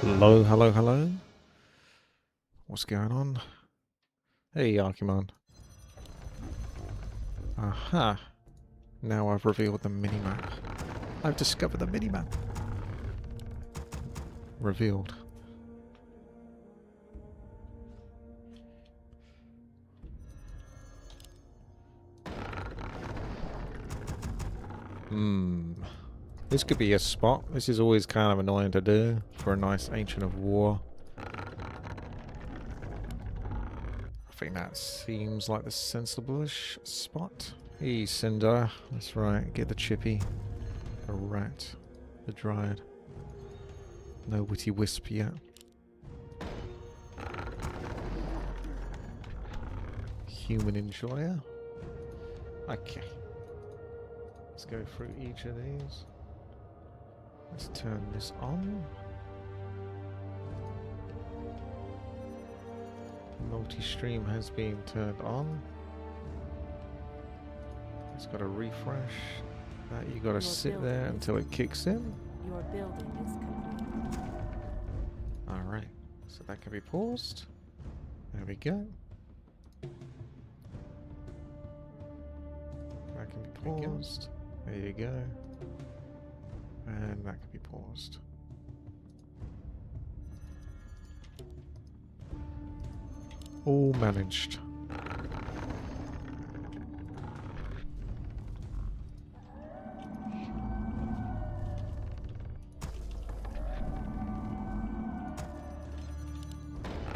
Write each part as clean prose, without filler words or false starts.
Hello, hello, hello. What's going on? Hey, Archimon. Aha. Now I've revealed the minimap. I've discovered the minimap. Revealed. This could be a spot. This is always kind of annoying to do for a nice Ancient of War. I think that seems like the sensible-ish spot. Hey, Cinder. That's right. Get the chippy. The rat. The dryad. No witty wisp yet. Human enjoyer. Okay. Let's go through each of these. Let's turn this on. Multi-stream has been turned on. It's got a refresh. That you got to sit there until it kicks in. Your building is complete. All right. So that can be paused. There we go. That can be paused. There you go. And that can be paused. All managed.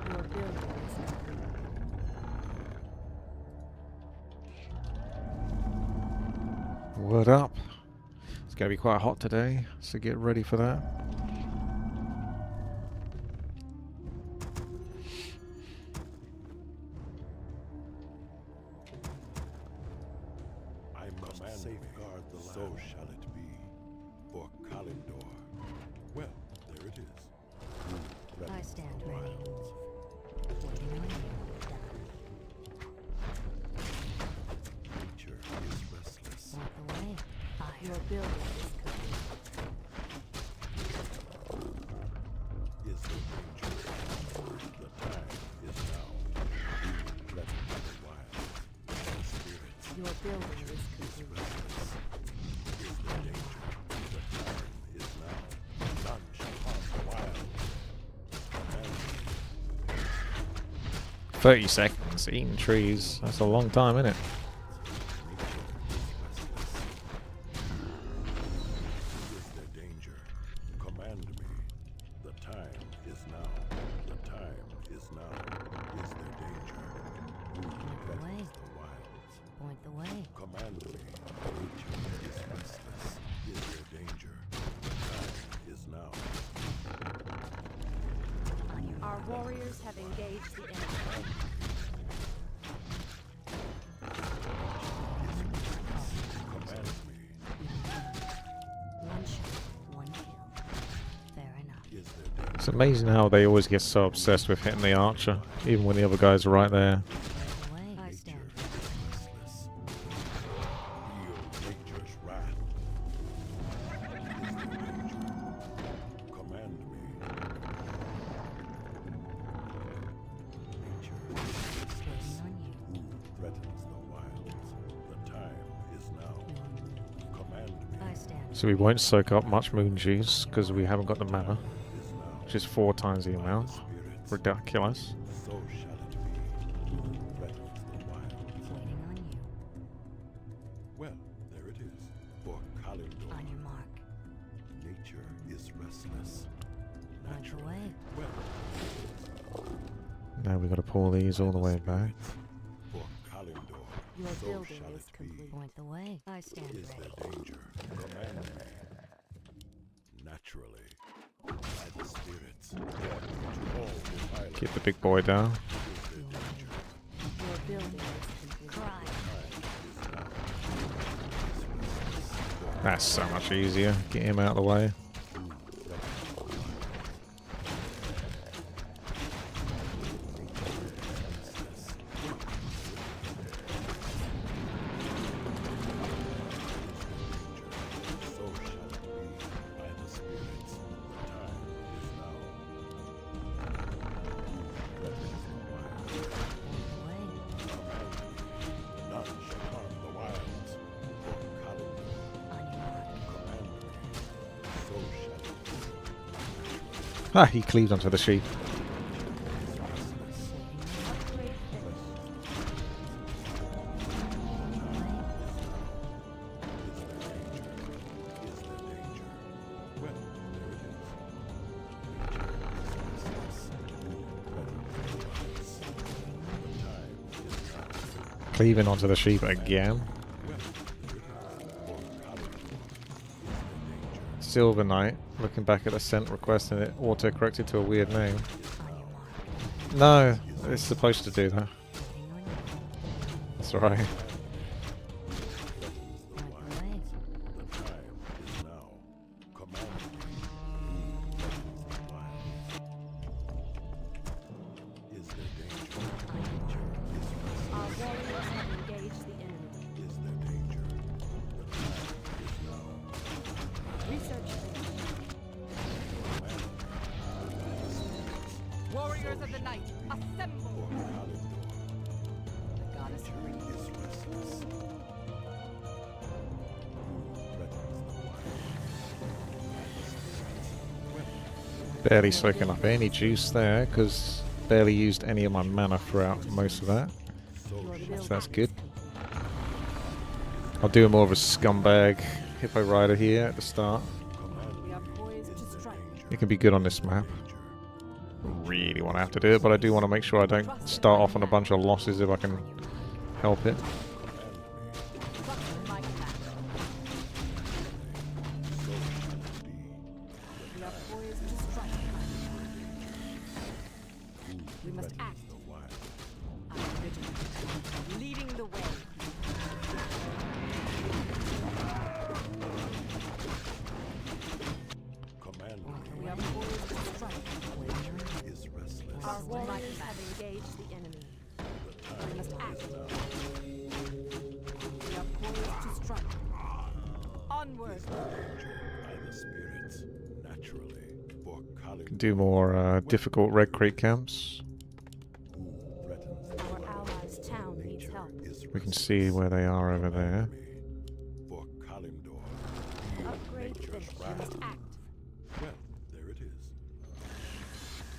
Your building is complete. What up? It's going to be quite hot today, so get ready for that. I must safeguard the land. So shall it be. For Kalindor. Well, there it is. I stand ready. Waiting on you. Nature is restless. Want the way? Fire. Your building is complete. Is the danger? The time is now. Let the wild spirits Your building is complete. restless. Is the danger? The time is now. None shall harm the wild. 30 seconds eating trees. That's a long time, isn't it? Is there danger? Command me. The time is now. The time is now. Is there danger? Point the way. The wilds. Point the way. Command me. Nature is restless. Is there danger? The time is now. Our warriors have engaged the enemy. Command me. One shot, one kill. Fair enough. Is there danger? It's amazing how they always get so obsessed with hitting the archer, even when the other guys are right there. Point the way. I stand ready. Restless. Feel nature's wrath. Is there danger? Command me. Nature is restless. Waiting on you. Who threatens the wilds? The time is now. Command me. I stand ready. So we won't soak up much moon juice because we haven't got the mana, Is now. which is 4 times the amount. Spirits. Ridiculous. So shall it be. Who threatens the wilds? Waiting on you. Well, there it is. For Kalindor. On your mark. Nature is restless. Point the way. Well, Now we've got to pull these all the way back. for Kalindor. Your So building shall is it be. complete. Point the way. I stand Is ready. there danger? Command me. Naturally. By the spirits. To all the violence. Keep the big boy down. Is there danger? Your building is complete. Cry. That's so much easier. Get him out of the way. So shall it be by the spirits. The time is now. Ah, he cleaved onto the sheep. Cleaving onto the sheep again. Silver Knight. Looking back at the scent request and it auto-corrected to a weird name. No, it's supposed to do that. That's right. Warriors of the night, assemble! The goddess breathes. Barely soaking up any juice there, because barely used any of my mana throughout most of that. So that's good. I'll do more of a scumbag hippo rider here at the start. We are poised to strike. It can be good on this map. Really want to have to do it, but I do want to make sure I don't start off on a bunch of losses if I can help it. Trust in my command. We are poised to strike. We must act. I am vigilant. Leading the way. We are poised to strike. Our warriors have engaged the enemy. We must act. We are poised to strike. Onward. Can do more difficult Red Creek camps. Our allies' town needs help. We can see where they are over there. Upgrade finished. We must act.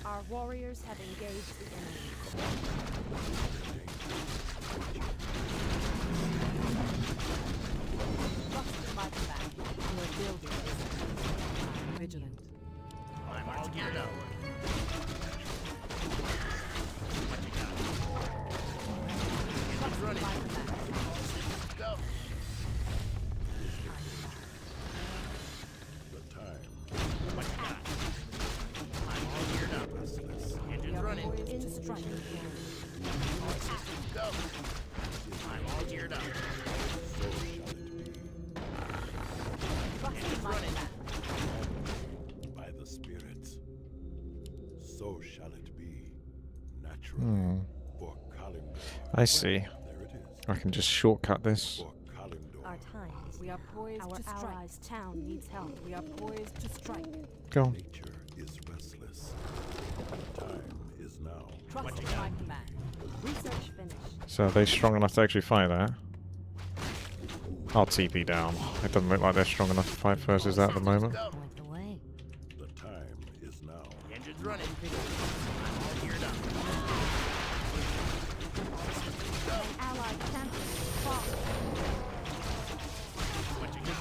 Our warriors have engaged the enemy. Trust in my command. Your building is vigilant. I'm all geared up. Trust in my command. Go. What you got? I'm all geared up. We Engines are running. poised to strike. All systems go. I'm all geared up. Trust in my command. By the spirits, so shall it be. Naturally, for Kalimdor. I see. There it is. I can just shortcut this. For Kalimdor. Our time. We are poised to strike. Our allies' town needs help. We are poised to strike. Go on. Nature is restless. Time is now. Trust in my command. Research finished. So are they strong enough to actually fight that? I'll TP down. It doesn't look like they're strong enough to fight versus that at the moment. Go. Point the way. The time is now. Engines running. I'm all geared up. Systems go. Allied champion fall. What you got?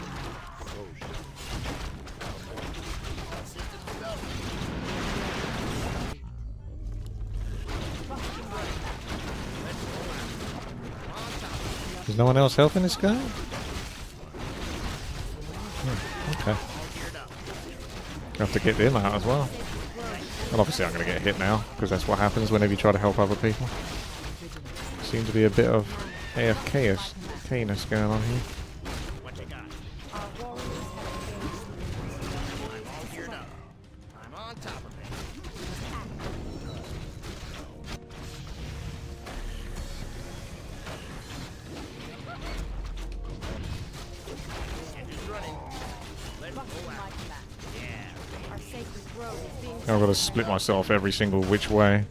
So shall Systems go. Trust in my command. Let's roll out. On top. Is no one else helping this guy? Okay. All geared up. Have to get them out as well. And obviously I'm going to get hit now, because that's what happens whenever you try to help other people. Seems to be a bit of AFK-ness going on here. What you got? Our warriors have engaged. I'm all geared up. I'm on top of it. Engines running. Let's Trust in roll my out. command. Yeah. Our sacred grove is being I've got to split myself every single which way,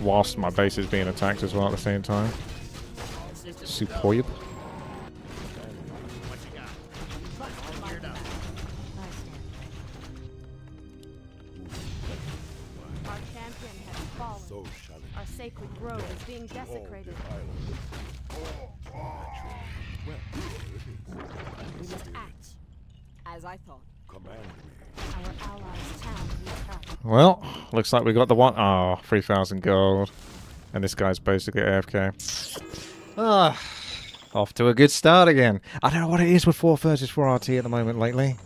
whilst my base is being attacked as well at the same time. All systems Superb. What you got? trust in my Geared up. command. I stand So shall it Our be. sacred grove is being desecrated. Well, there it is. We must act. As I thought. Command me. Our allies' town needs help. Well, looks like we got the one. Oh, 3,000 gold. And this guy's basically AFK. Ah, off to a good start again. I don't know what it is with 4 versus 4 RT at the moment lately.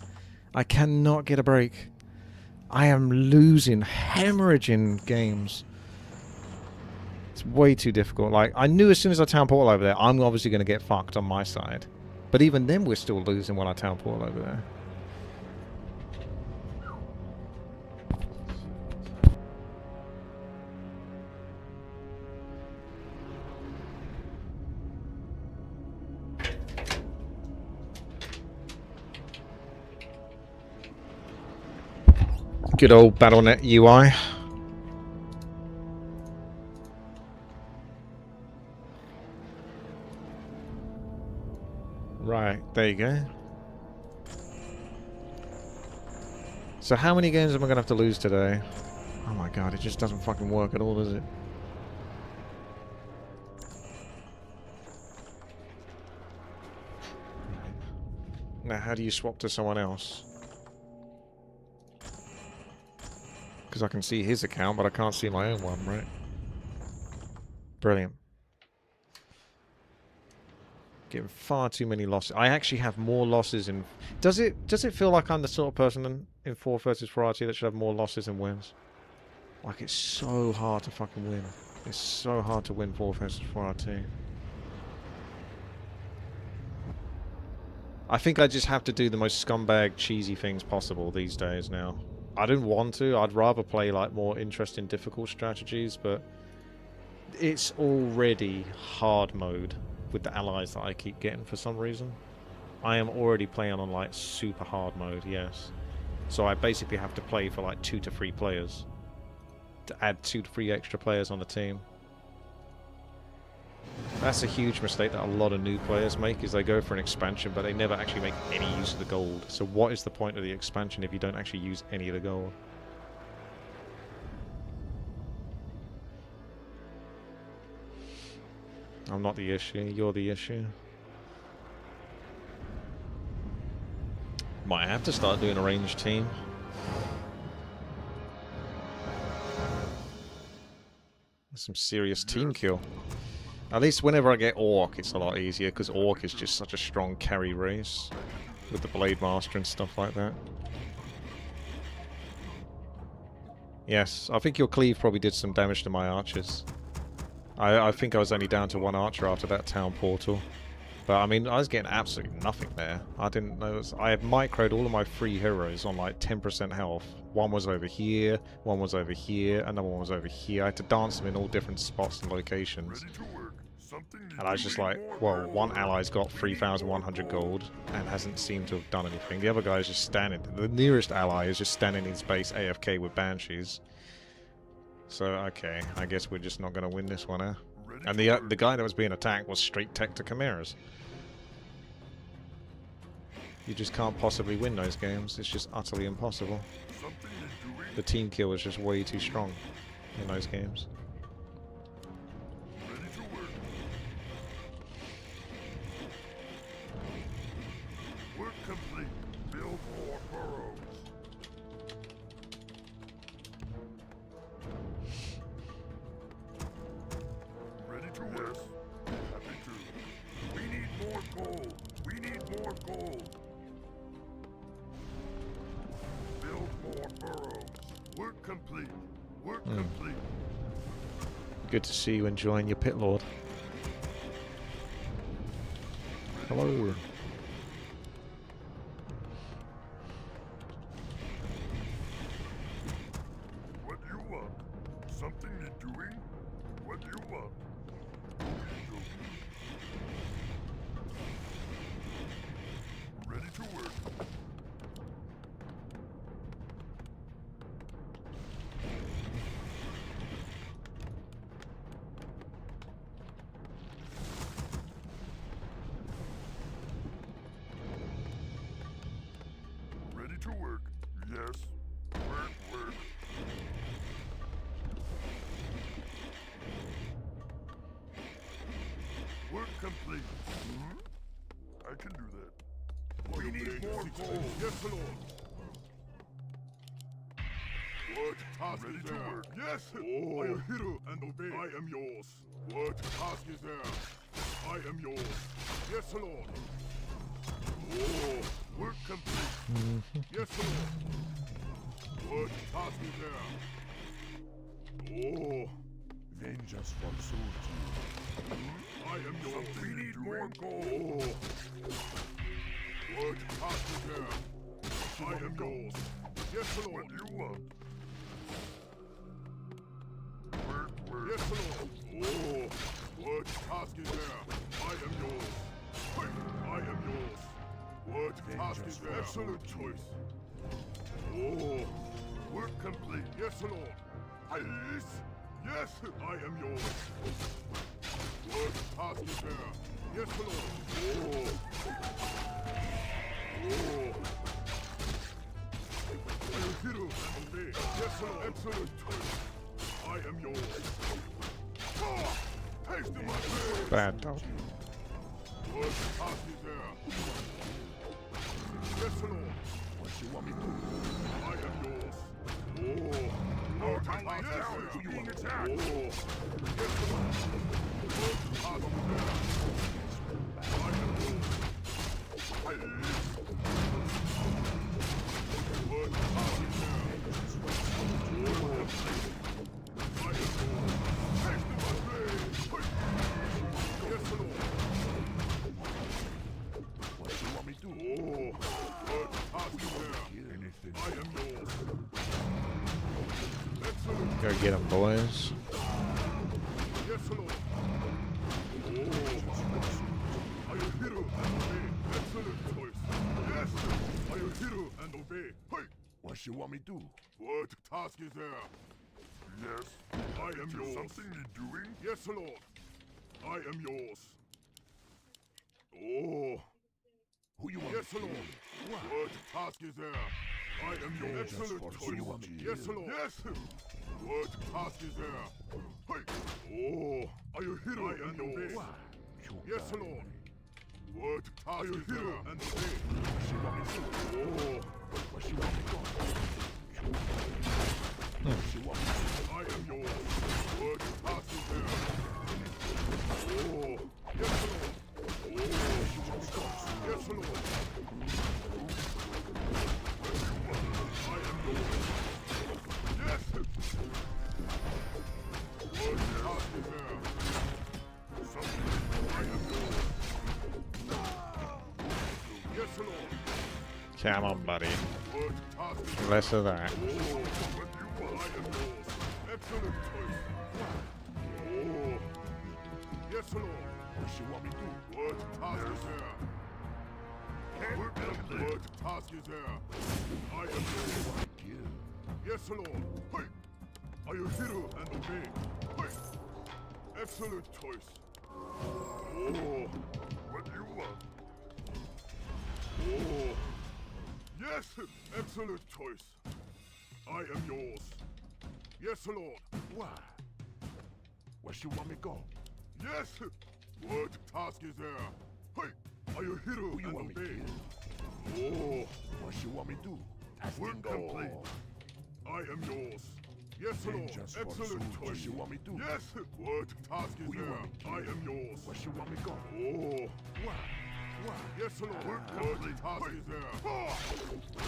I cannot get a break. I am losing, hemorrhaging games. It's way too difficult. Like, I knew as soon as I town portal over there, I'm obviously going to get fucked on my side. But even then, we're still losing when I town portal over there. Good old BattleNet UI. Right, there you go. So how many games am I going to have to lose today? Oh my god, it just doesn't fucking work at all, does it? Now, how do you swap to someone else? Because I can see his account, but I can't see my own one, right? Brilliant. Getting far too many losses. I actually have more losses in... Does it feel like I'm the sort of person in 4 versus 4 RT that should have more losses than wins? Like, it's so hard to fucking win. It's so hard to win 4 versus 4 RT. I think I just have to do the most scumbag, cheesy things possible these days now. I don't want to. I'd rather play like more interesting, difficult strategies, but it's already hard mode with the allies that I keep getting for some reason. I am already playing on like super hard mode, yes. So I basically have to play for like 2 to 3 players to add 2 to 3 extra players on the team. That's a huge mistake that a lot of new players make, is they go for an expansion but they never actually make any use of the gold. So what is the point of the expansion if you don't actually use any of the gold? I'm not the issue, you're the issue. Might have to start doing a ranged team. Some serious team kill. At least whenever I get Orc, it's a lot easier, because Orc is just such a strong carry race with the Blade Master and stuff like that. Yes, I think your cleave probably did some damage to my archers. I think I was only down to 1 archer after that town portal. But I mean, I was getting absolutely nothing there. I didn't know. I had microed all of my 3 heroes on like 10% health. One was over here, one was over here, another one was over here. I had to dance them in all different spots and locations. And I was just like, well, one ally's got 3,100 gold and hasn't seemed to have done anything. The other guy is just standing. The nearest ally is just standing in his base AFK with Banshees. So, okay, I guess we're just not going to win this one, eh? And the guy that was being attacked was straight tech to Chimeras. You just can't possibly win those games. It's just utterly impossible. The team kill is just way too strong in those games. Work complete. Build more burrows. Ready to work. Happy to. We need more gold. We need more gold. Build more burrows. Work complete. Work complete. Good to see you enjoying your pit lord. Hello. What do you want? Something you're doing? What do you want? Ready to work. Ready to work. Yes. Work, work. go. Yes, Lord. What task is there? Yes! I am hero and obey. I am yours. What task is there? I am yours. Yes, Lord. Oh, work complete. Yes, Lord. What task is there? Oh, Vengeance pursues you. I am yours. We need more gold. What task is there? I am yours. Yes, Lord. What do you want? Yes, Lord. Oh, what task is there? I am yours. I am yours. What task is there? Excellent choice. Oh, work complete. Yes, Lord. Yes. Yes, I am yours. What task is there? Yes, Lord. Oh. Oh. I am hero and obey. Yes, Lord. Excellent choice. I am yours. Ah! Taste of my blade! Bad dog. What task is there? Yes, Lord. What you want me to do? I am yours. Oh, what task is there? Being attacked. Oh, yes, Lord. What task is there? I am yours. What task is there? Oh, I am yours. Taste of my blade! Yes, Lord. What you want me to do? Oh, what task is there? Anything. I am yours. Excellent. Go get him, boys. Yes, Lord. Oh, I am hero and obey. Excellent choice. Yes, I am hero and obey. Hey, What you want me to do? what task is there? Yes. I am Is yours. something you're doing? Yes, Lord. I am yours. Oh, Who you want yes, me to Lord. kill? What task is there? I am your Vengeance excellent for choice. you want me to Yes, kill? Lord. Yes. What task is there? Hey. Oh, are you hero and obey? Why? You Yes, got Lord. me. What task is there? And obey. What you want me to do? Oh, What you want me to do? What you want me to do? I am yours. What task is there? Oh, yes, Lord. Oh, yes, Lord. I am yours. Yes. What task is there? I am yours. Yes, Lord. Come on, buddy. What task is there? Less of that. Oh, what you want? I am yours. Excellent choice. Oh, yes, Lord. What you want me to do? What task is there? What task is there? I am yours. Kill. Yes, Lord. Hey, are you hero and obey? Hey, excellent choice. Oh, What do you want? oh, yes, excellent choice. I am yours. Yes, Lord. Why? What you want me go? Yes. What task is there? Hey, are you hero Who you and want me to obey? kill? Oh, What you want me to do? work complete. I am yours. Yes, Lord. Vengeance for Excellent soon. What choice. you want me to do? Yes. What task is Who you there? want me to I kill? am yours. What you want me go? Oh, Why? Why? yes, Lord. What task is there?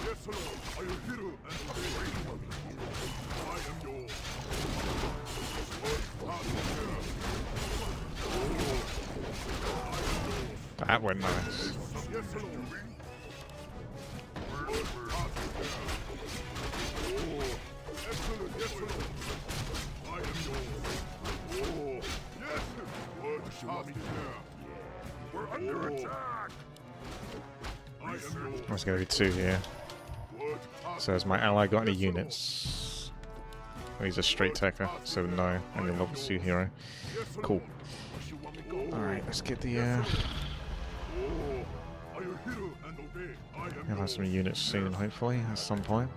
Yes, Lord. Are you hero and obey? I am yours. What task is there? That went nice. Yes, Lord. What task is there? Oh, excellent. Yes, Lord. I am yours. Oh, yes. What task is there? We're under Oh. attack! I am yours. There's going to be two here. What task So has my ally got any units? Oh, he's a straight taker, so no. And a level 2 hero. Yes, Cool. Lord. What you want me go? Alright, let's get the Oh, are you hero and obey? I am we'll have some yours. units soon, hopefully, at some point.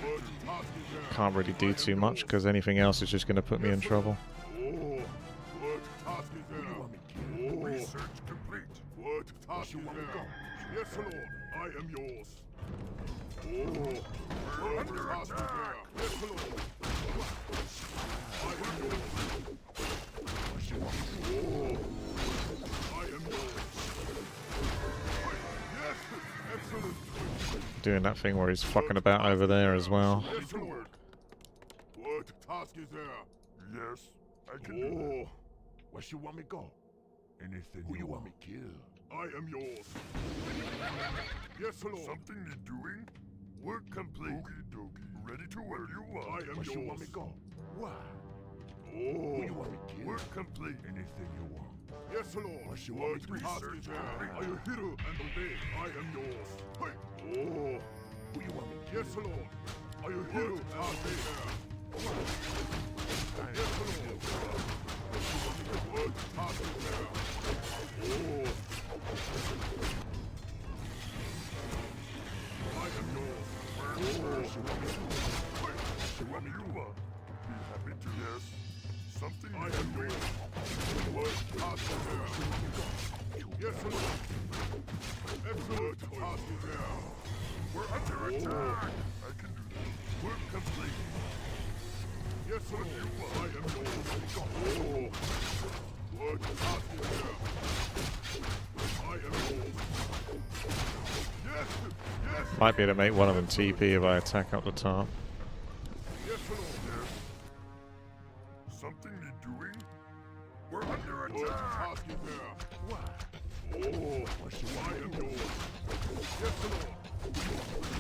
What task is there? Can't really do too much, because anything else is just going to put me in trouble. Oh, what task is Who you there? want me kill? Oh, Research complete. what task you is want me there? go? Yes, Lord. I I am yours. Oh, we're under attack. Yes, Lord. I am yours. Oh, I am yours. Yes, excellent. Doing that thing where he's fucking about over there as well. Yes, Lord. What task is there? Yes, I can do that. Where you want me go? Anything who you want me kill? I am yours. Yes, Lord. Something you're doing? Work complete. Okie dokie. Ready to work. You want? I am Where you want me yours. go? Why? Oh, Who you want me kill? Work complete. Anything you want. yes, Lord. What you want me to task is research? there? Are you hero and obey? I am yours. Hey. Oh, Who you want me kill? yes, Lord. Are you hero and obey there? Yes, Lord. What task is there? Oh. I am yours. Where you want me to? You want me to? Be happy to yes. Something I am yours. What task is there? Yes, Lord. Excellent task is there. We're under attack. I can do that. Work complete. Yes, Lord. I am yours. Oh. What task is there? I am yours. Yes, yes, Might be able to make one of them TP if I attack up the top. yes, Lord. Something you're doing? We're under What attack. task is there? Why? Oh, I am yours. Yes, Lord.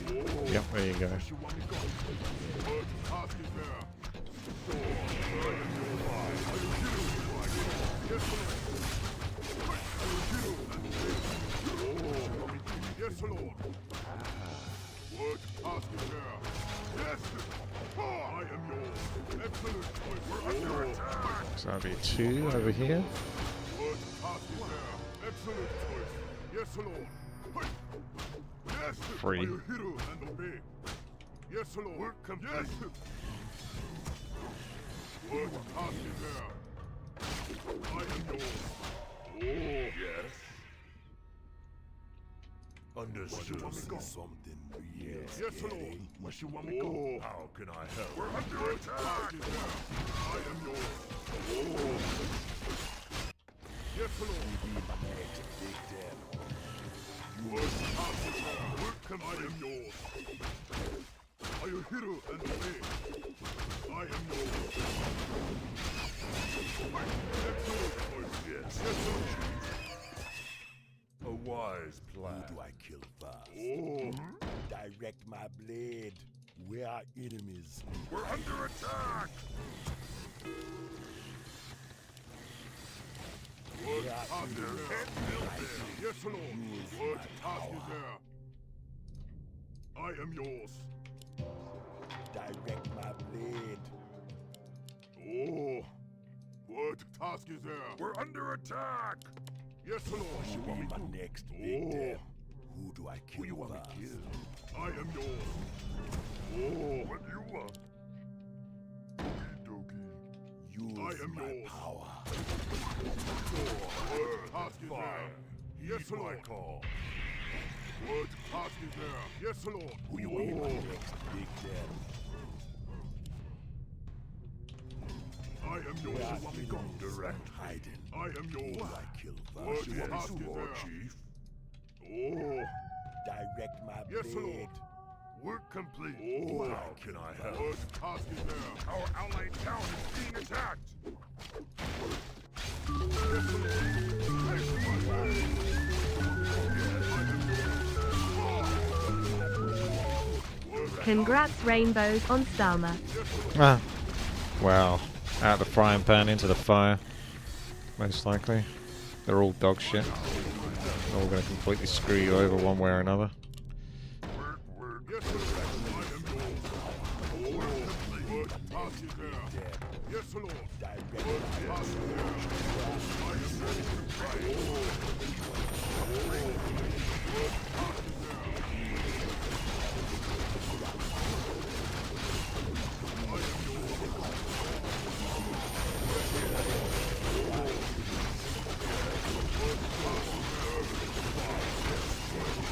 Oh, Yep, there you go. You want me go? what task is there? Oh, I am yours. Are you kidding me? Yes, Lord. Are you kidding me? Oh, yes, Lord. What task is there? Yes. Oh, I am yours. Excellent choice. We're under attack. So that'll be 2 over here. What task is there? Excellent choice. Yes, Lord. Hey. Yes. 3. Are you hero and obey? Yes, Lord. Work complete. Yes. What task is there? I am yours. Oh. Yes. Understood. Something. Yes. Yes, Lord. Where you want me go? Oh. How can I help? We're under What task attack. is there? I am yours. Oh. Yes, Lord. What task is there? Work I complete. am yours. Are you hero and obey? I am yours. Excellent choice. Yes. Yes, Lord. A wise plan. Who do I kill first? Oh. Direct my blade where our enemies. We're under attack. What task is there? Yes, Lord. What task is there? I am yours. Direct my blade. Oh. What task is there? We're under attack. Yes, Lord. You want me my next victim? Who do I kill You want me first? killed? I am yours. Oh. What do you want? Okie dokie. Use I am my yours. power. What task is Fire. there? Yes, Heed my Lord. call. What task is there? Yes, Lord. Who you want me my Oh. next victim? I am Where yours. our want me gone? enemies Direct. hiding. I am Who yours. do I kill What first? Yes, task is Lord there? Chief. Oh. Direct my Yes, blade. Lord. Work complete. Oh. How can I help? What task is there? Our allied town is being attacked. Yes, Lord. Congrats Rainbows on Stalma. Ah. Wow. Out of the frying pan into the fire. Most likely. They're all dog shit. They're all going to completely screw you over one way or another. Word. Yes, Lord. I am yours. Oh. What task is there? Yes, Lord. What task is there? I am ready to fight.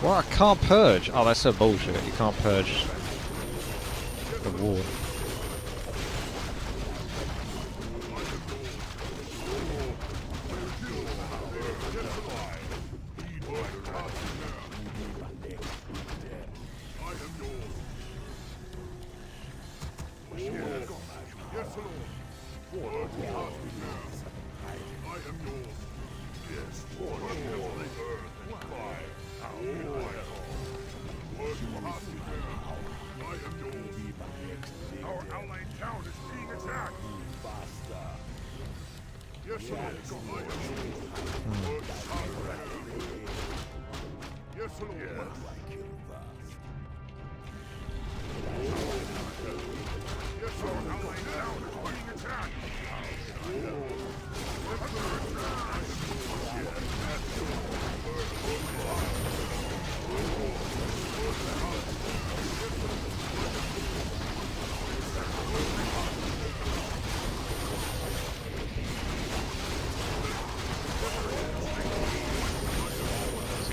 What? I can't purge. Oh, that's so bullshit. You can't purge the ward.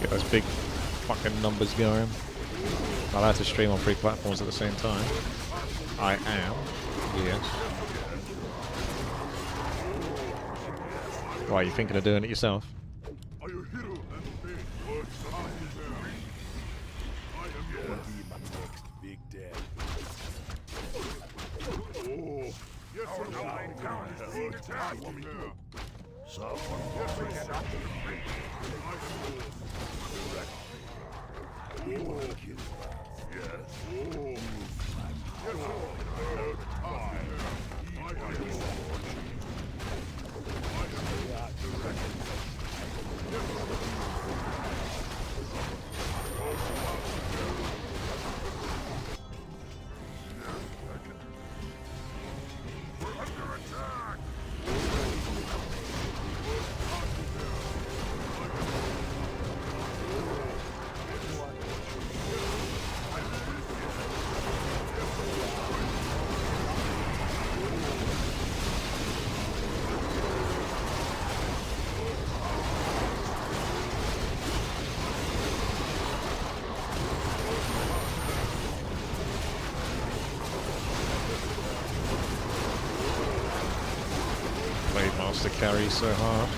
Get those big fucking numbers going. I'll have to stream on 3 platforms at the same time. I am. Yes. Why, are you thinking of doing it yourself? Are you hero and obey? What's happening there? I am yours. Be my next big daddy. Oh, yes, sir. What's happening there? Yes, sir. I am yours. Oh, yes. Oh, yes, sir. What's happening there? I am yours. Blade Master carries so hard.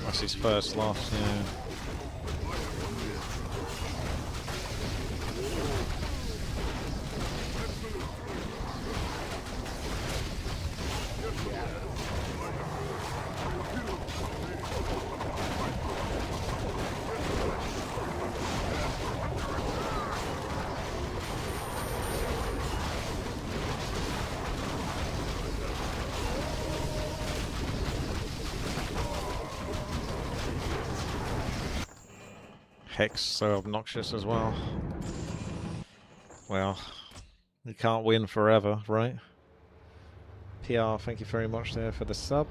That's his first loss, yeah. Hex so obnoxious as well. Well, you can't win forever, right? PR, thank you very much there for the sub.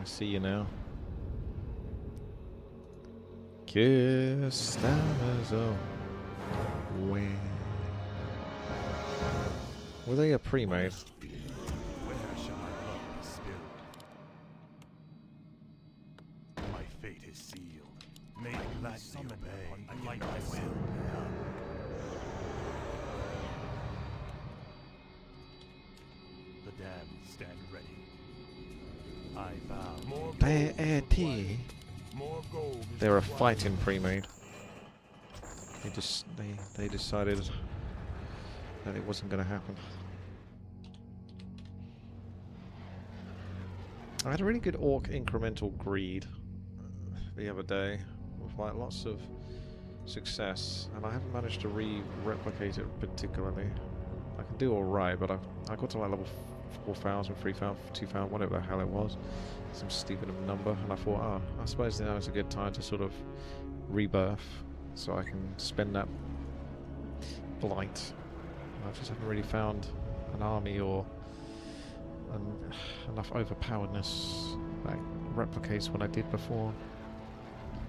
I see you now. Que estamos win. Were they a pre-made? Where shall my blood be spilled? My fate is sealed. May I gladly obey. I like my will. The damned stand ready. I vow. More gold. They're a fighting pre-made. They decided that it wasn't going to happen. I had a really good orc incremental greed the other day with like lots of success, and I haven't managed to replicate it particularly. I can do alright, but I got to like level 4,000, 3,000, 2,000, whatever the hell it was. Some stupid number. And I thought, oh, I suppose now is a good time to sort of rebirth so I can spend that blight. I just haven't really found an army or enough overpoweredness that replicates what I did before.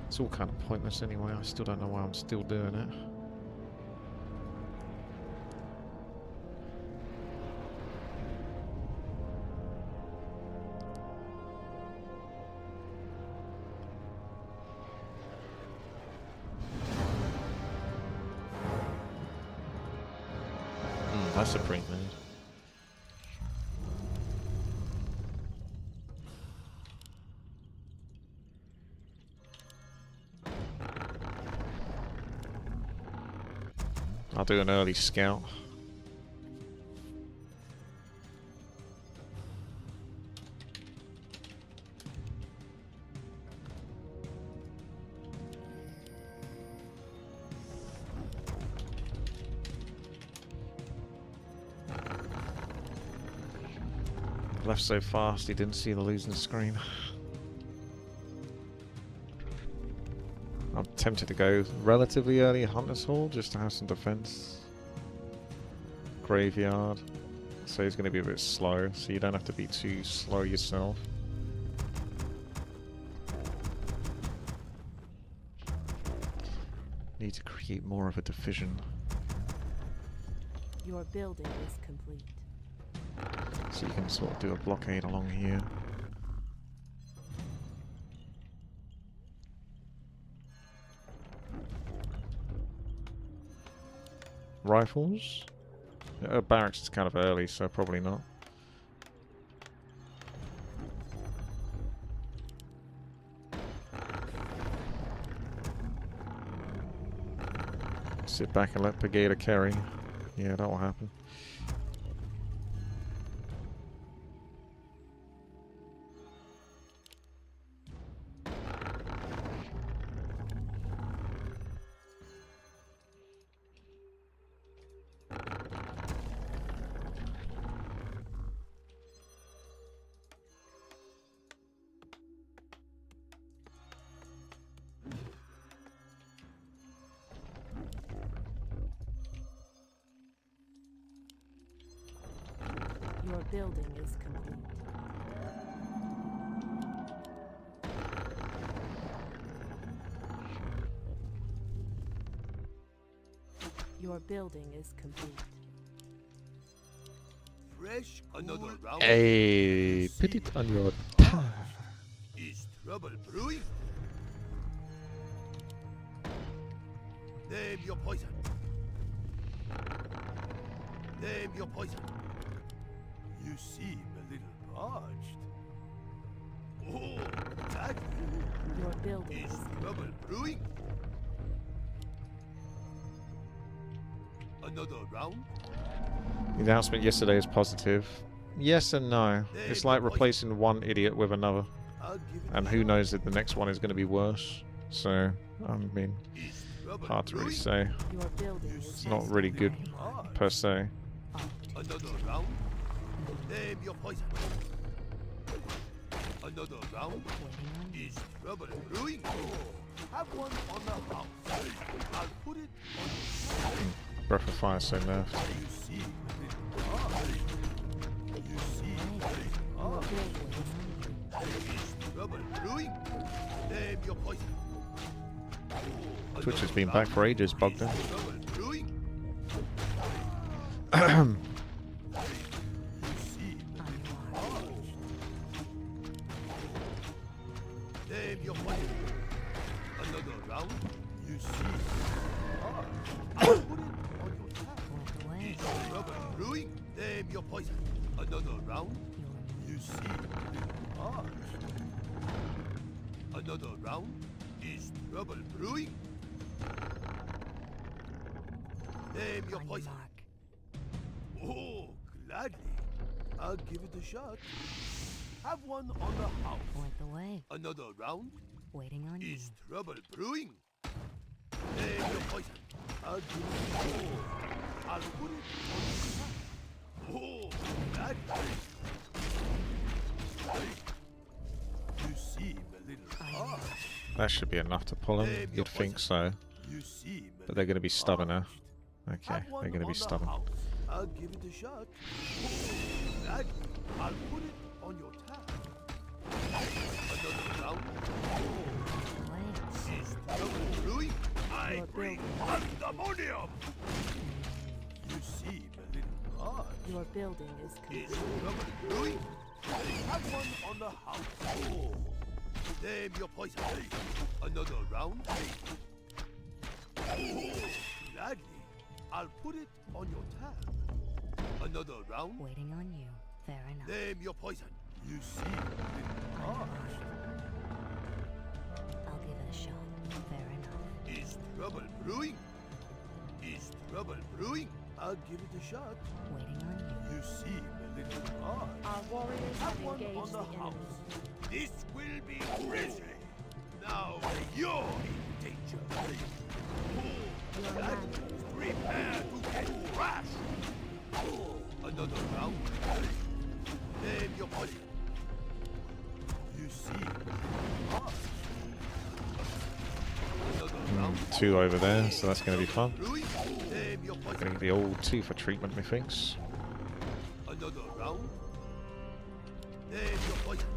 It's all kind of pointless anyway. I still don't know why I'm still doing it. That's a print mode. I'll do an early scout. Left so fast he didn't see the losing screen. I'm tempted to go relatively early Hunter's Hall just to have some defense. Graveyard. So he's going to be a bit slow, so you don't have to be too slow yourself. Need to create more of a division. Your building is complete. So you can sort of do a blockade along here. Rifles? Barracks is kind of early, so probably not. Sit back and let Brigada carry. Yeah, that will happen. Your building is complete. Your building is complete. Fresh another round. Hey, put it on your tongue. Is trouble brewing? Name your poison. Name your poison. You seem a little parched. Oh, that Your building is is trouble brewing. Another round. The announcement yesterday is positive. Yes and no. It's like replacing one idiot with another. I'll give it And who knows if the next one is going to be worse. So, I mean, is trouble hard to really brewing. say. your building is It's not really good Parched. per se. Another round. Name your poison. Another round. Is trouble brewing? Have one on the house. I'll put it on Breath of Fire so nerfed. you see. You see. your building is Is trouble brewing? Name your poison. Twitch has been back for ages, bugged in. Trouble brewing? Name your poison. Another round. You see. I'll put it on your tab. Point the way. Is trouble brewing? Name your poison. Another round. You see. Another round. Is trouble brewing? Name your On your poison. mark. Oh, gladly. I'll give it a shot. Have one on the house. Point the way. Another round. Waiting on you. Is trouble brewing? Name your poison. I'll give it a shot. I'll put it on the top. Oh, gladly. That you seem a little hard. That should be enough to pull him. You'd think so. You seem a But they're going to be stubborn now. parched. Okay, Have one they're going to be on the stubborn. house. I'll give it a shot. That I'll put it on your tab. Another round. Away. Is trouble brewing? I Your bring building. pandemonium. You seem a little hard. Your building is Is complete. trouble brewing? Have one on the house. Oh. Name your poison. Another round. Gladly. I'll put it on your tab. Another round. Waiting on you. Fair enough. Name your poison. You seem a little harsh. I'll give it a shot. Fair enough. Is trouble brewing? Is trouble brewing? I'll give it a shot. Waiting on you. You seem a little harsh. Our warriors Have have one engaged on the the house. enemy. This will be grisly. Now you're in danger. Your That land prepare to get crushed. Another round. Name your poison. You seem harsh. Another round. 2 over there, so that's going to be fun. Brewing. Name your poison. Getting the old 2 for treatment, methinks. Another round. Name your poison.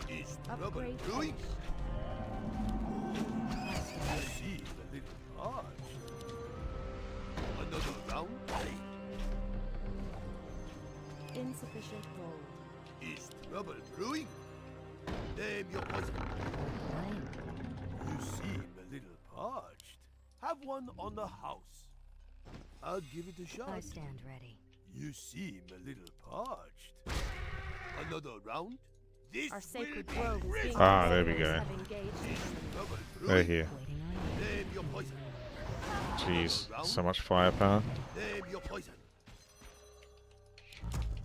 Is trouble Upgrade brewing? Hostile. You seem a little harsh. Another round. insufficient gold. Is trouble brewing? Name your poison. Away. You seem a little parched. Have one on the house. I'll give it a shot. I stand ready. You seem a little parched. Another round? This Our sacred will grove be is being grisly. Ah, there we warriors go. have engaged the enemy. Trouble They're brewing? here. Waiting on you. Name your poison. Jeez, so much firepower. Name your poison.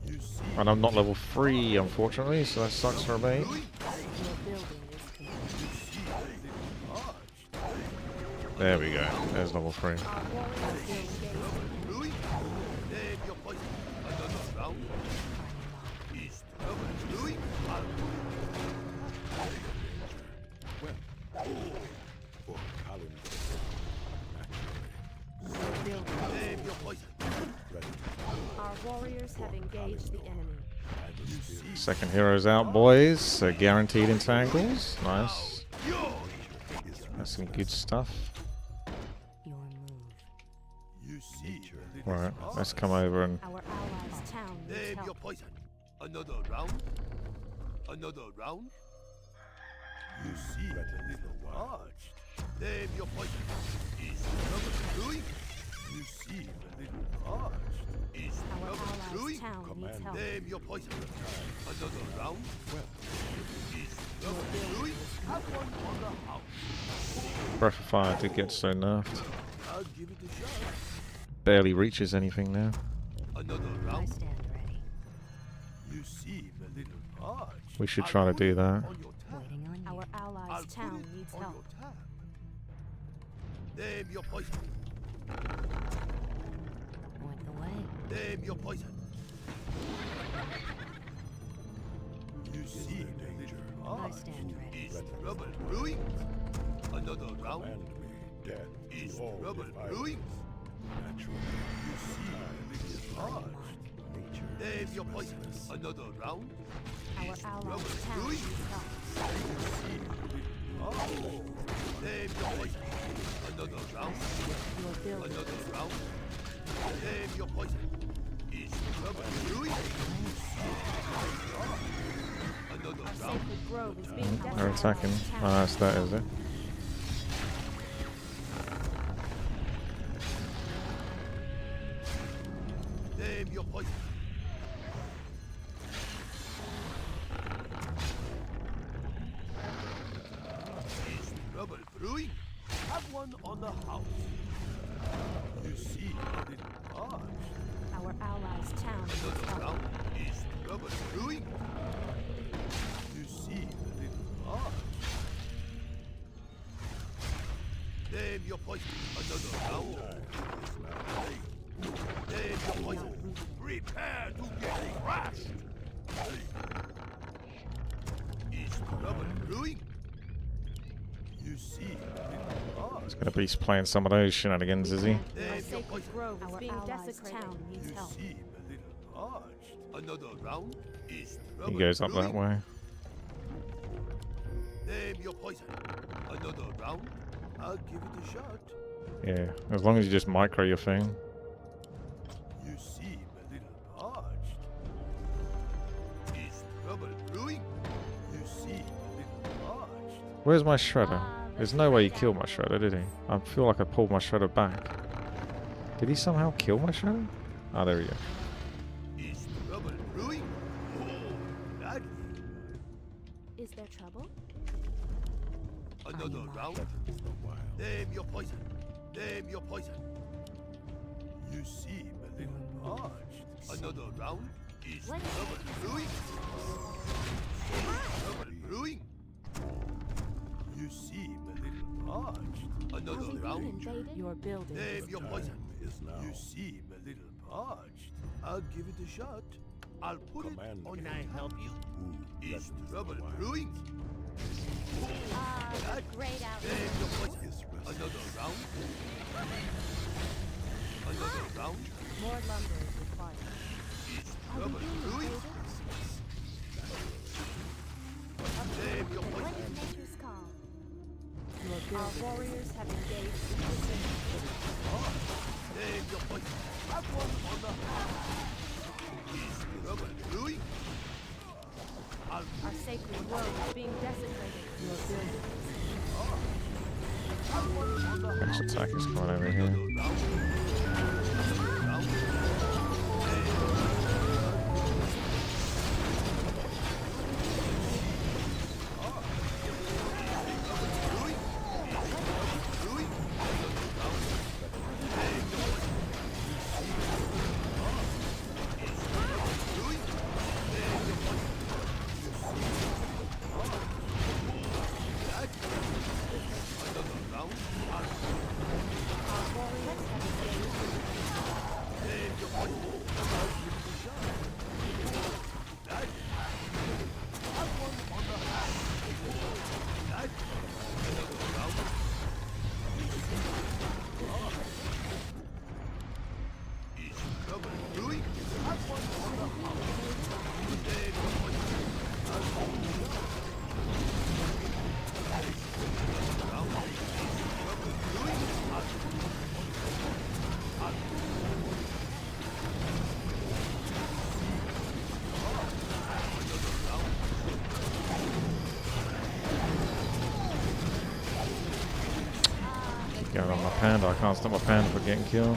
You seem And I'm not level 3, unfortunately, so that sucks for me. brewing? Your building is complete. You seem a little parched. There we go. There's level 3. Our warriors will engage the enemy. Brewing? Name your poison. Another round? Is trouble brewing? I'll put For calendar. Your building. it. Name your poison. Our warriors have engaged the enemy. You see. Second hero's out, boys. So guaranteed entangles. Nice. That's some good stuff. Your move. You see. a little Right, parched. let's come over and... Our allies' town needs Name your help. poison. Another round? Another round? You seem a little parched. Name your poison. Is trouble brewing? You seem a little parched. Is Our trouble allies' brewing? town needs help. Name your poison. Another round? Is trouble brewing? Have one on the house. Breath of Fire did get so nerfed. I'll give it a shot. Barely reaches anything now. Another I round? stand ready. You seem a little parched. We should I'll try to put do it that. on your tab. Waiting on you. Our allies' I'll put town it needs on help. your tab. Name your poison. With the way. Name your poison. You seem a little I hard. stand ready. Is trouble brewing? Another round? Command me, death Is to all trouble defilement. brewing? Naturally, You seem a little hard. nature Name is your poison. restless. Another round? Our Is allies' trouble town brewing? needs help. You seem a little hard. Name your poison. Another round? Your building Another round? Name your poison. Is trouble brewing? Another Our round? sacred grove is being They're desecrated. attacking. Ah, that's that, is it? Name your poison. Is trouble brewing? Have one on the house. You see a little harsh. Our allies' town needs Another help. round? Is trouble brewing? You see a little harsh. Name your poison. Another round? Name your poison. Prepare to get crushed. Is trouble brewing? You see, He's gonna be playing some of those shenanigans, is he? name Our your sacred poison. grove is being allies' desecrated. town needs You help. seem a little parched. Another round is trouble He goes up brewing? that way. Name your poison. Another round? I'll give it a shot. Yeah, as long as you just micro your thing. You seem a little parched. Is trouble brewing? You seem a little parched. Where's my shredder? There's no way he killed my shredder, did he? I feel like I pulled my shredder back. Did he somehow kill my shredder? Ah, there he is. Is trouble brewing? Oh, that Is there trouble? another round? Name your poison. Name your poison. You seem a little parched. Another round? Is What is trouble brewing? Trouble brewing? You seem a little parched. Are Another we being round? invaded? Your building. Name your poison. You seem a little parched. I'll give it a shot. I'll put it on. Can I help you? Is trouble brewing? Ah, the great outlaw. Name your poison. Another round? Another round? More lumber is required. Is Are we trouble being brewing? invaded? Name your What poison. is nature's call? Our warriors have engaged in this. Name your poison. Have one on the Is trouble brewing? Our sacred grove is being desecrated. Your building. Next attack is coming over here. Another round? Another round? Going on my panda. I can't stop my panda from getting killed.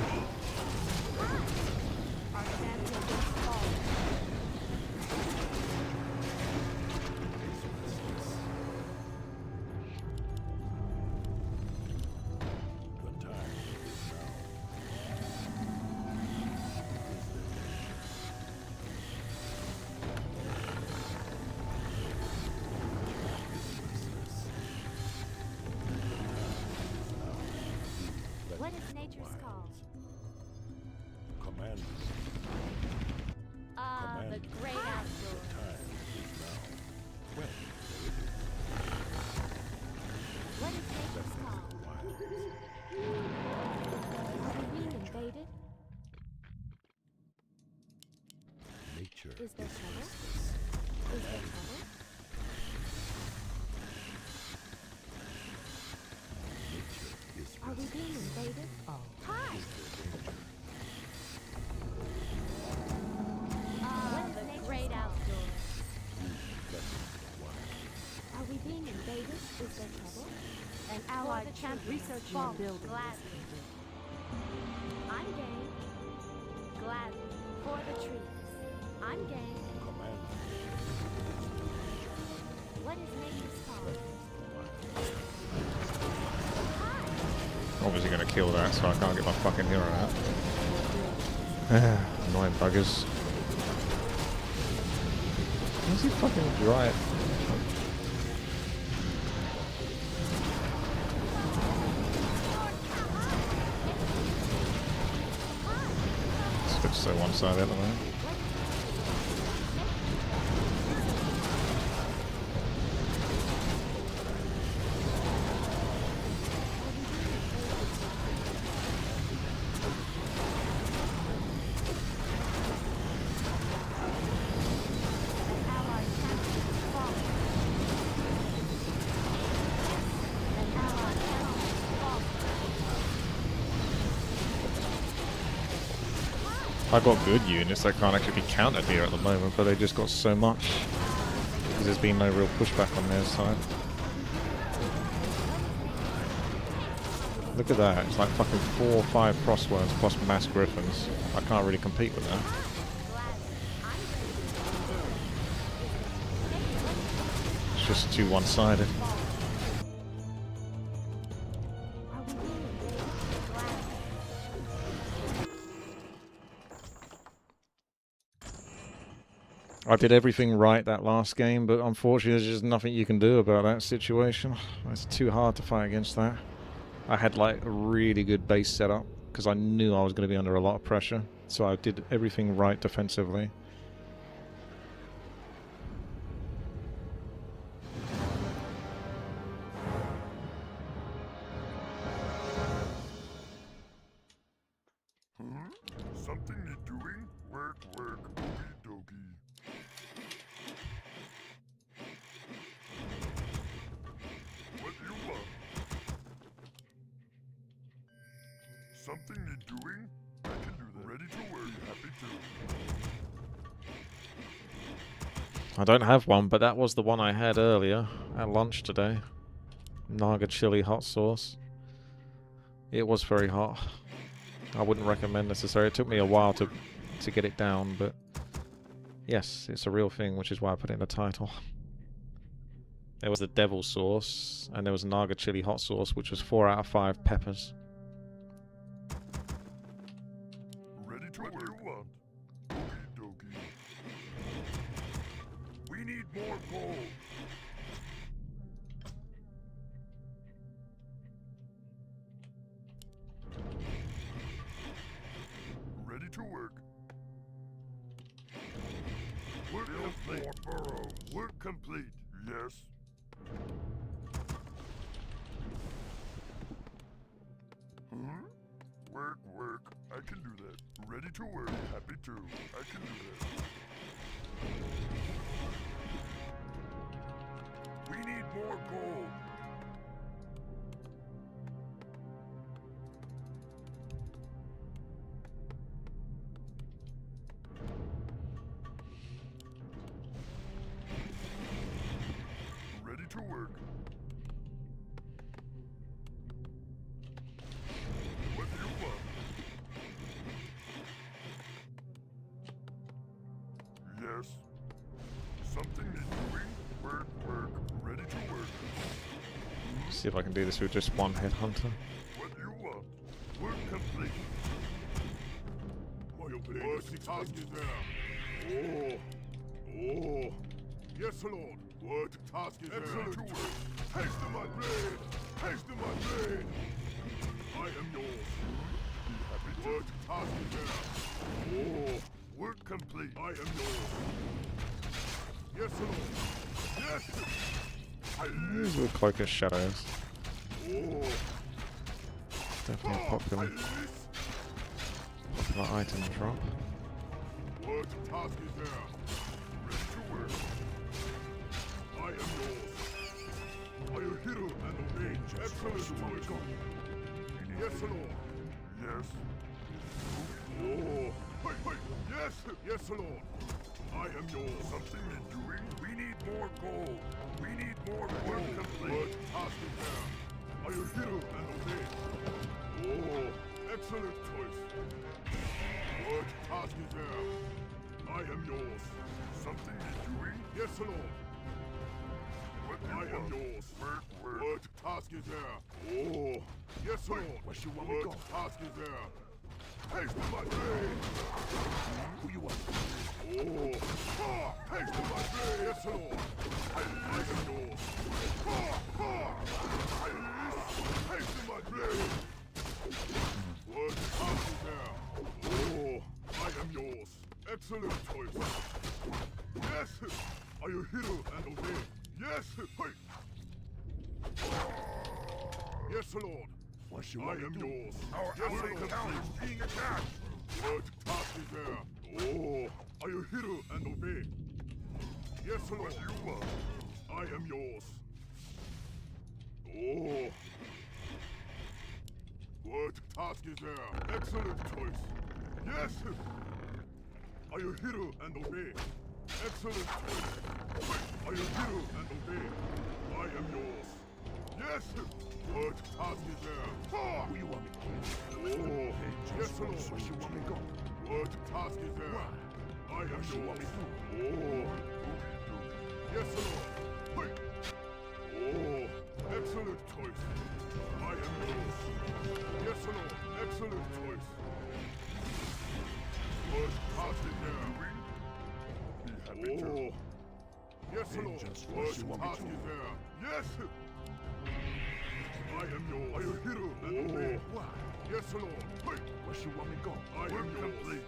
Our champion is fallen. What is nature's call? Command. Ah, the great outdoors. What is nature's call? Are we being invaded? Nature Is there trouble? Is there trouble? Are we being invaded? Oh. Hi! Ah, the great outdoors. Are we being invaded? Is there trouble? An allied champ research your building. Gladly. I'm game. Gladly. For the trees. I'm game. What is nature's call? Obviously gonna kill that, so I can't get my fucking hero out. Annoying buggers. Where's he fucking drive? looks so one-sided at the moment. I've got good units that can't actually be countered here at the moment, but they just got so much because there's been no real pushback on their side. Look at that, it's like fucking 4 or 5 crossworms plus mass griffins. I can't really compete with that. It's just too one-sided. I did everything right that last game, but unfortunately there's just nothing you can do about that situation. It's too hard to fight against that. I had like a really good base setup because I knew I was going to be under a lot of pressure, so I did everything right defensively. Something you're doing? Work, work, okey dokey. What do you want? Something you're doing? I can do that. Ready to work. Happy to. I don't have one, but that was the one I had earlier at lunch today. Naga chili hot sauce. It was very hot. I wouldn't recommend necessarily. It took me a while to get it down, but yes, it's a real thing, which is why I put it in the title. There was the devil sauce, and there was Naga chili hot sauce, which was 4 out of 5 peppers. Ready to work. What do you want? Okey dokey. We need more gold. Ready to work. Work complete. More burrows. Work complete. Yes. Work, work. I can do that. Ready to work. Happy to. I can do that. We need more gold. Ready to work. What do you want? Yes. Something needs doing. Work, work. Ready to work. See if I can do this with just one headhunter. What do you want? Work complete. Work task is there. Oh. Yes, Lord. Work task is there. Excellent work. Haste to my blade. Haste to my blade. I am yours. Be happy to. Work task is there. Work complete. I am yours. Yes, Lord. Yes. These are the Cloak of Shadows. Oh. Definitely a popular item drop. Work task is there. Ready to work. I am yours. I will hero and obey. Excellent choice. Yes, Lord. Yes. Oh. Yes. Yes, Lord. I am yours. Something you're doing? We need more gold. We need more gold. Work complete. Work task is there. I will hero and obey. Oh. Excellent choice. Work task is there. I am yours. Something you're doing? Yes, Lord. What do I you am want? yours. Work, work. Work task is there. Oh. Yes, Lord. Where you want me Work go? task is there. Haste to my blade. Who you want? Oh. Haste to my blade. Yes, Lord. I am yours. Haste to my blade. Work task is there. Oh. I am Excellent choice. Yes! Are you hero and obey? Yes! Hey! Yes, Lord. What you I want am me to do? yours. Our Yes, allied Lord. town is being attacked. What task is there? Oh, are you hero and obey? Yes, Lord. What you want? I am yours. Oh. What task is there? Excellent choice. Yes! Are you hero and obey? Excellent choice. Are you hero and obey? I am yours. Yes! What task is there? Who you want me to Oh, yes, Lord. Where you want me to go? What task is there? I am What you want me yours. to do? Oh, yes, Lord. Hey. Oh, excellent choice. I am yours. Yes, Lord. Excellent choice. What task is there? Be happy to. Oh, yes, Lord. Just What what you want me task to. is there? Yes. I am yours. Are you hero and obey? Why? Yes, Lord. Hey. Where you want me to go? I am Work yours. complete.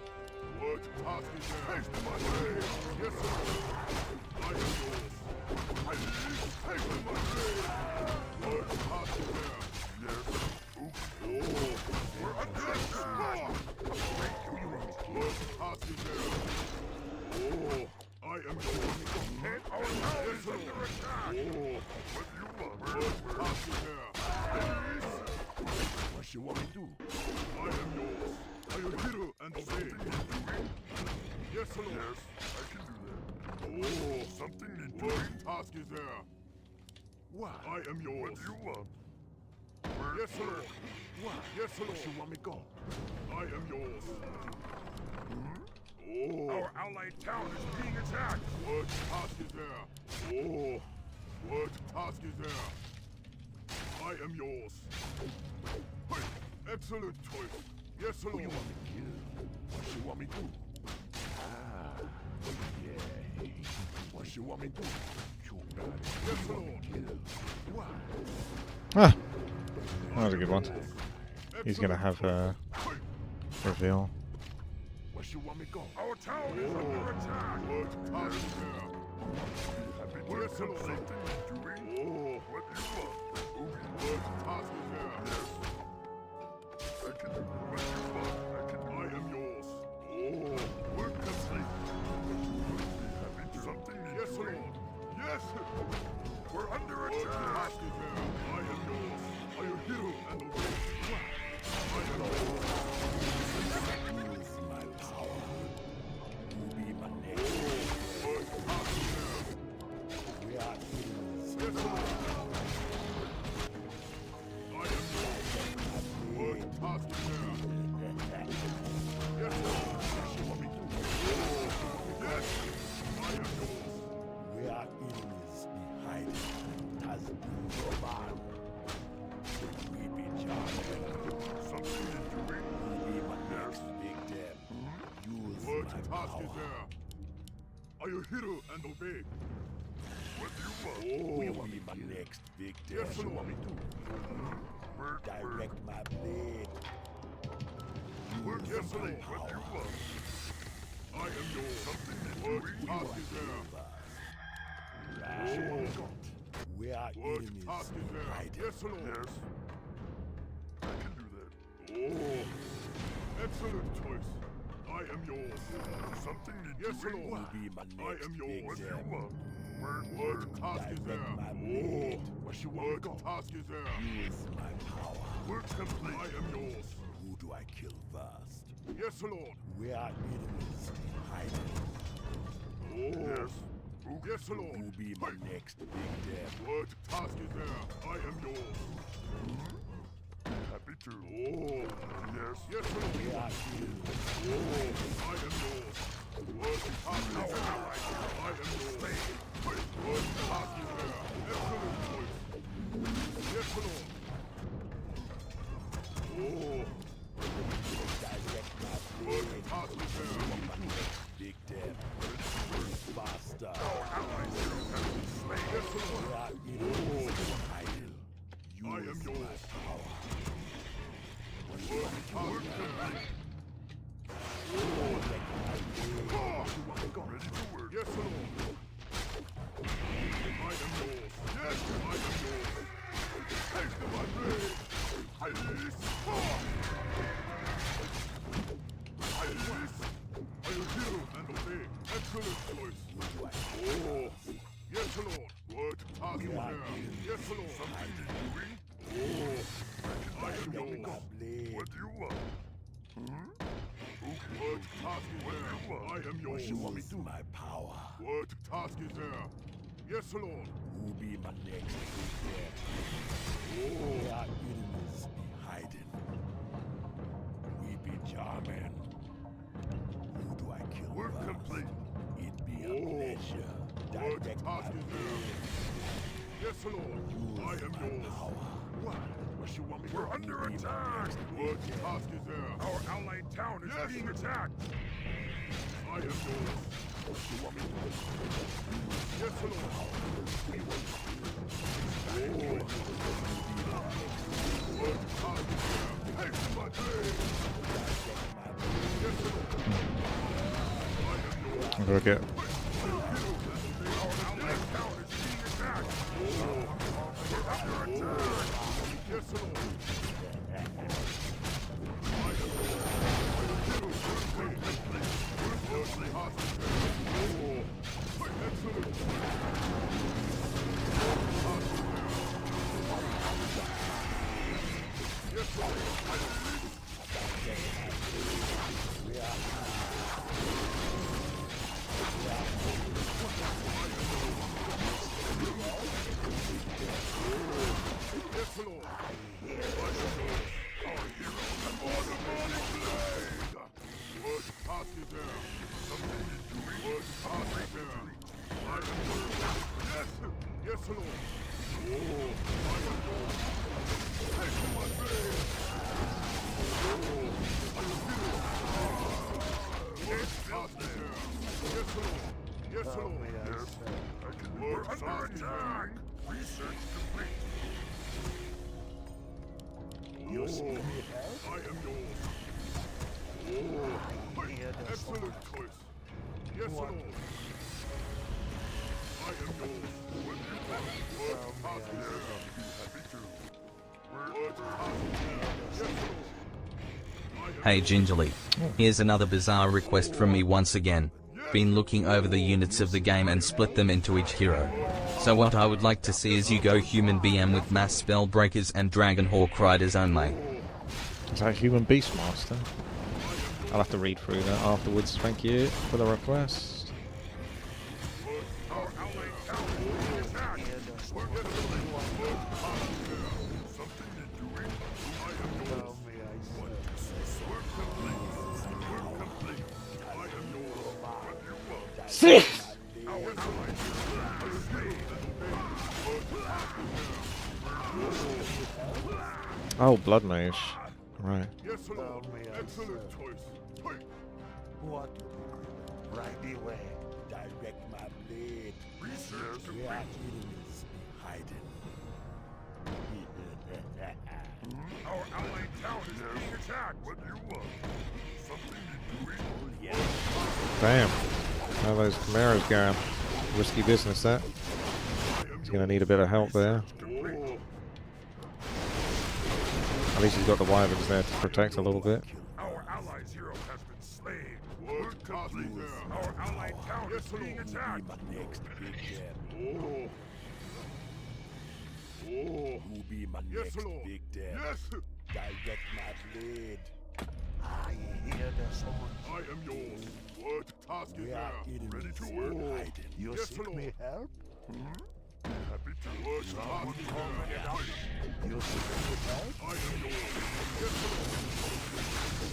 What task is there? Haste to my way. Yes, Lord. I am yours. Haste to my way. What task is there? Yes. Oh, We're under attack. Who you want me to? what task is there? Oh, I am yours. And our town Yes, is Lord. under attack. Oh, What you want? what task is there? What you want me to do? I am yours. Are you hero and obey? Yes, Lord. Yes, I can do that. Oh, Something need what doing. task is there? Why? I am What yours. do you want? Where? Yes, Lord. Why? Yes, Where Lord. you want me to go? I am yours. Oh, Our allied town is being attacked. what task is there? Oh, what task is there? I am yours. Hey, excellent choice. Yes, Who Lord. you want me to kill? What you want me to do? Ah, yeah. What you want me to do? You got it. Yes, Who you want me Lord. to kill? Why? Ah, that was a good one. He's Excellent gonna have choice. a Hey, reveal. What you want me to go? Our town is under attack. what task is there? Happy to Yes, have Lord. something doing. Oh, What do you want? what task is there? I can do what you want. I can do I am yours. Oh, work complete. Happy to something yes, doing. Lord. Yes. We're under What attack. task is there? I am yours. Are you hero and obey? I am yours. Use my power. You be my next. What task is there? We are enemies. Yes, Lord. I am yours. What task is there? Yes, Lord. What you want me to do? Yes. I am yours. We are enemies behind as you man. We be charged. Something is doing. You be my next victim. Use What my task power. is there? Are you hero and obey? What do you want? Oh, You want me my next victim? Yes, What you Lord. want me to? Direct my blade. Work, Use yes, my Lord. power. What do you want? I am yours. Something is What doing. task is there? Right. We are What enemies task is there? behind. Yes, Lord. Yes. I can do that. Oh, excellent choice. I am yours. Something need Yes, doing. Lord. You be my I next am yours. What do you want? What task is there? Direct my Oh, blade. What you want me to go? what task is there? Use my power. Work complete. I am yours. Who do I kill first? Yes, Lord. We are enemies behind. Oh, Yes. yes, Lord. Who be my Hey, next victim? what task is there? I am yours. Happy to. Oh, Yes. yes, Lord. We are enemies. Oh, I am yours. What task is there? I am yours. Hey, what task is there? Excellent choice. Yes, Lord. Oh, Direct my what blade. task is there? My next victim. Faster. Yes, Lord. We are enemies behind. I am Use yours. my power. What task is there? Direct my blade. I'll hear and obey. Excellent choice. Oh, yes, Lord. What task is there? Yes, Lord. Something doing? Oh, I am yours. What do you want? What task is there? I am yours. You want me to my power? What task is there? Yes, Lord. Who be my next big dead? Where our enemies be hiding. We be Jarman. Who do I kill? Work first? complete. It be a pleasure. What Direct my task is there? Yes, Lord. I am yours. power. What you want me We're under attack! What task is there? Our allied town is being attacked! I am yours. What you want me to do? Yes, Lord. What task is there? Hey, my day! Yes, Lord. I am yours. I'm gonna get. Our allied town is being attacked! We're under attack! Yes, Lord. We're under attack! Research complete! I am yours. Excellent choice. Yes, Lord. I am yours. What task is there? What task is there? Yes, Lord. Hey Gingerly, here's another bizarre request from me once again. Been looking over the units of the game and split them into each hero. So what I would like to see is you go human BM with mass spell breakers and dragon hawk riders only. Is that Human Beastmaster? I'll have to read through that afterwards. Thank you for the request. Our allied town is being attacked! Oh, Blood Mage. Right. Yes, Lord. Excellent choice. Hey. What? Right away. Direct my blade. Research Where our enemies be hiding. Our allied town is being attacked! What do you want? Something doing? Damn. How those Camaros going? Risky business, that. He's going to need a bit of help there. At least he's got the wyverns there to protect a little bit. Our allies' hero has been slain! Work complete! Our allied town is being attacked! My next big dead. Oh. Who be my Yes, next Lord. big dead? Yes. Direct my blade. I hear there's someone. I am yours. What task is Where our there? enemies Ready to be work. hiding. You Yes, seek Lord. me help? Happy to work. Task is there. You seek me help? I am yours. Yes, Lord.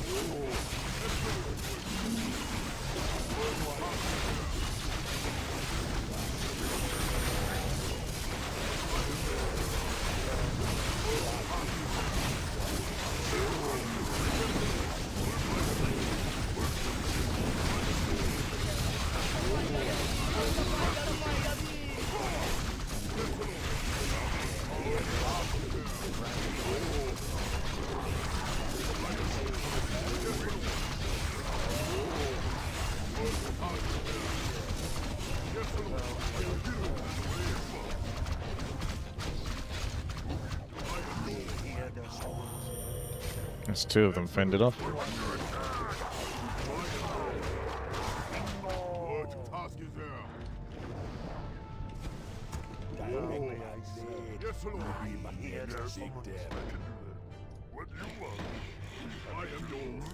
There's two of them fended off. What task is there? Directly I said, Yes, Lord. be my next big damn. What do you want? I am yours.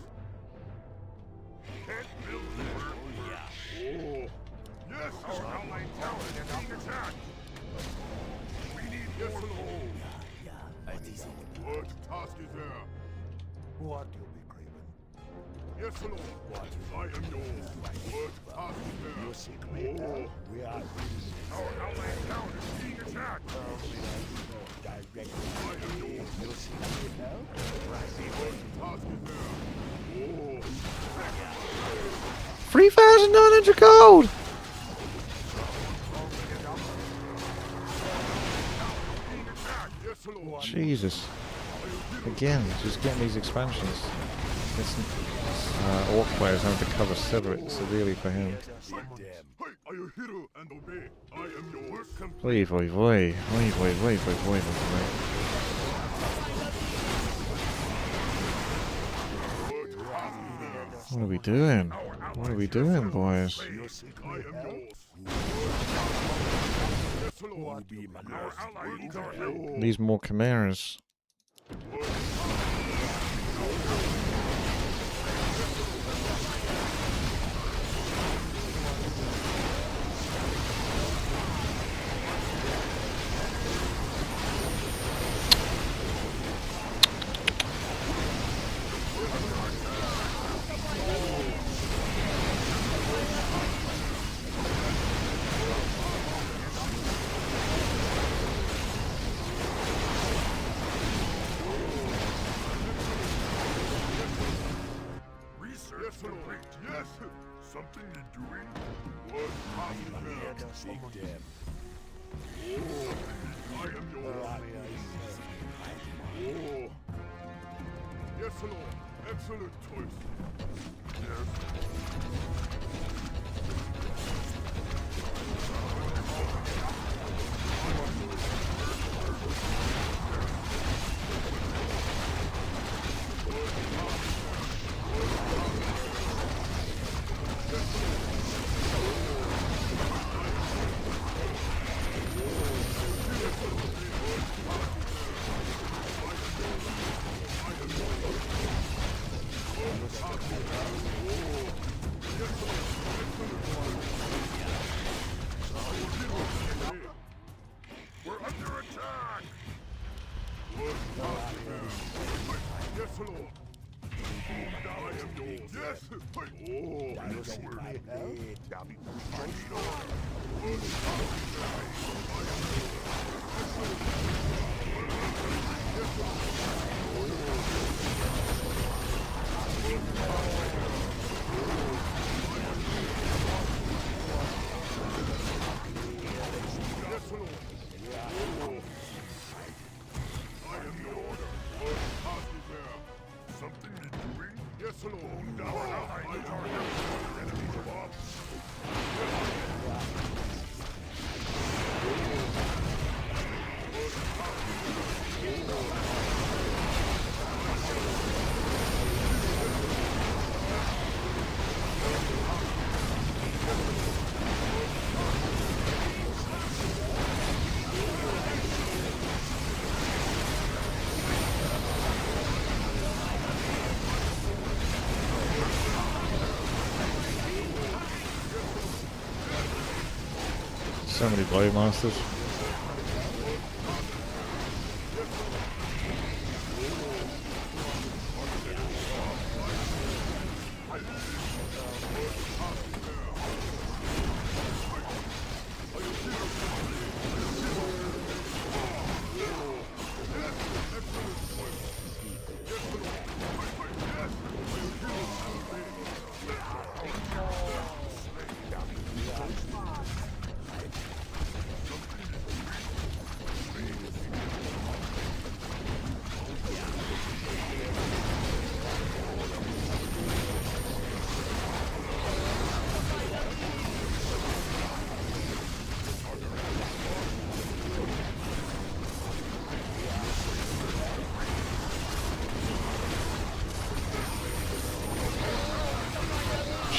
Can't build more. Oh. Yes, our allied tower is being attacked. We need more coal. What is it? What task is there? What you be craving? Yes, Lord. What I am yours. What task is there? you seek me now? We are Our allied tower is being attacked. directly. I am yours. You seek me now? What task is there? Oh. 3,900 gold! Yes, Lord. Jesus. Again, just getting these expansions. This orc players having to cover severely for him. Big damn. Hey, are you hero and obey? I am yours. Oi, voi, voi. Oi, voi, voi, voi, voi, voi. What are we doing? What are we doing, boys? You seek I me am now? yours. Yes, Lord. Be my Our next ally big needs our damn. help. These more chimeras. Yes, Lord. Yes. Something you're doing? What task is there? Big damn. I am yours. Oh. Yes, Lord. Excellent choice. Yes. We're under attack. What task is there? Yes, Lord. I am yours. Yes. Oh. You seek my help? Yes, Lord. Oh. I am yours. What task is there? Something you're doing? Yes, Lord. Our ally needs our help. Enemies above. So many blade monsters.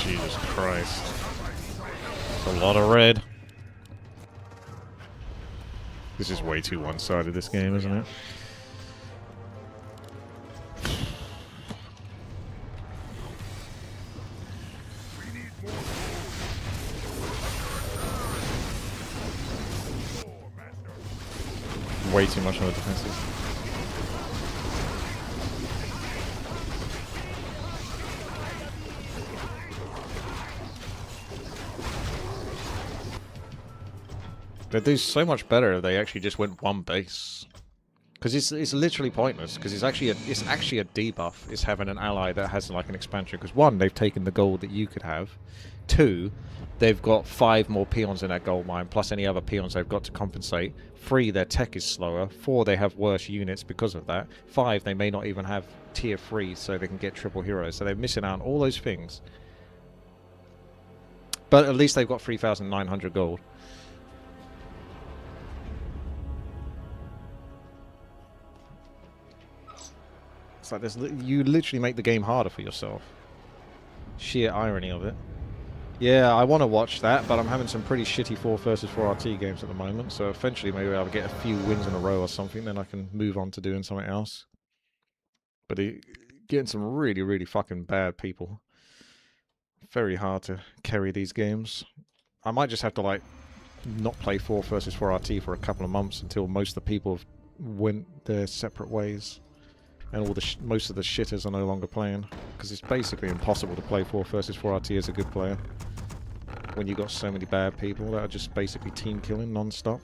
Jesus Christ. That's a lot of red. This is way too one-sided, this game, isn't it? Way too much on the defenses. They'd do so much better if they actually just went one base. Because it's literally pointless. Because it's actually a debuff. It's having an ally that has like an expansion. Because one, they've taken the gold that you could have. Two, they've got 5 more peons in that gold mine, plus any other peons they've got to compensate. 3, their tech is slower. 4, they have worse units because of that. 5, they may not even have tier 3, so they can get triple heroes. So they're missing out on all those things. But at least they've got 3,900 gold. It's like you literally make the game harder for yourself. Sheer irony of it. Yeah, I want to watch that, but I'm having some pretty shitty 4 versus 4 RT games at the moment, so eventually maybe I'll get a few wins in a row or something, then I can move on to doing something else. But getting some really, really fucking bad people. Very hard to carry these games. I might just have to, like, not play 4 versus 4 RT for a couple of months until most of the people have went their separate ways. And all the most of the shitters are no longer playing. Because it's basically impossible to play 4 versus 4 RT as a good player. When you've got so many bad people that are just basically team killing non-stop.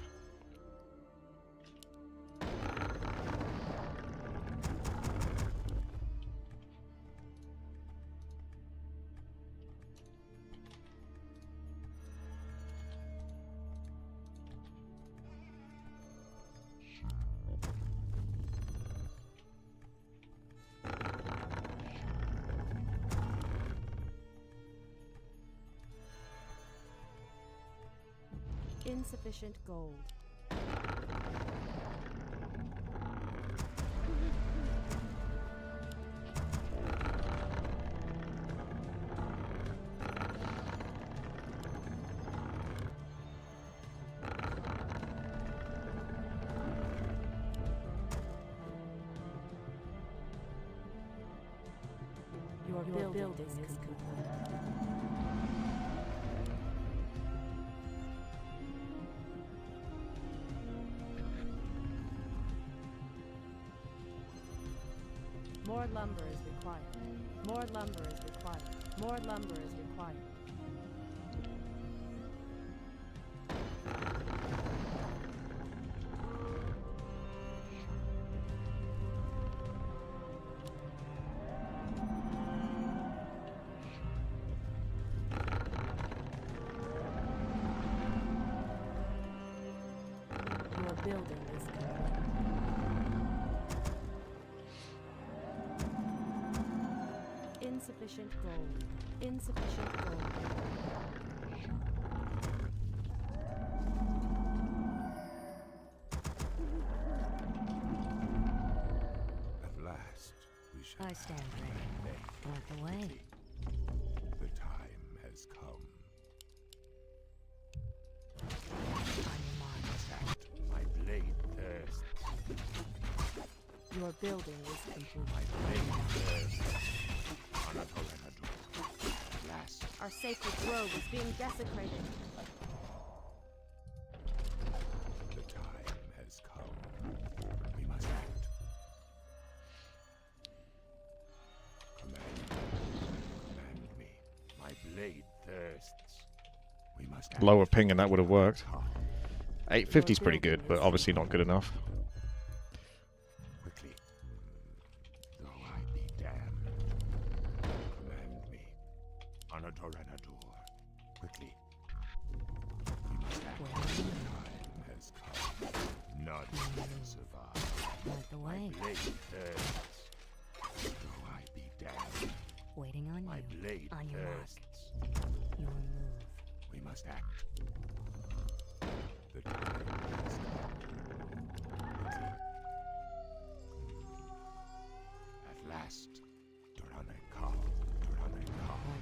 Insufficient gold. Your building is complete. More lumber is required. More lumber is required. More lumber is required. Your building is complete. Insufficient gold. Insufficient gold. At last, we shall I stand ready. Point the way. The time has come. On your mark. My blade thirsts. Your building is complete. My blade thirsts. At last, Our sacred grove is being desecrated. the time has come. We must act. Command me. My blade thirsts. We must act. Lower ping and that would have worked. 850 is pretty good, but obviously not good enough. Quickly. Though I be damned. Command me. Anatoranador. Quickly. We must act. The time has come. None can survive. Point the way. Blade thirsts. Though I be damned. Waiting on My you. blade On your mark. thirsts. Your move. We must act. The time has come. Quickly. At last. Duranekal. Point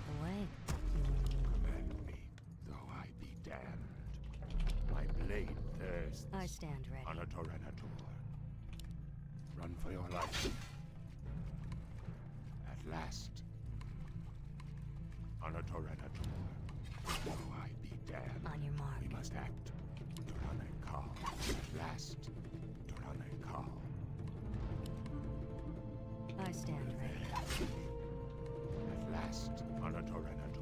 the way. stand ready. On a Torrenator. Run for your life. At last. On a Torrenator. Though I be damned. On your mark. We must act. Torrenator. At last. Torrenator. I stand ready. At last. On a Torrenator.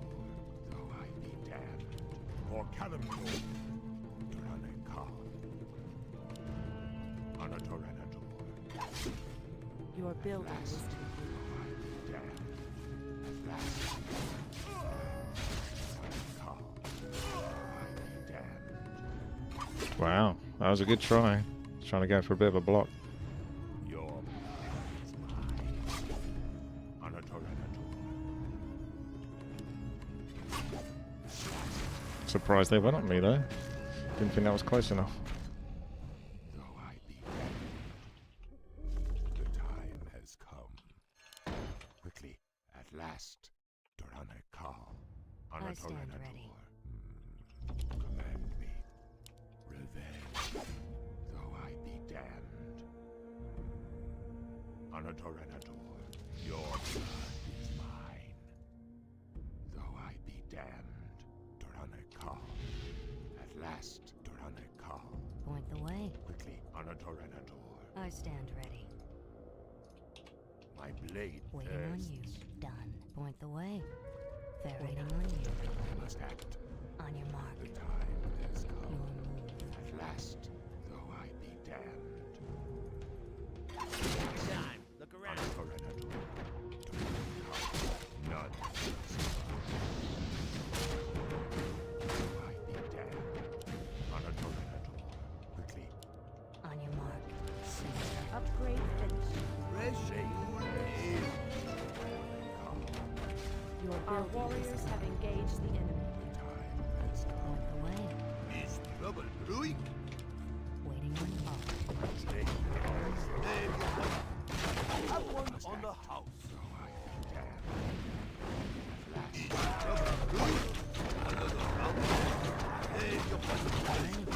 Though I be damned. For Calamco. Torrenator. On a Torrenator. Your building is Wow, that was a good try. Trying to go for a bit of a block. Surprised they went on me though. Didn't think that was close enough. The time has come. Quickly, at last, Torrenator. I stand ready. Command me. Revenge, though I be damned. On a Torrenator, your blood is mine. Though I be damned, Torrenator. At last, Torrenator. Point the way. Quickly, on a Torrenator. I stand ready. My blade Waiting on you. thirsts. Done. Point the way. Waiting on you. I must act. On your mark. The time has Your come. move. At last, though I be damned. Time. Look On around. a Torrenator. None. Though I be damned. On a Torrenator. Quickly. On your mark. upgrade finished. Your Our building warriors have engaged the enemy. Point the way. Is trouble brewing? Waiting on you. Have one on the house. Is trouble brewing? Another round. Name your position.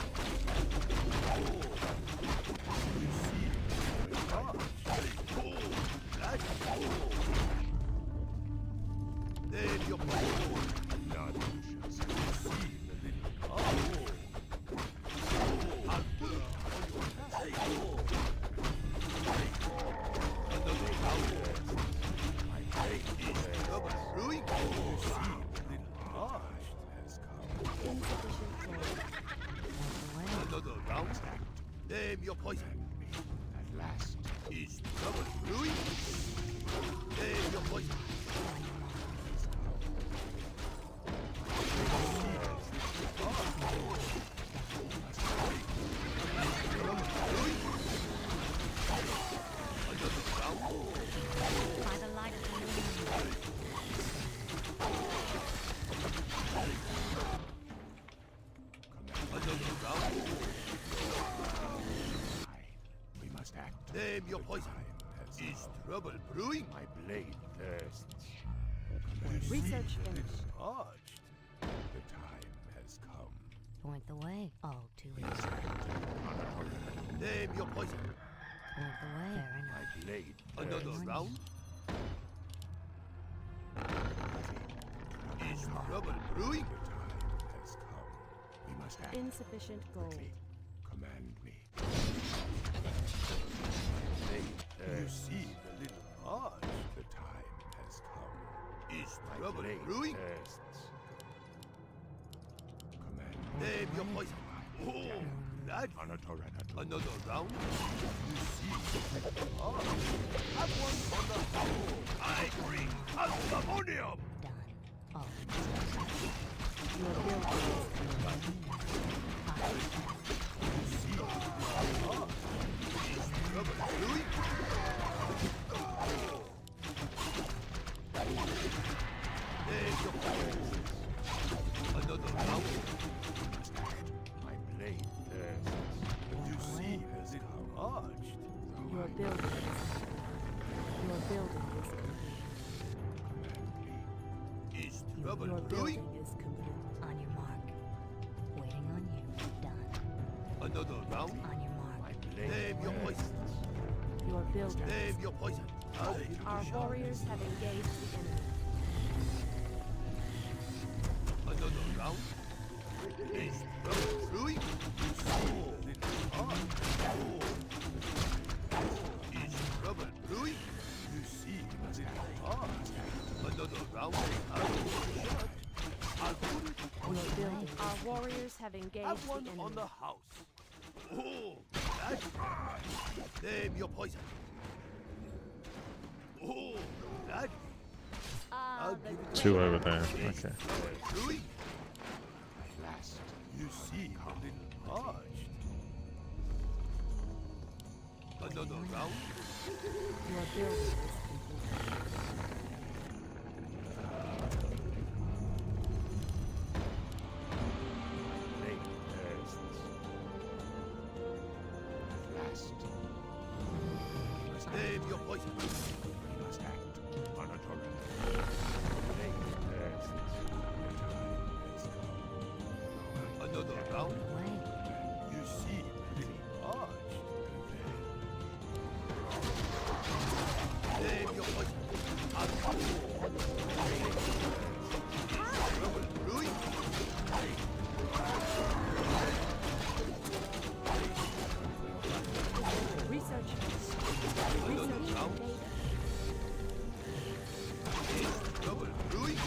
Name your position. None shall succeed. Another round. Name your poison. At last. Is trouble brewing? Name your poison. By the light of the moon. Another round. We must act. Name your poison. Is trouble brewing? My blade thirsts. Research finished. Charged. The time has come. Point the way. All too easy. Name your poison. Point the way. Fair enough. My blade Another thirsts. round. Is trouble brewing? The time has come. We must act. Insufficient gold. Quickly. Command me. You see the little heart. The time has come. Is My trouble blade brewing? thirsts. Command me. Name your poison. Oh, blood. On a Torrenator. Another round. You see the little heart. Have one on the house. I bring pandemonium. Done. All Your building is Trouble brewing? Name your poison. Another round. My blade thirsts. You see the little heart. your building is Is trouble your brewing? building is complete. on your mark. Waiting on you. Done. Another Another round. On your mark. Name your poison. Your building. Name your poison. Our warriors have engaged the enemy. Another round. Is Louis. Is rubber Louis. You see, another round. I'll put it Your building. Our warriors have engaged Have the one enemy. on the house. Oh, that. Name your poison. Oh, that. I'll give it to 2 over there. Okay. Louis. You seem a little parched. Another round. Your building is complete. Name your poison. Another round. You seem a little parched. Name your poison. Louis. Research. Another round. Double Louis.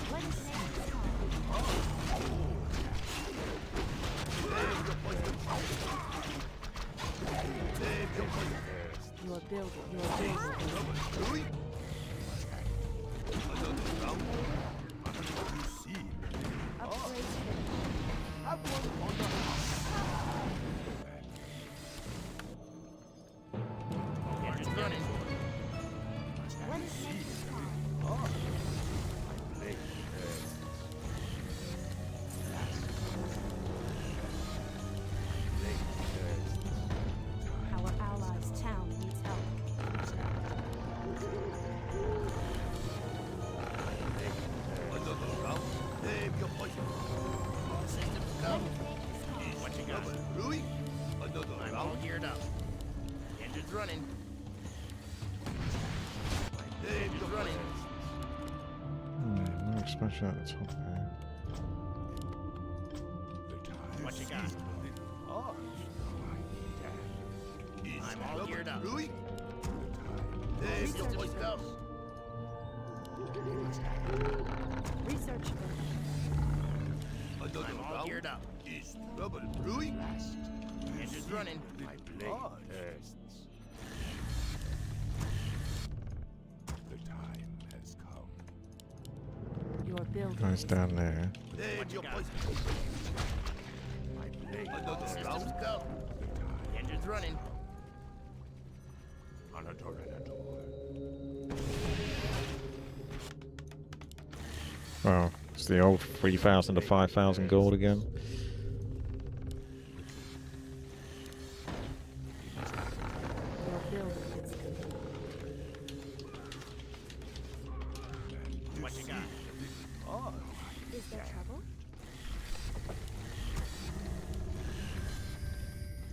What is nature's call? Name your poison. Name your poison. Your building. Your building. Double Louis. Another round. You seem Upgrade. have one on the house. Engine's running. What is nature's call? Our allies' town needs help. Another round. Name your poison. Systems go. What you got? Double Louis. Another I'm all round. geared up. Engine's running. Name Engine's your running. No expansion at the top there. What you got? I'm all geared up. Louis. Name your Systems poison. go. Research. Another I'm all round. geared up. Is Double Louis. Engine's running. Your building. Guys down there. Name What you your got? poison. Another Systems round. go. Engine's running. Well, it's the old 3,000 to 5,000 gold again. Your building is complete. What you got? Is there trouble?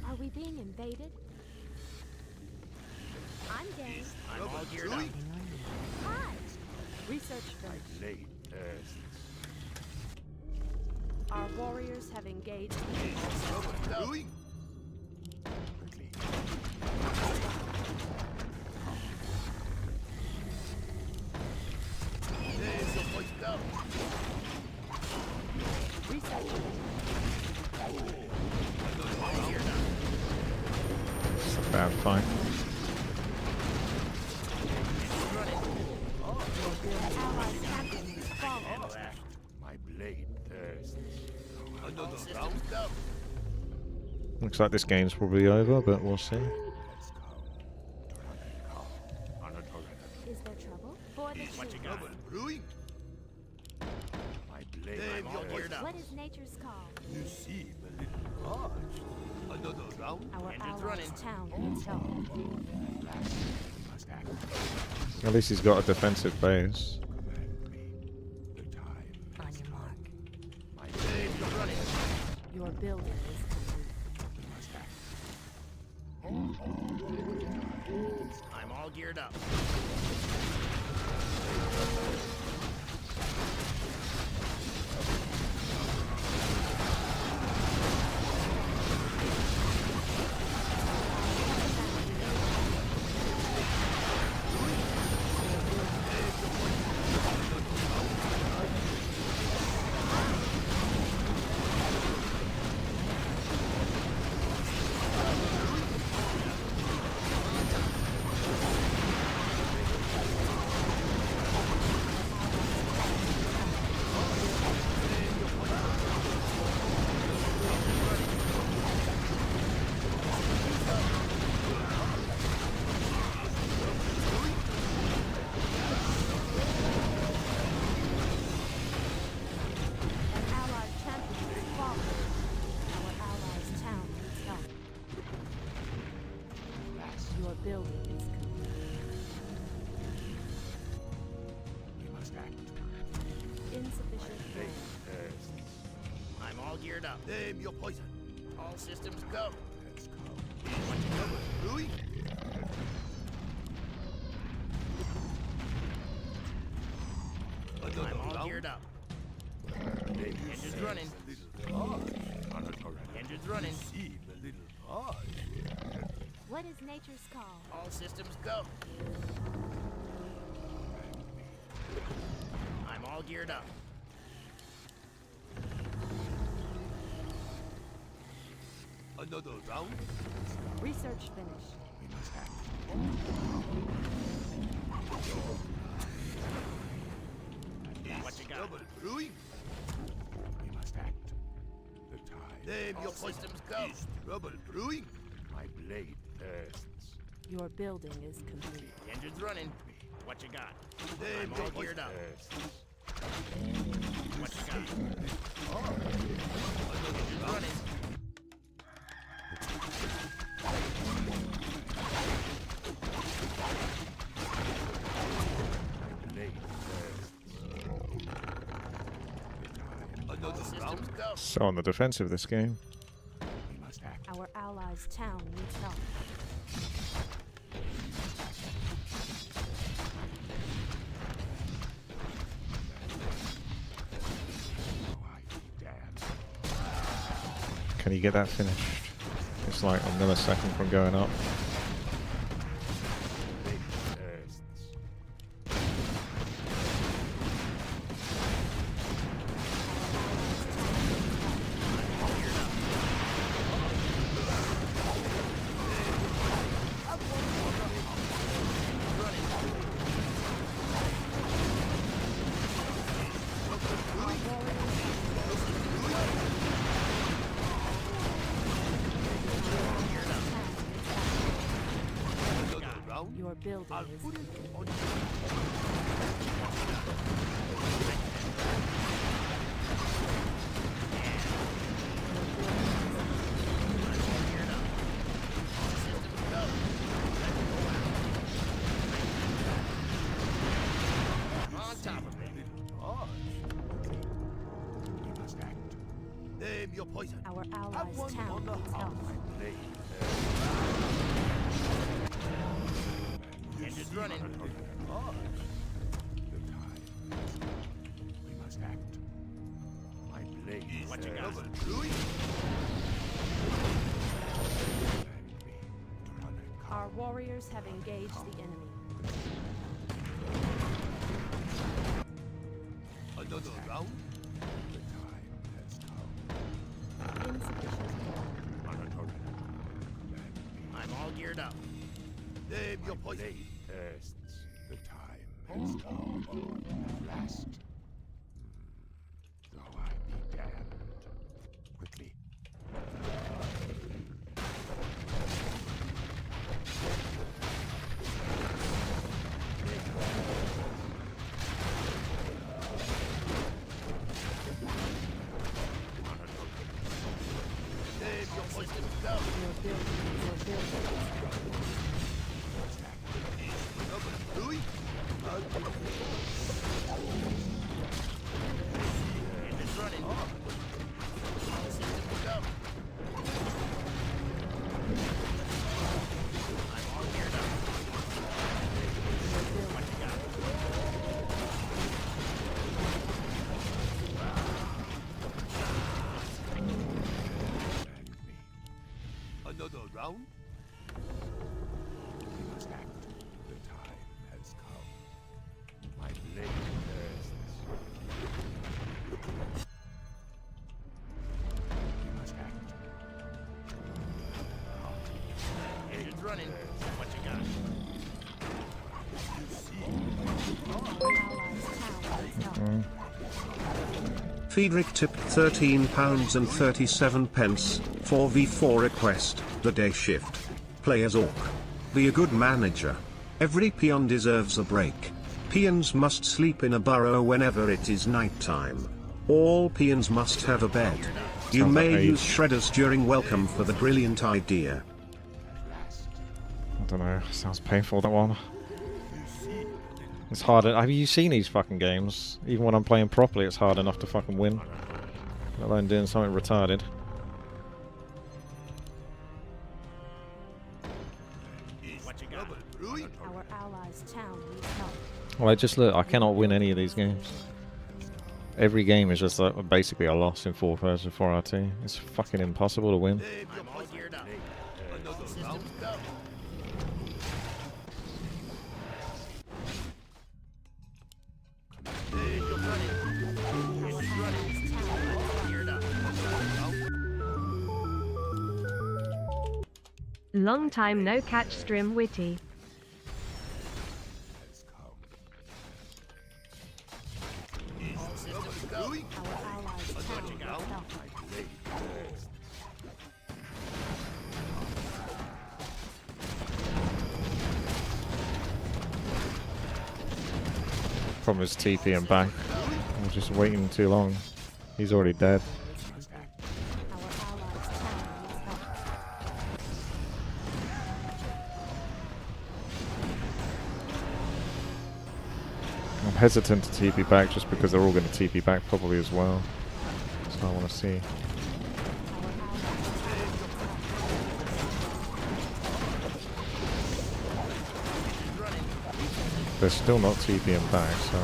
Are we being invaded? I'm game. I'm all geared up. Hi. Research village. Our warriors have engaged. Double Louis. Name your poison. Research. It's a bad fight. Allied champion is falling. Another round. Looks like this game's probably over, but we'll see. Is there trouble? For the What you truth. got? Double Louis. Name your Geared poison. up. What is nature's call? You seem a little parched. Another round. Our Engine's allies' running. town needs help. At least he's got a defensive base. On your mark. building is complete. I'm all geared up. An allied champion has fallen. Our allies' town needs help. Your building is complete. We must act. Insufficient land. I'm all geared up. Name your poison. All systems go. Let's go. What you doing, Louis? I'm all geared up. Engine's running. Engine's running. Seem a little harsh. What is nature's call? All systems go. I'm all geared up. Another round? Research finished. We must act. What you got? Double brewing? We must act. The time. Name your All poison. systems go. Is trouble brewing? My blade thirsts. Your building is complete. Engine's running. What you got? Name I'm your all poison. geared up. Thirsts. What you got? Engine's running. Blade thirsts. Another Systems round? go. So on the defensive this game. We must act. Our allies' town needs help. Oh, I be damned. Can you get that finished? It's like a millisecond from going up. Blade thirsts. Another round? Your building I'll is put it on On top of it. harsh. We must act. Name your poison. our Have allies' one town on the needs help. Blade Engine's running. Harsh. the time. We must act. My blade What you got? Trouble brewing? Our warriors have engaged the enemy. Another round? The time has come. Insufficient land. I'm all geared up. Name your My poison. blade thirsts. The time has come. At last. Though I be damned. Quickly. Name your poison. Systems go. Your building is Trouble brewing? Friedrich tipped £13.37 for V4 request, the day shift. Play as Orc. Be a good manager. Every peon deserves a break. Peons must sleep in a burrow whenever it is night time. All peons must have a bed. You Sounds may like use age. shredders during welcome for the brilliant idea. I don't know. Sounds painful, that one. It's harder. Have you seen these fucking games? Even when I'm playing properly, it's hard enough to fucking win. Let alone doing something retarded. Our allies' town needs help. Well, I just look. I cannot win any of these games. Every game is just like basically a loss in 4 versus 4 RT. It's fucking impossible to win. I'm all geared up. Another systems go. Long time no catch stream witty. Our allies' town needs help. Problem is TP and back. I'm just waiting too long. He's already dead. Our allies' town needs help. I'm hesitant to TP back just because they're all going to TP back probably as well. That's what I want to see. They're still not TPing back, so...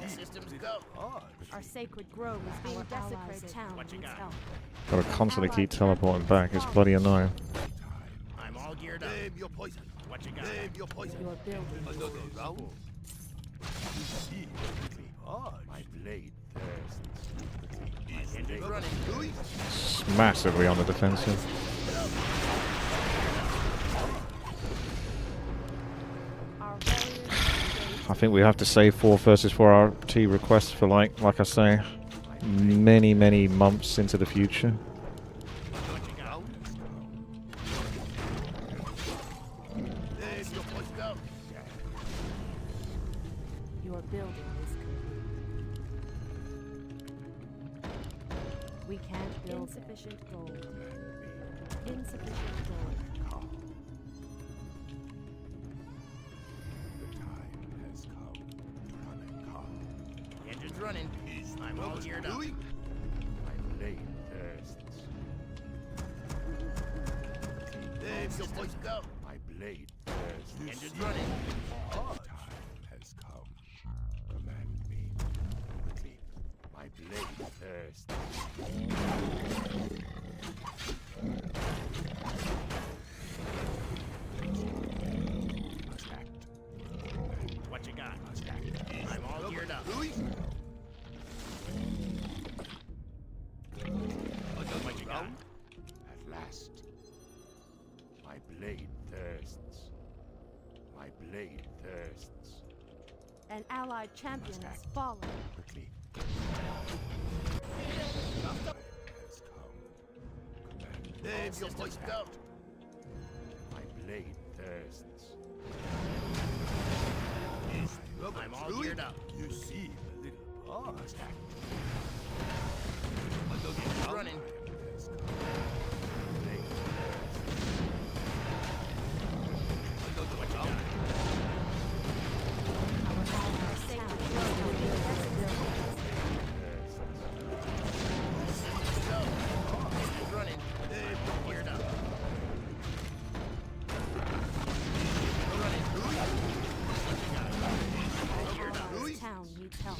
Systems go. Our sacred grove is being desecrated. Town What you needs got? help. Gotta constantly keep teleporting back, it's bloody annoying. I'm all geared up. Name your poison. What you got? Name your poison. Your building Another round. You see, my blade thirsts. Engine running. It's massively on the defensive. Our warriors engage I think we have to save 4 versus 4 RT requests for like I say, many months into the future. What you got? Name your poison. Go. Your building is complete. We can't build insufficient gold. Insufficient gold. Engine's running. I'm all geared up. My blade thirsts. Name your poison. Go. My blade thirsts. Engine's running. Time has come. Command me quickly. My blade thirsts. What you got? I'm all geared up. What you got? At last. My blade thirsts. My blade thirsts. An allied champion has fallen. Quickly. Has come. Command. Name your poison. Go. My blade thirsts. I'm all geared up. You seem a little paused. Engine's running. Has come. Blade What you got? Our sacred grove is being desecrated. Systems go. Engine's running. Geared up. Running. What you got? Geared up. Our town needs help.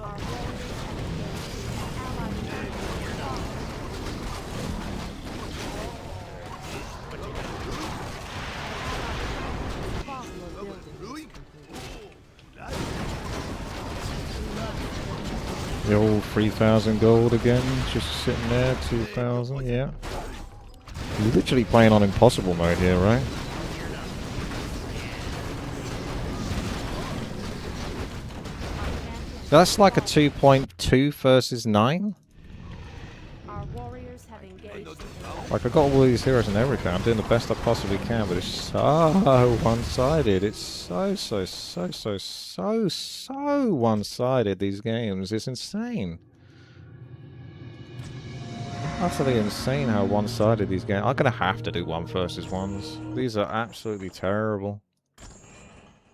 our warriors have engaged an allied champion The old 3,000 gold again, just sitting there, 2,000, yeah. You're literally playing on impossible mode here, right? That's like a 2.2 versus 9? Our warriors have engaged. Like, I got all these heroes and everything. I'm doing the best I possibly can, but it's so one-sided. It's so one-sided, these games. It's insane. Utterly insane how one-sided these games. I'm gonna have to do 1 versus 1s. These are absolutely terrible.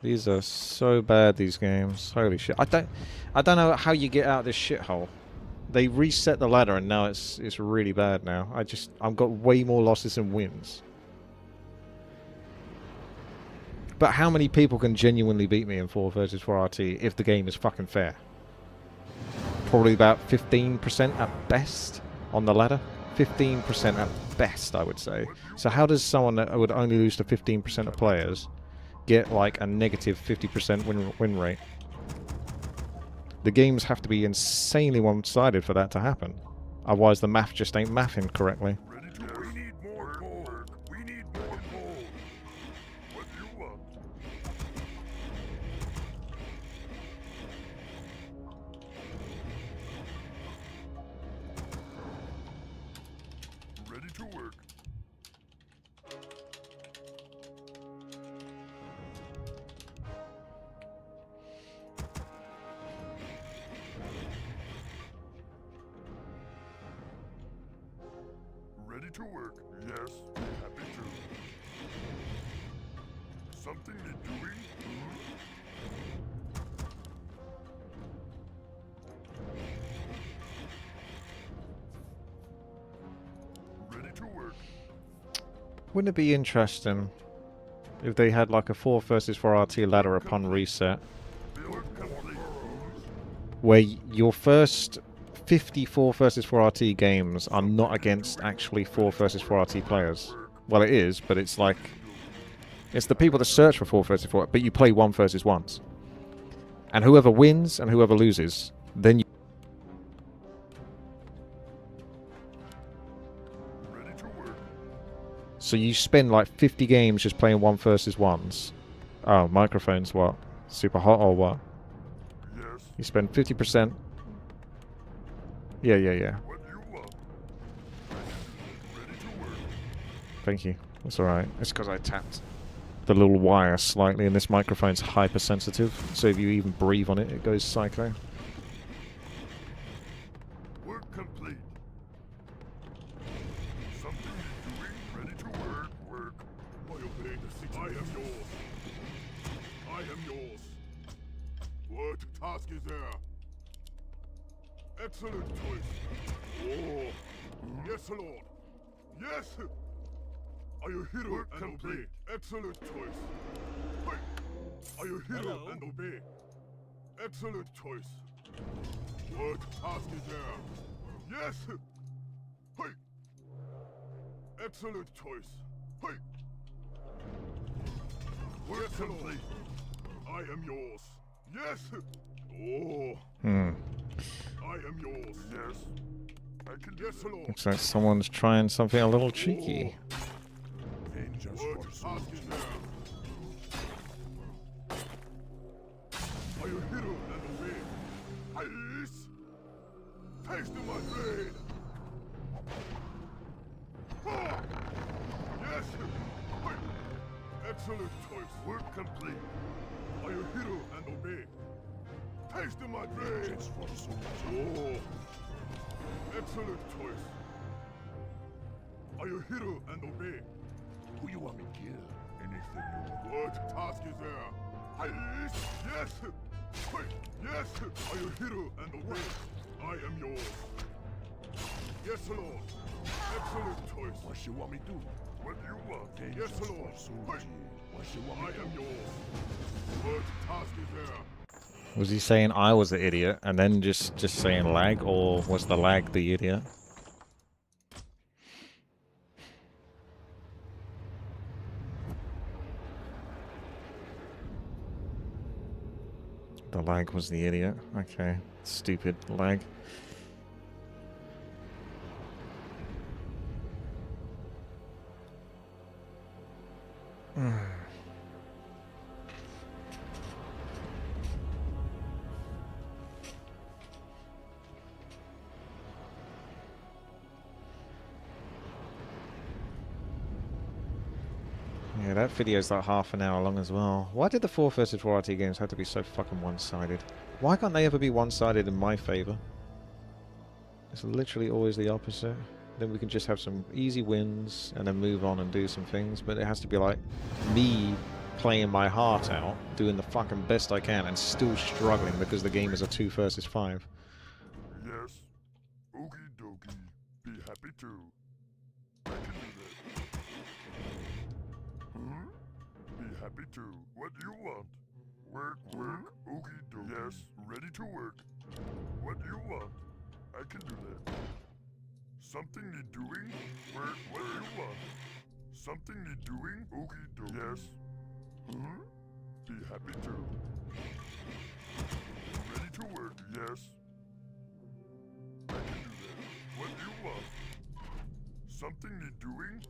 These are so bad, these games. Holy shit. I don't know how you get out of this shithole. They reset the ladder and now it's really bad now. I've got way more losses than wins. But how many people can genuinely beat me in 4 versus 4 RT if the game is fucking fair? Probably about 15% at best on the ladder. 15% at best, I would say. So how does someone that would only lose to 15% of players get like a negative 50% win rate? The games have to be insanely one-sided for that to happen. Otherwise the math just ain't mathing correctly. We need more gold. We need more gold. What do you want? Ready to work. Ready to work. Yes, happy to. Something need doing? Ready to work. Wouldn't it be interesting if they had like a 4 versus 4 RT ladder upon reset, Build complete. where your first 54 versus 4 RT games are not against actually 4 versus 4 RT players? Well, it is, but it's like... It's the people that search for 4 versus 4, but you play 1 versus 1s. And whoever wins and whoever loses, then you... Ready to work. So you spend like 50 games just playing 1 versus 1s. Oh, microphone's what? Super hot or what? Yes. You spend 50%. Yeah. What do you want? Ready to work. Thank you. That's alright. It's because I tapped the little wire slightly and this microphone's hypersensitive. So if you even breathe on it, it goes psycho. Work complete. Something need doing. Ready to work. Work. I obey the situation. I am yours. I am yours. What task is there? Excellent choice. Oh. Yes, Lord. Yes. Are you hero work and complete. Obey? Excellent choice. Hey. Are you hero and obey? Excellent choice. What task is there? Yes. Hey. Excellent choice. Hey. Work complete. I am yours. Yes. Oh. I am yours. Yes. I can. Yes, Lord. Looks like someone's trying something a little cheeky. What task is there? Are you hero and obey? Ice. Taste my blade. Ah! Yes. Hey. Excellent choice. Work complete. Are you hero and obey? Taste my blade. Oh. Excellent choice. Are you hero and obey? Who you want me to kill? Anything you want. What task is there? Yes. Yes. Hey. Yes. Are you hero and obey? I am yours. Yes, Lord. Excellent choice. What you want me to do? What do you want? Yes, Lord. Hey. What you want me to do? I am yours. What task is there? Was he saying I was the idiot and then just saying lag, or was the lag the idiot? The lag was the idiot. Okay. Stupid lag. Yeah, that video's like half an hour long as well. Why did the 4 versus 4 RT games have to be so fucking one-sided? Why can't they ever be one-sided in my favour? It's literally always the opposite. Then we can just have some easy wins and then move on and do some things, but it has to be like me playing my heart out, doing the fucking best I can, and still struggling because the game is a 2 versus 5. Yes. Okie dokie. Be happy to. I can do that. Be happy to. What do you want? Work, work. Okie dokie. Yes. Ready to work. What do you want? I can do that. Something need doing? Work, what do you want? Something need doing? Okie dokie. Yes. Be happy to. Ready to work? Yes. I can do that. What do you want? Something need doing?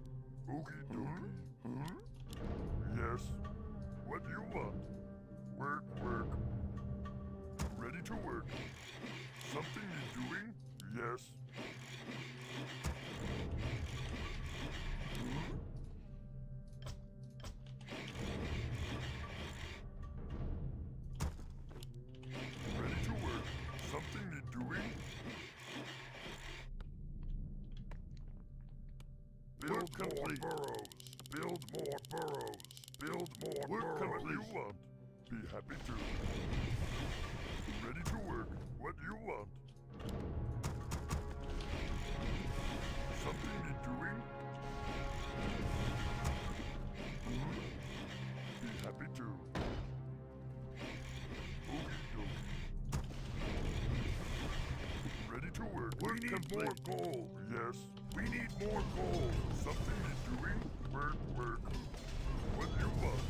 Okie dokie. Yes. What do you want? Work, work. Ready to work. Something need doing? Yes. Ready to work. Something need doing? Build more burrows. Build more burrows. Build more burrows. What do you want? Be happy to. Ready to work. What do you want? Something need doing? Be happy to. Okie dokie. Ready to work. We need more gold. Yes. We need more gold. Something need doing? Work, work. What do you want?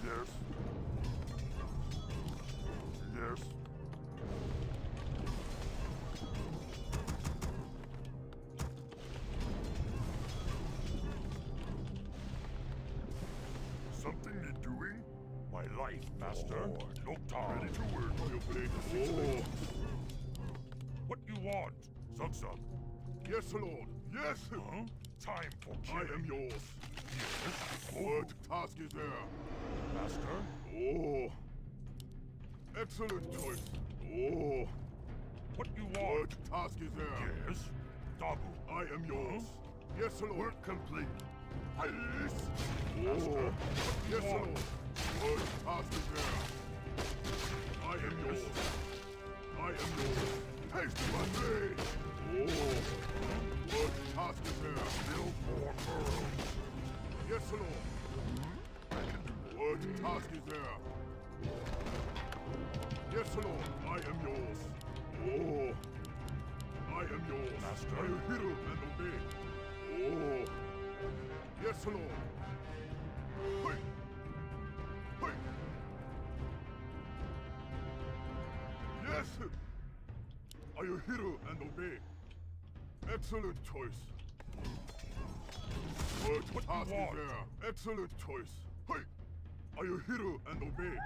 Yes. Yes. Something need doing? My life, master. No time. Ready to work. Oh. What you want? Zug Zug. Yes, Lord. Yes. Huh? Time for killing. I am yours. Yes. What task is there? Master? Oh. Excellent choice. Oh. What you want? What task is there? Yes. Dabu. I am yours. Huh? Yes, Lord. Work complete. Yes. Master. Yes, Lord. What task is there? I am yours. I am yours. Haste my blade. Oh. What task is there? Build more burrows. Yes, Lord. I can do that. What task is there? Yes, Lord. I am yours. Oh. I am yours. Master. I will hear and obey. Oh. Yes, Lord. Hey. Hey. Yes. I will hear and obey. Excellent choice. What task is there? Excellent choice. Hey. I will hear and obey.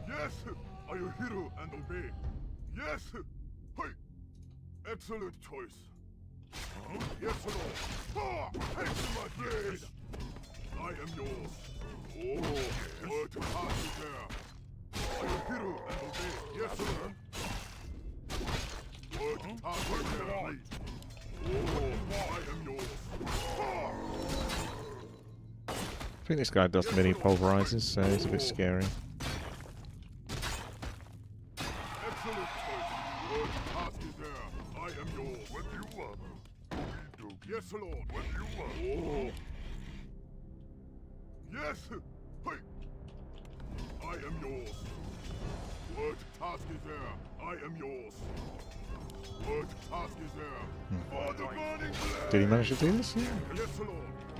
Yes. I will hear and obey. Yes. Hey. Excellent choice. Huh? Yes, Lord. Ah! Haste my blade. I am yours. Oh, what task is there? I will hear and obey. Yes, Lord. What task is there? Oh, I am yours. Ah! I think this guy does mini pulverizers, so it's a bit scary. Excellent choice. What task is there? I am yours. What do you want? Okie dokie. Yes, Lord. What do you want? Oh. Yes. Hey. I am yours. What task is there? I am yours. What task is there? For the burning blade. Did he manage to do this? Yeah. Yes, Lord.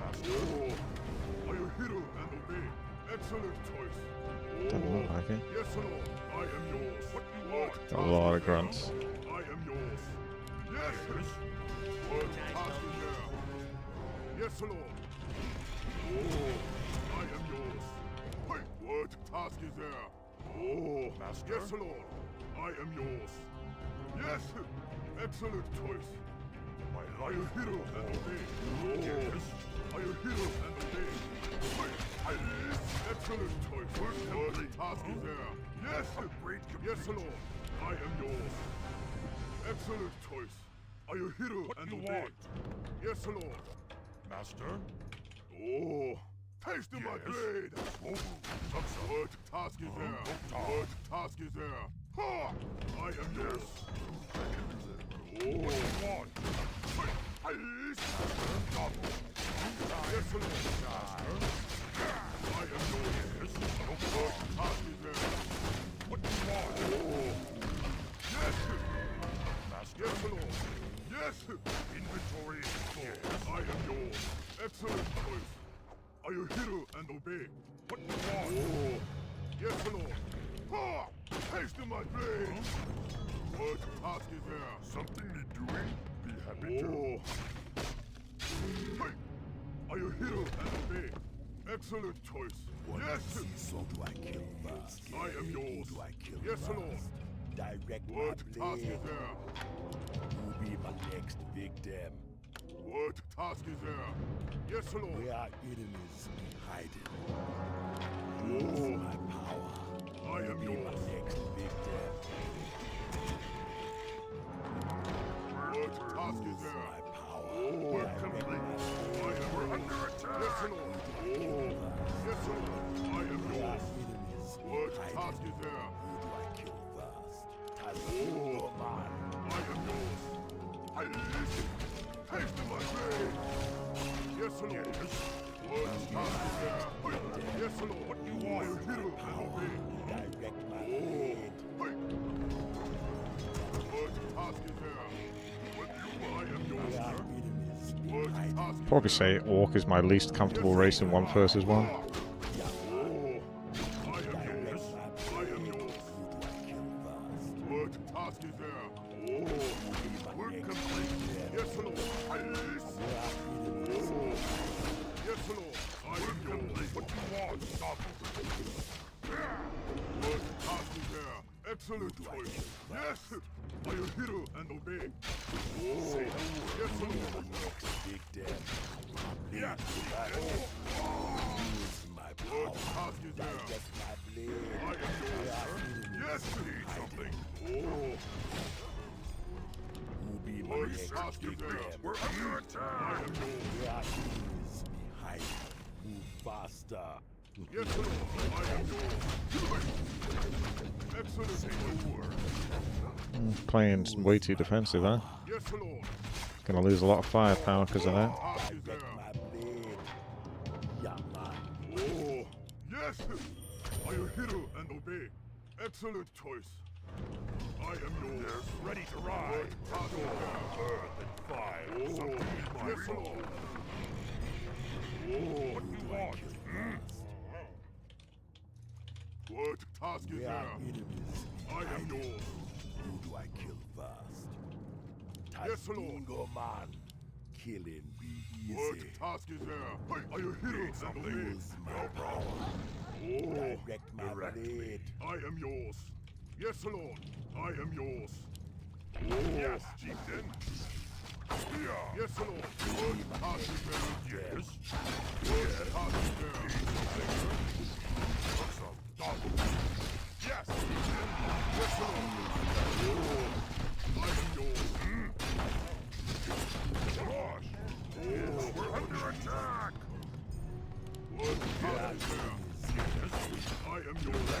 Oh. Are you hero and obey? Excellent choice. Doesn't look like it. Yes, Lord. I am yours. What do you want? Got a lot of grunts. I am yours. Yes. What task is there? Yes, Lord. Oh. I am yours. Hey. What task is there? Oh. Master. Yes, Lord. I am yours. Yes. Excellent choice. Are you hero and obey? Oh. Yes. Are you hero and obey? Hey. Excellent choice. What task is there? Yes. Yes, Lord. I am yours. Excellent choice. Are you hero and obey? Yes, Lord. Master? Oh. Taste my blade! What task is there? What task is there? Ha! I am yours. Oh. What do you want? Yes, Lord. I am yours. What task is there? What do you want? Oh. Yes! Master. Yes, Lord. Yes! Inventory is full. I am yours. Excellent choice. Are you hero and obey? What do you want? Oh. Yes, Lord. Ha! Taste my blade! What task is there? Something need doing? Be happy to. Hey! Are you hero and obey? Excellent choice. Yes! So do I kill first? I am yours. Do I kill Yes, first? Lord. Direct What my task is blade. there? Who be my next victim? What task is there? Yes, Lord. Where our enemies be hiding. Oh. Use my power. I am Be my yours. next victim. What task is there? My power. Oh. Work complete. I am under attack. Yes, Lord. Oh. Yes, Lord. I am Where our yours. enemies be What hiding. task is there? Who do I kill first? Oh. Tazuko man. I am yours. Taste my blade. Yes, Lord. What task is there? Yes, Lord. What do you want? Are you hero and obey? Direct my Oh. blade. Hey. What task is there? What do you want? I am yours, Where our sir. enemies be What hiding. task is Probably there? say Orc is my least comfortable race in 1 versus 1. Oh. I am yours. I am yours. Who do I kill first? What task is there? Oh. Work complete. Yes, Lord. Where our enemies Oh. Yes, Lord. I am yours. What do you want? Stop. What task is there? Excellent choice. Yes. Are you hero and obey? Oh. Yes, Lord. victim. Yes. Use my power. What task is there? Digest my blade. I am yours, sir. Yes. Need something. Oh. Who be my What next task is there? victim? We're under attack. I am yours. Where our enemies be hiding. Move faster. Yes, Lord. I am yours. Excellent choice. Playing way too defensive, huh? Yes, Lord. Gonna lose a lot of firepower because of that. Task is there. Direct my blade. Yeah, man. Oh, yes! Are you hero and obey? Excellent choice. I am yours. Ready to ride. Earth and fire. Oh, yes, Lord. Oh, what do you want? What task is Where there? our enemies be I am hiding. yours. Who do I kill first? Yes, Lord. Tazmingo man. Killing be What easy. task is there? Hey, are you hero and obey? Use my power. Oh, Direct my blade. I am yours. Yes, Lord. I am yours. Oh, yes, chieftain. Yes, Lord. What task is there? Yes. What task is there? Yes. Yes, Lord. Oh, I am yours. Gosh. Oh, we're under attack. What task is there? Yes. I am yours.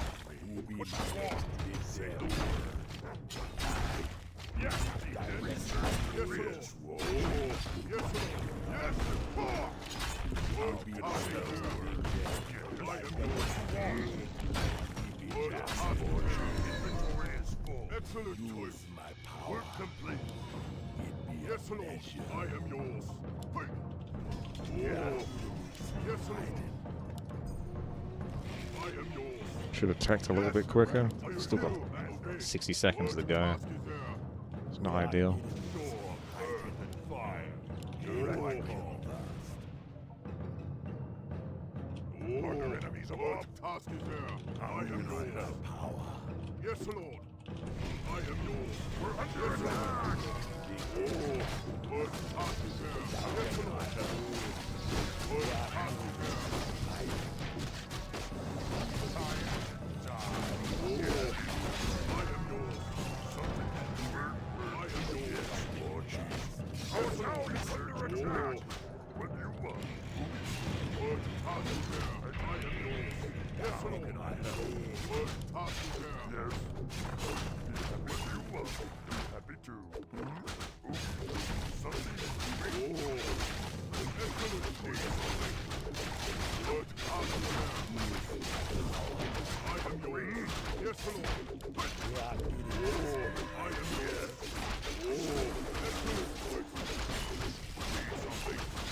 Who be What my you want? next Say the victim? word. Yes, chieftain. Yes, Lord. Oh, yes, Lord. Excellent choice. My power. Work complete. Yes, Yes, Lord. I am yours. Hey. Oh. Yes, Lord. I am yours. Should have attacked a little bit quicker. Still got 60 seconds to go. It's not ideal. Partner enemies above. Task is there. I am yours. Power. Yes, Lord. I am yours. We're under attack. Good task is there. Yes, Lord. Good task is there. I am yours. Something. I am yours. Our town is under attack. What do you want? Good task is there. I am yours. Yes, Lord. Good task is there. Yes. What do you want? Happy to. Something. Excellent. Good task is there. I am yours. Yes, Lord. I am yours.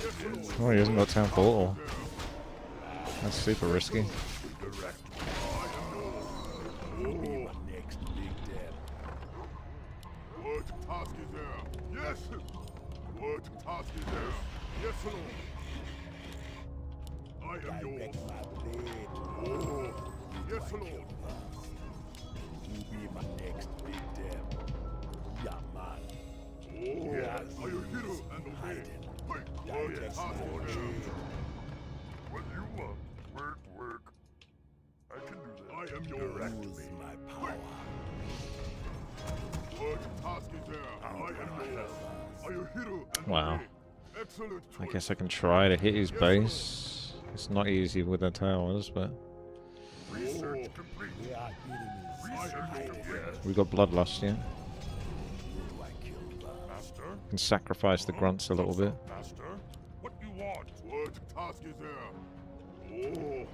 Excellent. Oh, he hasn't got time for it. That's super risky. Next big dab. What task is there? Yes! What task is there? Yes, Lord! I am yours. Direct my blade. Oh, yes, Lord! You be my next big dab. Yeah, man. Oh, are you hero and obey? What task is there? What do you want? Work. I can do that. I am yours. Use my power. What task is there? I am yours. Are you hero and Wow. obey? Excellent I choice. guess I can try to hit his base. It's not easy with the towers, but Research complete. We are enemies. Research complete. we got bloodlust, yeah. Who do I kill first? Master? Can sacrifice the grunts a little bit. Master? What you want? What task is there? Oh,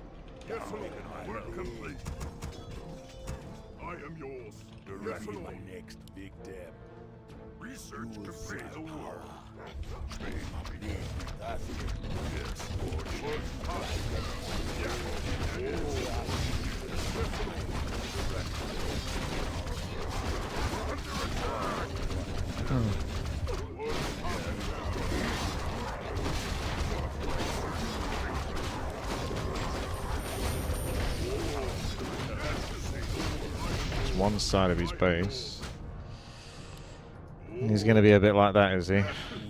yes, Lord. Work complete. I am yours. Yes, My Lord. next big dab. Research Use complete. my power. What task is It's one side of his base. He's going to be a bit like that, is he? Who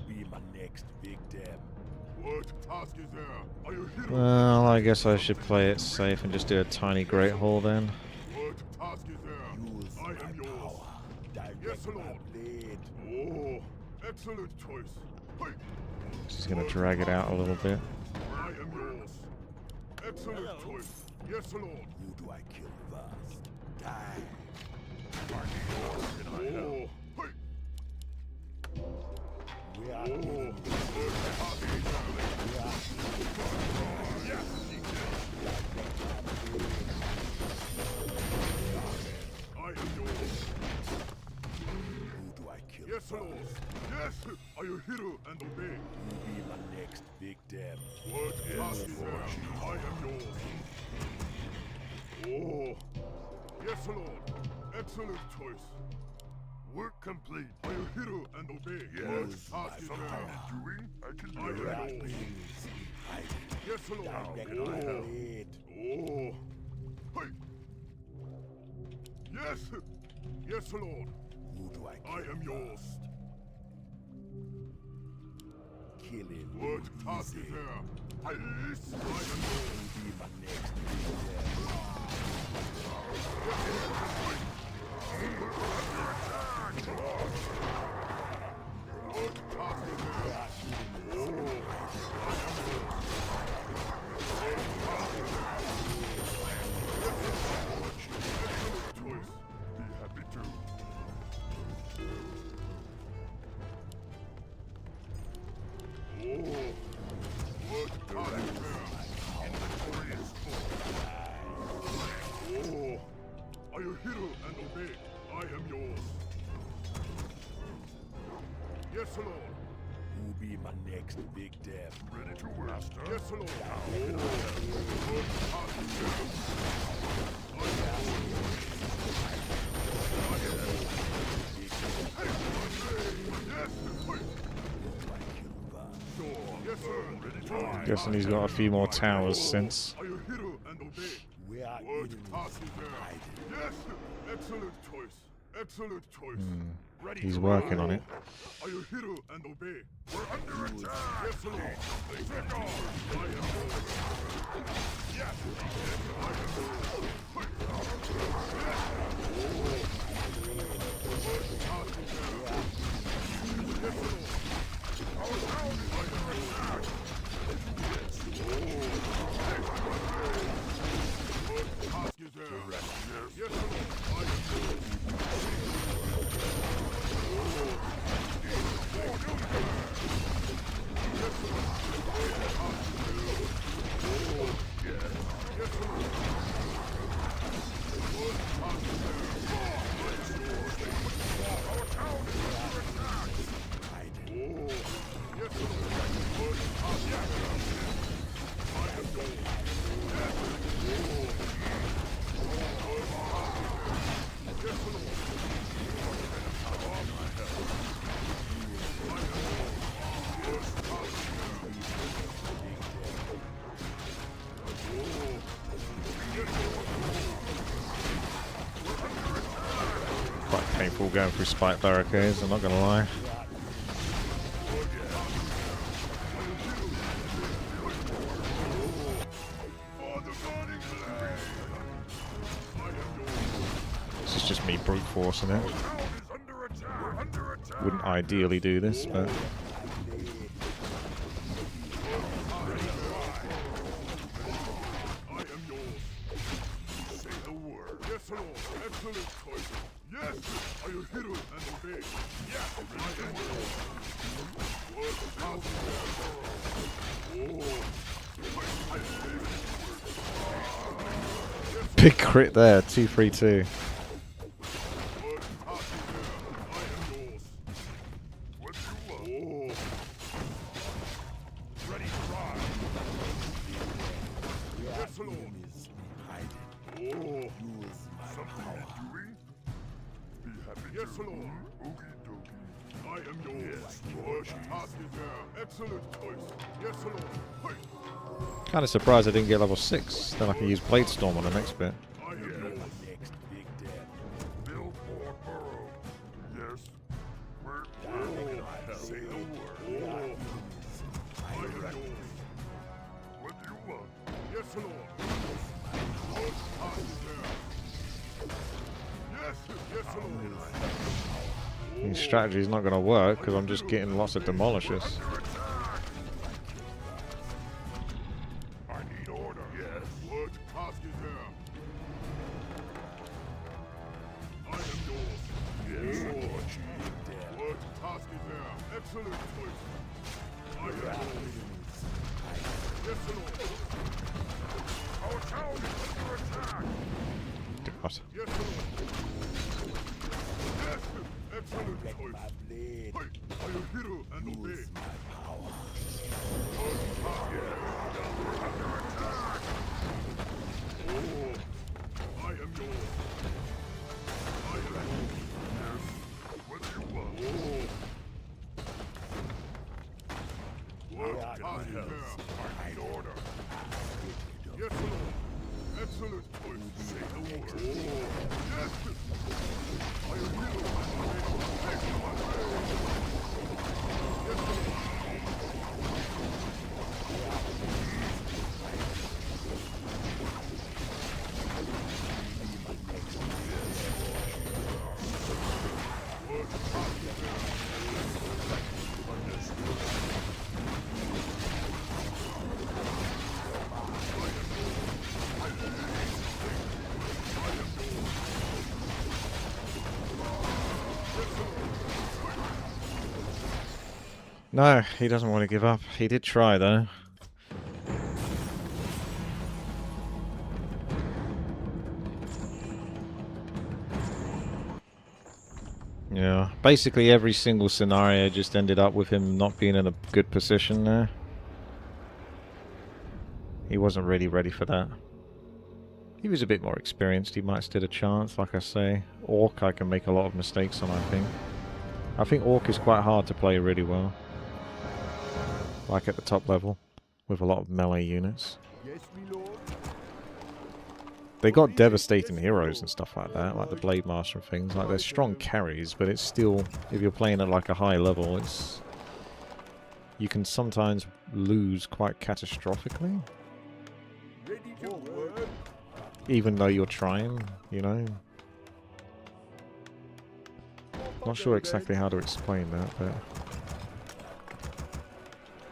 be my next big dab? What task is there? Are you hero? Well, I guess I should play it safe and just do a tiny Great Hall then. What task is there? Use I am yours. power. Direct Yes, my Lord. blade. Oh, excellent choice. Hey, Just going to drag it out a little bit. I am yours. Excellent choice. Yes, Lord. Who do I kill first? Die. Oh, hey. We are Oh, enemies. what task is there? Yes. I am yours. Who do I kill Yes, Lord. Yes. Are you hero and obey? You be my next big dab. What task is there? I am yours. Oh, yes, Lord. Excellent choice. Work complete. Are you hero and obey? What task is there? Doing? I can do We are it. enemies. Hide. Yes, Lord. Direct my Oh, blade. oh. Hey. Yes. Yes, Lord. Who do I kill I am yours. Killing. What task is there? Yes. I am yours. You be my next big dab. What task is there? Oh, excellent choice. Be happy too. What passes there? Inventory is full. Oh, are you hero and obey? I am yours. Yes, Lord. Who be my next big death? Ready to master. Yes, Lord. Guessing he's got a few more towers since. Are you hero and obey? Where are What enemies passes there? Yes, excellent choice. Excellent choice. Ready He's to working roll. on it. Are you hero and obey? We're under attack. Yes, Lord. Take off. I am yours. Yes. I am yours. What passes there? Yes, Lord. Our town is under attack. What passes there? Yes, Lord. I am yours. Quite painful going through spike barricades, I'm not gonna lie. This is just me brute forcing it. Wouldn't ideally do this, but Yes! Are you hero and obey? Yes! I am yours. What passes there? big crit there, 232. What passes there? I am yours. What you want? Ready to ride. Yes, Lord. Something doing? Be happy. Yes, Lord. Okie dokie. I am yours. What passes there? Excellent choice. Yes, Lord. Hey. Kind of surprised I didn't get level 6. Then I can use Blade Storm on the next bit. I am yours. Next big death. Build more burrow. Yes. Where say the word. I am yours. What do you want? Yes, Lord. What passes there? Yes, yes, Lord. His strategy is not going to work because I'm just getting lots of demolishers. I need order. Yes. What passes there? I am yours. Yes. What passes there? Excellent choice. I am yours. Yes, Lord. Our town is under attack. God. Yes, Lord. Yes, excellent choice. Hey, are you hero and obey? What passes under attack? Oh, I am yours. I am yours. Yes. What do you want? What passes there? I need order. Yes, Lord. Excellent choice. Say the word. Yes. Are you hero and obey? Take my way. Yes, Lord. What passes there? Understood. No, he doesn't want to give up. He did try, though. Yeah, basically every single scenario just ended up with him not being in a good position there. He wasn't really ready for that. He was a bit more experienced, he might have stood a chance, like I say. Orc I can make a lot of mistakes on, I think. I think Orc is quite hard to play really well. Like at the top level, with a lot of melee units. Yes, me lord. They got devastating heroes and stuff like that, like the Blade Master and things. Like, they're strong carries, but it's still, if you're playing at like a high level, it's... You can sometimes lose quite catastrophically. Ready to work. Even though you're trying, you know. Not sure exactly how to explain that, but...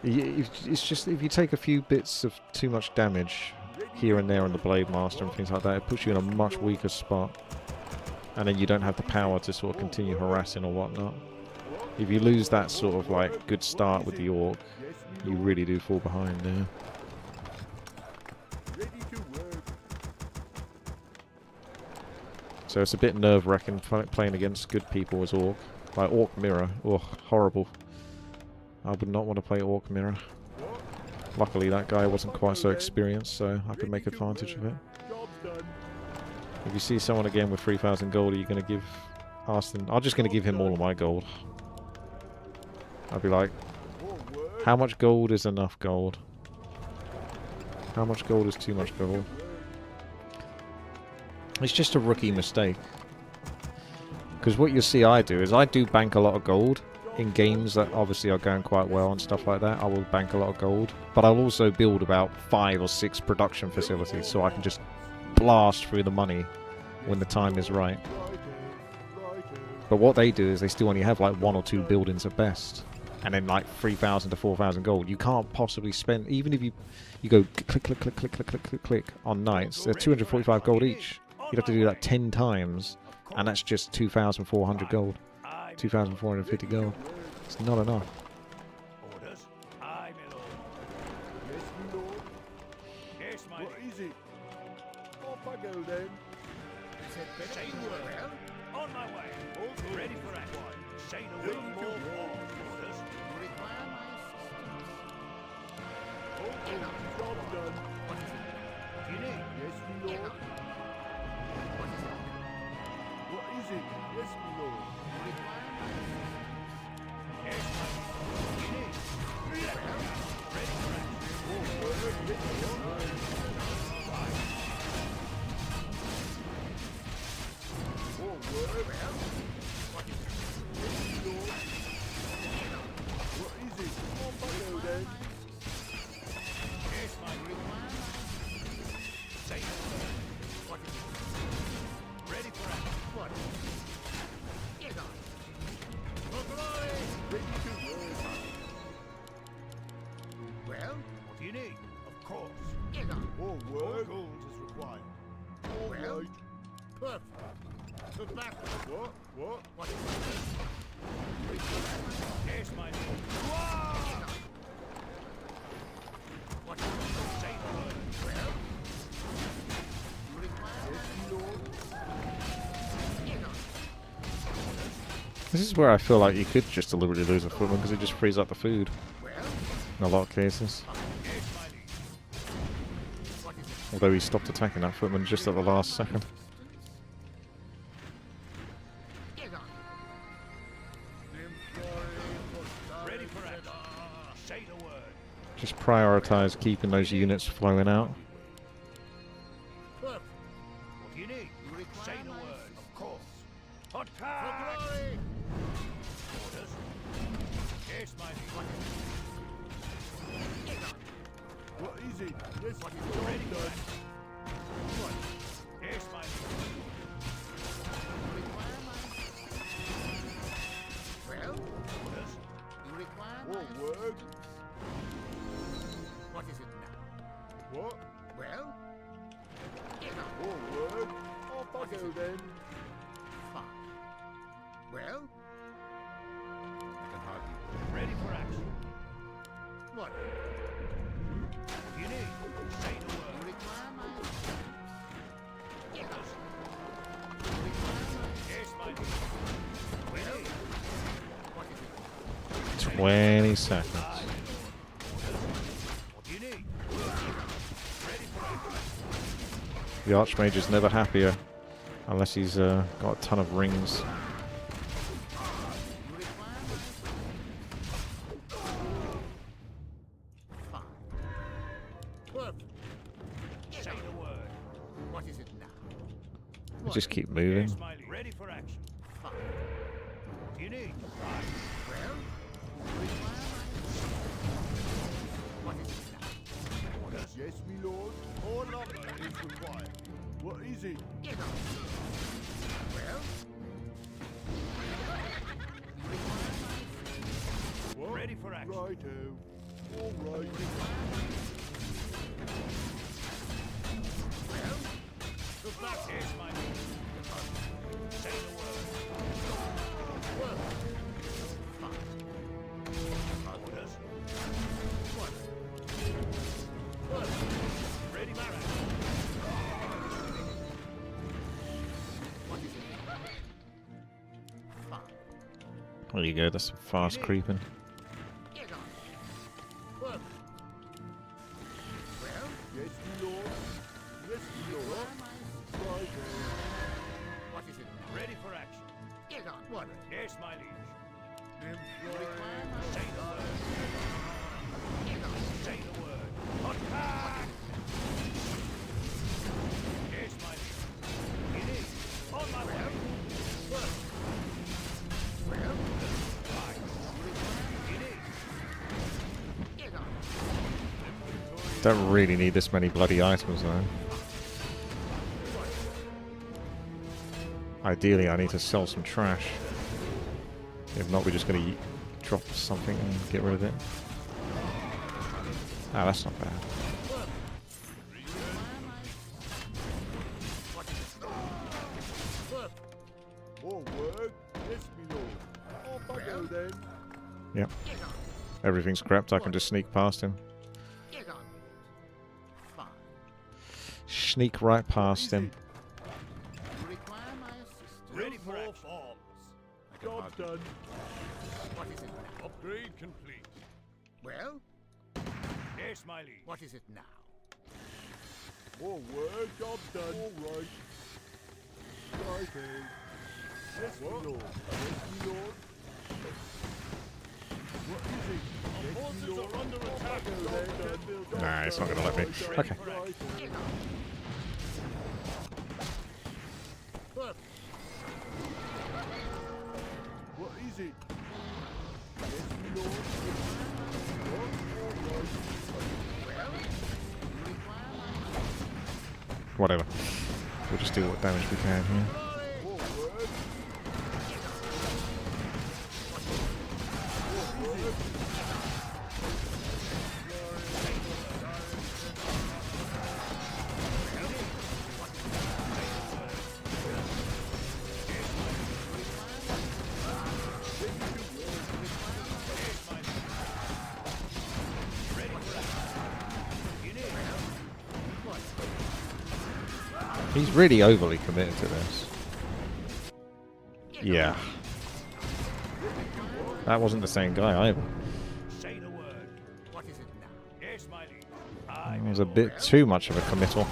It's just, if you take a few bits of too much damage here and there on the Blade Master and things like that, it puts you in a much weaker spot. And then you don't have the power to sort of continue harassing or whatnot. If you lose that sort of like good start with the Orc, you really do fall behind there. Ready to work. So it's a bit nerve-wracking playing against good people as Orc. Like Orc Mirror, oh, horrible. I would not want to play Orc Mirror. Luckily that guy wasn't quite so experienced, so I could make advantage of it. Job's done. If you see someone again with 3,000 gold, are you going to give... Ask them... I'm just going to give him all of my gold. I'll be like, how much gold is enough gold? How much gold is too much gold? It's just a rookie mistake. Because what you see I do is I do bank a lot of gold in games that obviously are going quite well and stuff like that. I will bank a lot of gold. But I'll also build about 5 or 6 production facilities so I can just blast through the money when the time is right. But what they do is they still only have like 1 or 2 buildings at best. And then like 3,000 to 4,000 gold. You can't possibly spend, even if you go click, click, click, click, click, click, click, click on knights, they're 245 gold each. You'd have to do that 10 times, and that's just 2,400 gold. 2,450 gold. It's not enough. Orders? Aye, my lord. Yes, me lord. Yes, my What liege. is it? Off I go then. Say the word. On my way. Ready for action. Say the word. More orders. Require my assistance. Job done. You need. Yes, me lord. What is it? Yes, me lord. Yes, my liege. You need. Ready for action. What is it? Off I go then. Yes, my liege. Say the word. What is it? Ready for action. What? Get on. For glory. Ready to work. Well, What do you need? Of course. get on. More More work. gold is required. All Well. right. Perfect. To back. What? What? What is it? Yes, my liege. Wah! What is it? Say the word. Well, you require Yes, me lord. get on. This is where I feel like you could just deliberately lose a footman because it just frees up the food. Well, In a lot of cases. Yes, my liege. what is it? Although he stopped attacking that footman just at the last second. Get on. Ready for action. Say the word. Just prioritize keeping those units flowing out. Perfect. What do you need? You require Say the my word. Of course. For Attack! glory. Orders. Yes, my liege. Get on. What is it? Yes, What me is lord. Ready for Done. action. What? Yes, my liege. You require my Well, Orders. you require More my work. What is it now? What? Well, get on. More work. Off I go then. Fine. Well, I can hardly Ready for action. 20 seconds. What do you need? The Archmage is never happier unless he's got a ton of rings. Say the word. What is it now? We just keep moving. Smiley. Ready for action. What do you need? Well, what is it now? Orders. Yes, me lord. More lumber is required. What is it? Get on. Well, What? ready for action. Righto. All right. Well, the back is my name. Say the word. Well, fine. Orders. What? Well, ready for action. What is it? Fine. There you go, that's some fast creeping. Get on. Well. Well, Yes, me lord. Yes, me lord. Righto. what is it? Ready for action. Get on. What? Yes, my liege. Say the word. Get on. Say the word. Attack! Yes, my liege. It is. On my way. Well. Well. Right. It is. Get on. Don't really need this many bloody items though. Ideally, I need to sell some trash. If not, we're just going to drop something and get rid of it. Ah, that's not bad. More work. Yes, me lord. Off I go then. Yep. Everything's crept. I can just sneak past him. Get on. Fine. Sneak right past him. You require my assistance. Ready for more forms. Job done. What is it now? Upgrade complete. Well? Yes, my liege. What is it now? More work. Job done. All right. Righto. Yes, me lord. Yes, me lord. What is it? Yes, me lord. are under attack. Job done. Nah, it's not going to let me. Okay. Righto. Get on. Perfect. What is it? Yes, me lord. What? All right. Well? You require my Whatever. We'll just do what damage we can here. More work. More work. He's really overly committed to this. Yeah. That wasn't the same guy either. Say the word. What is it now? Yes, my liege. It was a bit too much of a committal.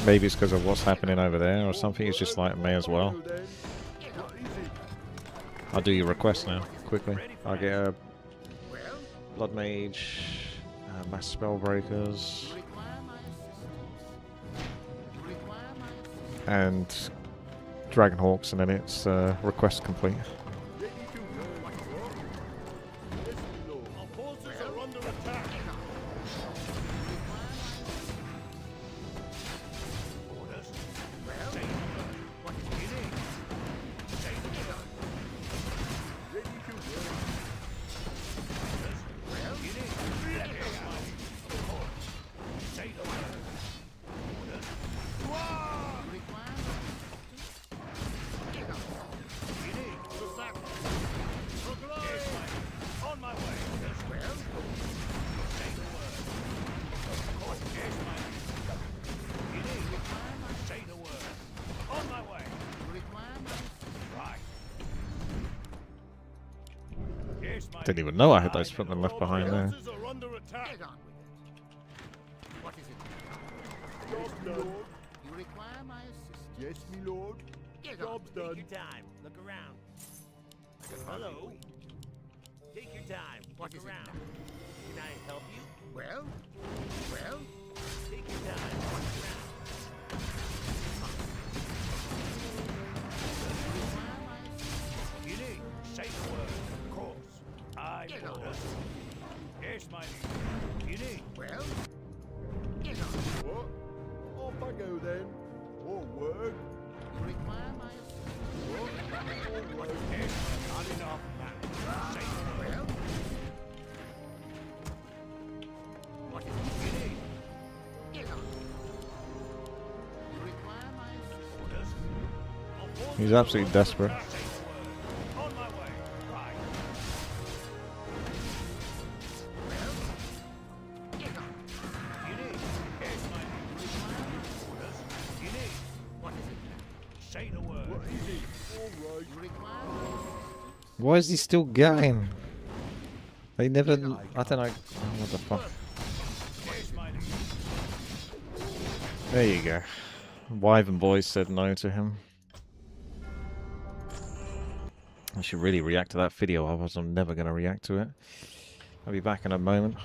Maybe it's because of what's happening over there or something. It's just like, may as well. I'll do your request now, quickly. I'll get a Blood Mage, Mass Spellbreakers, You require my assistance. You require my assistance. and Dragonhawks, and then it's request complete. Our forces are under attack. Orders. Well, say the word. What is it? Say the word. Ready to work. Orders. Well, it is. Yes, my liege. Of course. Say the word. Orders. You require my assistance. Get up. It is. The battle. For glory. Yes, my liege. On my way. Orders. Well, say the Didn't even know I had those footmen left behind there. Houses are under attack. Get on with it. What is it? Job's done. You require my assistance? Yes, me lord. Get Job's on. done. Take your time. Look around. Hello. Take your time. What Look around. Can I help you? Well. Take your time. Look around. You need safe word, of course. I order. Yes, my lord. You need. Well. Get on. What? Off I go then. More work. You require my assistance. More work. Yes, not enough now. Safe word. Well. What is it you need? Get on. You require my assistance. Orders. He's absolutely desperate. Safe word. On my way. Right. Well. Get on. You need. Yes, my lord. Orders. You need. What is it? Say the word. What is it? All right. You require my assistance. Why is he still going? They never. I don't know. What the fuck? Yes, my lord. There you go. Wyvern boys said no to him. I should really react to that video, otherwise I'm never going to react to it. I'll be back in a moment.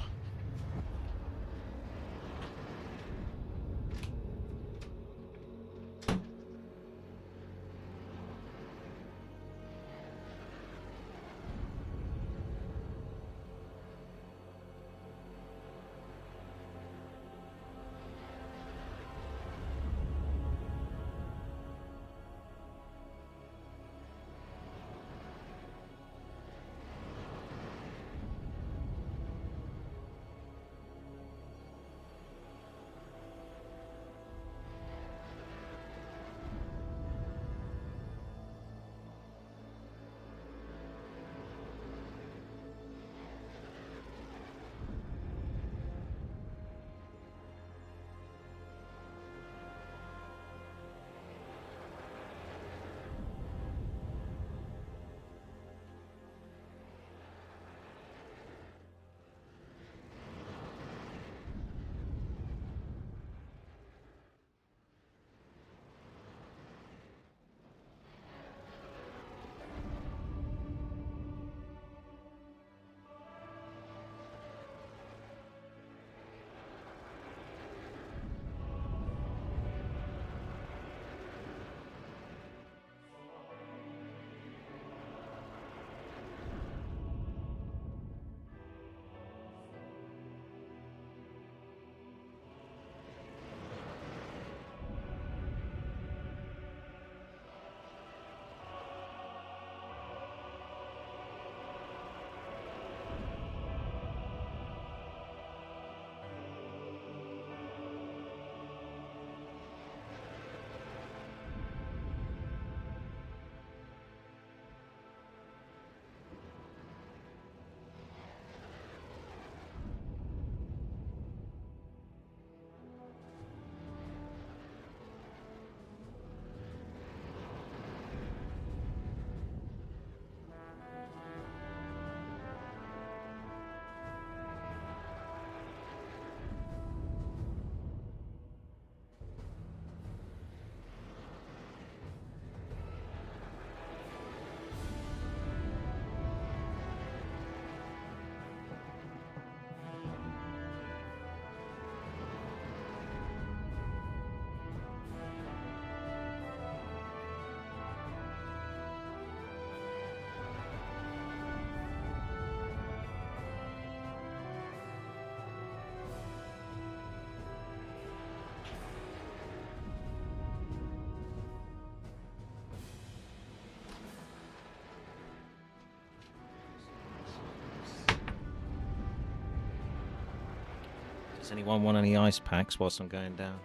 Does anyone want any ice packs whilst I'm going down?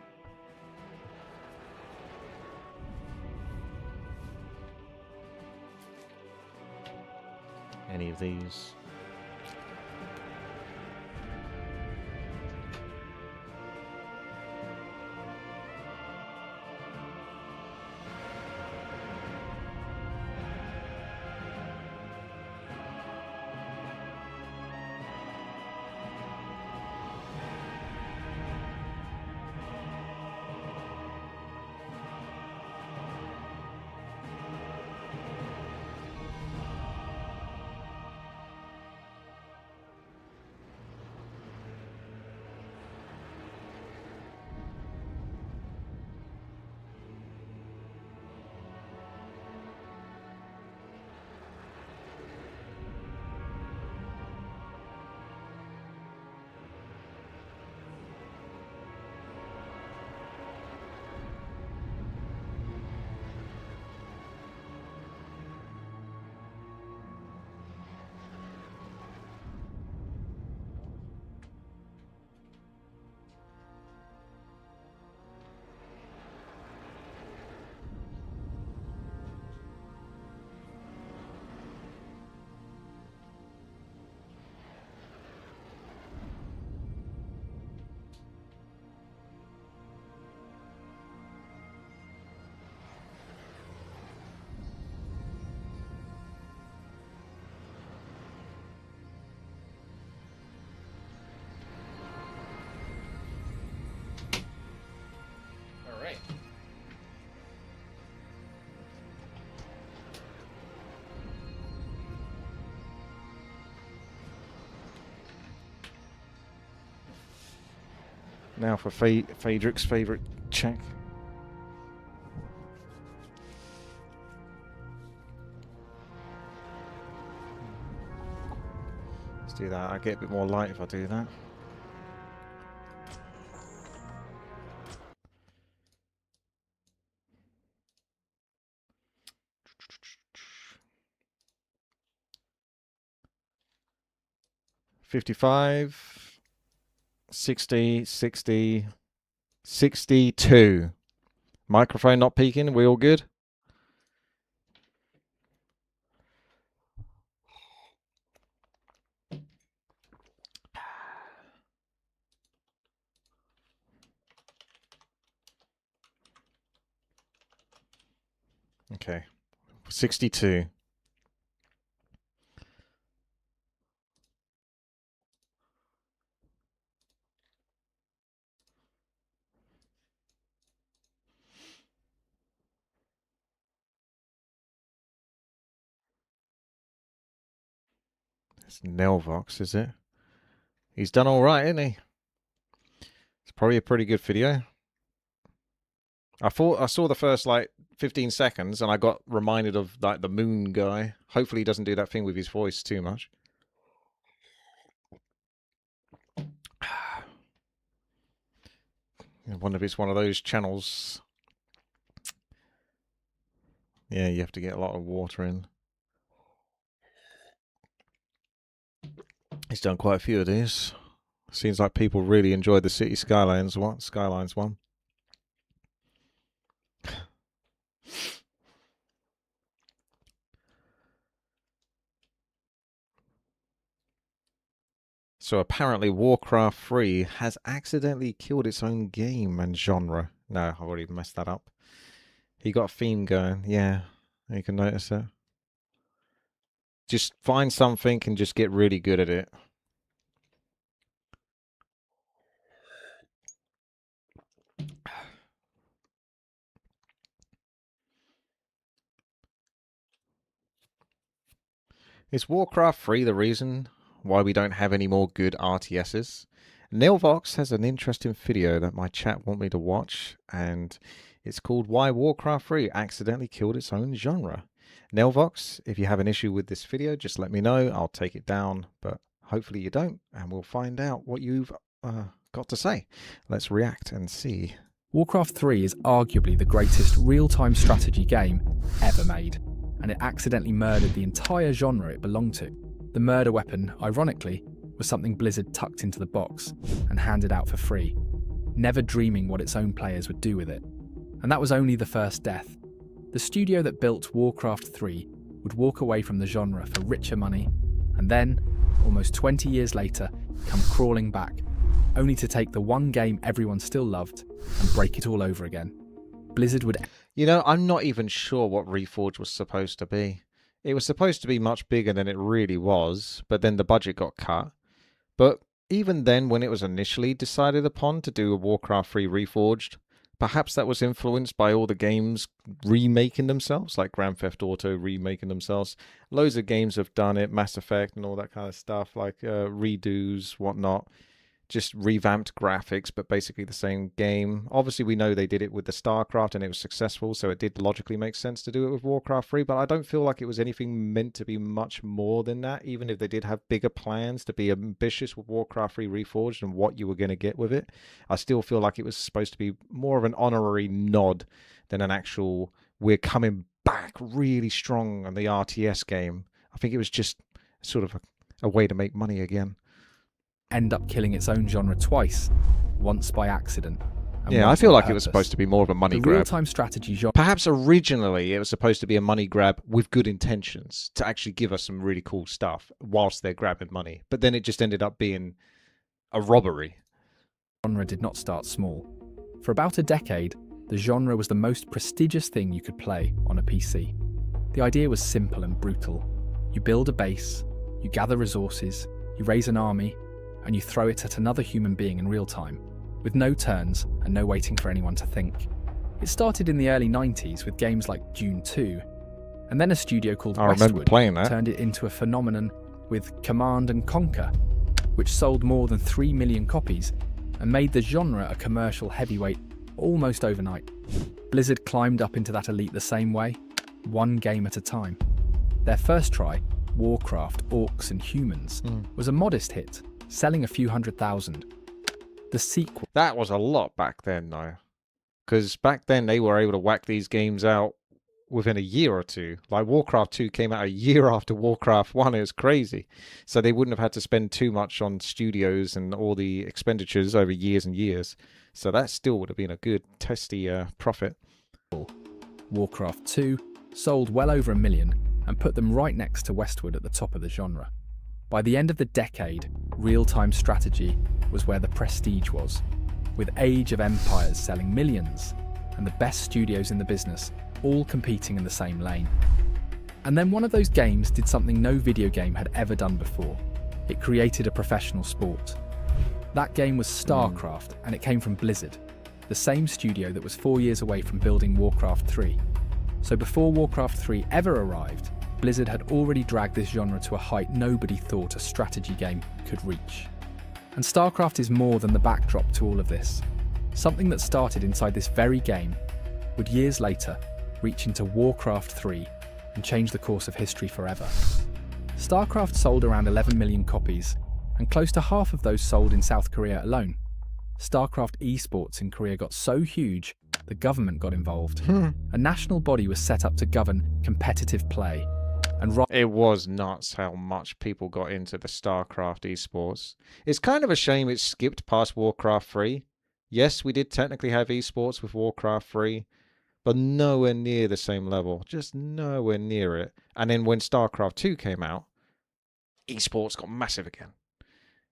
Any of these? Now for Phaedric's favourite check. Let's do that. I get a bit more light if I do that. $55, 60, 60, 62. Microphone not peaking. We all good? Okay. 62. It's Nelvox, is it? He's done all right, isn't he? It's probably a pretty good video. I saw the first like 15 seconds and I got reminded of like the moon guy. Hopefully he doesn't do that thing with his voice too much. I wonder if it's one of those channels. Yeah, you have to get a lot of water in. He's done quite a few of these. Seems like people really enjoyed the City Skylines one. So apparently Warcraft 3 has accidentally killed its own game and genre. No, I've already messed that up. He got a theme going. Yeah, you can notice that. Just find something and just get really good at it. Is Warcraft 3 the reason why we don't have any more good RTSs? Nilvox has an interesting video that my chat want me to watch, and it's called Why Warcraft 3 Accidentally Killed Its Own Genre. Nilvox, if you have an issue with this video, just let me know. I'll take it down, but hopefully you don't, and we'll find out what you've got to say. Let's react and see. Warcraft 3 is arguably the greatest real-time strategy game ever made, and it accidentally murdered the entire genre it belonged to. The murder weapon, ironically, was something Blizzard tucked into the box and handed out for free, never dreaming what its own players would do with it. And that was only the first death. The studio that built Warcraft 3 would walk away from the genre for richer money, and then, almost 20 years later, come crawling back, only to take the one game everyone still loved and break it all over again. Blizzard would... You know, I'm not even sure what Reforged was supposed to be. It was supposed to be much bigger than it really was, but then the budget got cut. But even then, when it was initially decided upon to do a Warcraft 3 Reforged, perhaps that was influenced by all the games remaking themselves, like Grand Theft Auto remaking themselves. Loads of games have done it, Mass Effect and all that kind of stuff, like redos, whatnot. Just revamped graphics, but basically the same game. Obviously, we know they did it with the StarCraft and it was successful, so it did logically make sense to do it with Warcraft 3, but I don't feel like it was anything meant to be much more than that, even if they did have bigger plans to be ambitious with Warcraft 3 Reforged and what you were going to get with it. I still feel like it was supposed to be more of an honorary nod than an actual, we're coming back really strong on the RTS game. I think it was just sort of a way to make money again. End up killing its own genre twice, once by accident. Yeah, I feel like it was supposed to be more of a money grab. Real-time strategy genre. Perhaps originally it was supposed to be a money grab with good intentions to actually give us some really cool stuff whilst they're grabbing money. But then it just ended up being a robbery. Genre did not start small. For about a decade, the genre was the most prestigious thing you could play on a PC. The idea was simple and brutal. You build a base, you gather resources, you raise an army, and you throw it at another human being in real time, with no turns and no waiting for anyone to think. It started in the early 90s with games like Dune 2, and then a studio called Westwood turned it into a phenomenon with Command & Conquer, which sold more than 3 million copies and made the genre a commercial heavyweight almost overnight. Blizzard climbed up into that elite the same way, one game at a time. Their first try, Warcraft, Orcs and Humans, was a modest hit, selling a few 100,000. The sequel... That was a lot back then, though. Because back then they were able to whack these games out within a year or two. Like Warcraft 2 came out a year after Warcraft 1. It was crazy. So they wouldn't have had to spend too much on studios and all the expenditures over years and years. So that still would have been a good, testy profit. Warcraft 2 sold well over 1 million and put them right next to Westwood at the top of the genre. By the end of the decade, real-time strategy was where the prestige was, with Age of Empires selling millions and the best studios in the business all competing in the same lane. And then one of those games did something no video game had ever done before. It created a professional sport. That game was StarCraft, and it came from Blizzard, the same studio that was 4 years away from building Warcraft 3. So before Warcraft 3 ever arrived, Blizzard had already dragged this genre to a height nobody thought a strategy game could reach. And StarCraft is more than the backdrop to all of this. Something that started inside this very game would years later reach into Warcraft 3 and change the course of history forever. StarCraft sold around 11 million copies, and close to half of those sold in South Korea alone. StarCraft esports in Korea got so huge, the government got involved. A national body was set up to govern competitive play. And it was nuts how much people got into the StarCraft esports. It's kind of a shame it skipped past Warcraft 3. Yes, we did technically have esports with Warcraft 3, but nowhere near the same level. Just nowhere near it. And then when StarCraft 2 came out, esports got massive again.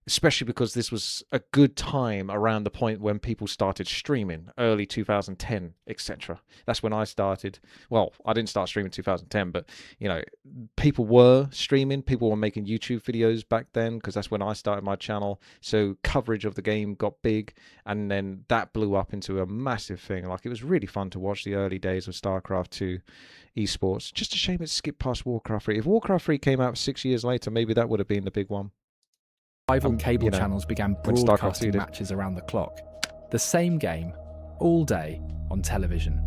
Especially because this was a good time around the point when people started streaming, early 2010, etc. That's when I started. Well, I didn't start streaming in 2010, but, you know, people were streaming. People were making YouTube videos back then because that's when I started my channel. So coverage of the game got big, and then that blew up into a massive thing. Like, it was really fun to watch the early days of StarCraft 2 esports. Just a shame it skipped past Warcraft 3. If Warcraft 3 came out 6 years later, maybe that would have been the big one. Rival cable channels began broadcasting matches around the clock. The same game, all day, on television.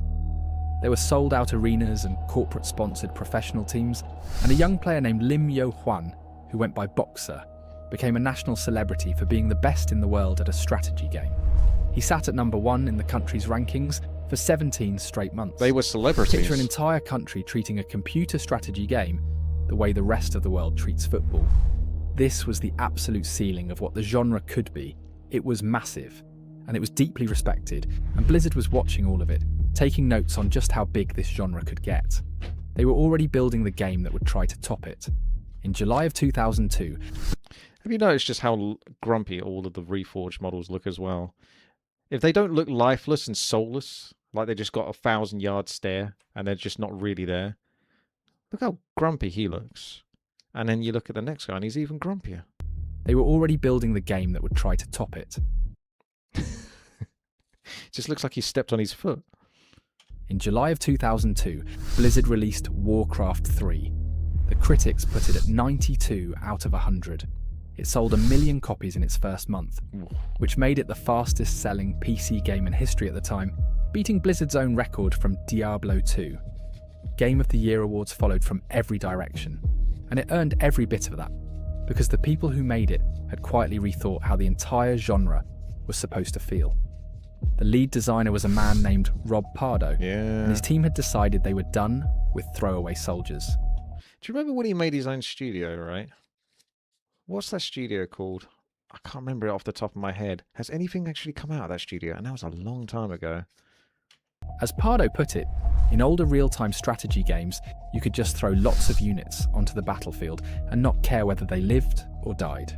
There were sold-out arenas and corporate-sponsored professional teams, and a young player named Lim Yo-hwan, who went by Boxer, became a national celebrity for being the best in the world at a strategy game. He sat at number 1 in the country's rankings for 17 straight months. They were celebrities. Picture an entire country treating a computer strategy game the way the rest of the world treats football. This was the absolute ceiling of what the genre could be. It was massive, and it was deeply respected, and Blizzard was watching all of it, taking notes on just how big this genre could get. They were already building the game that would try to top it. In July of 2002... Have you noticed just how grumpy all of the Reforged models look as well? If they don't look lifeless and soulless, like they just got a 1,000-yard stare, and they're just not really there, look how grumpy he looks. And then you look at the next guy and he's even grumpier. They were already building the game that would try to top it. Just looks like he stepped on his foot. In July of 2002, Blizzard released Warcraft 3. The critics put it at 92 out of 100. It sold 1 million copies in its first month, which made it the fastest selling PC game in history at the time, beating Blizzard's own record from Diablo 2. Game of the Year awards followed from every direction. And it earned every bit of that, because the people who made it had quietly rethought how the entire genre was supposed to feel. The lead designer was a man named Rob Pardo, and his team had decided they were done with throwaway soldiers. Do you remember when he made his own studio, right? What's that studio called? I can't remember it off the top of my head. Has anything actually come out of that studio? And that was a long time ago. As Pardo put it, in older real-time strategy games, you could just throw lots of units onto the battlefield and not care whether they lived or died.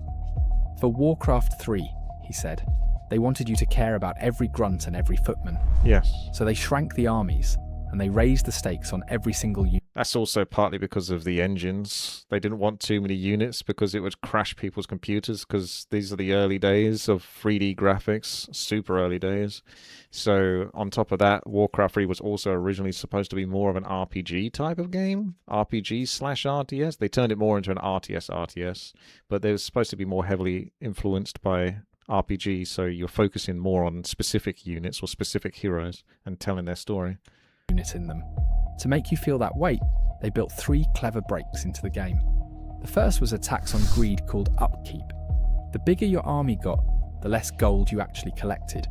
For Warcraft 3, he said, they wanted you to care about every grunt and every footman. Yes. So they shrank the armies, and they raised the stakes on every single unit. That's also partly because of the engines. They didn't want too many units because it would crash people's computers, because these are the early days of 3D graphics, super early days. So on top of that, Warcraft 3 was also originally supposed to be more of an RPG type of game, RPG/RTS. They turned it more into an RTS, but they were supposed to be more heavily influenced by RPG, so you're focusing more on specific units or specific heroes and telling their story. Unit in them. To make you feel that weight, they built 3 clever breaks into the game. The first was a tax on greed called upkeep. The bigger your army got, the less gold you actually collected,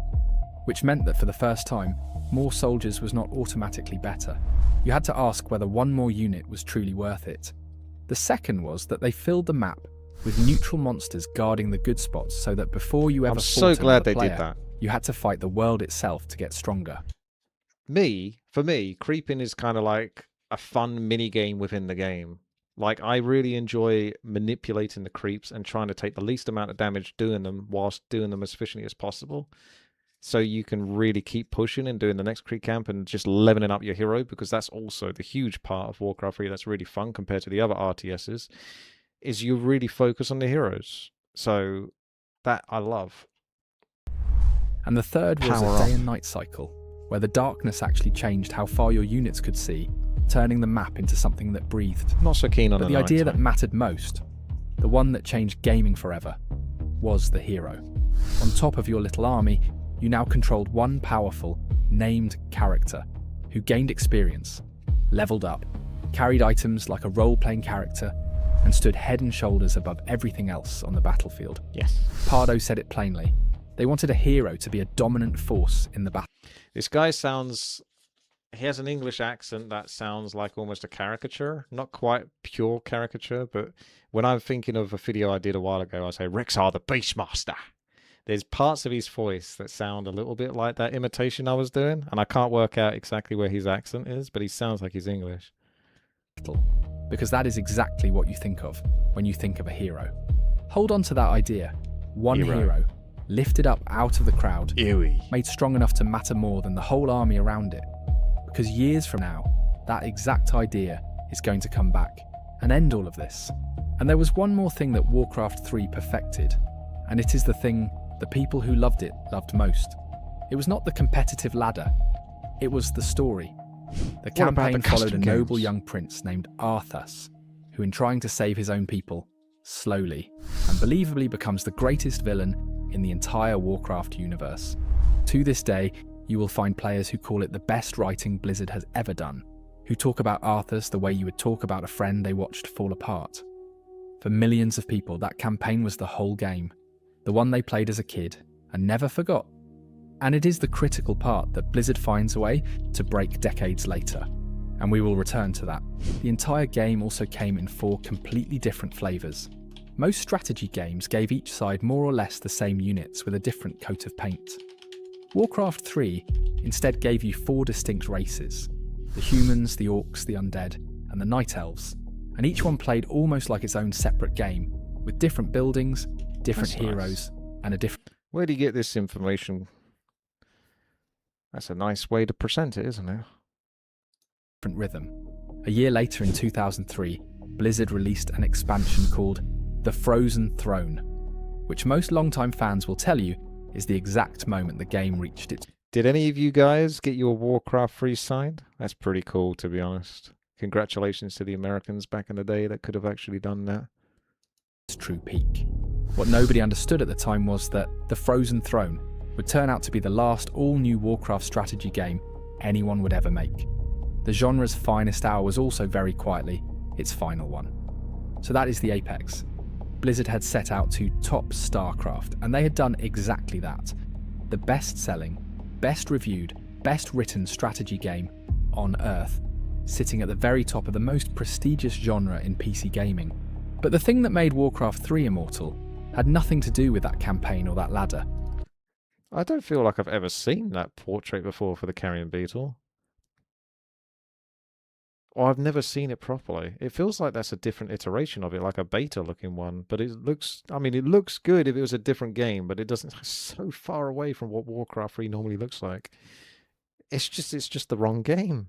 which meant that for the first time, more soldiers was not automatically better. You had to ask whether one more unit was truly worth it. The second was that they filled the map with neutral monsters guarding the good spots so that before you ever I'm fought so glad another they player, did that. you had to fight the world itself to get stronger. For me, creeping is kind of like a fun mini game within the game. Like, I really enjoy manipulating the creeps and trying to take the least amount of damage doing them whilst doing them as efficiently as possible. So you can really keep pushing and doing the next creep camp and just leveling up your hero, because that's also the huge part of Warcraft 3 that's really fun compared to the other RTSs, is you really focus on the heroes. So that I love. And the third was Power a day up. and night cycle, where the darkness actually changed how far your units could see, turning the map into something that breathed. Not so keen on But the idea that mattered most, the one that changed gaming forever, was the hero. On top of your little army, you now controlled one powerful, named character who gained experience, leveled up, carried items like a role-playing character, and stood head and shoulders above everything else on the battlefield. Yes. Pardo said it plainly. They wanted a hero to be a dominant force in the battle. This guy sounds... He has an English accent that sounds like almost a caricature. Not quite pure caricature, but when I'm thinking of a video I did a while ago, I say, Rexar the Beastmaster. There's parts of his voice that sound a little bit like that imitation I was doing, and I can't work out exactly where his accent is, but he sounds like he's English. Because that is exactly what you think of when you think of a hero. Hold on to that idea. One hero lifted up out of the crowd, made strong enough to matter more than the whole army around it. Because years from now, that exact idea is going to come back and end all of this. And there was one more thing that Warcraft 3 perfected, and it is the thing the people who loved it loved most. It was not the competitive ladder, it was the story. The campaign followed a noble young prince named Arthas, who in trying to save his own people, slowly and believably becomes the greatest villain in the entire Warcraft universe. To this day, you will find players who call it the best writing Blizzard has ever done, who talk about Arthas the way you would talk about a friend they watched fall apart. For millions of people, that campaign was the whole game, the one they played as a kid and never forgot. And it is the critical part that Blizzard finds a way to break decades later, and we will return to that. The entire game also came in 4 completely different flavours. Most strategy games gave each side more or less the same units with a different coat of paint. Warcraft 3 instead gave you 4 distinct races: the humans, the orcs, the undead, and the night elves, and each one played almost like its own separate game, with different buildings, different heroes, and a different... Where do you get this information? That's a nice way to present it, isn't it? Different rhythm. A year later in 2003, Blizzard released an expansion called The Frozen Throne, which most longtime fans will tell you is the exact moment the game reached its... Did any of you guys get your Warcraft 3 signed? That's pretty cool, to be honest. Congratulations to the Americans back in the day that could have actually done that. True peak. What nobody understood at the time was that The Frozen Throne would turn out to be the last all-new Warcraft strategy game anyone would ever make. The genre's finest hour was also very quietly its final one. So that is the apex. Blizzard had set out to top StarCraft, and they had done exactly that. The best-selling, best-reviewed, best-written strategy game on Earth, sitting at the very top of the most prestigious genre in PC gaming. But the thing that made Warcraft 3 immortal had nothing to do with that campaign or that ladder. I don't feel like I've ever seen that portrait before for the Carrion Beetle. Or I've never seen it properly. It feels like that's a different iteration of it, like a beta-looking one. But it looks, I mean, it looks good if it was a different game, but it doesn't, it's so far away from what Warcraft 3 normally looks like. It's just the wrong game.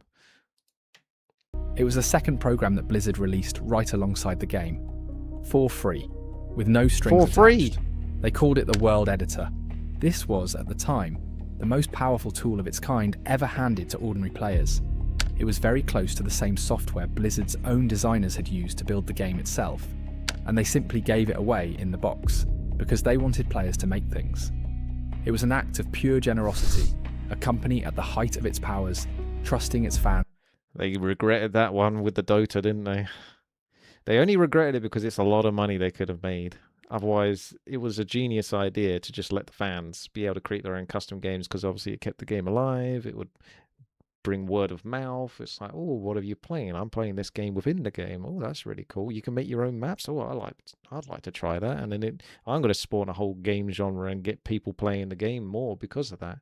It was the second program that Blizzard released right alongside the game, for free, with no strings attached. For free? They called it the World Editor. This was, at the time, the most powerful tool of its kind ever handed to ordinary players. It was very close to the same software Blizzard's own designers had used to build the game itself, and they simply gave it away in the box. because they wanted players to make things. It was an act of pure generosity, a company at the height of its powers, trusting its fans. They regretted that one with the Dota, didn't they? They only regretted it because it's a lot of money they could have made. Otherwise, it was a genius idea to just let the fans be able to create their own custom games, because obviously it kept the game alive. It would bring word of mouth. It's like, oh, what are you playing? I'm playing this game within the game. Oh, that's really cool. You can make your own maps. Oh, I'd like to try that. And then I'm going to spawn a whole game genre and get people playing the game more because of that.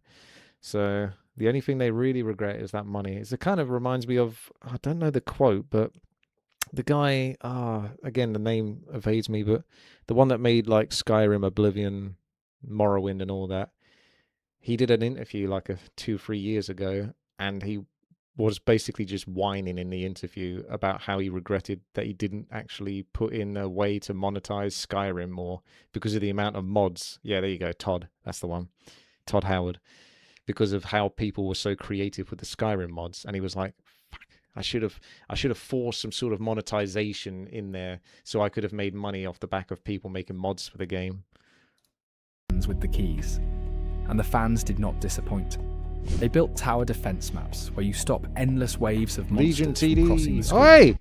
So the only thing they really regret is that money. It kind of reminds me of, I don't know the quote, but the guy, again, the name evades me, but the one that made like Skyrim, Oblivion, Morrowind and all that, he did an interview like 2-3 years ago, and he was basically just whining in the interview about how he regretted that he didn't actually put in a way to monetize Skyrim more because of the amount of mods. Yeah, there you go, Todd. That's the one. Todd Howard. Because of how people were so creative with the Skyrim mods. And he was like, fuck, I should have forced some sort of monetization in there so I could have made money off the back of people making mods for the game. With the keys. And the fans did not disappoint. They built tower defense maps where you stop endless waves of monsters from crossing the screen. Oi!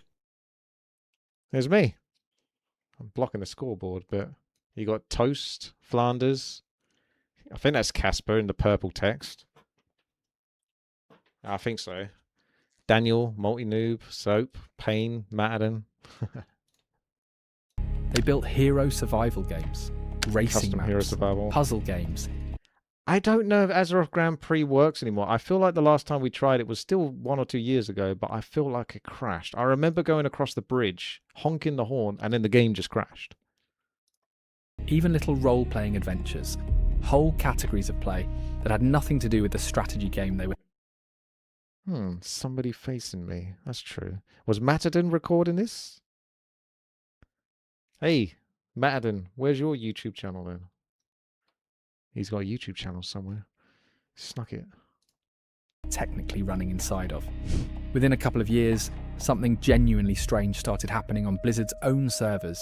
There's me. I'm blocking the scoreboard, but you got Toast, Flanders. I think that's Casper in the purple text. I think so. Daniel, Multi-Noob, Soap, Payne, Matadin. They built hero survival games, racing Custom maps, hero survival. puzzle games. I don't know if Azeroth Grand Prix works anymore. I feel like the last time we tried it was still 1 or 2 years ago, but I feel like it crashed. I remember going across the bridge, honking the horn, and then the game just crashed. Even little role-playing adventures, whole categories of play that had nothing to do with the strategy game they were. Somebody facing me. That's true. Was Matadin recording this? Hey, Matadin, where's your YouTube channel then? He's got a YouTube channel somewhere. Snuck it. Technically running inside of. Within a couple of years, something genuinely strange started happening on Blizzard's own servers.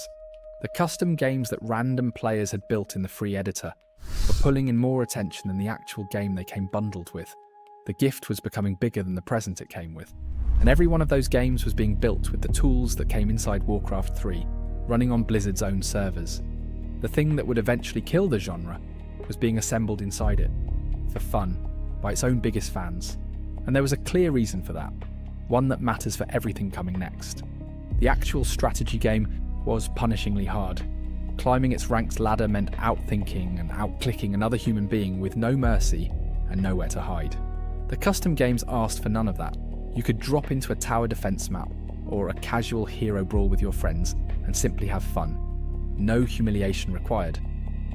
The custom games that random players had built in the free editor were pulling in more attention than the actual game they came bundled with. The gift was becoming bigger than the present it came with. And every one of those games was being built with the tools that came inside Warcraft 3, running on Blizzard's own servers. The thing that would eventually kill the genre was being assembled inside it, for fun, by its own biggest fans. And there was a clear reason for that, one that matters for everything coming next. The actual strategy game was punishingly hard. Climbing its ranks ladder meant outthinking and outclicking another human being with no mercy and nowhere to hide. The custom games asked for none of that. You could drop into a tower defense map or a casual hero brawl with your friends and simply have fun. No humiliation required.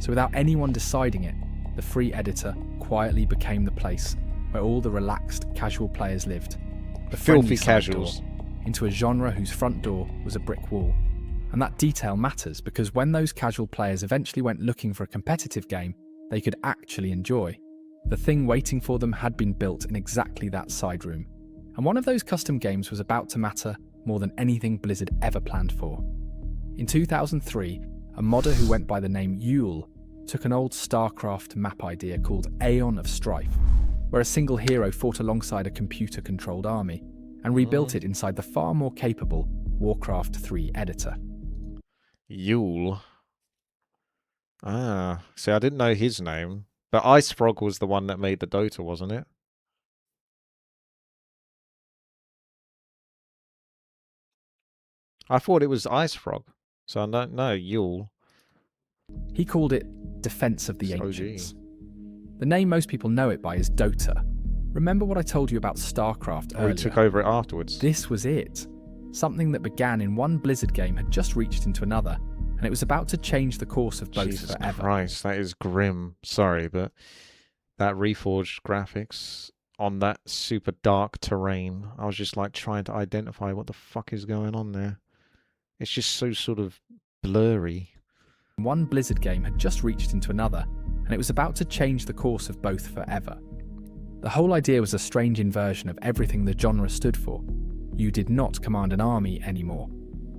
So without anyone deciding it, the free editor quietly became the place where all the relaxed, casual players lived. The filthy side casuals. door into a genre whose front door was a brick wall. And that detail matters because when those casual players eventually went looking for a competitive game they could actually enjoy, the thing waiting for them had been built in exactly that side room. And one of those custom games was about to matter more than anything Blizzard ever planned for. In 2003, a modder who went by the name Yule took an old StarCraft map idea called Aeon of Strife, where a single hero fought alongside a computer-controlled army, and rebuilt it inside the far more capable Warcraft 3 editor. Yule. See, I didn't know his name, but IceFrog was the one that made the Dota, wasn't it? I thought it was IceFrog, so I don't know Yule. He called it Defense of the So Ancients. The name most people know it by is Dota. Remember what I told you about StarCraft earlier? We took over it afterwards. This was it. Something that began in one Blizzard game had just reached into another, and it was about to change the course of both Jesus forever. Christ, that is grim. Sorry, but that Reforged graphics on that super dark terrain, I was just like trying to identify what the fuck is going on there. It's just so sort of blurry. One Blizzard game had just reached into another, and it was about to change the course of both forever. The whole idea was a strange inversion of everything the genre stood for. You did not command an army anymore.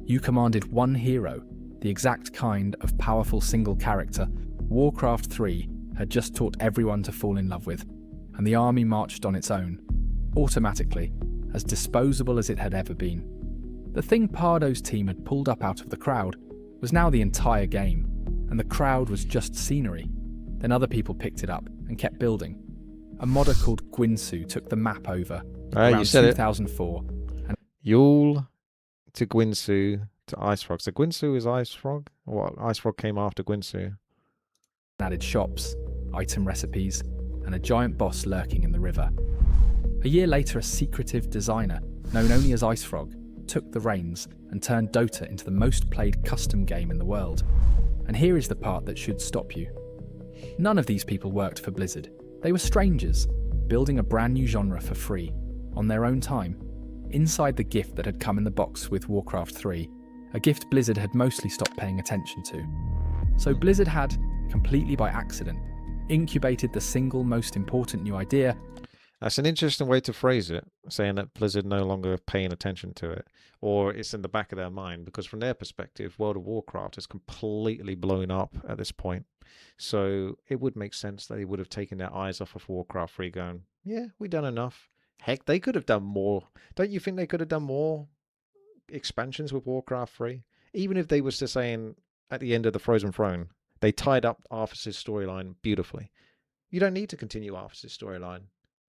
You commanded one hero, the exact kind of powerful single character Warcraft 3 had just taught everyone to fall in love with, and the army marched on its own, automatically, as disposable as it had ever been. The thing Pardo's team had pulled up out of the crowd was now the entire game, and the crowd was just scenery. Then other people picked it up and kept building. A modder called Gwynsu took the map over around you said 2004. And Yule to Gwynsu to Ice Frog. So Gwynsu is Ice Frog? Or what? Ice Frog came after Gwynsu. added shops, item recipes, and a giant boss lurking in the river. A year later, a secretive designer, known only as Ice Frog, took the reins and turned Dota into the most played custom game in the world. And here is the part that should stop you. None of these people worked for Blizzard. They were strangers, building a brand new genre for free, on their own time, inside the gift that had come in the box with Warcraft 3, a gift Blizzard had mostly stopped paying attention to. So Blizzard had, completely by accident, incubated the single most important new idea. That's an interesting way to phrase it, saying that Blizzard no longer paying attention to it, or it's in the back of their mind, because from their perspective, World of Warcraft is completely blown up at this point. So it would make sense that they would have taken their eyes off of Warcraft 3 going, yeah, we've done enough. Heck, they could have done more. Don't you think they could have done more expansions with Warcraft 3? Even if they was to saying at the end of the Frozen Throne, they tied up Arthas's storyline beautifully. You don't need to continue Arthas's storyline.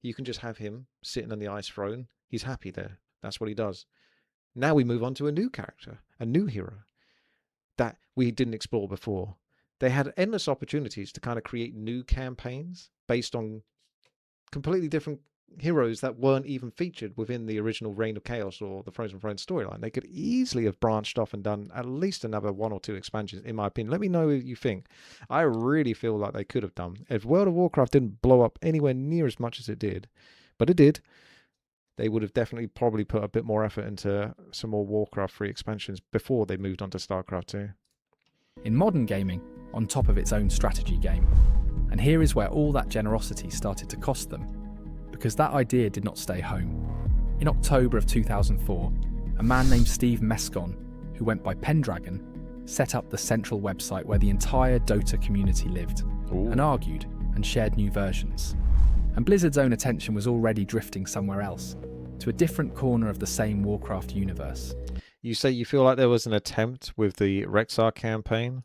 You can just have him sitting on the ice throne. He's happy there. That's what he does. Now we move on to a new character, a new hero that we didn't explore before. They had endless opportunities to kind of create new campaigns based on completely different heroes that weren't even featured within the original Reign of Chaos or the Frozen Throne storyline. They could easily have branched off and done at least another 1 or 2 expansions, in my opinion. Let me know what you think. I really feel like they could have done. If World of Warcraft didn't blow up anywhere near as much as it did, but it did, they would have definitely probably put a bit more effort into some more Warcraft 3 expansions before they moved on to StarCraft 2. In modern gaming, on top of its own strategy game. And here is where all that generosity started to cost them, because that idea did not stay home. In October of 2004, a man named Steve Mescon, who went by Pendragon, set up the central website where the entire Dota community lived, and argued and shared new versions. And Blizzard's own attention was already drifting somewhere else, to a different corner of the same Warcraft universe. You say you feel like there was an attempt with the Rexxar campaign?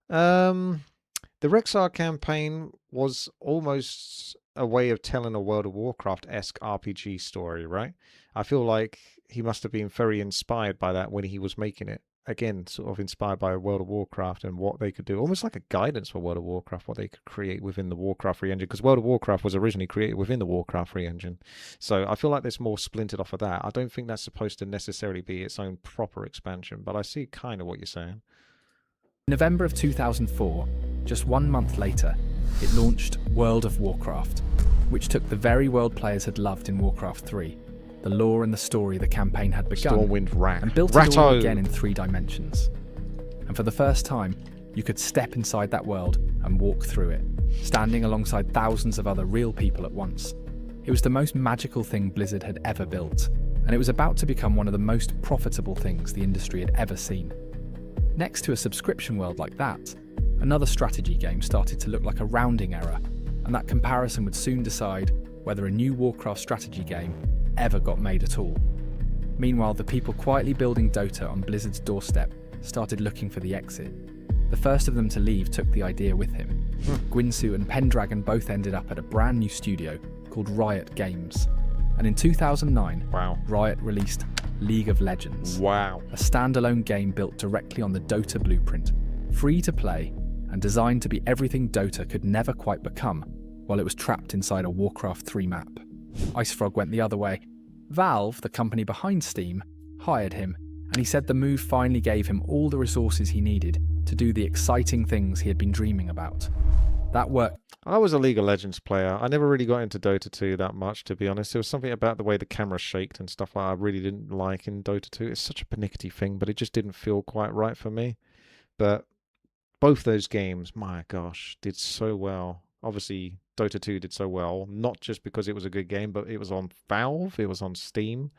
The Rexxar campaign was almost a way of telling a World of Warcraft-esque RPG story, right? I feel like he must have been very inspired by that when he was making it. Again, sort of inspired by World of Warcraft and what they could do. Almost like a guidance for World of Warcraft, what they could create within the Warcraft 3 engine. Because World of Warcraft was originally created within the Warcraft 3 engine. So I feel like there's more splintered off of that. I don't think that's supposed to necessarily be its own proper expansion. But I see kind of what you're saying. In November of 2004, just 1 month later, it launched World of Warcraft, which took the very world players had loved in Warcraft 3, the lore and the story the campaign had begun, Stormwind Rat, and built it all again in 3 dimensions. And for the first time, you could step inside that world and walk through it, standing alongside thousands of other real people at once. It was the most magical thing Blizzard had ever built, and it was about to become one of the most profitable things the industry had ever seen. Next to a subscription world like that, another strategy game started to look like a rounding error, and that comparison would soon decide whether a new Warcraft strategy game ever got made at all. Meanwhile, the people quietly building Dota on Blizzard's doorstep started looking for the exit. The first of them to leave took the idea with him. Gwynsu and Pendragon both ended up at a brand new studio called Riot Games. And in 2009, Riot released League of Legends. Wow. A standalone game built directly on the Dota blueprint, free to play, and designed to be everything Dota could never quite become while it was trapped inside a Warcraft 3 map. IceFrog went the other way. Valve, the company behind Steam, hired him, and he said the move finally gave him all the resources he needed to do the exciting things he had been dreaming about. That worked. I was a League of Legends player. I never really got into Dota 2 that much, to be honest. There was something about the way the camera shaked and stuff like that I really didn't like in Dota 2. It's such a pernickety thing, but it just didn't feel quite right for me. But both those games, my gosh, did so well. Obviously, Dota 2 did so well, not just because it was a good game, but it was on Valve, it was on Steam.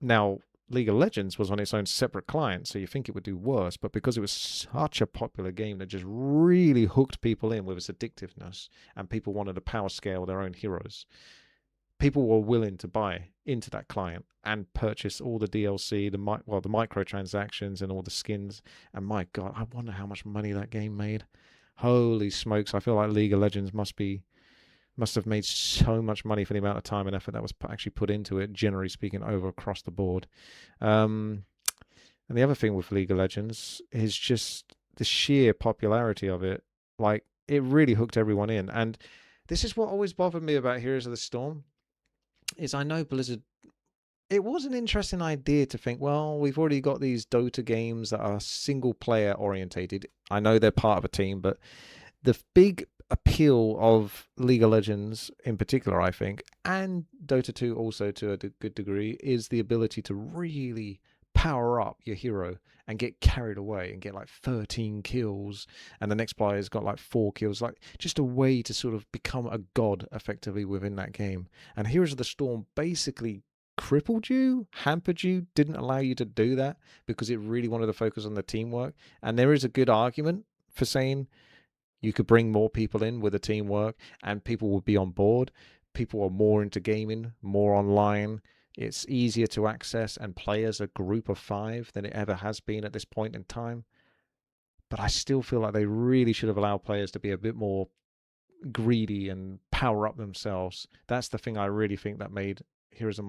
Now, League of Legends was on its own separate client, so you think it would do worse, but because it was such a popular game that just really hooked people in with its addictiveness, and people wanted to power scale their own heroes, people were willing to buy into that client and purchase all the DLC, the microtransactions and all the skins. And my God, I wonder how much money that game made. Holy smokes! I feel like League of Legends must have made so much money for the amount of time and effort that was actually put into it, generally speaking, across the board. And the other thing with League of Legends is just the sheer popularity of it. Like, it really hooked everyone in. And this is what always bothered me about Heroes of the Storm, is I know Blizzard, it was an interesting idea to think, well, we've already got these Dota games that are single player orientated. I know they're part of a team, but the big appeal of League of Legends in particular, I think, and Dota 2 also to a good degree, is the ability to really power up your hero and get carried away and get like 13 kills, and the next player's got like 4 kills, like just a way to sort of become a god effectively within that game. And Heroes of the Storm basically crippled you, hampered you, didn't allow you to do that because it really wanted to focus on the teamwork. And there is a good argument for saying you could bring more people in with the teamwork and people would be on board. People are more into gaming, more online. It's easier to access and play as a group of 5 than it ever has been at this point in time. But I still feel like they really should have allowed players to be a bit more greedy and power up themselves. That's the thing I really think that made Heroes of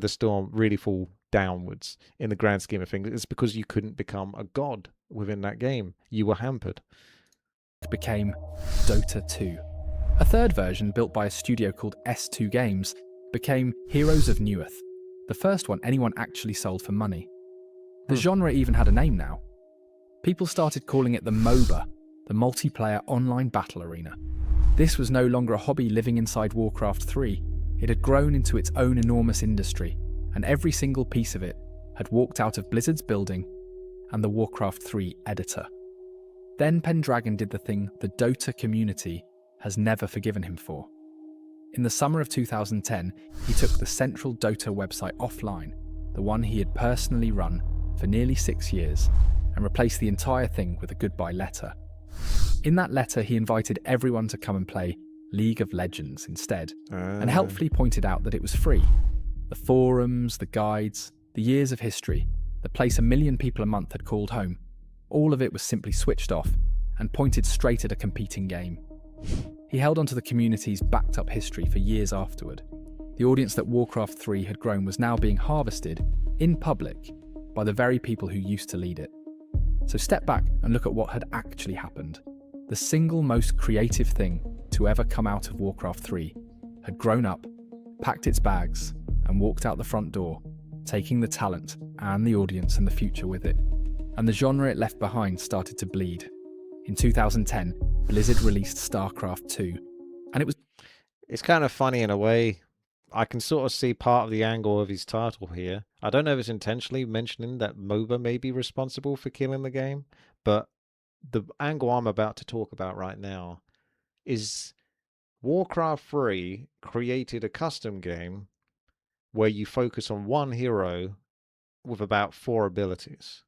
the Storm really fall downwards in the grand scheme of things. It's because you couldn't become a god within that game. You were hampered. It became Dota 2. A third version, built by a studio called S2 Games, became Heroes of Newerth, the first one anyone actually sold for money. The genre even had a name now. People started calling it the MOBA, the Multiplayer Online Battle Arena. This was no longer a hobby living inside Warcraft 3. It had grown into its own enormous industry, and every single piece of it had walked out of Blizzard's building and the Warcraft 3 editor. Then Pendragon did the thing the Dota community has never forgiven him for. In the summer of 2010, he took the central Dota website offline, the one he had personally run for nearly 6 years, and replaced the entire thing with a goodbye letter. In that letter, he invited everyone to come and play League of Legends instead, and helpfully pointed out that it was free. The forums, the guides, the years of history, the place 1 million people a month had called home, all of it was simply switched off and pointed straight at a competing game. He held onto the community's backed-up history for years afterward. The audience that Warcraft 3 had grown was now being harvested, in public, by the very people who used to lead it. So step back and look at what had actually happened. The single most creative thing to ever come out of Warcraft 3 had grown up, packed its bags, and walked out the front door, taking the talent and the audience and the future with it. And the genre it left behind started to bleed. In 2010, Blizzard released StarCraft 2, and it was... It's kind of funny in a way. I can sort of see part of the angle of his title here. I don't know if it's intentionally mentioning that MOBA may be responsible for killing the game, but the angle I'm about to talk about right now is Warcraft 3 created a custom game where you focus on one hero with about 4 abilities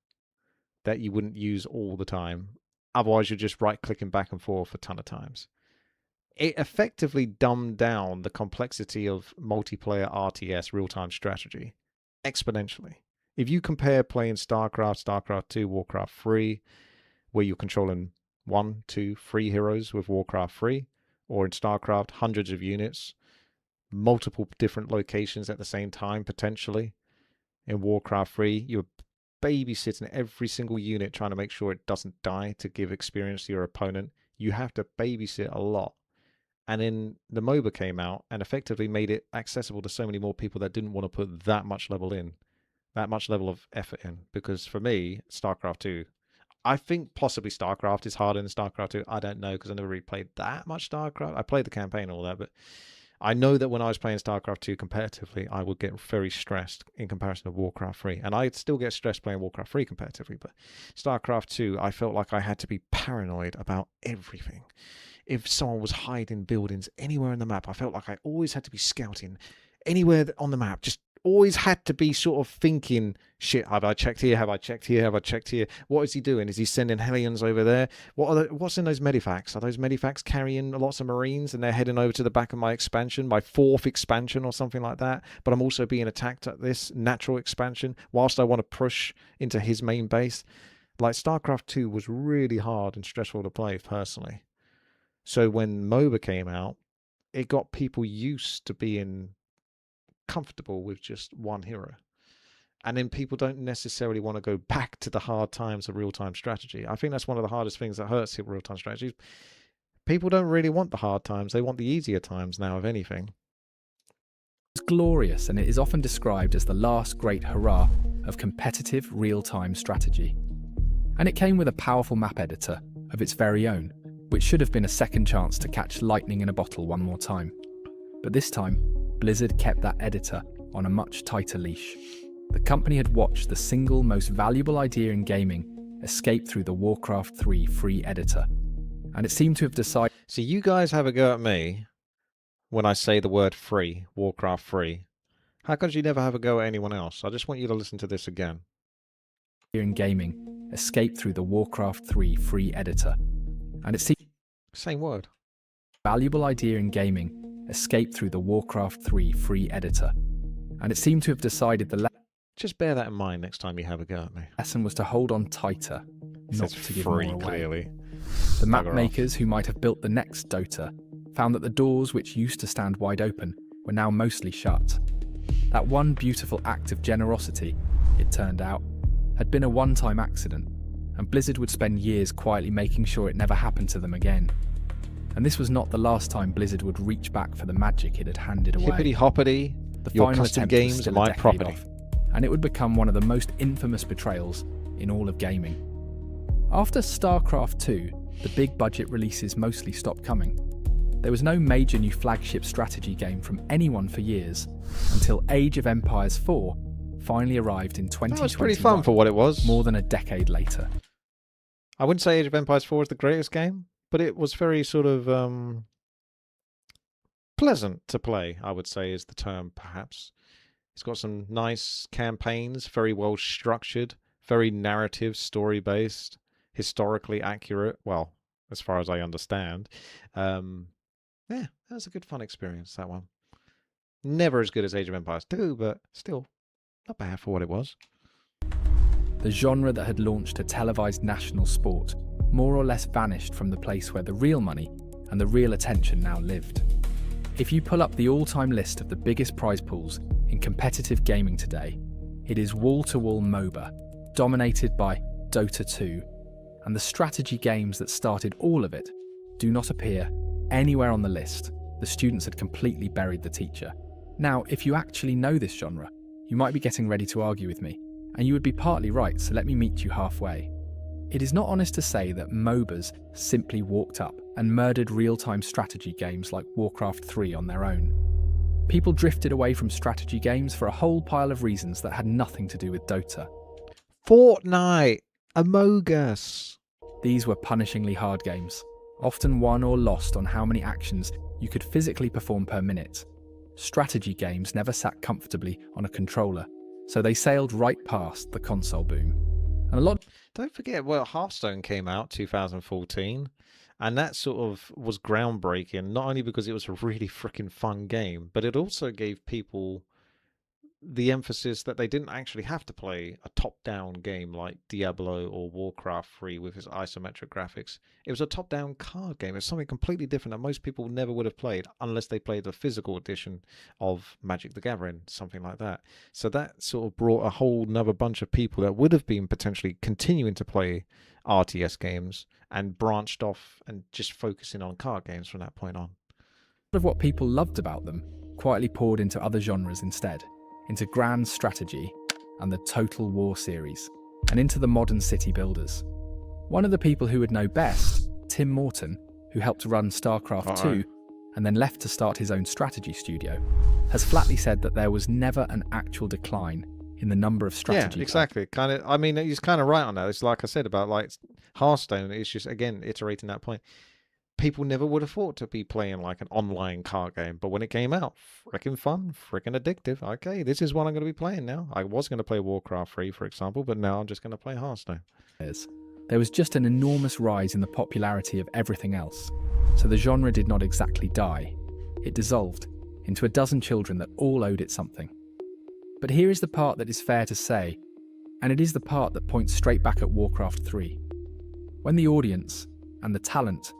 that you wouldn't use all the time. Otherwise, you're just right-clicking back and forth a ton of times. It effectively dumbed down the complexity of multiplayer RTS real-time strategy exponentially. If you compare playing StarCraft, StarCraft 2, Warcraft 3, where you're controlling 1, 2, 3 heroes with Warcraft 3, or in StarCraft, hundreds of units, multiple different locations at the same time, potentially. In Warcraft 3, you're babysitting every single unit trying to make sure it doesn't die to give experience to your opponent. You have to babysit a lot. And then the MOBA came out and effectively made it accessible to so many more people that didn't want to put that much level of effort in. Because for me, StarCraft 2, I think possibly StarCraft is harder than StarCraft 2. I don't know, because I never really played that much StarCraft. I played the campaign and all that, but I know that when I was playing StarCraft 2 competitively, I would get very stressed in comparison to Warcraft 3. And I'd still get stressed playing Warcraft 3 competitively, but StarCraft 2, I felt like I had to be paranoid about everything. If someone was hiding buildings anywhere on the map, I felt like I always had to be scouting anywhere on the map, just always had to be sort of thinking, shit, have I checked here? Have I checked here? Have I checked here? What is he doing? Is he sending Hellions over there? What's in those medifacts? Are those medifacts carrying lots of Marines and they're heading over to the back of my expansion, my 4th expansion or something like that? But I'm also being attacked at this natural expansion whilst I want to push into his main base. Like, StarCraft 2 was really hard and stressful to play, personally. So when MOBA came out, it got people used to being comfortable with just one hero. And then people don't necessarily want to go back to the hard times of real-time strategy. I think that's one of the hardest things that hurts real-time strategy. People don't really want the hard times. They want the easier times now, if anything. It's glorious, and it is often described as the last great hurrah of competitive real-time strategy. And it came with a powerful map editor of its very own, which should have been a second chance to catch lightning in a bottle one more time. But this time, Blizzard kept that editor on a much tighter leash. The company had watched the single most valuable idea in gaming escape through the Warcraft 3 free editor, and it seemed to have decided... So you guys have a go at me when I say the word free, Warcraft free. How could you never have a go at anyone else? I just want you to listen to this again. ...in gaming escape through the Warcraft 3 free editor, and it seemed... Same word. Valuable idea in gaming escape through the Warcraft 3 free editor, and it seemed to have decided the just bear that in mind next time you have a go at me. Lesson was to hold on tighter, not to give more away. Clearly. The map makers who might have built the next Dota found that the doors which used to stand wide open were now mostly shut. That one beautiful act of generosity, it turned out, had been a one-time accident, and Blizzard would spend years quietly making sure it never happened to them again. And this was not the last time Blizzard would reach back for the magic it had handed away. Hippity-hoppity, your custom games, my property. Off, and it would become one of the most infamous betrayals in all of gaming. After StarCraft 2, the big budget releases mostly stopped coming. There was no major new flagship strategy game from anyone for years, until Age of Empires 4 finally arrived in 2021. That was pretty fun for what it was. More than a decade later. I wouldn't say Age of Empires 4 is the greatest game, but it was very sort of pleasant to play, I would say is the term, perhaps. It's got some nice campaigns, very well structured, very narrative, story-based, historically accurate, well, as far as I understand. Yeah, that was a good fun experience, that one. Never as good as Age of Empires 2, but still, not bad for what it was. The genre that had launched a televised national sport more or less vanished from the place where the real money and the real attention now lived. If you pull up the all-time list of the biggest prize pools in competitive gaming today, it is wall-to-wall MOBA, dominated by Dota 2, and the strategy games that started all of it do not appear anywhere on the list. The students had completely buried the teacher. Now, if you actually know this genre, you might be getting ready to argue with me, and you would be partly right, so let me meet you halfway. It is not honest to say that MOBAs simply walked up and murdered real-time strategy games like Warcraft 3 on their own. People drifted away from strategy games for a whole pile of reasons that had nothing to do with Dota. Fortnite! Among Us! These were punishingly hard games, often won or lost on how many actions you could physically perform per minute. Strategy games never sat comfortably on a controller, so they sailed right past the console boom. And a lot... Don't forget, well, Hearthstone came out 2014, and that sort of was groundbreaking, not only because it was a really freaking fun game, but it also gave people the emphasis that they didn't actually have to play a top-down game like Diablo or Warcraft 3 with its isometric graphics. It was a top-down card game. It's something completely different that most people never would have played unless they played the physical edition of Magic the Gathering, something like that. So that sort of brought a whole nother bunch of people that would have been potentially continuing to play RTS games and branched off and just focusing on card games from that point on. Of what people loved about them quietly poured into other genres instead, into grand strategy and the Total War series, and into the modern city builders. One of the people who would know best, Tim Morton, who helped run StarCraft 2 and then left to start his own strategy studio, has flatly said that there was never an actual decline in the number of strategy. Yeah, exactly. Kind of. I mean, he's kind of right on that. It's like I said about like Hearthstone. It's just again iterating that point. people never would have thought to be playing like an online card game. But when it came out, freaking fun, freaking addictive. Okay, this is what I'm going to be playing now. I was going to play Warcraft 3, for example, but now I'm just going to play Hearthstone. There was just an enormous rise in the popularity of everything else, so the genre did not exactly die. It dissolved into a dozen children that all owed it something. But here is the part that is fair to say, and it is the part that points straight back at Warcraft 3. When the audience, and the talent,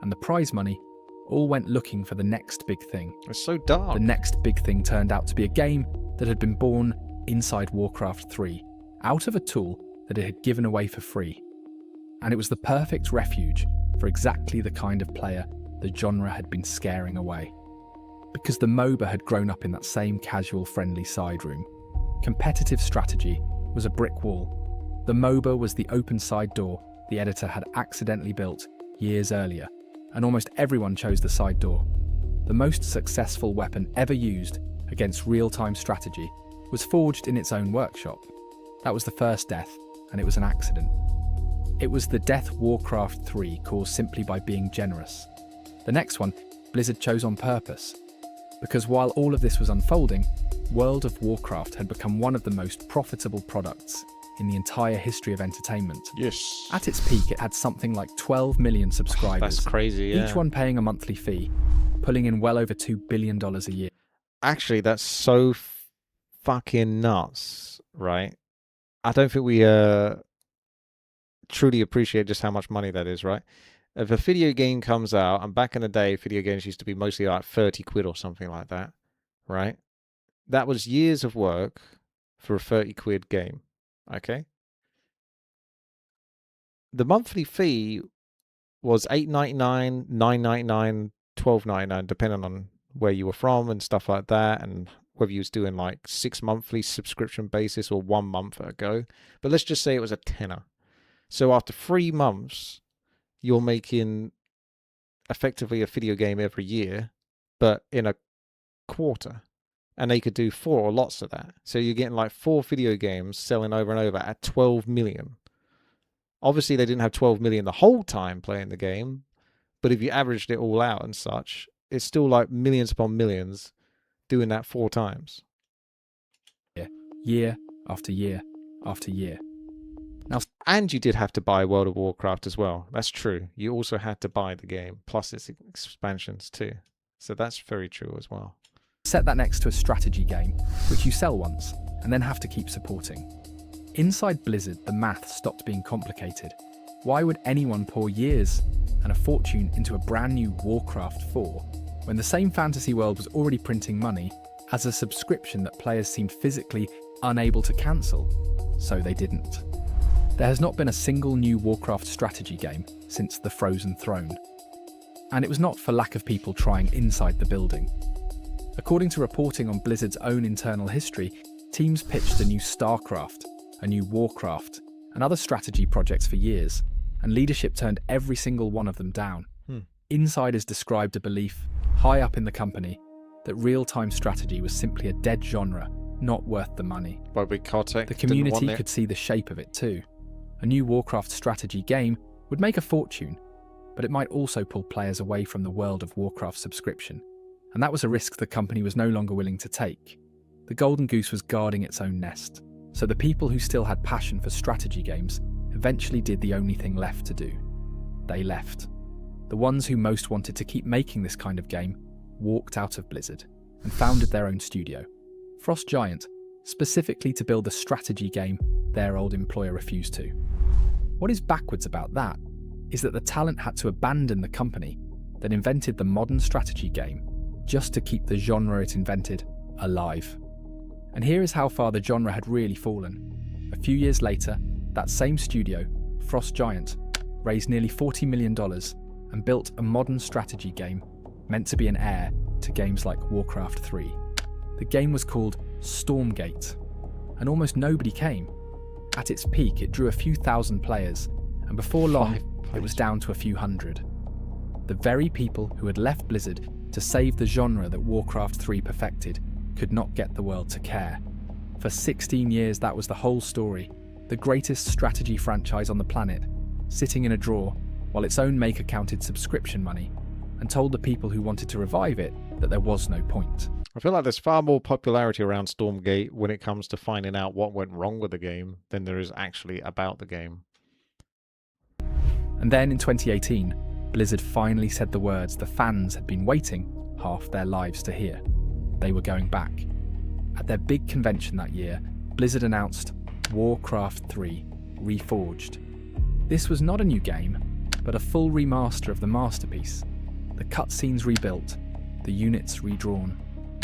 and the prize money all went looking for the next big thing. It's so dark. The next big thing turned out to be a game that had been born inside Warcraft 3, out of a tool that it had given away for free. And it was the perfect refuge for exactly the kind of player the genre had been scaring away. Because the MOBA had grown up in that same casual, friendly side room. Competitive strategy was a brick wall. The MOBA was the open side door the editor had accidentally built years earlier, and almost everyone chose the side door. The most successful weapon ever used against real-time strategy was forged in its own workshop. That was the first death, and it was an accident. It was the death Warcraft 3 caused simply by being generous. The next one, Blizzard chose on purpose. Because while all of this was unfolding, World of Warcraft had become one of the most profitable products in the entire history of entertainment. Yes. At its peak, it had something like 12 million subscribers. That's crazy, yeah. Each one paying a monthly fee, pulling in well over $2 billion a year. Actually, that's so fucking nuts, right? I don't think we truly appreciate just how much money that is, right? If a video game comes out, and back in the day, video games used to be mostly like 30 quid or something like that, right? That was years of work for a 30 quid game, okay? The monthly fee was $8.99, $9.99, $12.99, depending on where you were from and stuff like that, and whether you was doing like 6 monthly subscription basis or 1 month at a go. But let's just say it was a tenner. So after 3 months, you're making effectively a video game every year, but in a quarter. And they could do 4 or lots of that. So you're getting like 4 video games selling over and over at 12 million. Obviously, they didn't have 12 million the whole time playing the game, but if you averaged it all out and such, it's still like millions upon millions doing that 4 times. Year after year after year. Now, and you did have to buy World of Warcraft as well. That's true. You also had to buy the game, plus its expansions too. So that's very true as well. Set that next to a strategy game, which you sell once, and then have to keep supporting. Inside Blizzard, the math stopped being complicated. Why would anyone pour years and a fortune into a brand new Warcraft 4, when the same fantasy world was already printing money as a subscription that players seemed physically unable to cancel? So they didn't. There has not been a single new Warcraft strategy game since the Frozen Throne. And it was not for lack of people trying inside the building. According to reporting on Blizzard's own internal history, teams pitched a new StarCraft, a new Warcraft, and other strategy projects for years, and leadership turned every single one of them down. Insiders described a belief, high up in the company, that real-time strategy was simply a dead genre, not worth the money. The community could see the shape of it too. A new Warcraft strategy game would make a fortune, but it might also pull players away from the World of Warcraft subscription, and that was a risk the company was no longer willing to take. The golden goose was guarding its own nest, so the people who still had passion for strategy games eventually did the only thing left to do. They left. The ones who most wanted to keep making this kind of game walked out of Blizzard and founded their own studio, Frost Giant, specifically to build a strategy game their old employer refused to. What is backwards about that is that the talent had to abandon the company that invented the modern strategy game just to keep the genre it invented alive. And here is how far the genre had really fallen. A few years later, that same studio, Frost Giant, raised nearly $40 million and built a modern strategy game meant to be an heir to games like Warcraft 3. The game was called Stormgate, and almost nobody came. At its peak, it drew a few thousand players, and before long, it was down to a few hundred. The very people who had left Blizzard to save the genre that Warcraft 3 perfected could not get the world to care. For 16 years, that was the whole story. The greatest strategy franchise on the planet, sitting in a drawer, while its own maker counted subscription money and told the people who wanted to revive it that there was no point. I feel like there's far more popularity around Stormgate when it comes to finding out what went wrong with the game than there is actually about the game. And then in 2018, Blizzard finally said the words the fans had been waiting half their lives to hear. They were going back. At their big convention that year, Blizzard announced Warcraft 3 Reforged. This was not a new game, but a full remaster of the masterpiece. The cutscenes rebuilt, the units redrawn,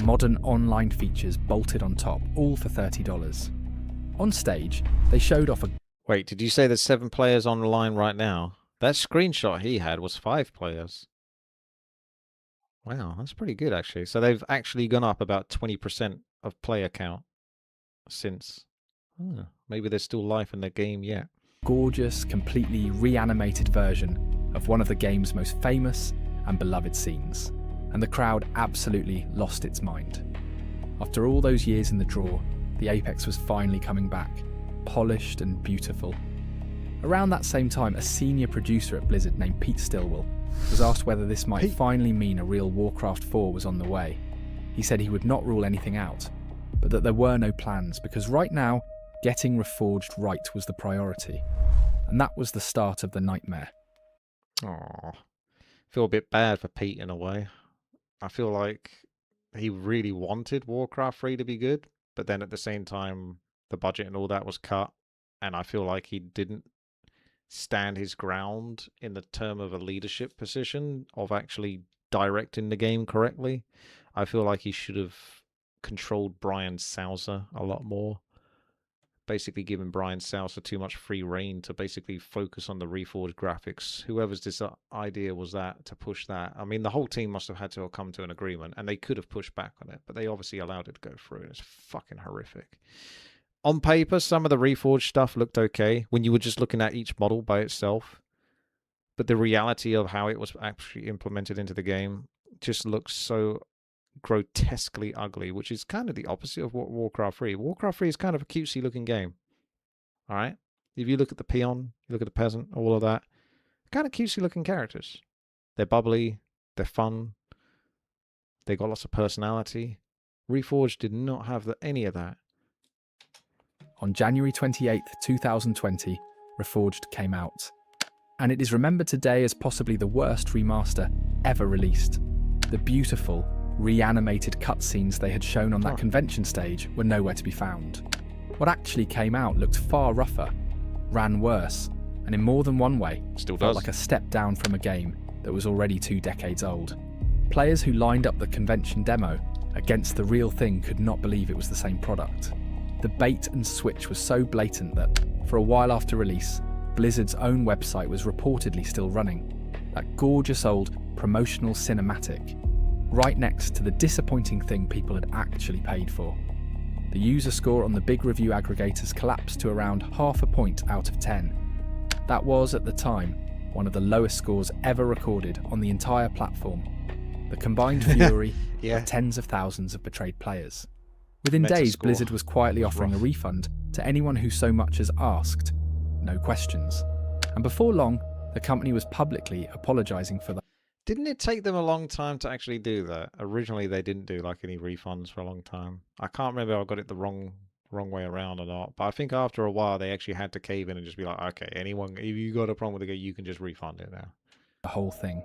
modern online features bolted on top, all for $30. On stage, they showed off a... Wait, did you say there's 7 players online right now? That screenshot he had was 5 players. Wow, that's pretty good actually. So they've actually gone up about 20% of player count since. Maybe there's still life in the game yet. Gorgeous, completely reanimated version of one of the game's most famous and beloved scenes, and the crowd absolutely lost its mind. After all those years in the drawer, the Apex was finally coming back, polished and beautiful. Around that same time, a senior producer at Blizzard named Pete Stillwell was asked whether this might finally mean a real Warcraft 4 was on the way. He said he would not rule anything out, but that there were no plans because right now, getting Reforged right was the priority. And that was the start of the nightmare. Aww. Feel a bit bad for Pete in a way. I feel like he really wanted Warcraft 3 to be good, but then at the same time, the budget and all that was cut, and I feel like he didn't stand his ground in the term of a leadership position of actually directing the game correctly. I feel like he should have controlled Brian Sousa a lot more. Basically giving Brian Sousa too much free reign to basically focus on the Reforged graphics. Whoever's this idea was that, to push that. I mean, the whole team must have had to have come to an agreement, and they could have pushed back on it, but they obviously allowed it to go through. It's fucking horrific. On paper, some of the Reforged stuff looked okay when you were just looking at each model by itself, but the reality of how it was actually implemented into the game just looks so grotesquely ugly, which is kind of the opposite of what Warcraft 3. Warcraft 3 is kind of a cutesy looking game. Alright? If you look at the peon, you look at the peasant, all of that, kind of cutesy looking characters. They're bubbly, they're fun, they got lots of personality. Reforged did not have any of that. On January 28th, 2020, Reforged came out. And it is remembered today as possibly the worst remaster ever released. The beautiful, reanimated cutscenes they had shown on that convention stage were nowhere to be found. What actually came out looked far rougher, ran worse, and in more than one way, felt like a step down from a game that was already 2 decades old. Players who lined up the convention demo against the real thing could not believe it was the same product. The bait and switch was so blatant that, for a while after release, Blizzard's own website was reportedly still running. That gorgeous old promotional cinematic, right next to the disappointing thing people had actually paid for. The user score on the big review aggregators collapsed to around 0.5 point out of 10. That was, at the time, one of the lowest scores ever recorded on the entire platform. The combined fury of tens of thousands of betrayed players. Within days, Blizzard was quietly offering a refund to anyone who so much as asked. No questions. And before long, the company was publicly apologising for that. Didn't it take them a long time to actually do that? Originally, they didn't do like any refunds for a long time. I can't remember if I got it the wrong way around or not. But I think after a while, they actually had to cave in and just be like, okay, anyone, if you got a problem with the game, you can just refund it now. The whole thing.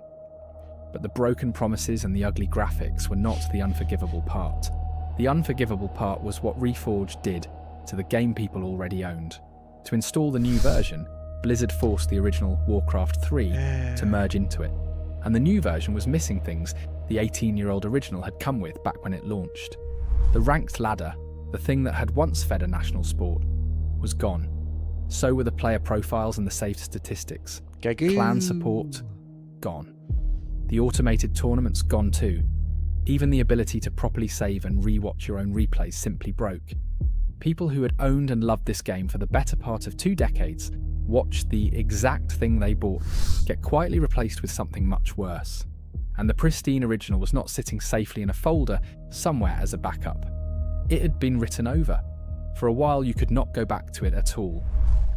But the broken promises and the ugly graphics were not the unforgivable part. The unforgivable part was what Reforged did to the game people already owned. To install the new version, Blizzard forced the original Warcraft 3 to merge into it. And the new version was missing things the 18-year-old original had come with back when it launched. The ranked ladder, the thing that had once fed a national sport, was gone. So were the player profiles and the saved statistics. Clan support, gone. The automated tournaments, gone too. Even the ability to properly save and re-watch your own replays simply broke. People who had owned and loved this game for the better part of 2 decades watched the exact thing they bought get quietly replaced with something much worse. And the pristine original was not sitting safely in a folder somewhere as a backup. It had been written over. For a while you could not go back to it at all.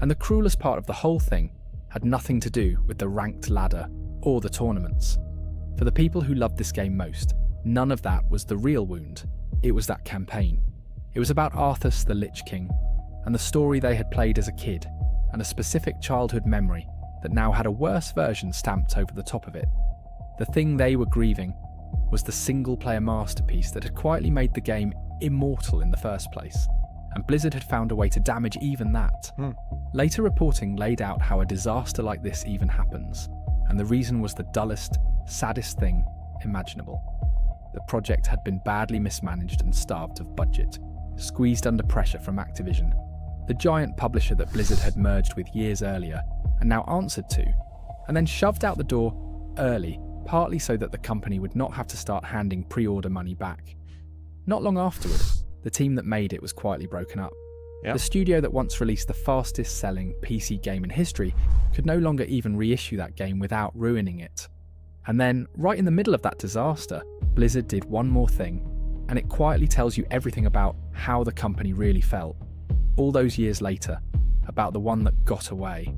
And the cruelest part of the whole thing had nothing to do with the ranked ladder or the tournaments. For the people who loved this game most, none of that was the real wound. It was that campaign. It was about Arthas the Lich King, and the story they had played as a kid, and a specific childhood memory that now had a worse version stamped over the top of it. The thing they were grieving was the single-player masterpiece that had quietly made the game immortal in the first place, and Blizzard had found a way to damage even that. Later reporting laid out how a disaster like this even happens, and the reason was the dullest, saddest thing imaginable. The project had been badly mismanaged and starved of budget, squeezed under pressure from Activision, the giant publisher that Blizzard had merged with years earlier and now answered to, and then shoved out the door early, partly so that the company would not have to start handing pre-order money back. Not long afterward, the team that made it was quietly broken up. Yep. The studio that once released the fastest selling PC game in history could no longer even reissue that game without ruining it. And then, right in the middle of that disaster, Blizzard did one more thing, and it quietly tells you everything about how the company really felt. All those years later, about the one that got away.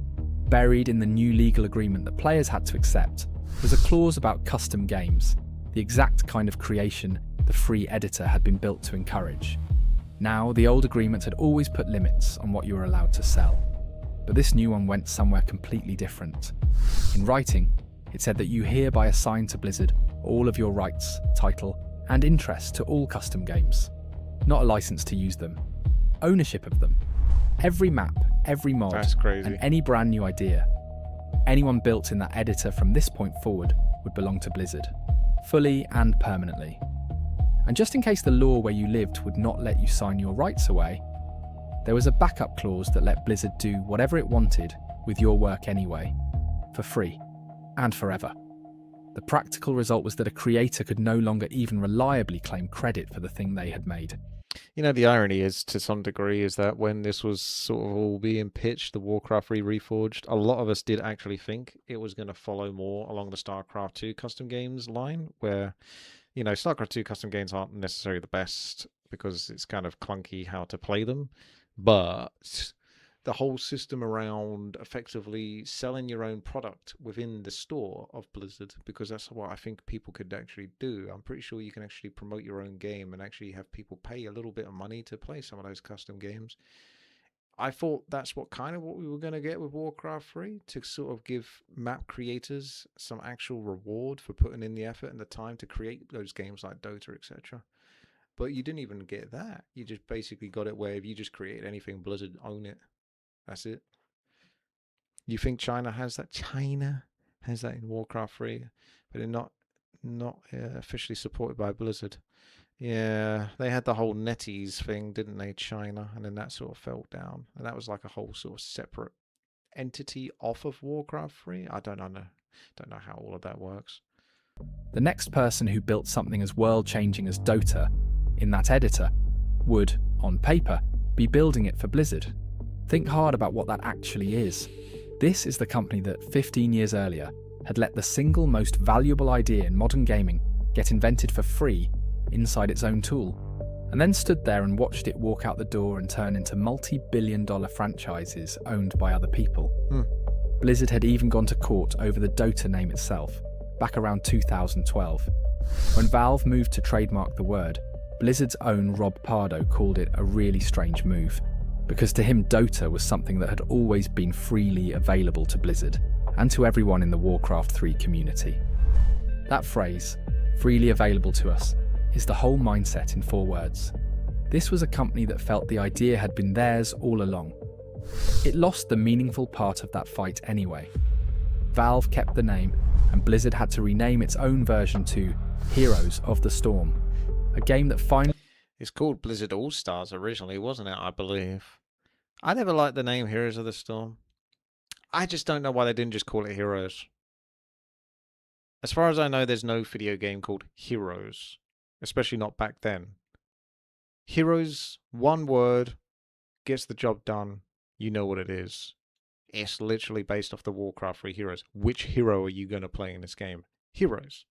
Buried in the new legal agreement that players had to accept was a clause about custom games, the exact kind of creation the free editor had been built to encourage. Now, the old agreement had always put limits on what you were allowed to sell, but this new one went somewhere completely different. In writing, it said that you hereby assign to Blizzard all of your rights, title, and interest to all custom games. Not a license to use them. Ownership of them. Every map, every mod, That's crazy. and any brand new idea. Anyone built in that editor from this point forward would belong to Blizzard, fully and permanently. And just in case the law where you lived would not let you sign your rights away, there was a backup clause that let Blizzard do whatever it wanted with your work anyway, for free, and forever. The practical result was that a creator could no longer even reliably claim credit for the thing they had made. You know, the irony is, to some degree, is that when this was sort of all being pitched, the Warcraft Reforged, a lot of us did actually think it was going to follow more along the StarCraft 2 custom games line, where, you know, StarCraft 2 custom games aren't necessarily the best because it's kind of clunky how to play them, but the whole system around effectively selling your own product within the store of Blizzard, because that's what I think people could actually do. I'm pretty sure you can actually promote your own game and actually have people pay a little bit of money to play some of those custom games. I thought that's what we were going to get with Warcraft 3, to sort of give map creators some actual reward for putting in the effort and the time to create those games like Dota, etc. But you didn't even get that. You just basically got it where if you just create anything, Blizzard own it. That's it. You think China has that? China has that in Warcraft 3, but they're not officially supported by Blizzard. Yeah, they had the whole NetEase thing, didn't they, China? And then that sort of fell down. And that was like a whole sort of separate entity off of Warcraft 3. I don't know how all of that works. The next person who built something as world-changing as Dota in that editor would, on paper, be building it for Blizzard. Think hard about what that actually is. This is the company that 15 years earlier had let the single most valuable idea in modern gaming get invented for free inside its own tool, and then stood there and watched it walk out the door and turn into multi-billion-dollar franchises owned by other people. Blizzard had even gone to court over the Dota name itself, back around 2012. When Valve moved to trademark the word, Blizzard's own Rob Pardo called it a really strange move, because to him Dota was something that had always been freely available to Blizzard, and to everyone in the Warcraft 3 community. That phrase, freely available to us, is the whole mindset in 4 words. This was a company that felt the idea had been theirs all along. It lost the meaningful part of that fight anyway. Valve kept the name, and Blizzard had to rename its own version to Heroes of the Storm, a game that finally... It's called Blizzard All-Stars originally, wasn't it, I believe? I never liked the name Heroes of the Storm. I just don't know why they didn't just call it Heroes. As far as I know, there's no video game called Heroes. Especially not back then. Heroes, one word, gets the job done. You know what it is. It's literally based off the Warcraft 3 Heroes. Which hero are you going to play in this game? Heroes.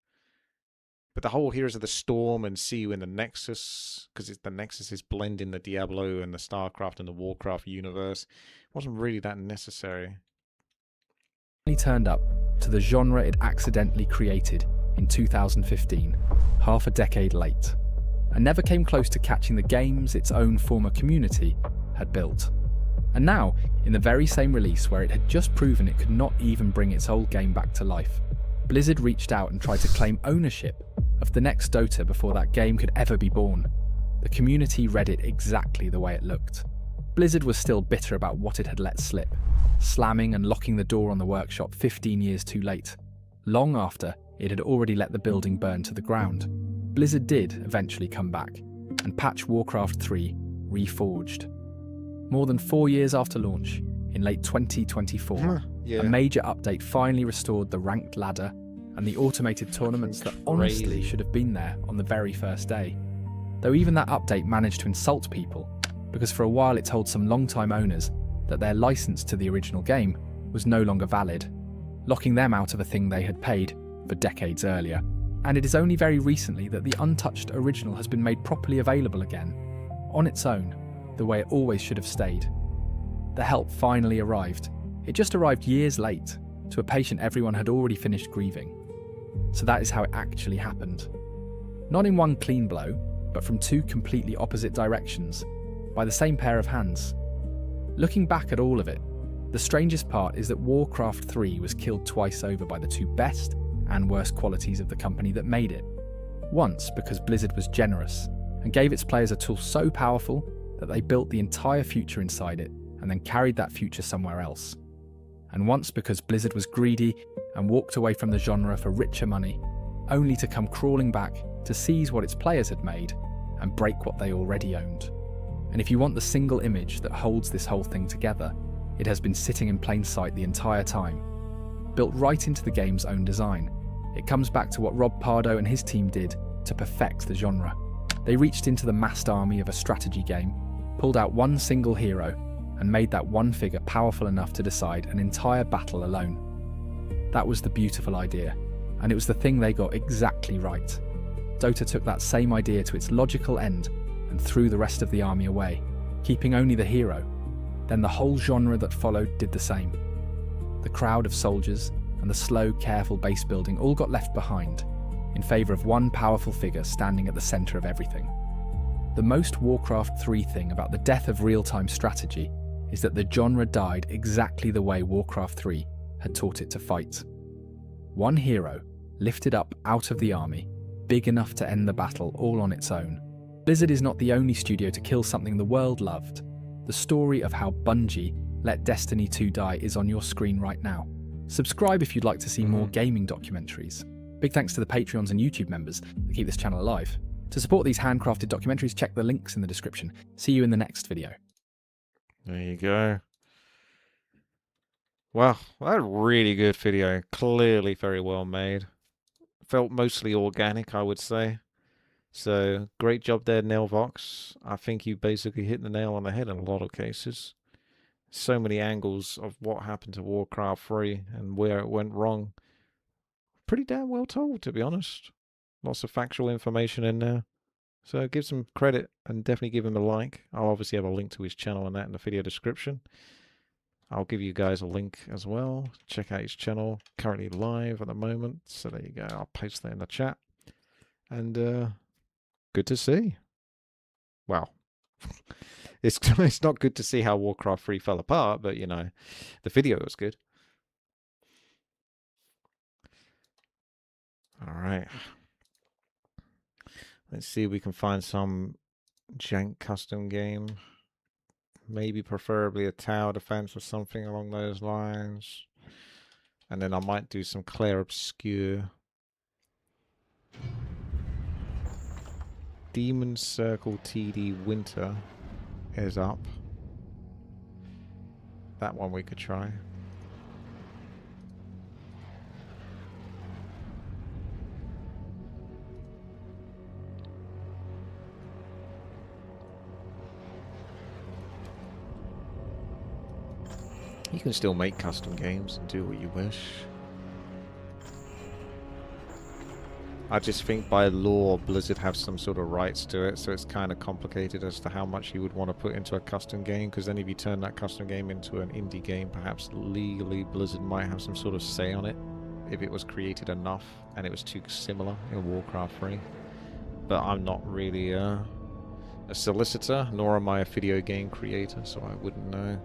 But the whole Heroes of the Storm and see you in the Nexus, because the Nexus is blending the Diablo and the StarCraft and the Warcraft universe, wasn't really that necessary. turned up to the genre it accidentally created in 2015, half a decade late, and never came close to catching the games its own former community had built. And now, in the very same release where it had just proven it could not even bring its old game back to life, Blizzard reached out and tried to claim ownership of the next Dota before that game could ever be born. The community read it exactly the way it looked. Blizzard was still bitter about what it had let slip, slamming and locking the door on the workshop 15 years too late, long after it had already let the building burn to the ground. Blizzard did eventually come back and patch Warcraft 3 Reforged. More than 4 years after launch, in late 2024, a major update finally restored the ranked ladder and the automated tournaments that honestly should have been there on the very first day. Though even that update managed to insult people, because for a while it told some long-time owners that their license to the original game was no longer valid, locking them out of a thing they had paid for decades earlier. And it is only very recently that the untouched original has been made properly available again, on its own, the way it always should have stayed. The help finally arrived. It just arrived years late, to a patient everyone had already finished grieving. So that is how it actually happened. Not in one clean blow, but from two completely opposite directions, by the same pair of hands. Looking back at all of it, the strangest part is that Warcraft 3 was killed twice over by the two best and worst qualities of the company that made it. Once because Blizzard was generous and gave its players a tool so powerful that they built the entire future inside it and then carried that future somewhere else. And once because Blizzard was greedy and walked away from the genre for richer money, only to come crawling back to seize what its players had made and break what they already owned. And if you want the single image that holds this whole thing together, it has been sitting in plain sight the entire time. Built right into the game's own design, it comes back to what Rob Pardo and his team did to perfect the genre. They reached into the massed army of a strategy game, pulled out one single hero, and made that one figure powerful enough to decide an entire battle alone. That was the beautiful idea, and it was the thing they got exactly right. Dota took that same idea to its logical end and threw the rest of the army away, keeping only the hero. Then the whole genre that followed did the same. The crowd of soldiers and the slow, careful base building all got left behind, in favour of one powerful figure standing at the centre of everything. The most Warcraft 3 thing about the death of real-time strategy is that the genre died exactly the way Warcraft 3 had taught it to fight. One hero, lifted up out of the army, big enough to end the battle all on its own. Blizzard is not the only studio to kill something the world loved. The story of how Bungie let Destiny 2 die is on your screen right now. Subscribe if you'd like to see more gaming documentaries. Big thanks to the Patreons and YouTube members that keep this channel alive. To support these handcrafted documentaries, check the links in the description. See you in the next video. There you go. Wow, that a really good video. Clearly very well made. Felt mostly organic, I would say. So, great job there, Nailvox. I think you basically hit the nail on the head in a lot of cases. So many angles of what happened to Warcraft 3 and where it went wrong. Pretty damn well told, to be honest. Lots of factual information in there. So give some credit and definitely give him a like. I'll obviously have a link to his channel and that in the video description. I'll give you guys a link as well. Check out his channel. Currently live at the moment. So there you go. I'll post that in the chat. And good to see. Well, it's not good to see how Warcraft 3 fell apart, but you know, the video was good. All right. Let's see if we can find some jank custom game. Maybe preferably a tower defense or something along those lines. And then I might do some Clair Obscure. Demon Circle TD Winter is up. That one we could try. You can still make custom games and do what you wish. I just think by law, Blizzard have some sort of rights to it, so it's kind of complicated as to how much you would want to put into a custom game, because then if you turn that custom game into an indie game, perhaps legally Blizzard might have some sort of say on it, if it was created enough and it was too similar in Warcraft 3. But I'm not really a solicitor, nor am I a video game creator, so I wouldn't know.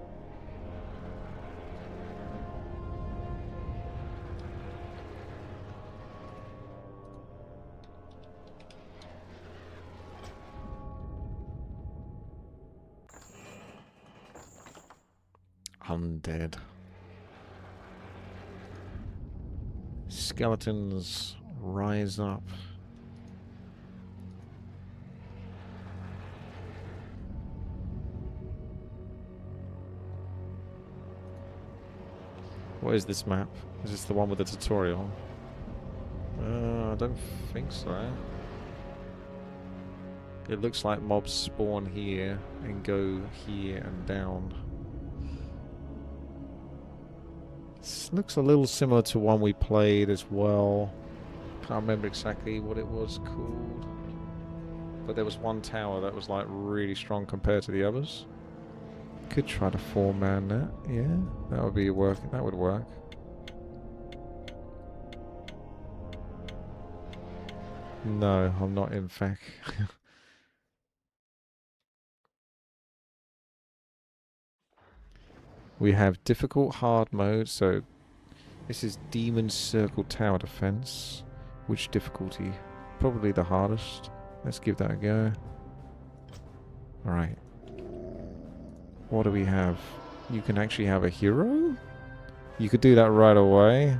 Undead. Skeletons rise up. What is this map? Is this the one with the tutorial? I don't think so. It looks like mobs spawn here and go here and down. This looks a little similar to one we played as well. Can't remember exactly what it was called. But there was one tower that was like really strong compared to the others. Could try to 4-man that, yeah. That would be working. That would work. No, I'm not in fact. We have difficult hard mode, so this is Demon Circle Tower Defense. Which difficulty? Probably the hardest. Let's give that a go. Alright. What do we have? You can actually have a hero? You could do that right away.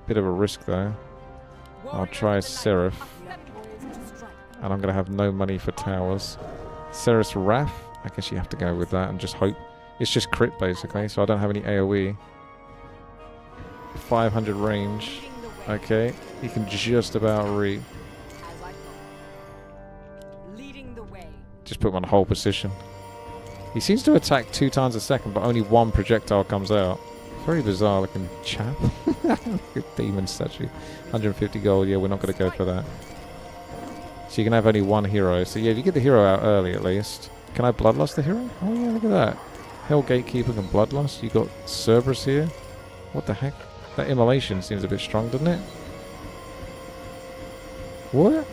Bit of a risk though. I'll try Seraph. And I'm going to have no money for towers. Seraph Wrath? I guess you have to go with that and just hope. It's just crit basically, so I don't have any AoE. 500 range. Okay, you can just about read. Just put him on hold position. He seems to attack 2 times a second, but only 1 projectile comes out. Very bizarre looking chap. Demon statue. 150 gold, yeah, we're not going to go for that. So you can have only 1 hero. So yeah, if you get the hero out early at least. Can I bloodlust the hero? Oh yeah, look at that. Hell Gatekeeper and bloodlust. You got Cerberus here. What the heck? That immolation seems a bit strong, doesn't it? What?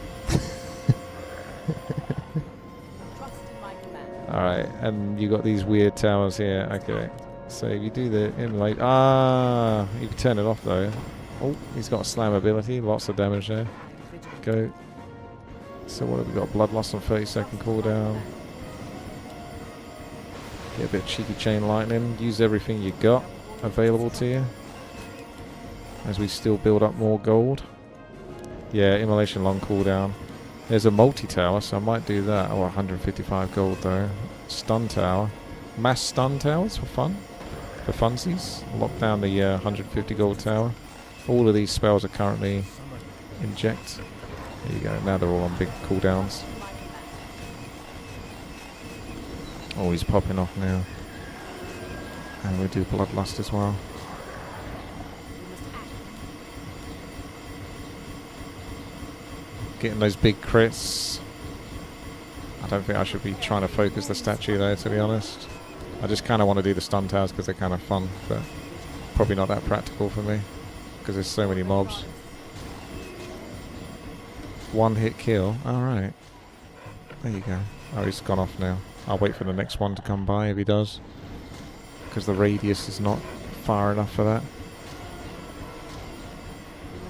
Alright, and you got these weird towers here. Okay. So if you do the immolate... Ah! You can turn it off though. Oh, he's got a slam ability. Lots of damage there. Go. So what have we got? Bloodlust on 30-second cooldown. Get a bit of cheeky chain lightning. Use everything you got available to you. As we still build up more gold. Yeah, immolation long cooldown. There's a multi-tower, so I might do that. Oh, 155 gold though. Stun tower. Mass stun towers for fun. For funsies. Lock down the 150 gold tower. All of these spells are currently inject. There you go. Now they're all on big cooldowns. Oh, he's popping off now. And we do bloodlust as well. Getting those big crits. I don't think I should be trying to focus the statue though, to be honest. I just kind of want to do the stun towers because they're kind of fun, but probably not that practical for me because there's so many mobs. 1 hit kill. Alright. There you go. Oh, he's gone off now. I'll wait for the next one to come by if he does, because the radius is not far enough for that.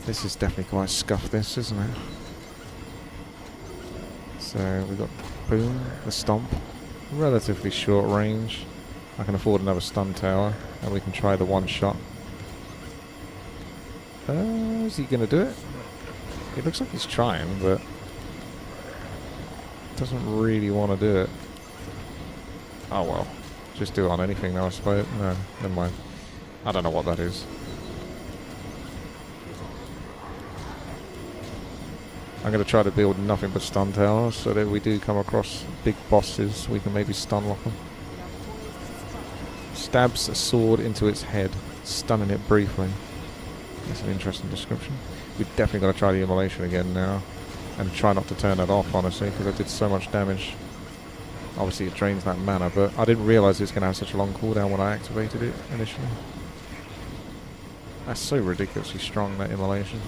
This is definitely quite scuffed, this, isn't it? So we've got boom, the stomp, relatively short range. I can afford another stun tower, and we can try the 1 shot. Is he going to do it? It looks like he's trying, but doesn't really want to do it. Oh well, just do it on anything now, I suppose. No, never mind. I don't know what that is. I'm going to try to build nothing but stun towers so that we do come across big bosses, we can maybe stun lock them. Stabs a sword into its head, stunning it briefly. That's an interesting description. We've definitely got to try the immolation again now. And try not to turn that off, honestly, because it did so much damage. Obviously it drains that mana, but I didn't realise it's going to have such a long cooldown when I activated it initially. That's so ridiculously strong, that immolation.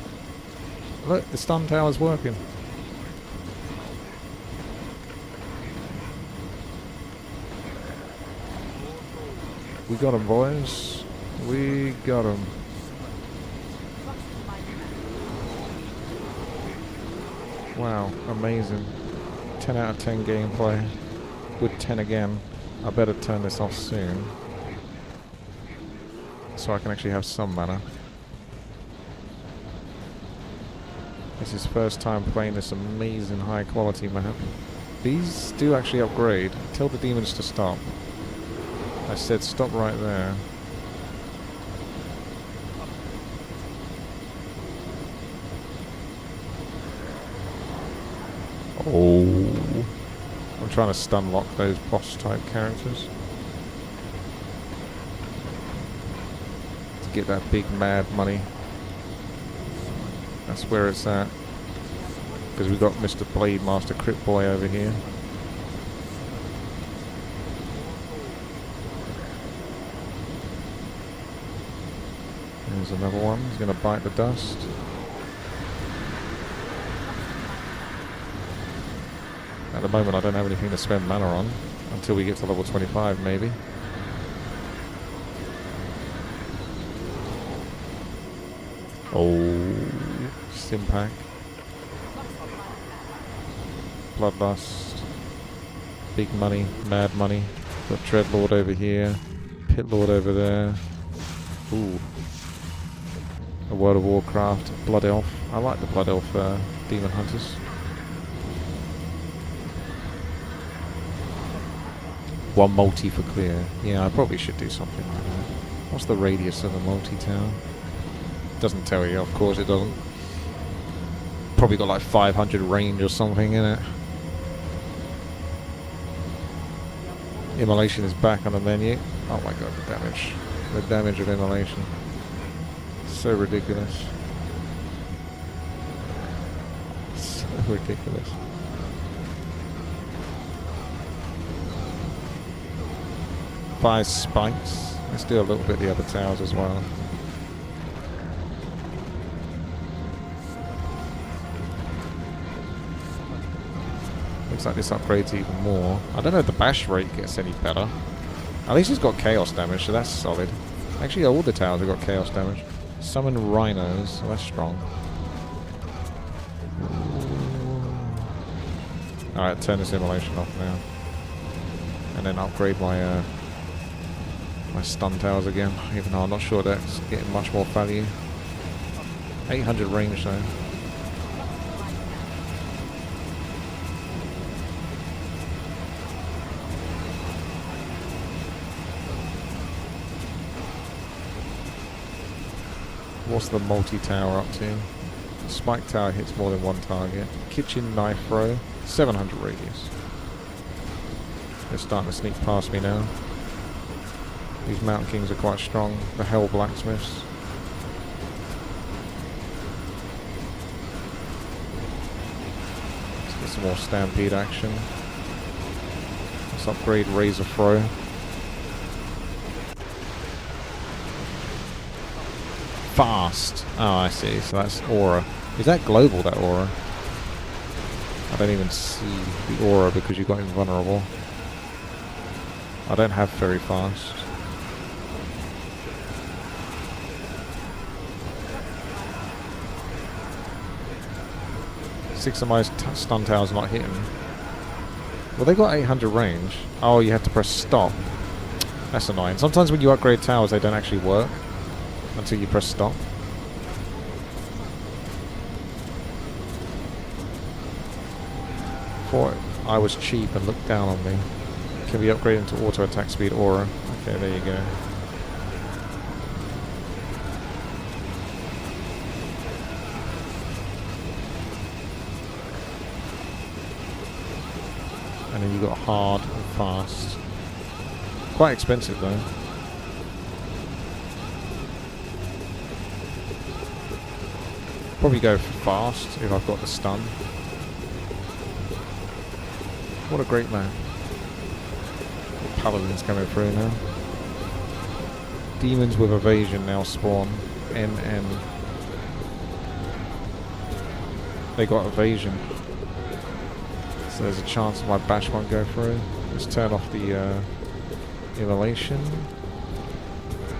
Look, the stun tower's working. We got him, boys. We got him. Wow, amazing. 10 out of 10 gameplay. With 10 again. I better turn this off soon. So I can actually have some mana. This is first time playing this amazing high quality map. These do actually upgrade. Tell the demons to stop. I said stop right there. Oh. I'm trying to stun lock those boss type characters. To get that big mad money. That's where it's at. Because we've got Mr. Blade Master Crypt Boy over here. There's another one. He's going to bite the dust. At the moment I don't have anything to spend mana on. Until we get to level 25 maybe. Oh, Stimpack. Bloodlust. Big money, mad money. Got Dreadlord over here. Pit Lord over there. Ooh. A World of Warcraft. Blood Elf. I like the Blood Elf Demon Hunters. One multi for clear. Yeah, I probably should do something like that. What's the radius of a multi-tower? Doesn't tell you, of course it doesn't. Probably got like 500 range or something in it. Immolation is back on the menu. Oh my god, the damage. The damage of immolation. So ridiculous. So ridiculous. Buy spikes. Let's do a little bit of the other towers as well. Looks like this upgrades even more. I don't know if the bash rate gets any better. At least it's got chaos damage, so that's solid. Actually, all the towers have got chaos damage. Summon rhinos, so that's strong. Alright, turn this immolation off now. And then upgrade my my stun towers again, even though I'm not sure that's getting much more value. 800 range though. What's the multi-tower up to? Spike tower hits more than one target. Kitchen knife throw, 700 radius. They're starting to sneak past me now. These Mountain Kings are quite strong. The Hell Blacksmiths. Let's get some more Stampede action. Let's upgrade Razor Throw. Fast. Oh, I see. So that's Aura. Is that global, that Aura? I don't even see the Aura because you got invulnerable. I don't have very fast. Six of my stun towers not hitting. Well, they got 800 range. Oh, you have to press stop. That's annoying. Sometimes when you upgrade towers, they don't actually work until you press stop. Thought I was cheap and looked down on me. Can be upgraded into auto attack speed aura. Okay, there you go. And then you got hard and fast. Quite expensive though. Probably go fast if I've got the stun. What a great man. Paladins coming through now. Demons with evasion now spawn. NN. They got evasion. So there's a chance my bash won't go through. Let's turn off the immolation.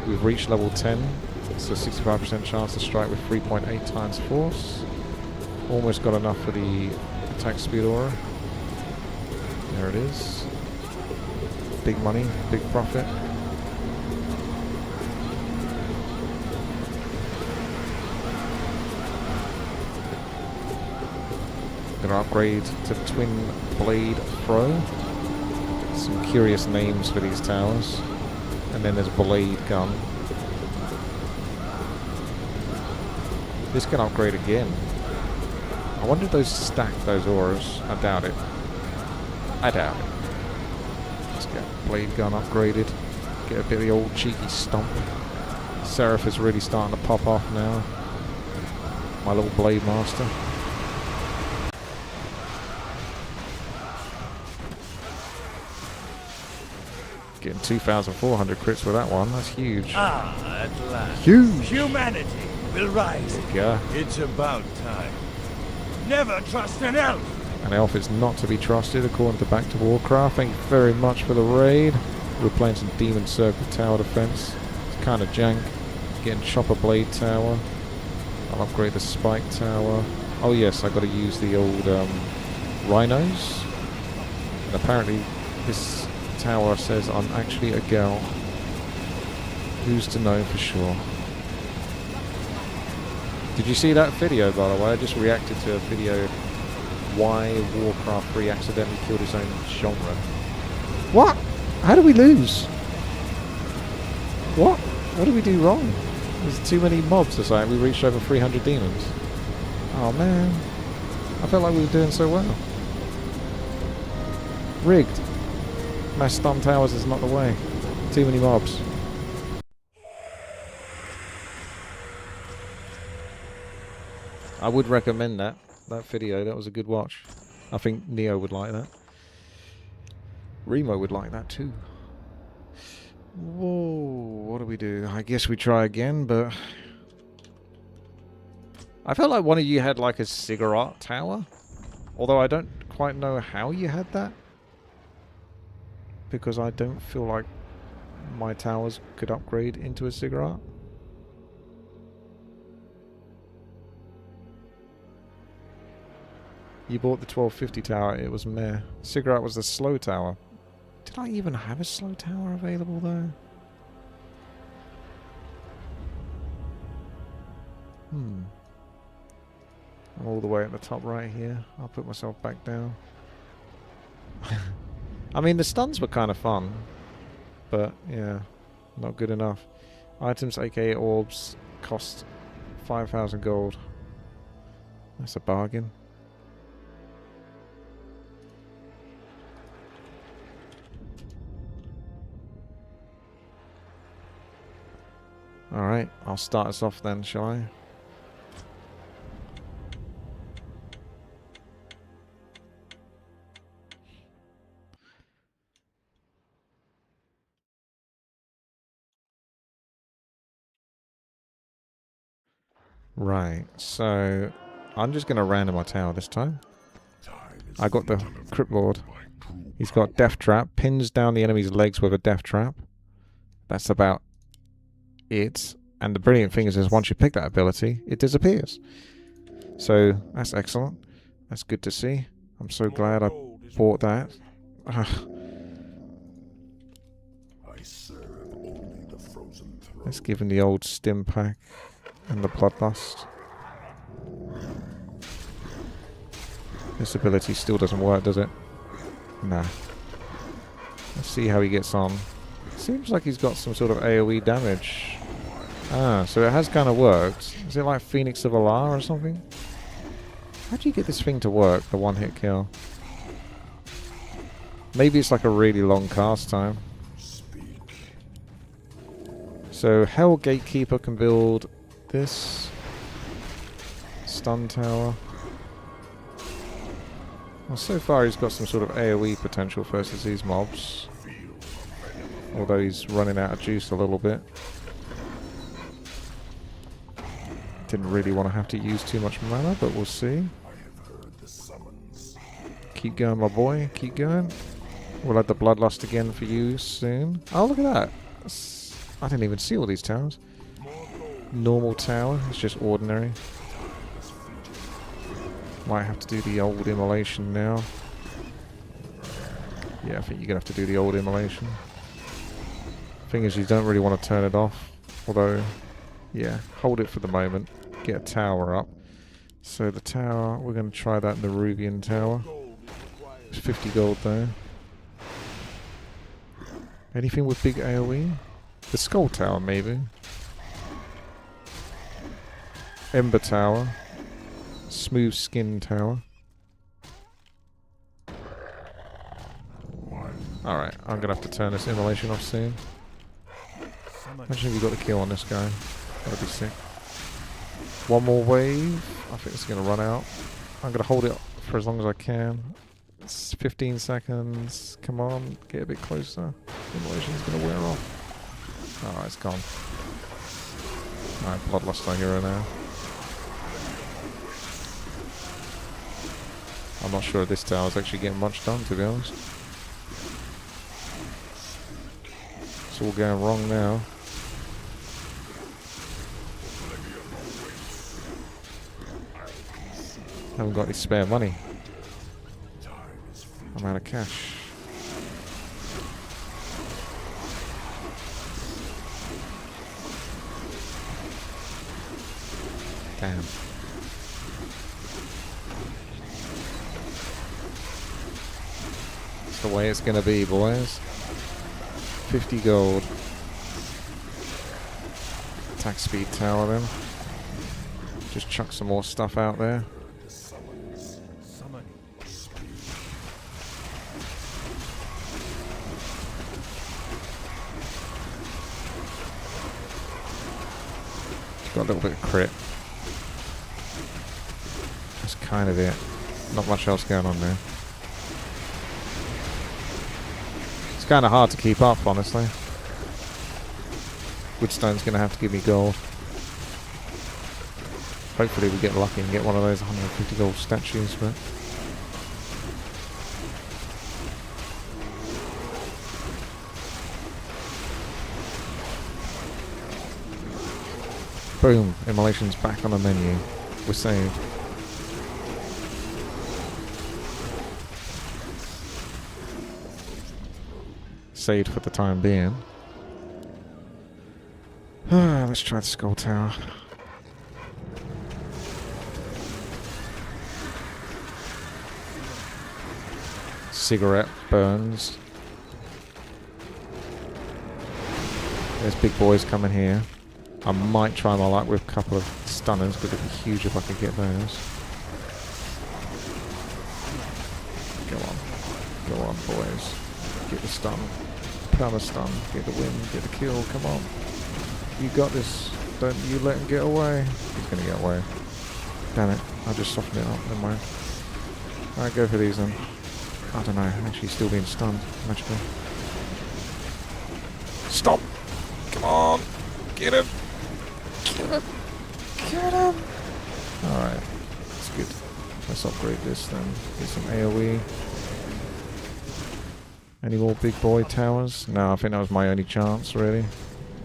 We've reached level 10. It's a 65% chance to strike with 3.8 times force. Almost got enough for the attack speed aura. There it is. Big money, big profit. Gonna upgrade to Twin Blade Throw. Some curious names for these towers. And then there's Blade Gun. This can upgrade again. I wonder if those stack those auras. I doubt it. I doubt it. Let's get Blade Gun upgraded. Get a bit of the old cheeky stomp. Seraph is really starting to pop off now. My little Blade Master. Getting 2,400 crits with that one. That's huge. Ah, at last. Huge. Humanity will rise. Yeah. It's about time. Never trust an elf. An elf is not to be trusted according to Back to Warcraft. Thank you very much for the raid. We're playing some Demon Circle Tower Defense. It's kind of jank. Getting Chopper Blade Tower. I'll upgrade the Spike Tower. Oh yes, I got to use the old rhinos. And apparently this tower says I'm actually a girl. Who's to know for sure? Did you see that video, by the way? I just reacted to a video why Warcraft 3 accidentally killed its own genre. What? How do we lose? What? What did we do wrong? There's too many mobs or something. We reached over 300 demons. Oh man. I felt like we were doing so well. Rigged. Mass stun towers is not the way. Too many mobs. I would recommend that video. That was a good watch. I think Neo would like that. Remo would like that too. Whoa, what do we do? I guess we try again, but I felt like one of you had like a cigarette tower. Although I don't quite know how you had that. Because I don't feel like my towers could upgrade into a cigarette. You bought the 1250 tower, it was meh. Cigarette was the slow tower. Did I even have a slow tower available though? I'm all the way at the top right here. I'll put myself back down. I mean, the stuns were kind of fun, but yeah, not good enough. Items, aka orbs, cost 5,000 gold. That's a bargain. Alright, I'll start us off then, shall I? Right, so I'm just going to random my tower this time. I got the Crypt Lord. He's got Death Trap, pins down the enemy's legs with a Death Trap. That's about it. And the brilliant thing is once you pick that ability, it disappears. So that's excellent. That's good to see. I'm so glad I bought that. Let's give him the old stim pack. And the Bloodlust. This ability still doesn't work, does it? Nah. Let's see how he gets on. Seems like he's got some sort of AoE damage. Ah, so it has kind of worked. Is it like Phoenix of Alar or something? How do you get this thing to work, the one-hit kill? Maybe it's like a really long cast time. So Hell Gatekeeper can build this. stun tower. Well, so far he's got some sort of AoE potential versus these mobs. Although he's running out of juice a little bit. Didn't really want to have to use too much mana, but we'll see. Keep going, my boy. Keep going. We'll have the Bloodlust again for you soon. Oh, look at that. I didn't even see all these towers. Normal tower. It's just ordinary. Might have to do the old immolation now. Yeah, I think you're going to have to do the old immolation. Thing is, you don't really want to turn it off. Although, yeah, hold it for the moment. Get a tower up. So the tower, we're going to try that in the Rubian tower. It's 50 gold there. Anything with big AoE? The Skull Tower, maybe. Ember Tower. Smooth Skin Tower. Alright, I'm gonna have to turn this immolation off soon. Imagine if we got the kill on this guy. That'd be sick. One more wave. I think it's gonna run out. I'm gonna hold it for as long as I can. It's 15 seconds. Come on, get a bit closer. Immolation's gonna wear off. Alright, it's gone. Alright, Bloodlust our hero now. I'm not sure if this tower's actually getting much done, to be honest. It's all going wrong now. Haven't got any spare money. I'm out of cash. Damn. That's the way it's gonna be, boys. 50 gold. Attack speed tower then. Just chuck some more stuff out there. Got a little bit of crit. That's kind of it. Not much else going on there. It's kind of hard to keep up, honestly. Woodstone's going to have to give me gold. Hopefully we get lucky and get one of those 150 gold statues, but... Boom, immolation's back on the menu. We're saved. Saved for the time being. Let's try the Skull Tower. Cigarette burns. There's big boys coming here. I might try my luck with a couple of stunners, but it'd be huge if I could get those. Go on, boys. Get the stun. Pound the stun. Get the win. Get the kill. Come on. You got this. Don't you let him get away. He's going to get away. Damn it. I'll just soften it up. Never mind. Alright, go for these then. I don't know. Actually, still being stunned. Magically. Stop! Come on! Get him! Get him! Get him! Alright. That's good. Let's upgrade this then. Get some AoE. Any more big boy towers? No, I think that was my only chance, really.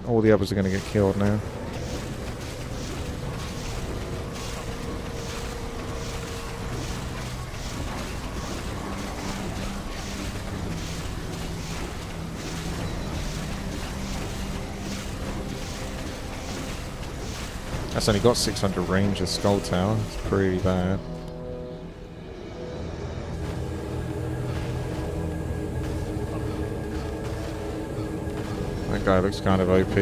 All the others are going to get killed now. That's only got 600 range of Skull Tower. It's pretty bad. That guy looks kind of OP.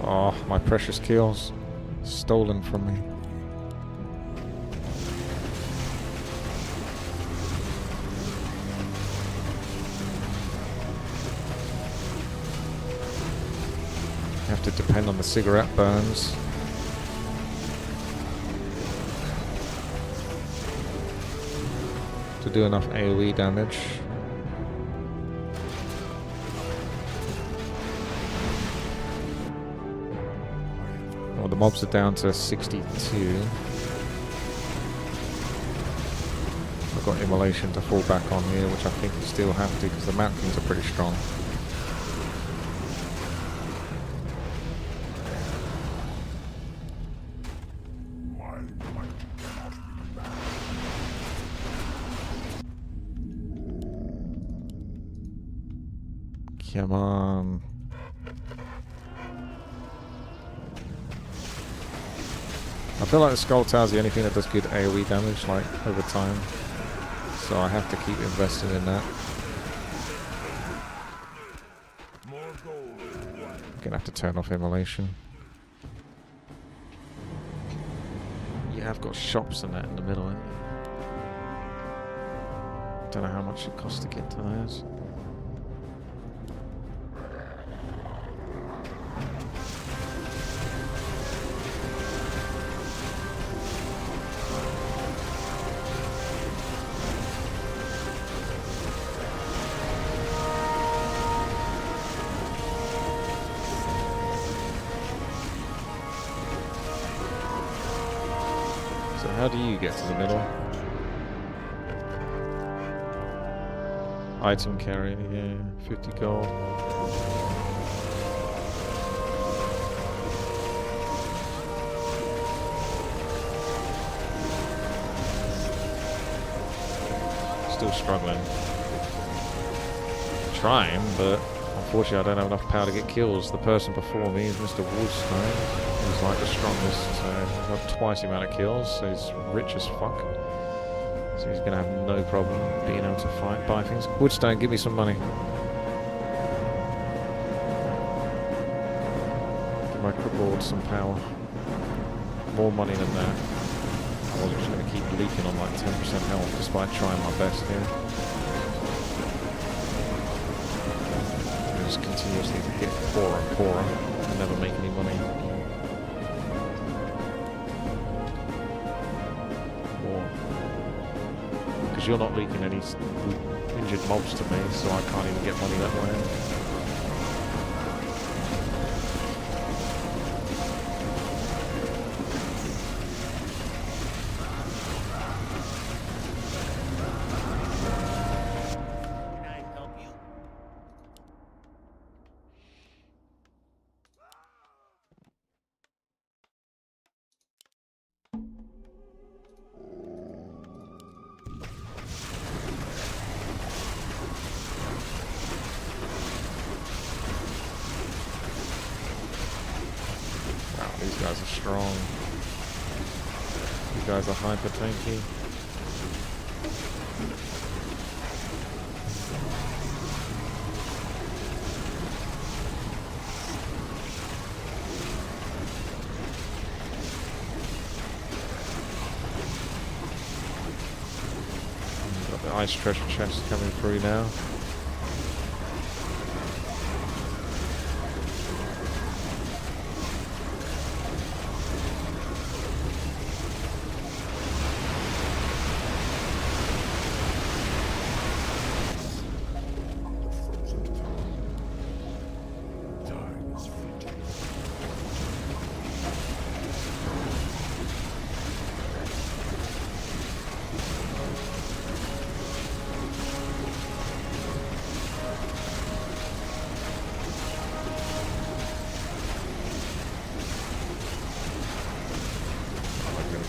Oh, my precious kills. Stolen from me. You have to depend on the cigarette burns. To do enough AoE damage. Well, the mobs are down to 62. I've got immolation to fall back on here, which I think you still have to because the mountains are pretty strong. Come on. I feel like the Skull Tower is the only thing that does good AoE damage, like, over time. So I have to keep investing in that. I'm gonna have to turn off immolation. You have got shops and that in the middle, haven't you? Don't know how much it costs to get to those. How do you get to the middle? Item carrier, yeah, 50 gold. Still struggling. Trying, but unfortunately I don't have enough power to get kills. The person before me is Mr. Woodstone. He's like the strongest, so he's got twice the amount of kills, so he's rich as fuck. So he's gonna have no problem being able to buy things. Woodstone, give me some money. Give my crippled some power. More money than that. I was just gonna keep leaking on like 10% health despite trying my best here. I just continuously get poorer and poorer and never make any money. You're not leaking any injured mobs to me, so I can't even get money that way. Can I help you? These guys are strong. These guys are hyper tanky. Got the ice treasure chest coming through now.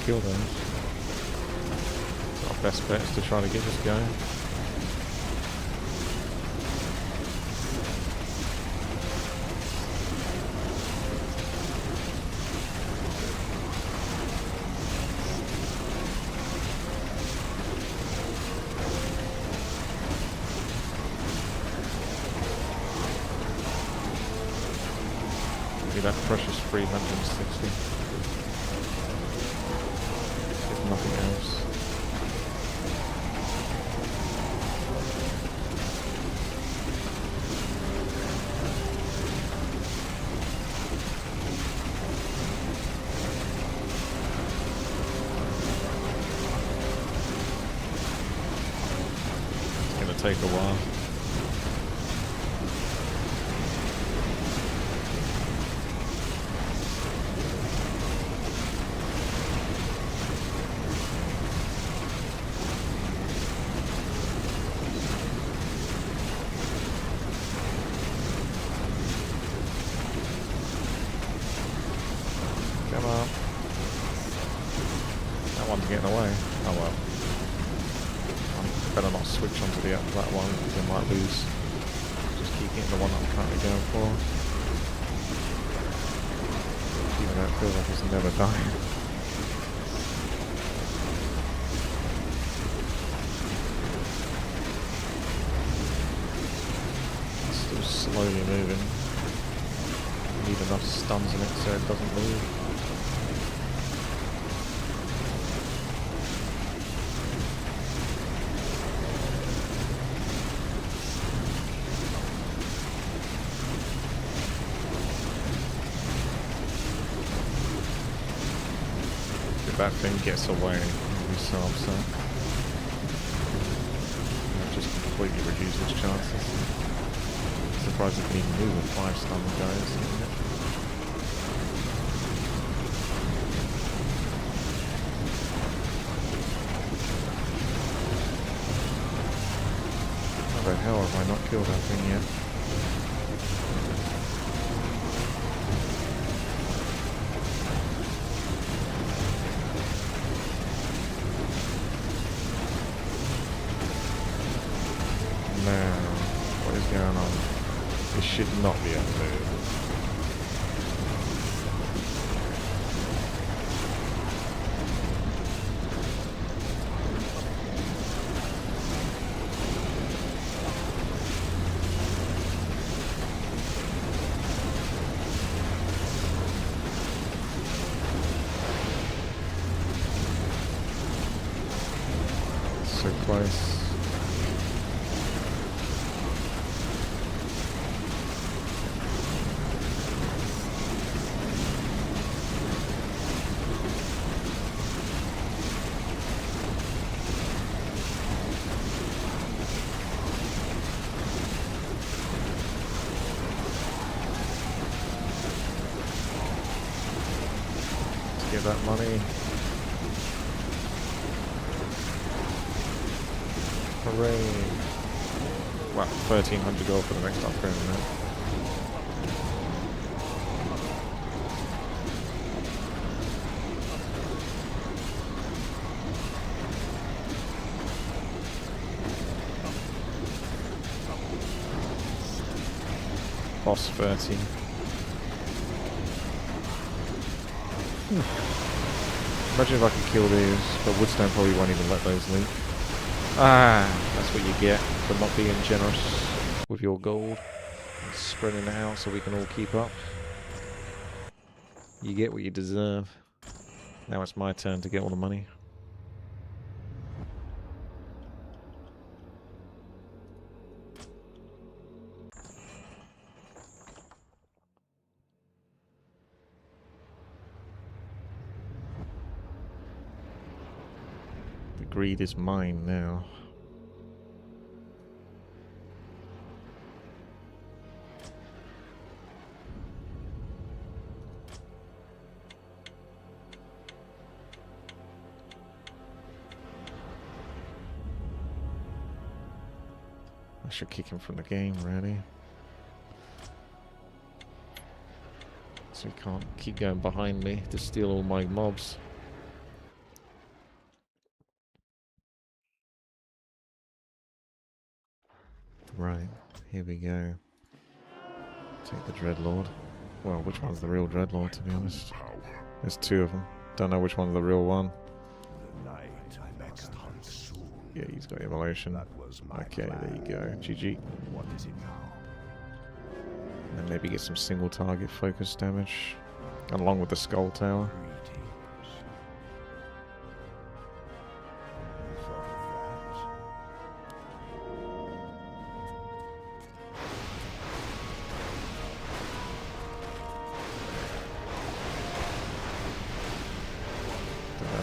Kill them. Our best bet is to try to get this going. me that precious 360. If nothing else. It's gonna take a while. Come on. That one's getting away. Oh well. I better not switch onto that one because I might lose. Just keep getting the one I'm currently going for. Even though it feels like it's never dying. It's still slowly moving. Need enough stuns in it so it doesn't move. If that thing gets away, I'll be so upset. It'll just completely reduce its chances. Surprised it can even move with 5 stun guys, isn't it? How the hell have I not killed that thing yet? Man, what is going on? This should not be able to move. So close. Get that money. Hooray. Wow, 1300 gold for the next upgrade now. Boss 30. Imagine if I could kill these, but Woodstone probably won't even let those leak. Ah, that's what you get for not being generous with your gold and spreading it out so we can all keep up. You get what you deserve. Now it's my turn to get all the money. Greed is mine now. I should kick him from the game, really. So he can't keep going behind me to steal all my mobs. Right, here we go. Take the Dreadlord. Well, which one's the real Dreadlord, to be honest? There's 2 of them. Don't know which one's the real one. Yeah, he's got Evolution. Okay, there you go. GG. What is it now? And maybe get some single target focus damage. Along with the skull tower.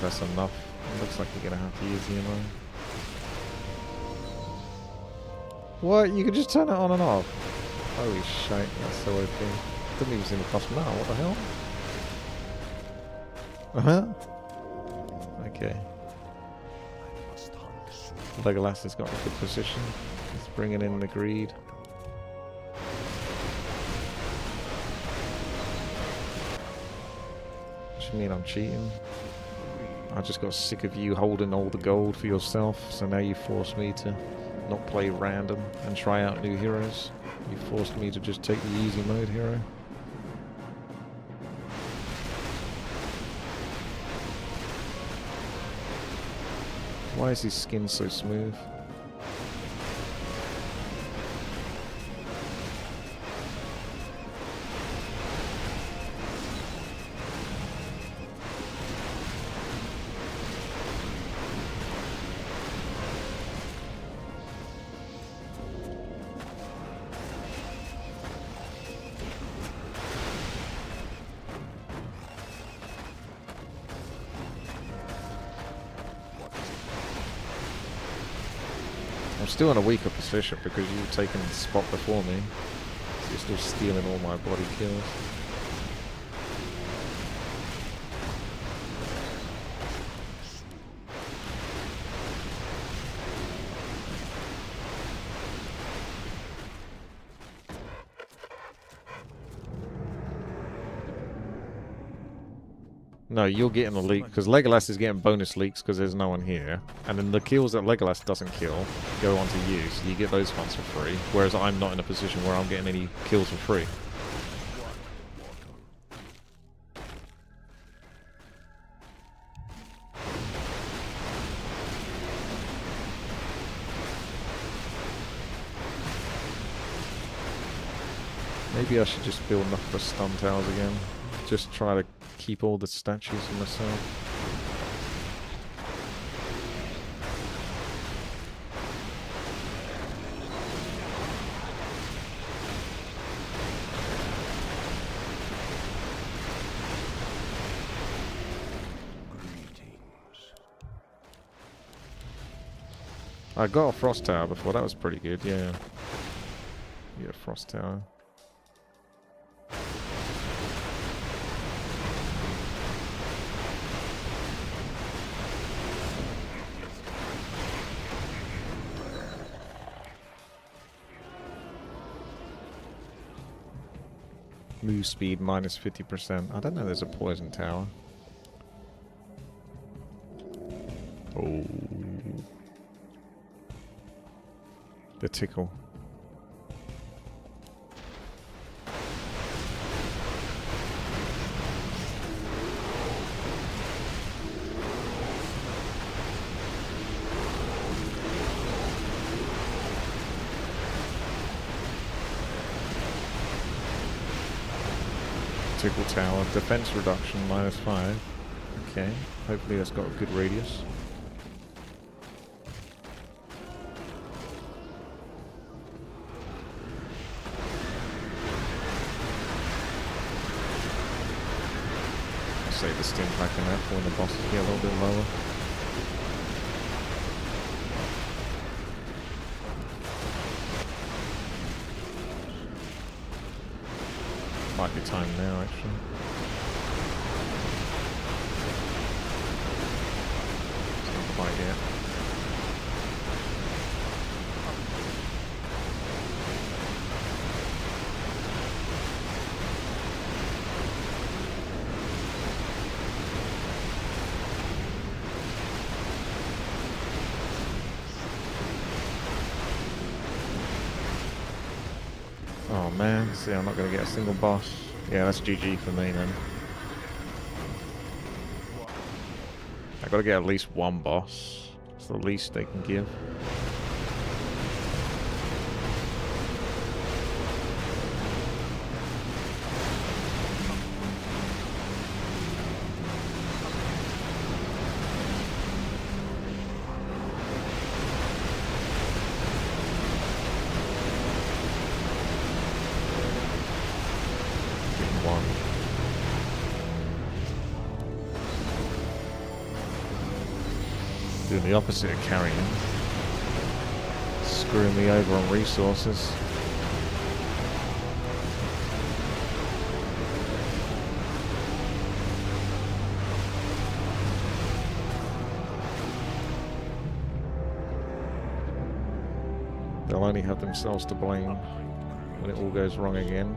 That's enough. It looks like you're gonna have to use the ammo. What? You can just turn it on and off? Holy shit, that's so OP. Didn't even seem to cost now, what the hell? Okay. Legolas has got a good position. He's bringing in the greed. What do you mean I'm cheating? I just got sick of you holding all the gold for yourself, so now you force me to not play random and try out new heroes. You forced me to just take the easy mode hero. Why is his skin so smooth? I'm still in a weaker position because you've taken the spot before me. So you're still stealing all my body kills. No, you're getting a leak because Legolas is getting bonus leaks because there's no one here. And then the kills that Legolas doesn't kill go on to you, so you get those ones for free. Whereas I'm not in a position where I'm getting any kills for free. Maybe I should just build enough for stun towers again. Just try to keep all the statues for myself. I got a frost tower before, that was pretty good, yeah. Yeah, frost tower. Move speed minus 50%. I don't know there's a poison tower. Oh. The tickle. Tickle tower. Defense reduction minus 5. Okay. Hopefully that's got a good radius. Save the stim pack in that for when the bosses get a little bit lower. Might be time now, actually. It's not quite yet. Oh man, see, I'm not going to get a single boss. Yeah, that's GG for me then. I got to get at least one boss. It's the least they can give. Doing the opposite of carrying. Screwing me over on resources. They'll only have themselves to blame when it all goes wrong again.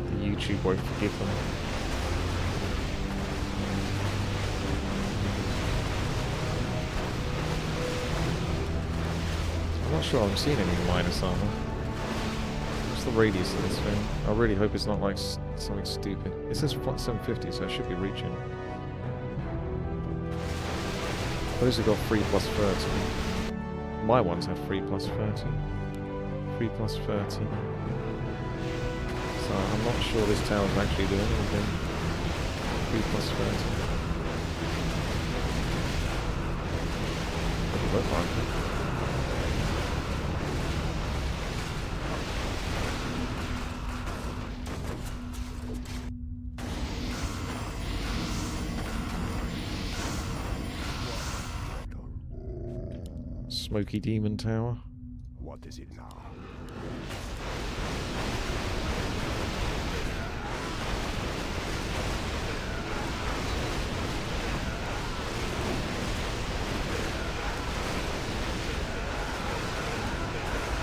The YouTube won't forgive them. I'm not sure I'm seeing any minus armor. What's the radius of this thing? I really hope it's not like something stupid. It says 750, so I should be reaching. Those have got 3 plus 30. My ones have 3 plus 30. 3 plus 30. So I'm not sure this tower's actually doing anything. 3 plus 30. Doesn't look like it. Smoky Demon Tower. What is it now?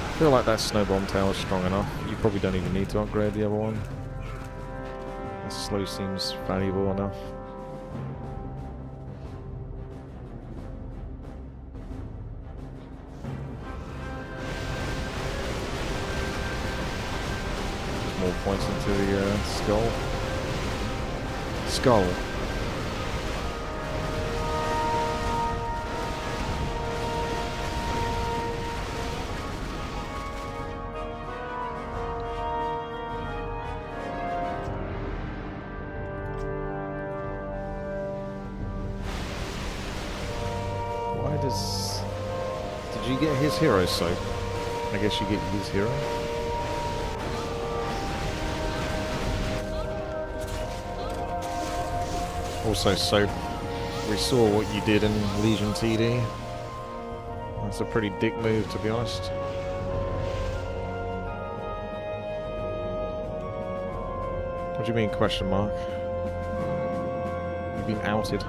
I feel like that snow bomb tower is strong enough. You probably don't even need to upgrade the other one. That slow seems valuable enough. More points into the skull. Skull. Why does... Did you get his hero soap? I guess you get his hero. Also, Soap, we saw what you did in Legion TD. That's a pretty dick move, to be honest. What do you mean, question mark? You've been outed.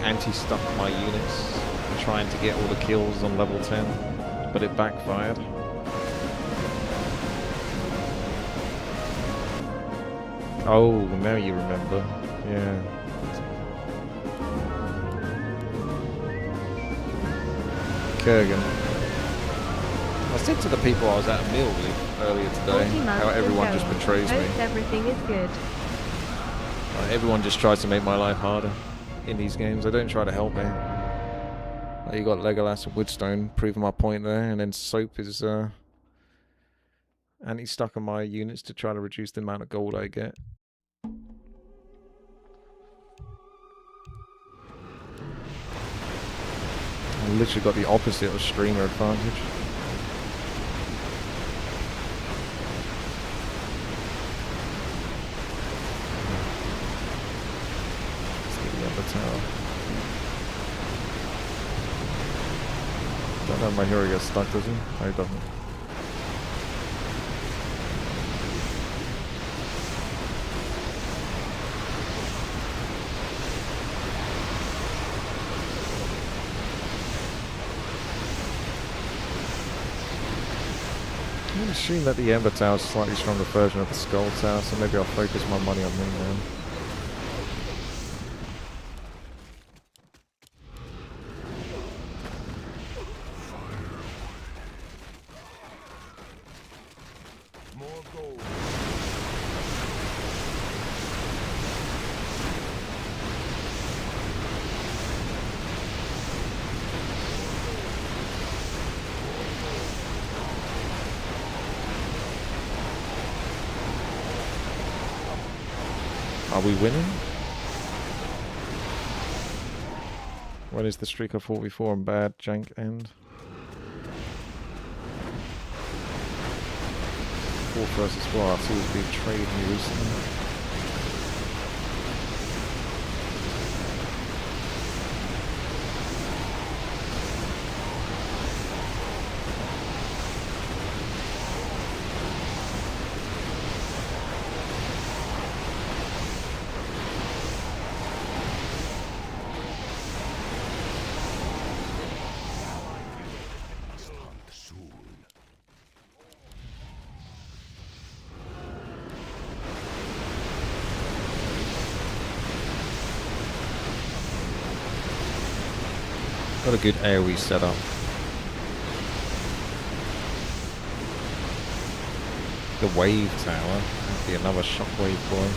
Anti-stuck my units, trying to get all the kills on level 10, but it backfired. Oh, now you remember. Yeah. Kurgan. I said to the people I was at a meal with earlier today how everyone just betrays me. Hope everything is good. Everyone just tries to make my life harder. In these games, they don't try to help me. Like you got Legolas and Woodstone proving my point there, and then Soap is anti-stuck on my units to try to reduce the amount of gold I get. I literally got the opposite of streamer advantage. Tower. Don't know if my hero gets stuck, does he? No, he doesn't. I'm going to assume that the Ember Tower is a slightly stronger version of the Skull Tower, so maybe I'll focus my money on him now. Are we winning? When is the streak of 4v4 and bad jank end? 4 versus 4. I see who's been trading me recently. Got a good AoE setup. The wave tower. That'd be another shockwave boy.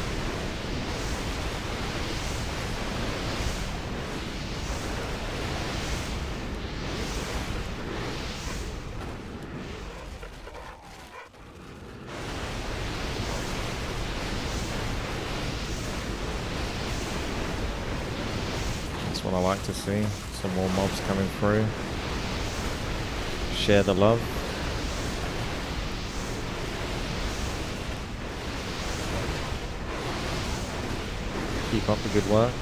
That's what I like to see. Some more mobs coming through. Share the love. Keep up the good work.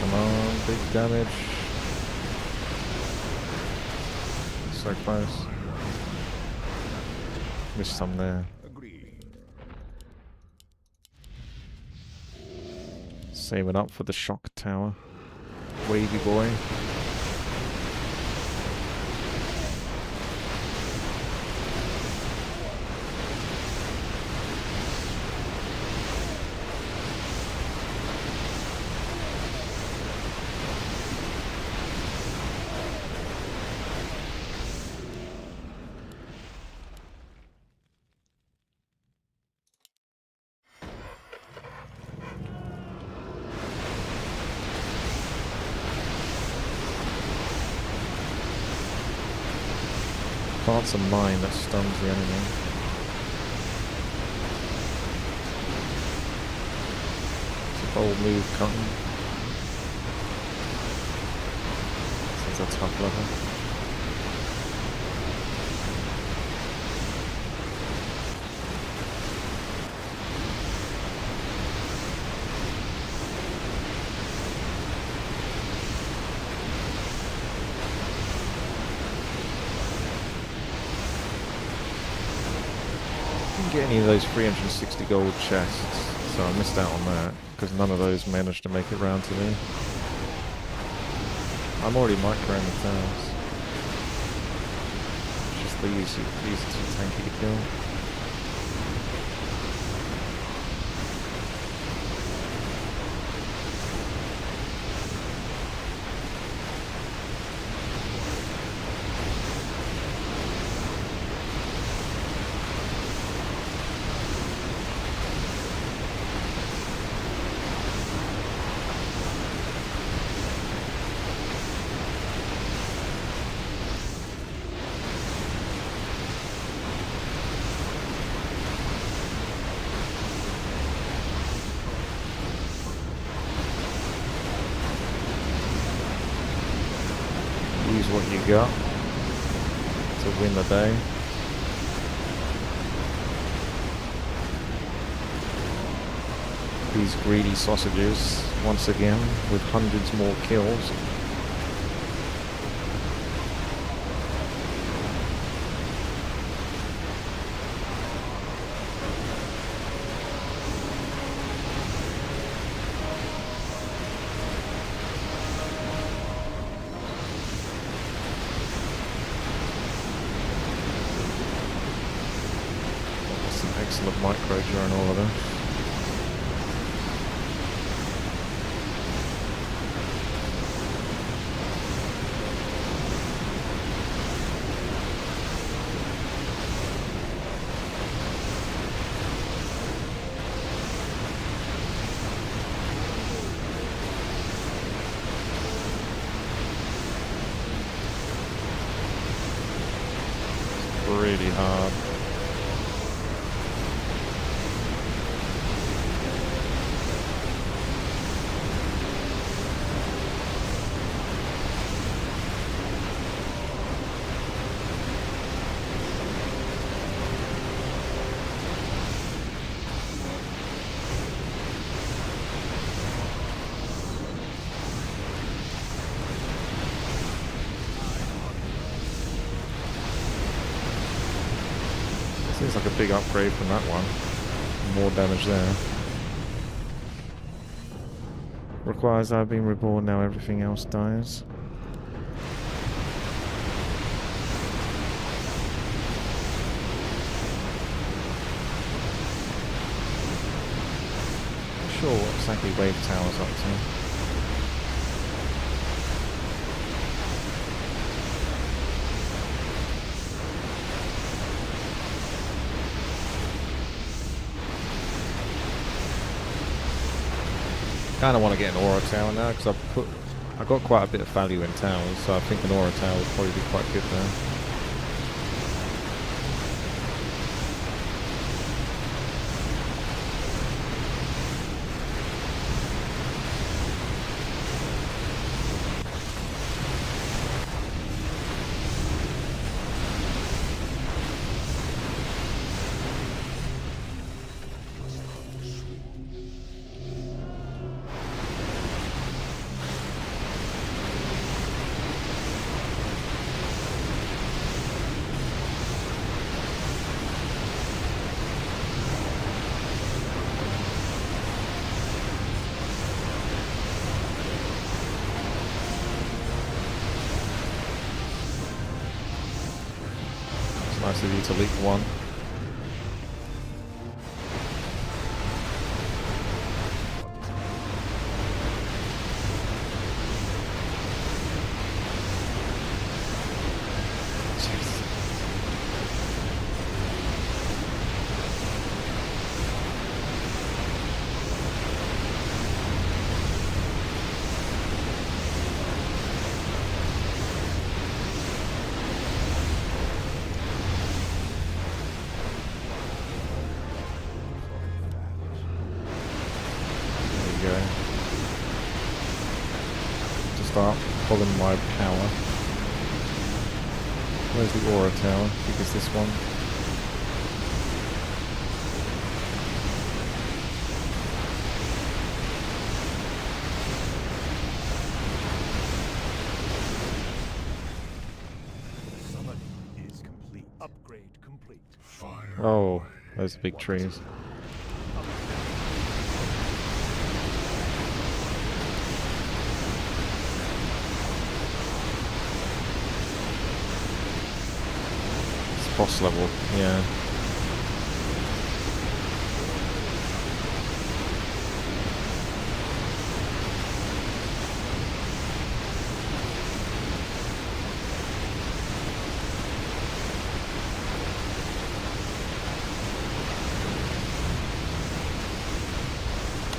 Come on, big damage. So close. Missed some there. Save it up for the shock tower. Wavy boy. Plants a mine that stuns the enemy. It's a bold move, Cotton. This is a tough level. Get any of those 360 gold chests, so I missed out on that because none of those managed to make it round to me. I'm already microing the towers. Just these are too tanky to kill. Use what you got to win the day. These greedy sausages, once again, with hundreds more kills. Excellent micro during all of this. really hard. Seems like a big upgrade from that one. More damage there. Requires I've been reborn, now everything else dies. Not sure what exactly Wave Tower's up to. I kind of want to get an aura tower now because I got quite a bit of value in towers, so I think an aura tower would probably be quite good there. Nice of you to leak one. Start pulling my power. Where's the aura tower? I think it's this one. Summoning is complete. Upgrade complete. Fire. Oh, those big trees. Boss level, yeah.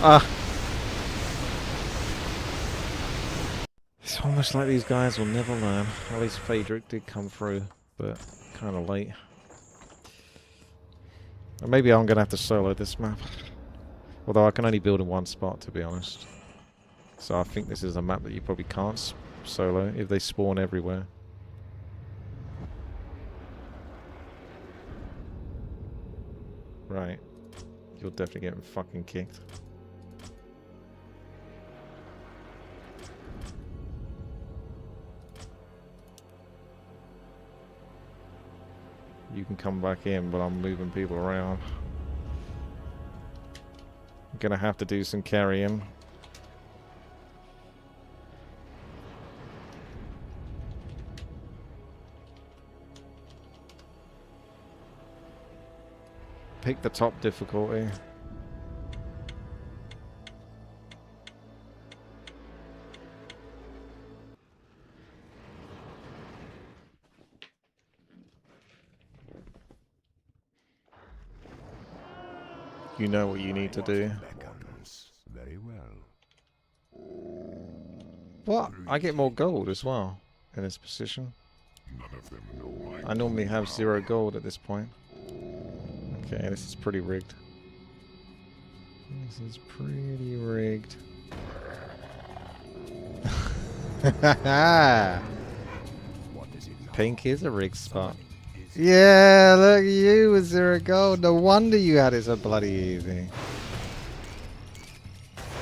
Ah! It's almost like these guys will never learn. At least Phaedric did come through, but kind of late. Or maybe I'm going to have to solo this map. Although I can only build in one spot, to be honest. So I think this is a map that you probably can't solo if they spawn everywhere. Right. You're definitely getting fucking kicked. You can come back in, but I'm moving people around. I'm gonna have to do some carrying. Pick the top difficulty. You know what you need to do. Very well. What? I get more gold as well in this position. None of them know I normally have 0 gold at this point. Okay, this is pretty rigged. This is pretty rigged. Pink is a rigged spot. Yeah, look at you with 0 gold. No wonder you had it so bloody easy.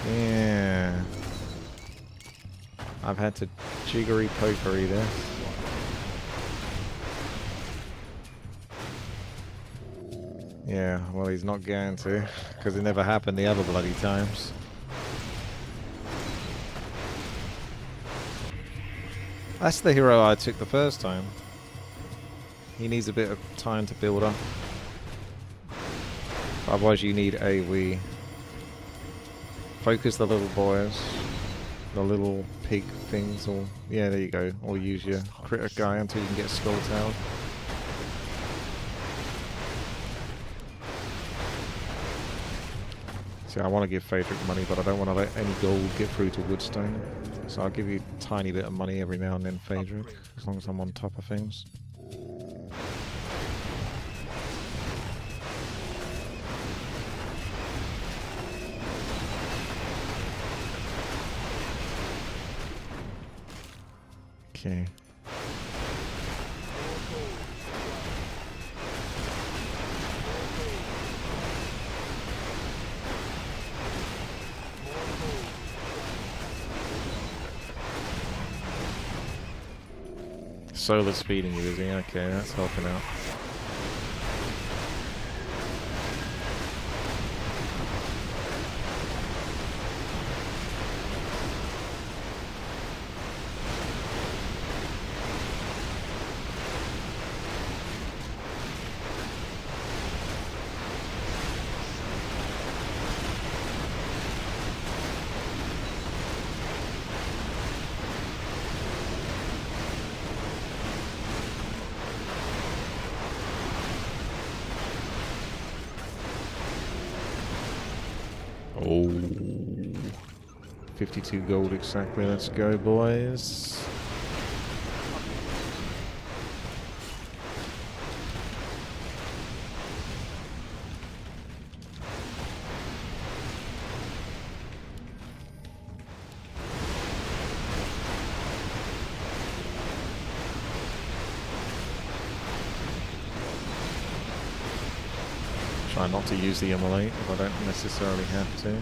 Yeah. I've had to jiggery pokery this. Yeah, well he's not going to, because it never happened the other bloody times. That's the hero I took the first time. He needs a bit of time to build up. Otherwise you need AoE. Focus the little boys. The little pig things, or... yeah, there you go. Or use your critter guy until you can get Skull Tail. See, I want to give Phaedric money, but I don't want to let any gold get through to Woodstone. So I'll give you a tiny bit of money every now and then, Phaedric, as long as I'm on top of things. Okay. Solar's feeding you, is he? Okay, that's helping out. Oh, 52 gold exactly. Let's go, boys. Try not to use the immolate if I don't necessarily have to.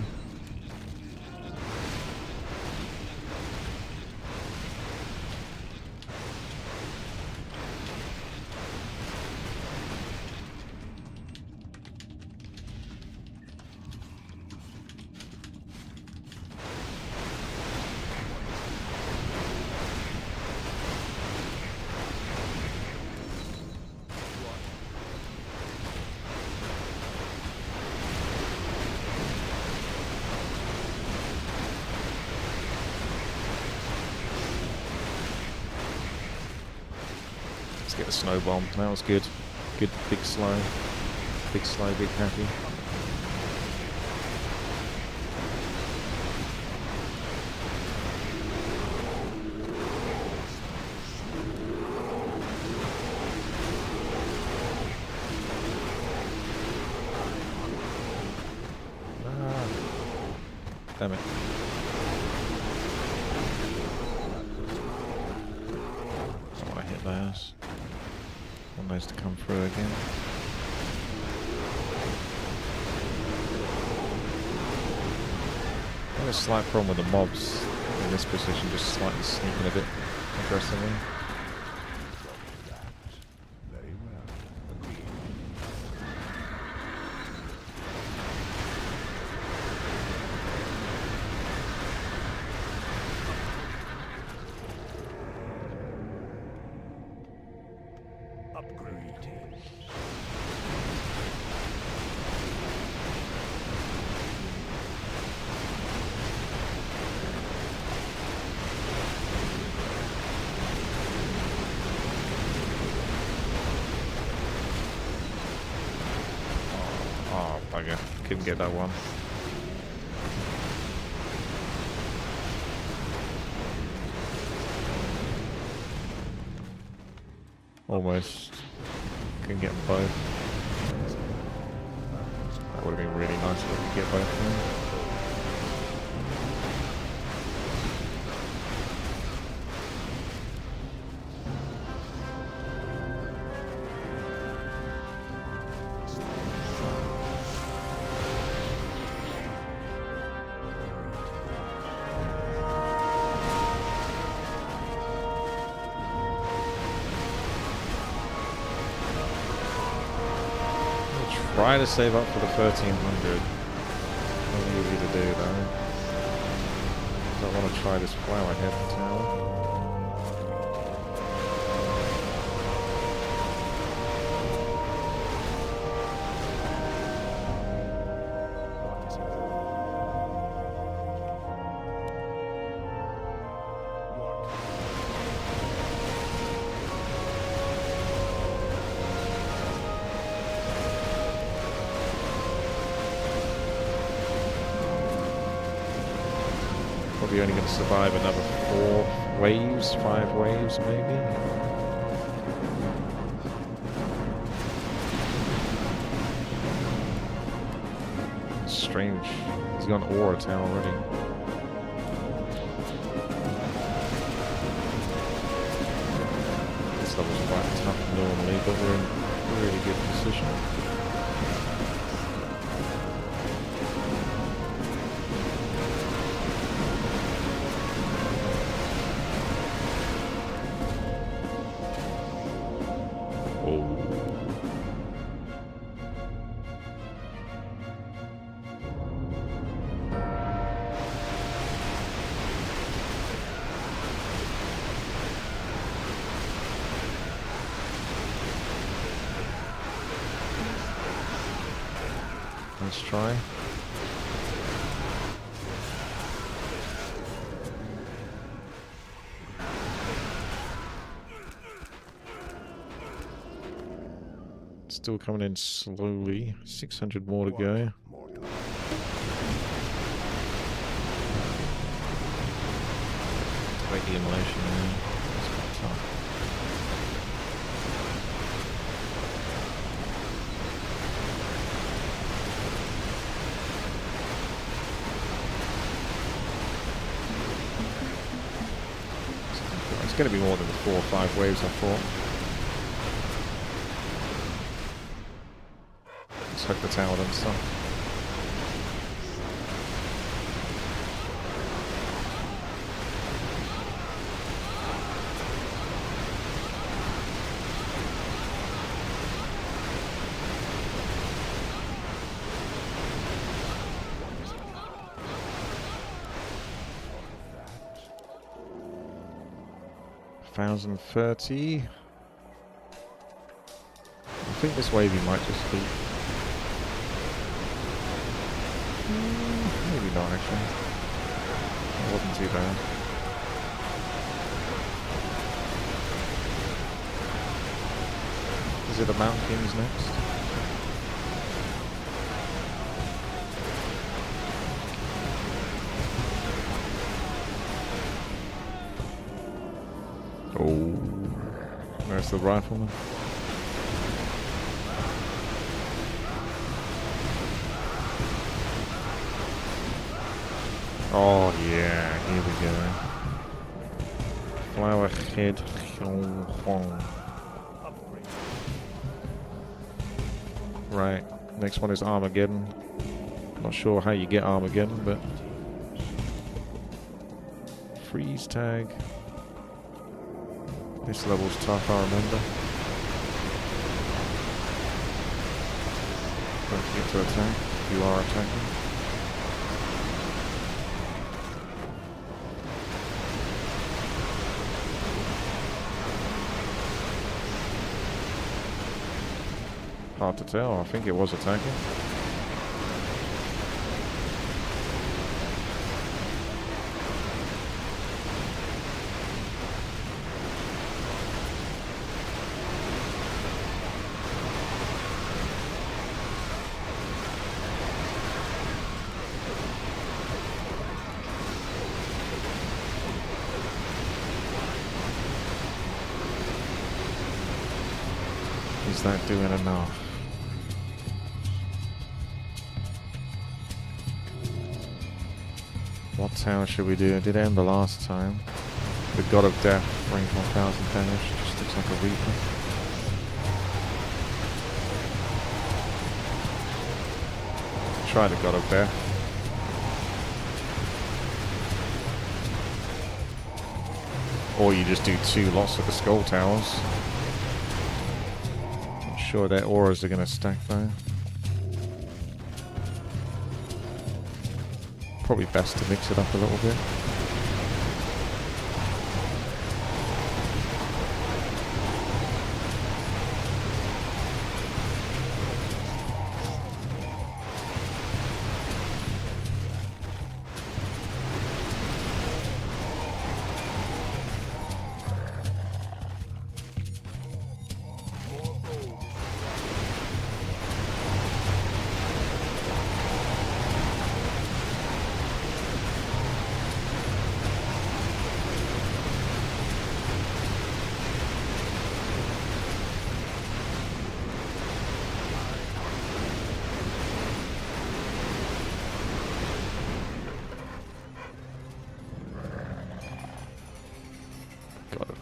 Let's get the snow bomb. That was good. Good, big slow. Big slow, big happy. Ah. Damn it. I want to hit those. Want those to come through again. I have a slight problem with the mobs in this position, just slightly sneaking a bit aggressively. Very well. Agreed. Upgrade. Oh, bugger. Couldn't get that one. Almost can get both. That would have been really nice if we could get both of them. Try to save up for the 1300. Not easy to do though. I want to try this flower head tower. Probably only going to survive another 4 waves, 5 waves maybe. Strange. He's got an aura tail already. This level's quite tough normally, but we're in a really good position. Let's try. Still coming in slowly. 600 more to go. Wait the immolation now. It's quite tough. It's going to be more than the 4 or 5 waves I thought. Let's hook the tower and stuff. $1,030. I think this wavy might just be. Maybe not actually. It wasn't too bad. Is it the Mountain Kings next? Oh, there's the rifleman. Oh yeah, here we go. Flower head. Right, next one is Armageddon. Not sure how you get Armageddon, but freeze tag. This level's tough, I remember. Don't forget to attack if you are attacking. Hard to tell, I think it was attacking. Is that doing enough? What tower should we do? It did end the last time. The God of Death, range 1000 damage. Just looks like a Reaper. Try the God of Death. Or you just do 2 lots of the Skull Towers. Not sure their auras are going to stack though. Probably best to mix it up a little bit.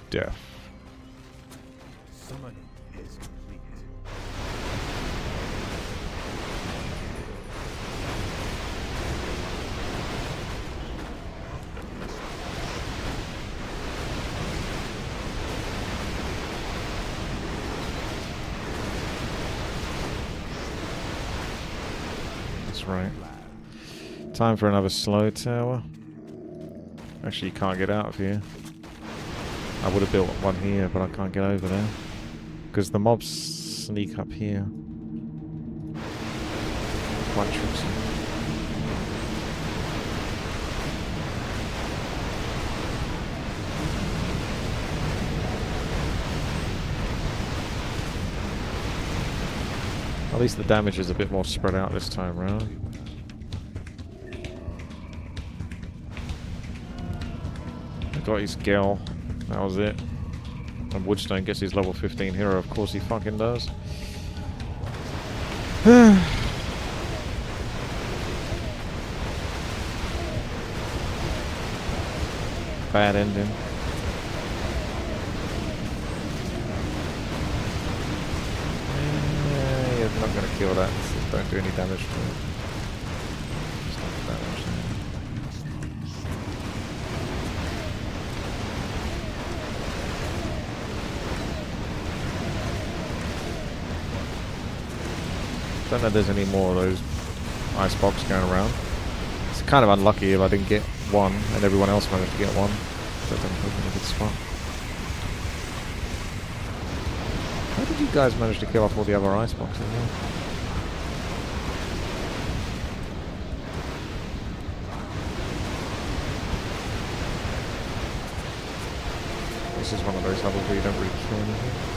Death. Summoning is complete. That's right. Time for another slow tower. Actually, you can't get out of here. I would have built one here, but I can't get over there. Because the mobs sneak up here. Quite tricksy. At least the damage is a bit more spread out this time round. Got his Gel. That was it. And Woodstone gets his level 15 hero. Of course he fucking does. Bad ending. Yeah, you're not going to kill that. So don't do any damage to it. Just enough damage there. Don't know if there's any more of those icebox going around. It's kind of unlucky if I didn't get one and everyone else managed to get one. So I don't put in a good spot. How did you guys manage to kill off all the other iceboxes? This is one of those levels where you don't really kill anything.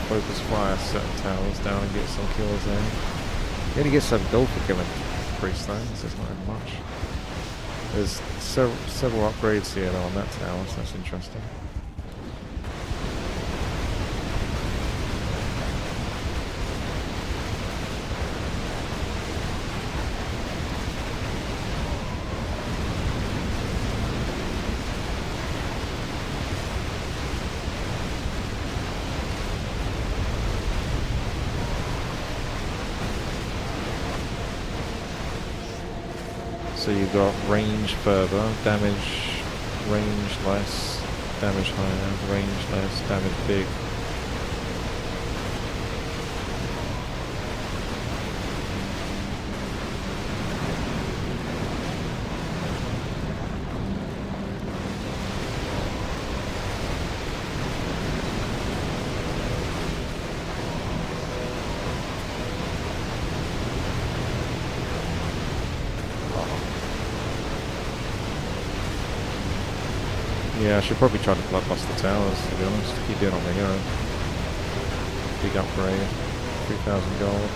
Focus fire certain towers down and get some kills there. You only get some gold for killing priest though, so it's not even much. There's several upgrades here though on that tower, so that's interesting. So you've got range further, damage, range less, damage higher, range less, damage big. Yeah, I should probably try to bloodlust the towers, to be honest. Keep doing on the hero. big upgrade. 3,000 gold.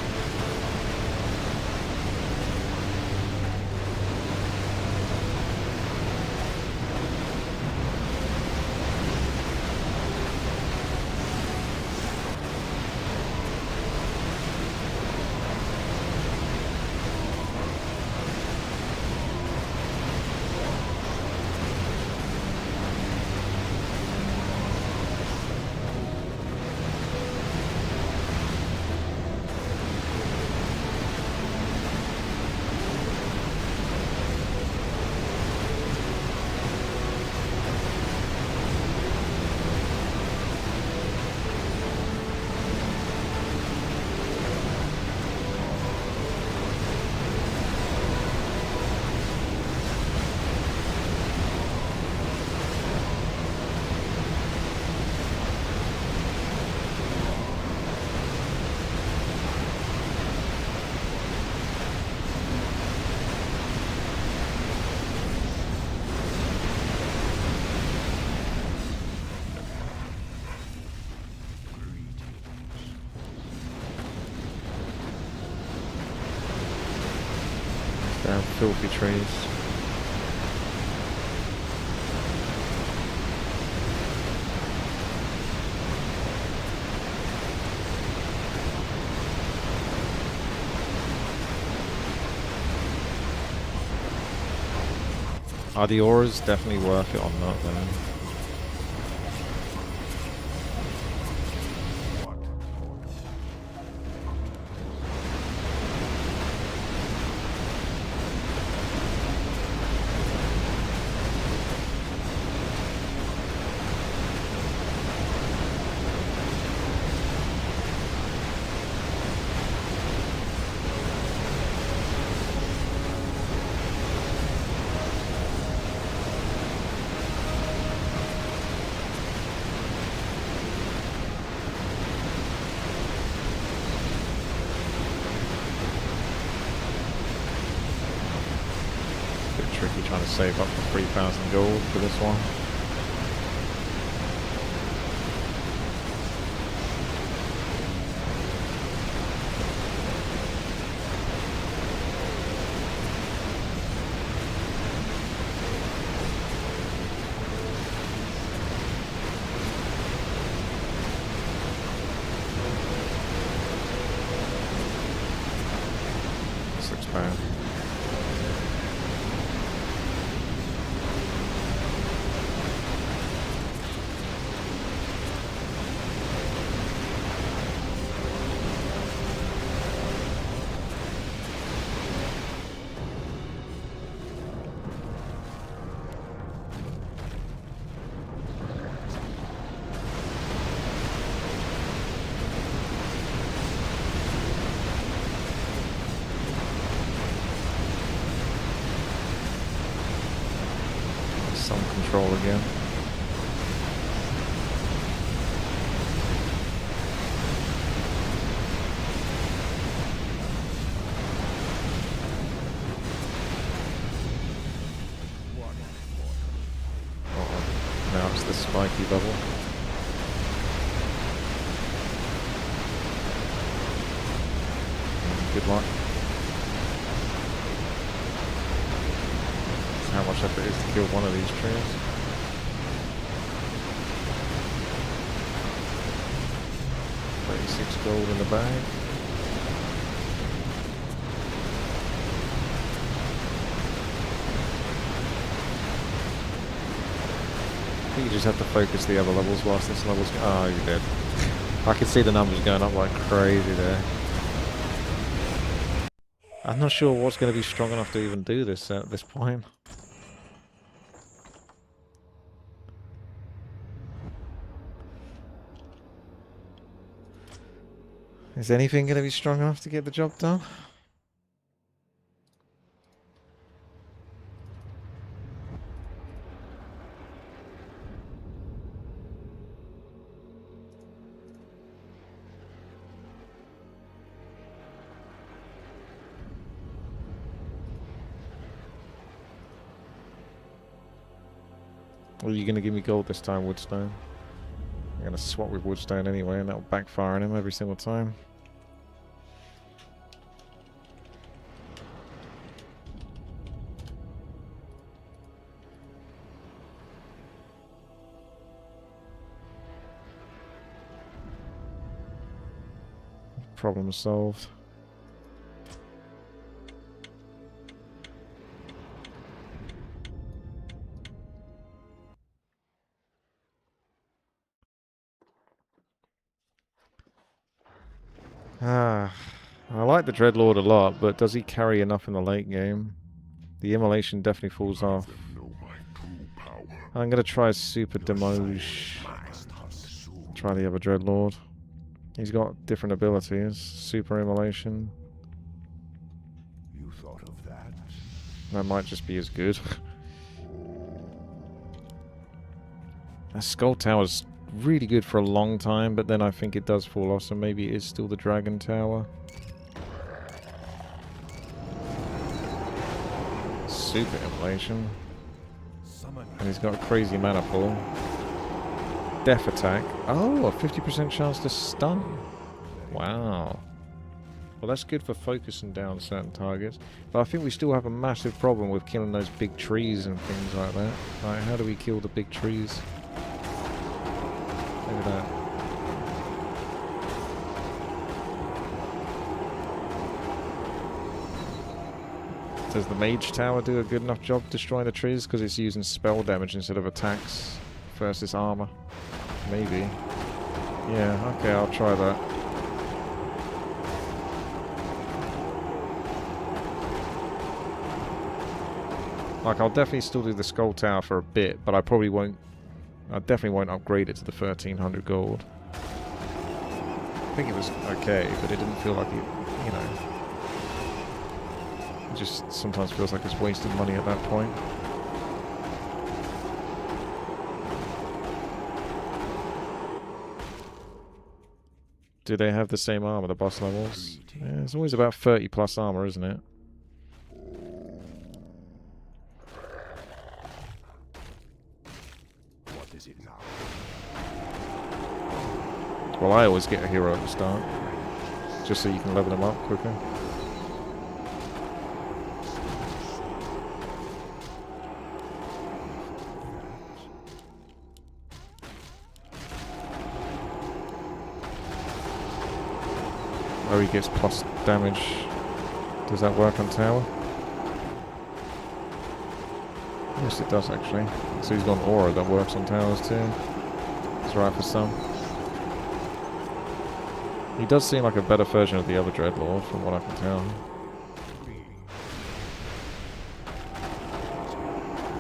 Damn filthy trees. Are the auras definitely worth it or not then? Tricky trying to save up for 3,000 gold for this one. £6. Some control again. Oh, now it's the spiky bubble. Good luck. How much effort it is to kill one of these trees. $36 gold in the bag. I think you just have to focus the other levels whilst this level's going. Oh, you did. I can see the numbers going up like crazy there. I'm not sure what's going to be strong enough to even do this at this point. Is anything going to be strong enough to get the job done? Or are you going to give me gold this time, Woodstone? going to swap with Woodstone anyway, and that'll backfire on him every single time. Problem solved. I like the Dreadlord a lot, but does he carry enough in the late game? The immolation definitely falls off. I'm going to try Super Demoge. Try the other Dreadlord. He's got different abilities. Super Immolation. You thought of that? That might just be as good. That Skull Tower's really good for a long time, but then I think it does fall off, so maybe it is still the Dragon Tower. Super Immolation. And he's got a crazy mana pool. Death attack. Oh, a 50% chance to stun. Wow. Well, that's good for focusing down certain targets. But I think we still have a massive problem with killing those big trees and things like that. Right, how do we kill the big trees? Look at that. Does the Mage Tower do a good enough job destroying the trees? Because it's using spell damage instead of attacks versus armor. Maybe. Yeah, okay, I'll try that. Like, I'll definitely still do the Skull Tower for a bit, but I probably won't... I definitely won't upgrade it to the 1300 gold. I think it was okay, but it didn't feel like it, you know... It just sometimes feels like it's wasted money at that point. Do they have the same armor, the boss levels? Yeah, it's always about 30 plus armor, isn't it? What is it now? Well, I always get a hero at the start, just so you can level them up quicker. Oh, he gets plus damage. Does that work on tower? Yes, it does actually. So he's got an aura that works on towers too. It's right for some. He does seem like a better version of the other Dreadlord, from what I can tell.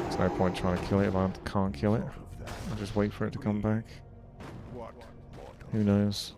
There's no point trying to kill it if I can't kill it. I'll just wait for it to come back. Who knows?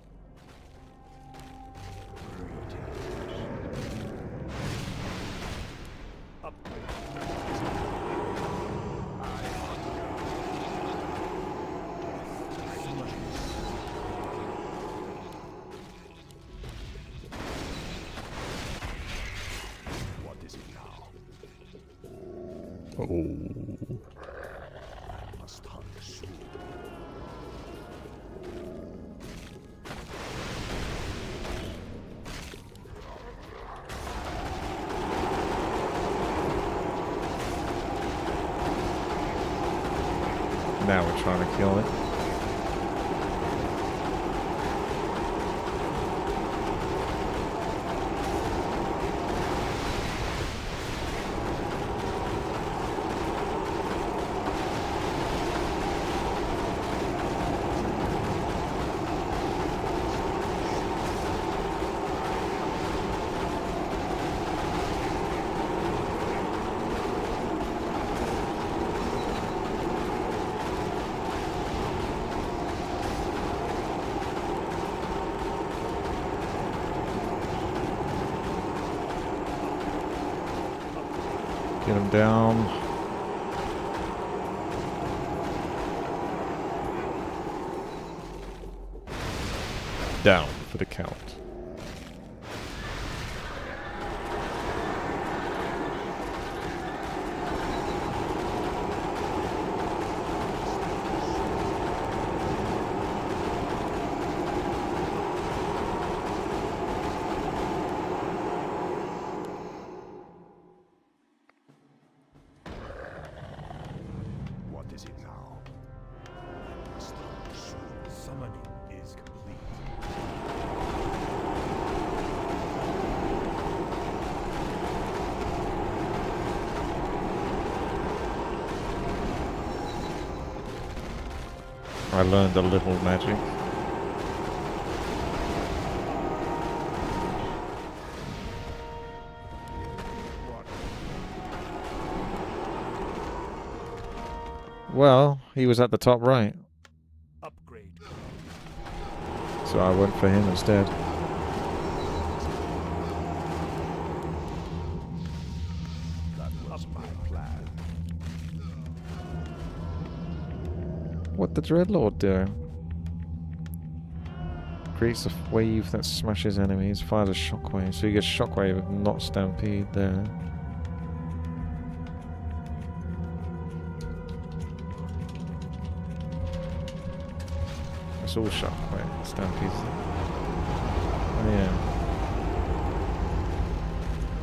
Now we're trying to kill it. Get him down. Down for the count. I learned a little magic. Well, he was at the top right. Upgrade. So I went for him instead. That was my plan. What the Dreadlord do? Creates a wave that smashes enemies, fires a shockwave. So you get shockwave, not stampede there. It's all shockwave, stampedes. Oh,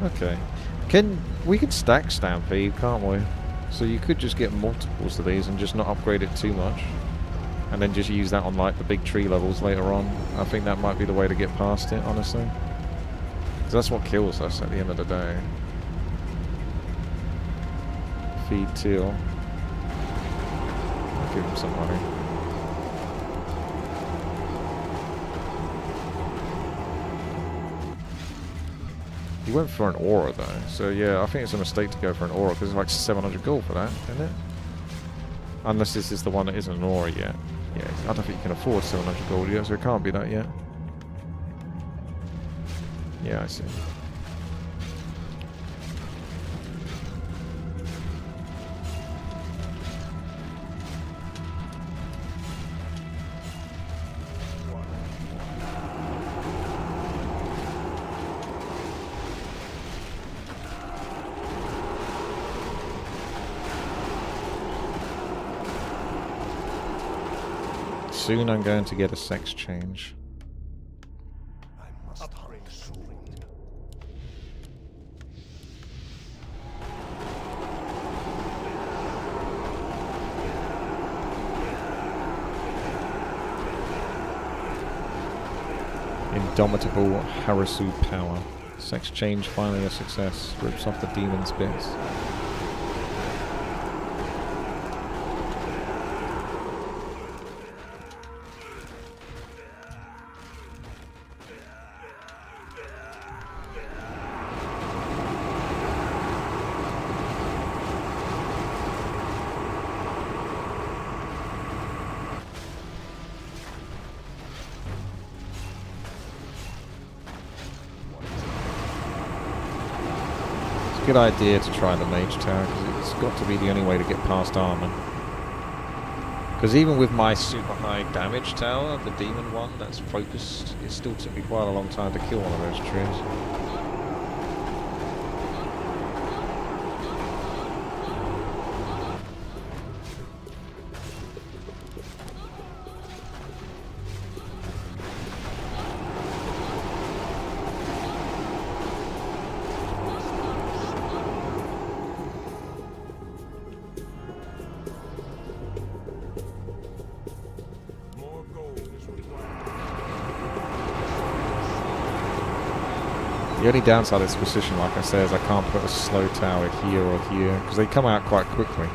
yeah. Okay. We can stack stampede, can't we? So you could just get multiples of these and just not upgrade it too much. And then just use that on like the big tree levels later on. I think that might be the way to get past it, honestly. Because that's what kills us at the end of the day. Feed Teal. I'll give him some money. He went for an aura though, so yeah, I think it's a mistake to go for an aura because it's like 700 gold for that, isn't it? Unless this is the one that isn't an aura yet. Yeah, I don't think you can afford 700 gold yet, so it can't be that yet. Yeah, I see. Soon I'm going to get a sex change. I must upgrade soon. Indomitable Harasu power. Sex change finally a success. Rips off the demon's bits. Good idea to try the mage tower because it's got to be the only way to get past armor. Because even with my super high damage tower, the demon one that's focused, it still took me quite a long time to kill one of those trees. The only downside of this position, like I said, is I can't put a slow tower here or here, because they come out quite quickly.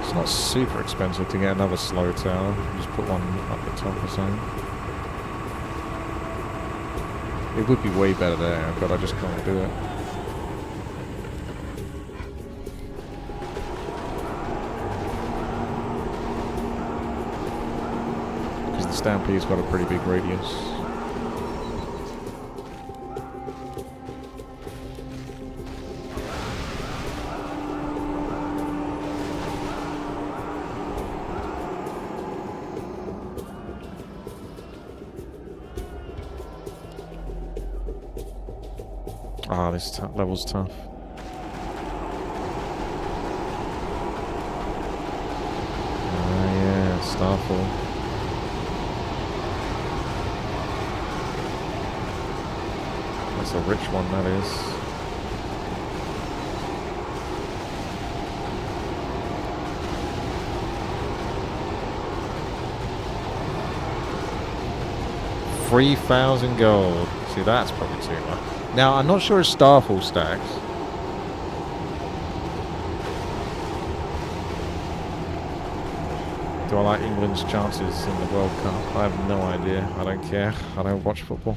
It's not super expensive to get another slow tower. You just put one up the top or something. It would be way better there, but I just can't do it. Stampede's got a pretty big radius. Ah, this level's tough. Ah, yeah, Starfall. That's a rich one, that is. $3,000 gold. See, that's probably too much. Now, I'm not sure if Starfall stacks. do I like England's chances in the World Cup? I have no idea. I don't care. I don't watch football.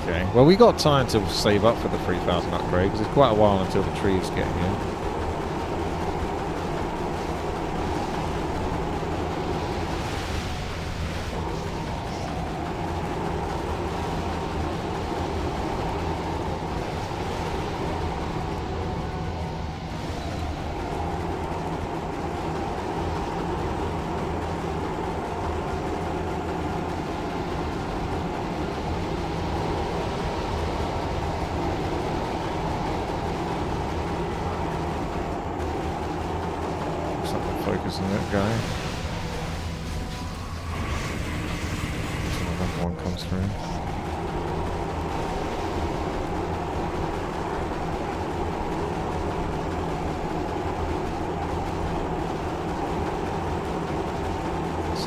Okay, well we got time to save up for the 3,000 upgrade because it's quite a while until the trees get here. Focusing that guy. Until another one comes through.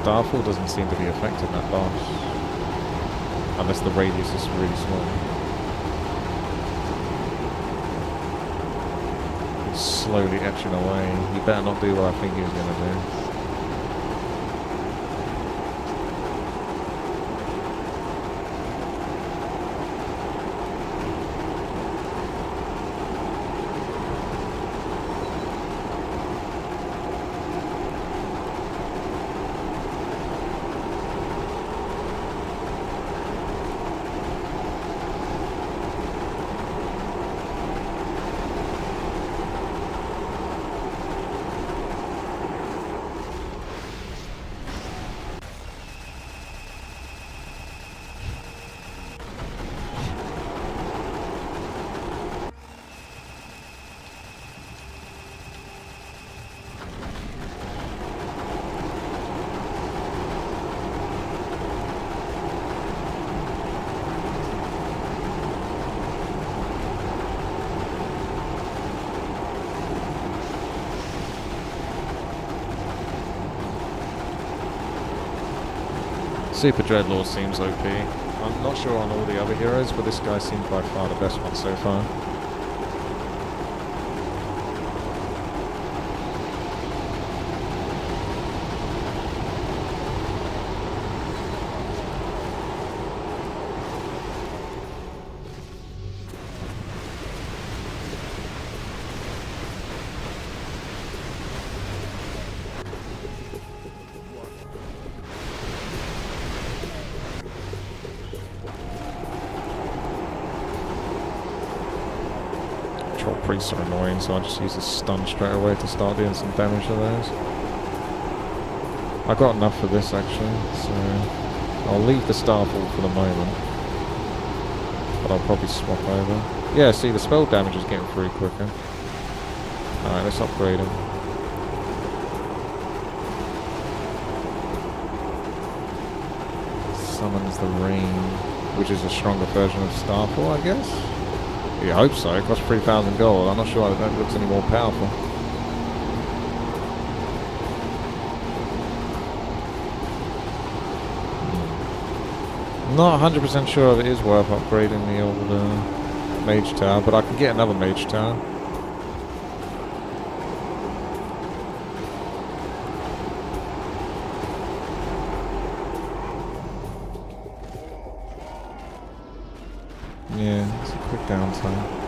Starfall doesn't seem to be affecting that boss. Unless the radius is really small. Slowly etching away. He better not do what I think he was going to do. Super Dreadlord seems OP. I'm not sure on all the other heroes, but this guy seems by far the best one so far. Priests are annoying, so I just use a stun straight away to start doing some damage to those. I got enough for this actually, so I'll leave the Starfall for the moment, but I'll probably swap over. Yeah, see, the spell damage is getting through quicker. Alright, let's upgrade him. Summons the Rain, which is a stronger version of Starfall, I guess? Yeah, I hope so. It costs 3,000 gold. I'm not sure that looks any more powerful. Not 100% sure if it is worth upgrading the old Mage Tower, but I can get another Mage Tower. Yeah, it's a quick downtime.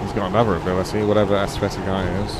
He's got another ability, whatever aesthetic eye is.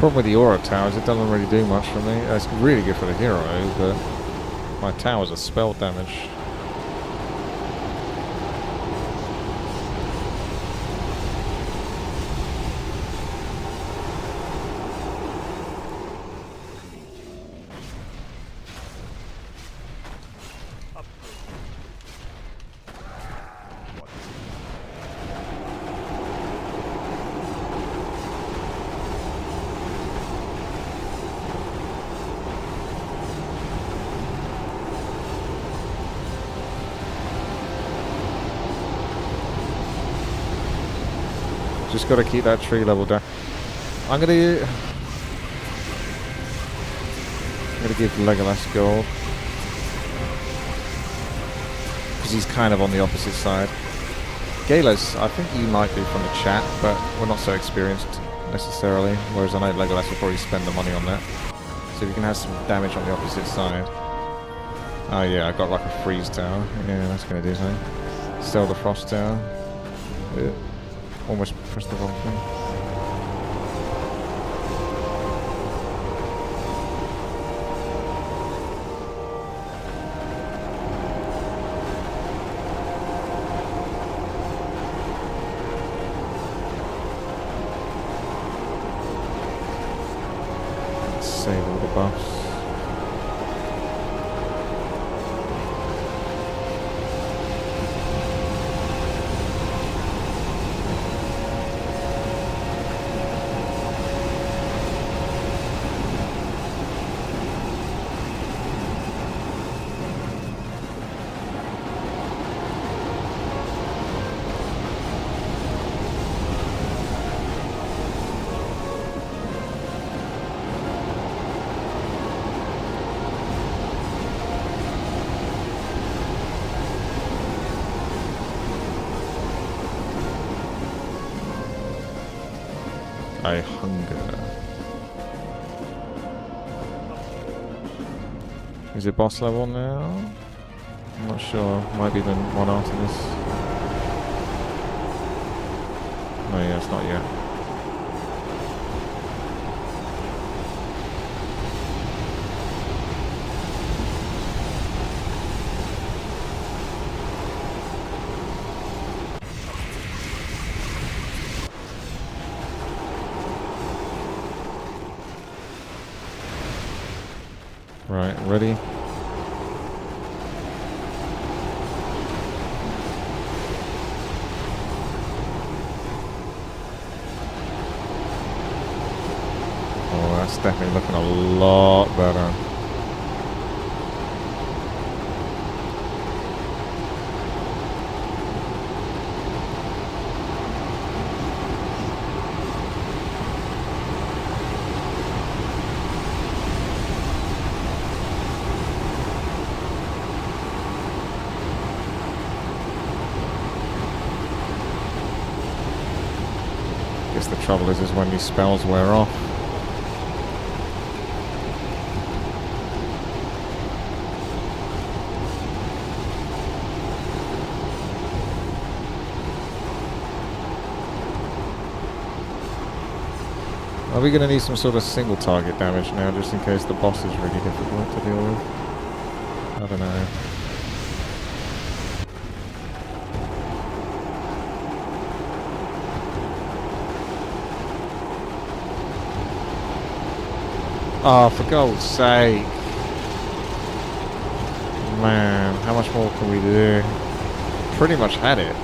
Problem with the aura towers, it doesn't really do much for me. It's really good for the hero, but my towers are spell damage. Just got to keep that tree level down. I'm gonna give Legolas gold because he's kind of on the opposite side. Galas, I think you might be from the chat, but we're not so experienced necessarily. Whereas I know Legolas will probably spend the money on that. So if you can have some damage on the opposite side. Oh yeah, I got like a freeze tower. Yeah, that's gonna do something. Sell the frost tower. Yeah. Almost pressed the wrong thing. Let's save all the buffs. I hunger. Is it boss level now? I'm not sure. Might be the one after this. No, yeah, it's not yet. Right, ready? Oh, that's definitely looking a lot better. The trouble is when these spells wear off. Are we going to need some sort of single target damage now, just in case the boss is really difficult to deal with? I don't know. Oh, for God's sake. Man, how much more can we do? Pretty much had it.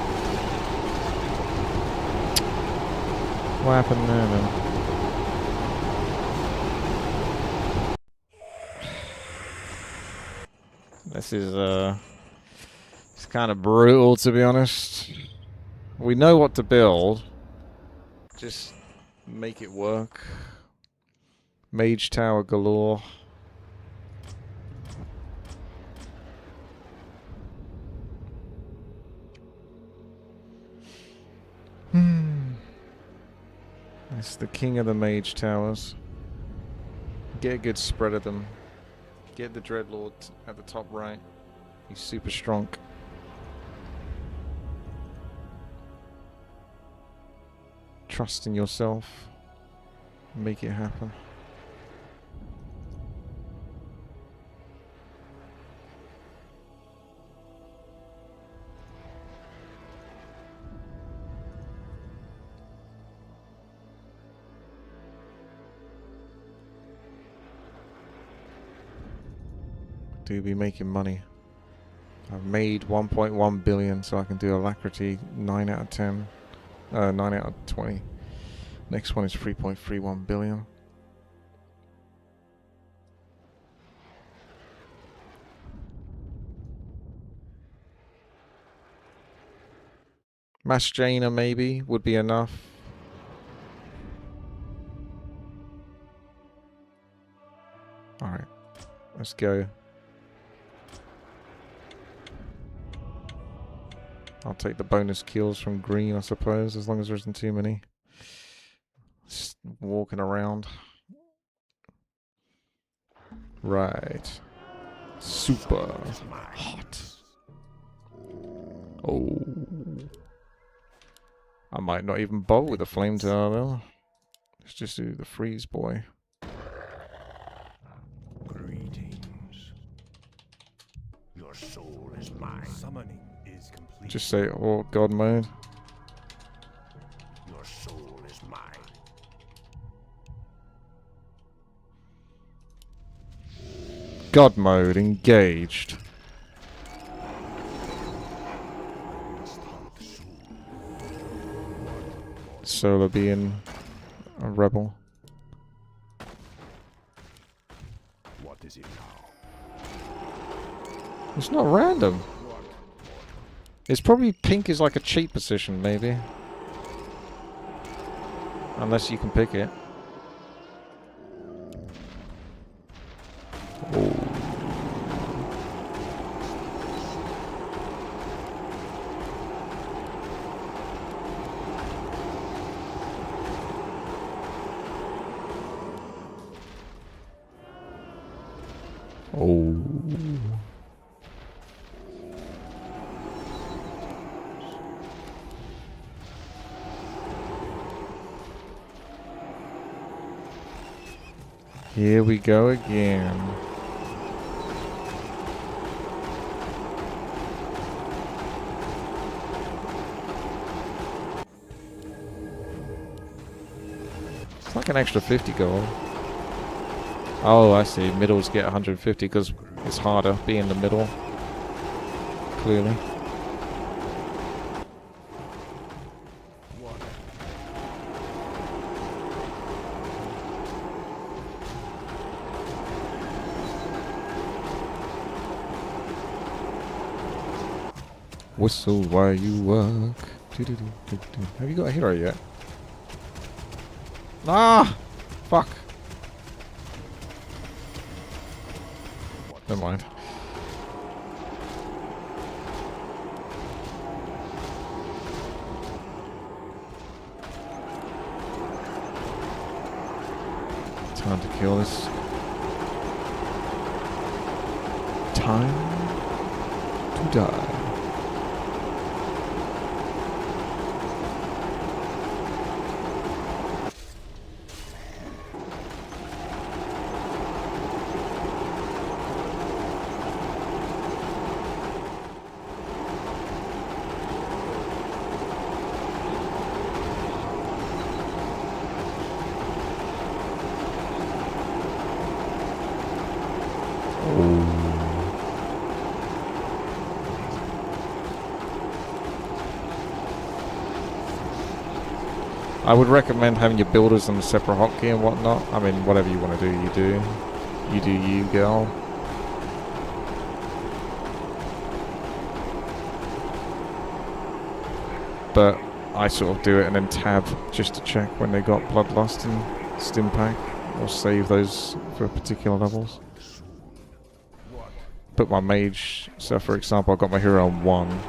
What happened there then? This is, it's kind of brutal, to be honest. We know what to build. Just make it work. Mage tower galore. It's the king of the mage towers. Get a good spread of them. Get the Dreadlord at the top right. He's super strong. Trust in yourself. make it happen. Do be making money. I've made 1.1 billion, so I can do alacrity 9 out of 10, 9 out of 20. Next one is 3.31 billion. Mass Jaina maybe would be enough. Alright, let's go. I'll take the bonus kills from green, I suppose, as long as there isn't too many. Just walking around. Right. Super hot. Oh. I might not even bother with the flame tower though. Let's just do the freeze boy. Greetings. Your soul is mine. Summoning is complete. Just say, oh, God mode. Your soul is mine. God mode engaged. Solar being a rebel. What is it now? It's not random. It's probably pink is like a cheat position, maybe. Unless you can pick it. Oh. Oh. Here we go again. It's like an extra 50 gold. Oh, I see. Middles get 150 because it's harder being in the middle. Clearly. Whistle while you work. Have you got a hero yet? Ah! Fuck. Never mind. Time to kill this. Time to die. I would recommend having your builders on a separate hotkey and whatnot. I mean, whatever you want to do, you do. You do you, girl. But I sort of do it and then tab just to check when they got Bloodlust and Stim Pack. Or save those for particular levels. Put my mage, so for example, I got my hero on 1.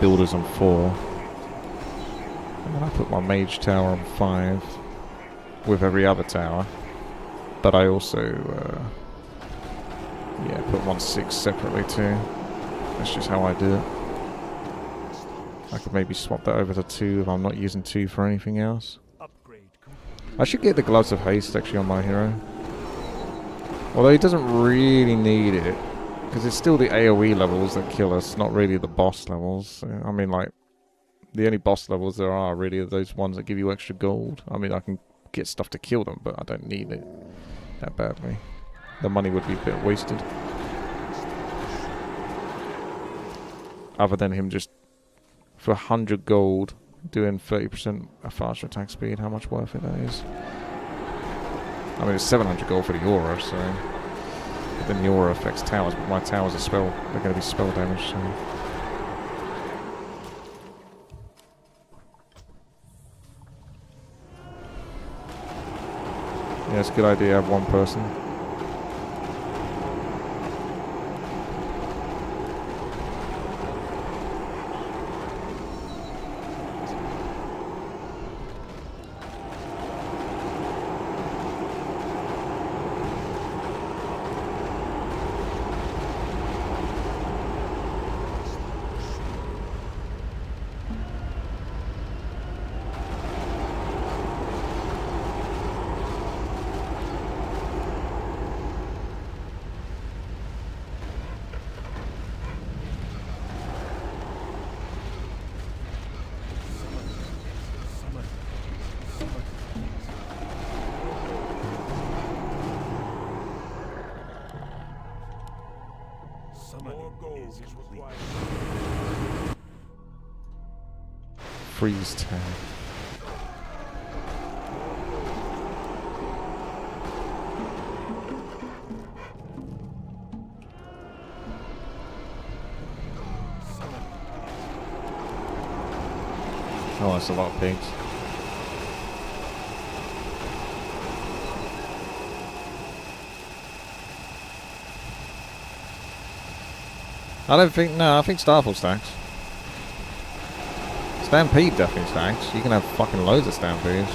Builders on 4. And then I put my mage tower on 5 with every other tower. But I also, yeah, put 1 6 separately too. That's just how I do it. I could maybe swap that over to 2 if I'm not using 2 for anything else. Upgrade I should get the Gloves of Haste actually on my hero. Although he doesn't really need it. Because it's still the AoE levels that kill us, not really the boss levels. I mean, like, the only boss levels there are really are those ones that give you extra gold. I mean, I can get stuff to kill them, but I don't need it that badly. The money would be a bit wasted. Other than him just, for 100 gold, doing 30% a faster attack speed, how much worth it that is. I mean, it's 700 gold for the aura, so... But then the aura affects towers, but my towers are spell. They're going to be spell damage, so... Yeah, it's a good idea to have one person. Freeze tag. Oh, that's a lot of pigs. I don't think, no, I think Starfall stacks. Stampede definitely stacks. You can have fucking loads of Stampedes.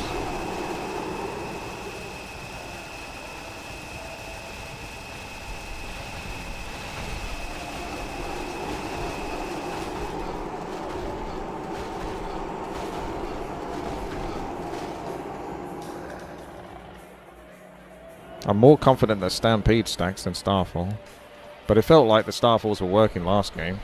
I'm more confident that Stampede stacks than Starfall. But it felt like the Starfalls were working last game.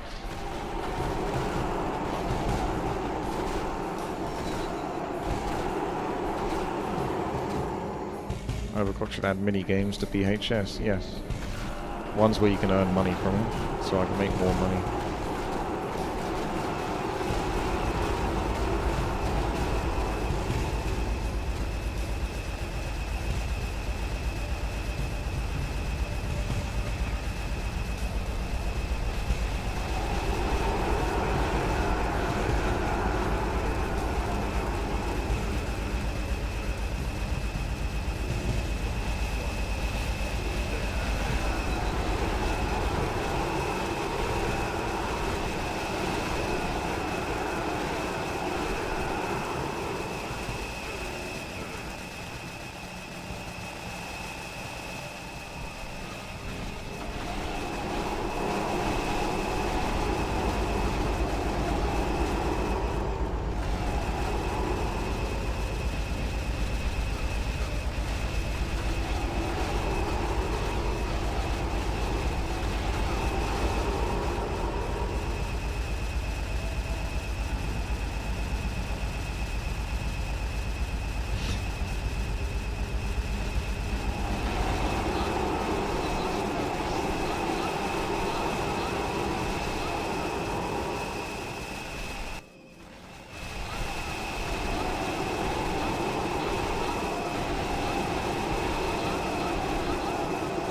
Overclock should add mini games to BHS, yes. Ones where you can earn money from it, so I can make more money.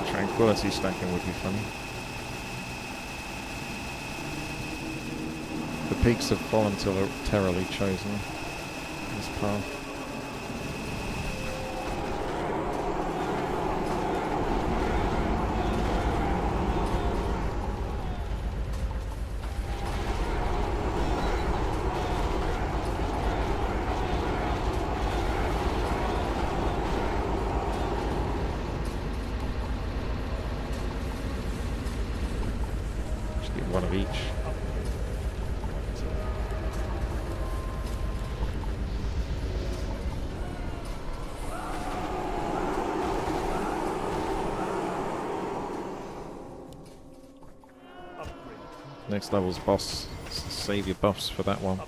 Tranquility stacking would be funny. The peaks have voluntarily chosen this path. One of each. Next level's boss. Save your buffs for that one.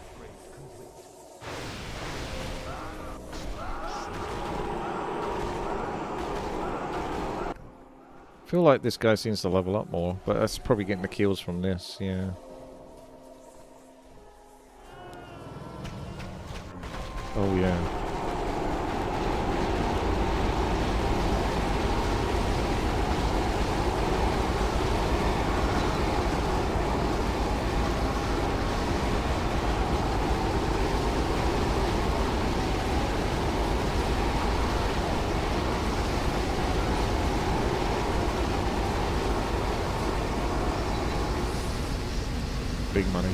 I feel like this guy seems to level up more, but that's probably getting the kills from this, yeah. Oh yeah. Big money.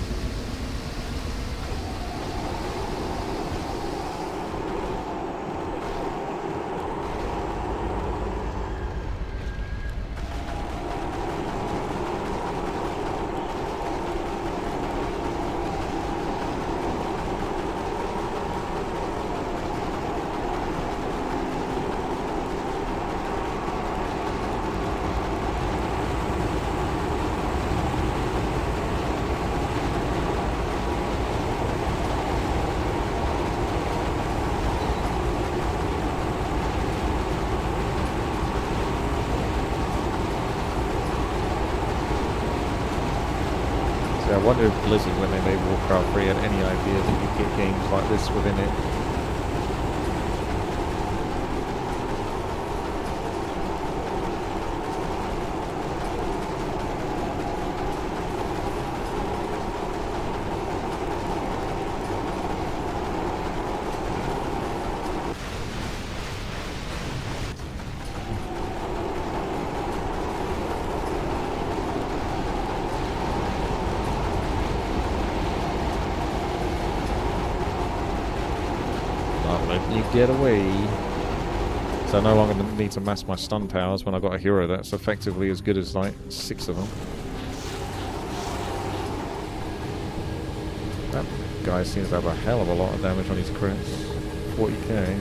I wonder if Blizzard, when they made Warcraft 3, had any idea that you'd get games like this within it. You get away. So I no longer need to mass my stun powers when I've got a hero that's effectively as good as like 6 of them. That guy seems to have a hell of a lot of damage on his crits. 40k.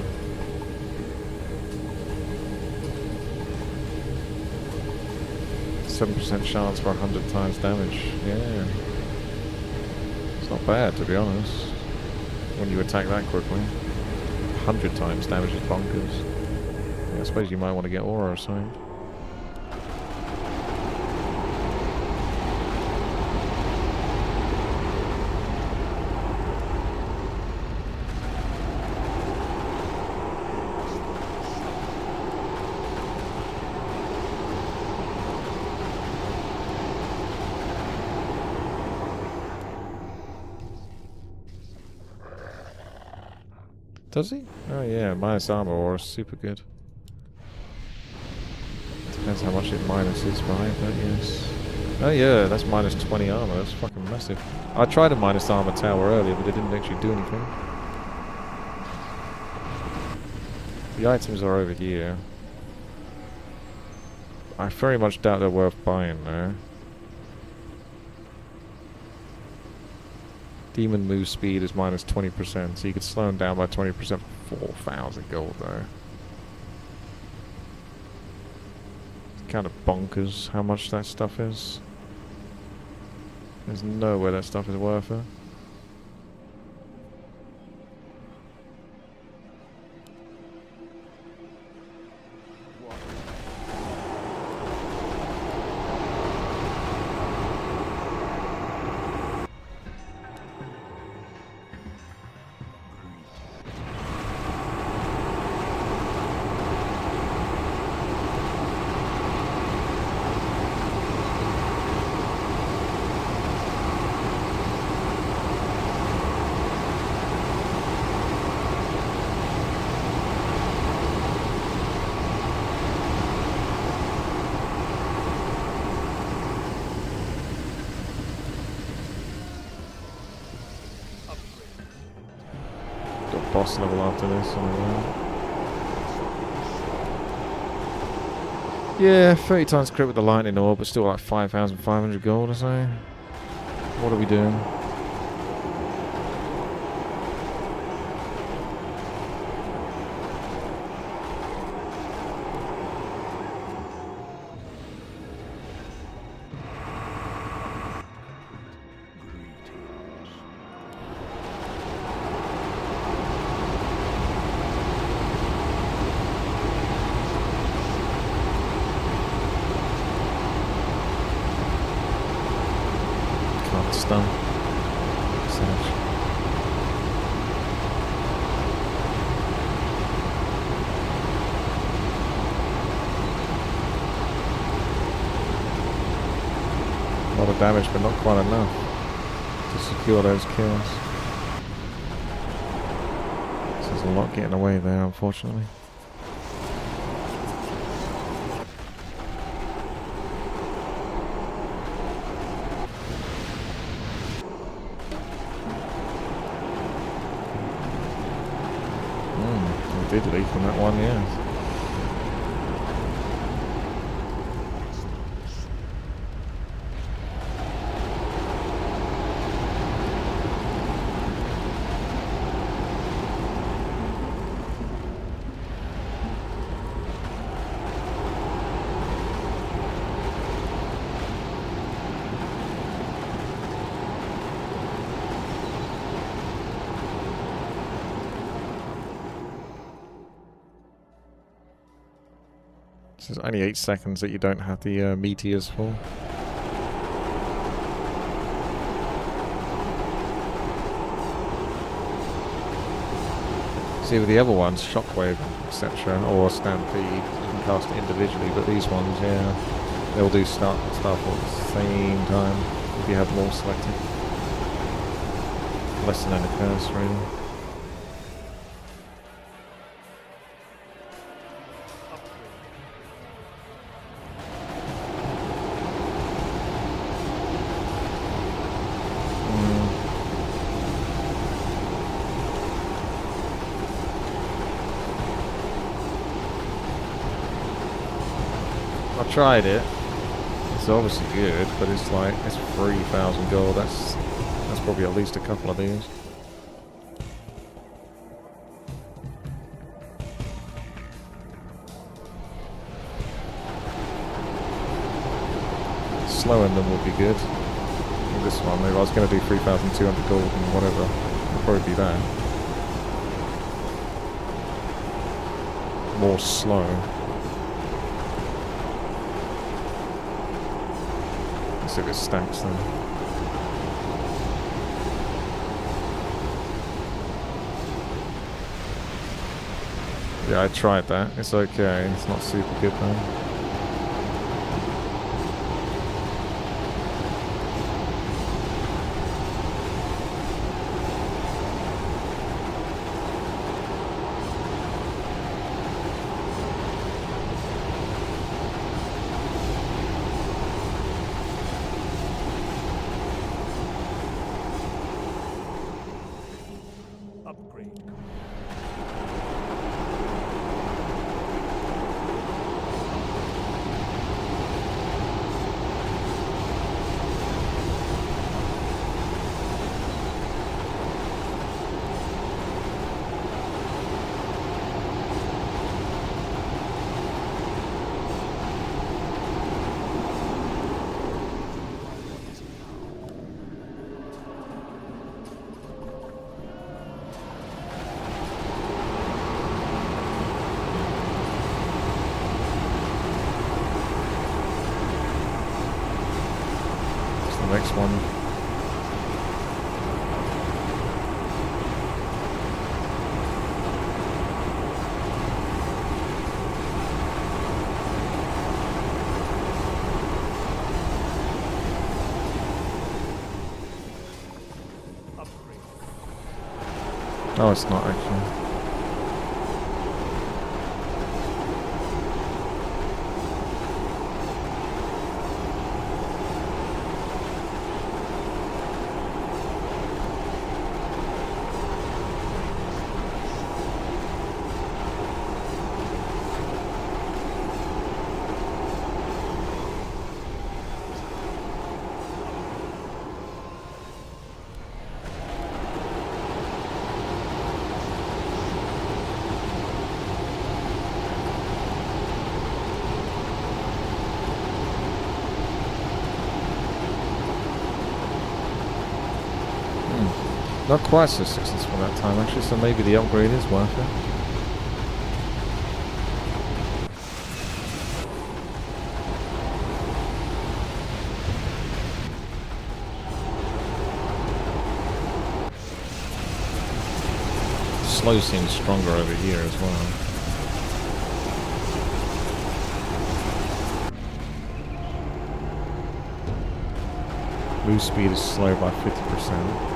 %7% chance for 100 times damage. Yeah. It's not bad, to be honest, when you attack that quickly. 100 times damage is bonkers. Yeah, I suppose you might want to get aura or something. Does he? Oh yeah, minus armor aura is super good. Depends how much it minuses by, but yes. Oh yeah, that's minus 20 armor, that's fucking massive. I tried a minus armor tower earlier, but it didn't actually do anything. The items are over here. I very much doubt they're worth buying though. Demon move speed is minus 20%, so you could slow him down by 20% for 4,000 gold though. It's kind of bonkers how much that stuff is. There's no way that stuff is worth it. Boss level after this. Yeah, 30 times crit with the lightning orb, but still like 5,500 gold or so. What are we doing? stun. Savage. A lot of damage, but not quite enough to secure those kills. So there's a lot getting away there, unfortunately. I did leak on that one, yeah. So there's only 8 seconds that you don't have the meteors for. See with the other ones, Shockwave, etc., or Stampede, you can cast it individually, but these ones, yeah, they'll do Starfall at the same time if you have them all selected. Less than a curse, really. I tried it. It's obviously good, but it's like it's 3,000 gold. That's probably at least a couple of these. Slowing them would be good. This one, maybe I was going to do 3,200 gold and whatever. It'll probably be that. More slow. If it stacks then. Yeah, I tried that. It's okay. It's not super good though. Next one. Oh, it's not actually. Not quite so successful that time actually, so maybe the upgrade is worth it. slow seems stronger over here as well. Move speed is slow by 50%.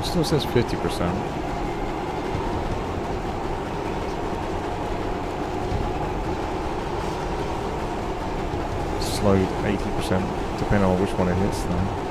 Still says 50%. Slowed 80%, depending on which one it hits though.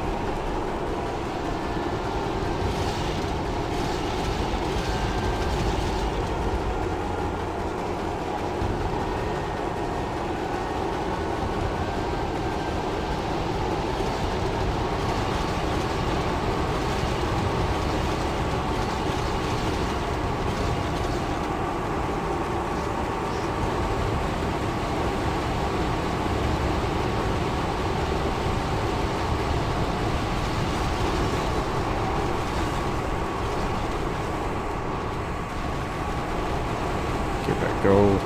Gold.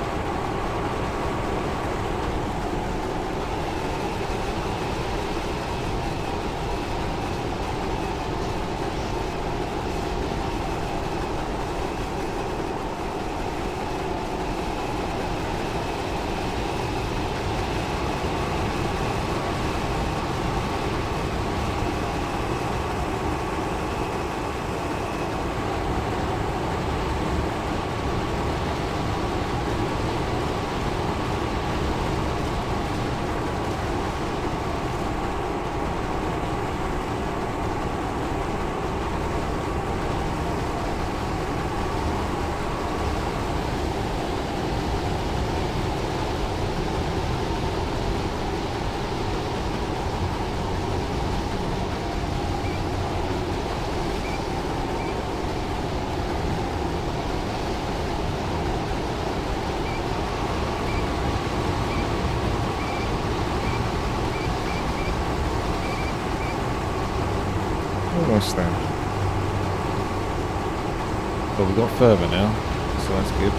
Almost there. But we got further now, so that's good.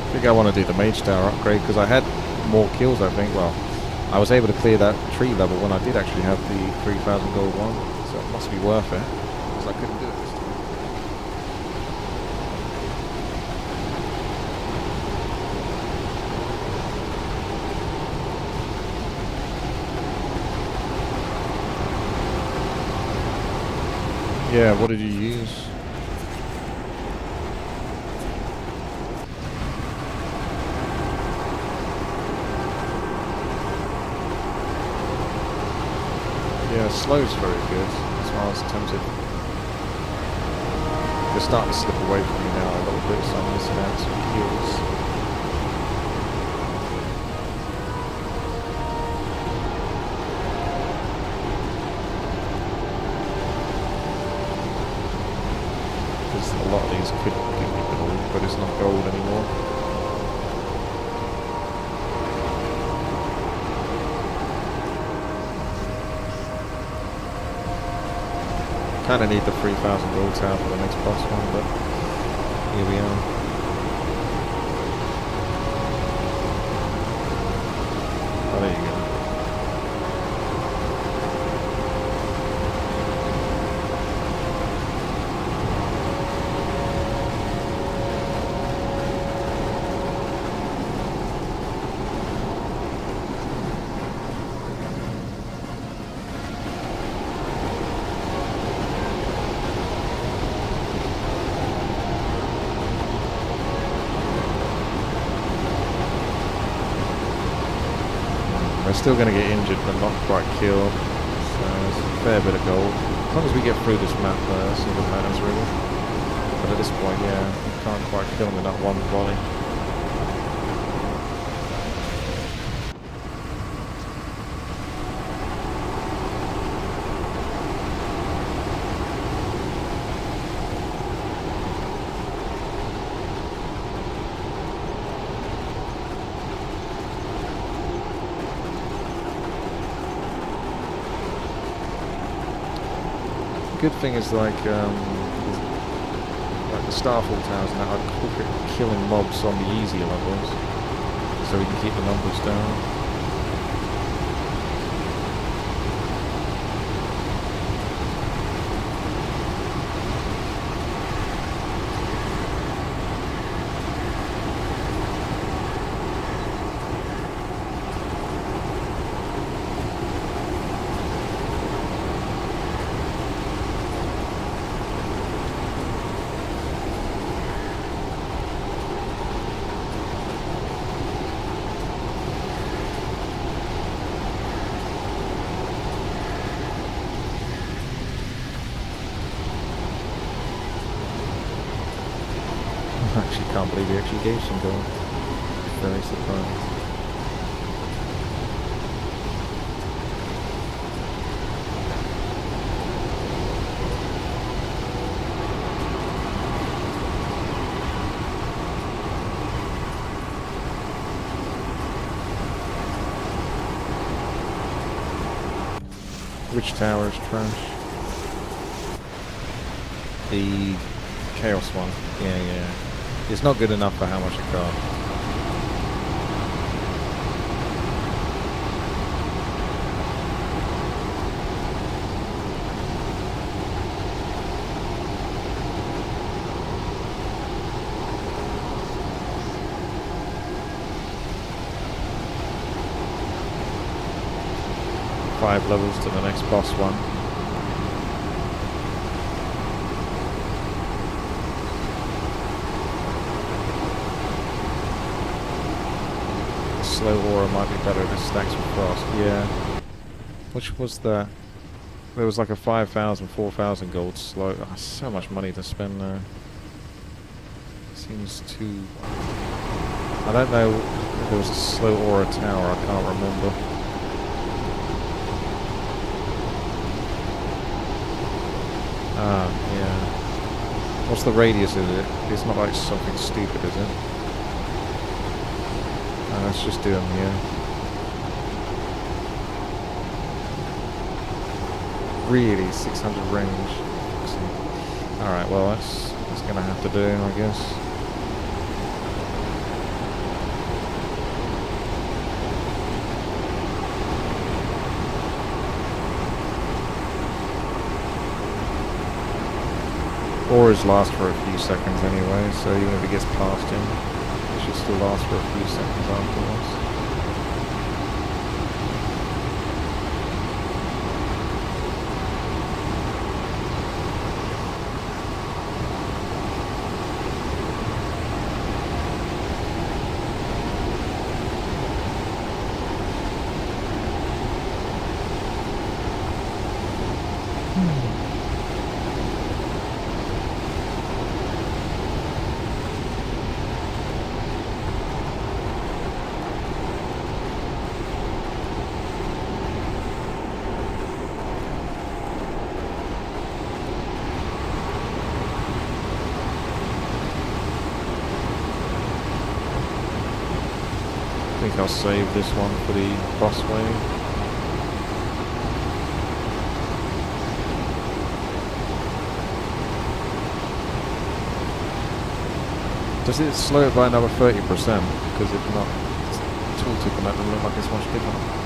I think I want to do the Mage Tower upgrade because I had more kills, I think. Well, I was able to clear that tree level when I did actually have the 3,000 gold one. So it must be worth it, because I couldn't do it this time. Yeah, what did you use? Yeah, slow's very good. That's why I was tempted. They're starting to slip away from me now a little bit, so I'm missing out some kills. Because a lot of these could give me gold, but it's not gold anymore. Kind of need the 3,000 gold tower for the next boss one, but here we are. Oh, there you go. We're still going to get injured but not quite killed, so it's a fair bit of gold. As long as we get through this map, that's all that matters really. But at this point, yeah, we can't quite kill them in that one volley. The good thing is like the Starfall towers and that are quick at killing mobs on the easier levels, so we can keep the numbers down. I actually can't believe he actually gave some gold. Very surprised. Which tower is trash? The Chaos one. Yeah. It's not good enough for how much it costs. Five levels to the next boss one. Slow aura might be better if it stacks with frost. Yeah. Which was that? There was like a 5,000, 4,000 gold slow. Oh, so much money to spend there. Seems too... I don't know if there was a slow aura tower. I can't remember. Ah, yeah. What's the radius of it? It's not like something stupid, is it? Let's just do them here. Really, 600 range. Alright, well that's gonna have to do, I guess. Auras last for a few seconds anyway, so even if it gets past him, it should still last for a few seconds afterwards. I think I'll save this one for the boss wave. Does it slow it by another 30%? Because if not, tooltip on that doesn't look like it's much different.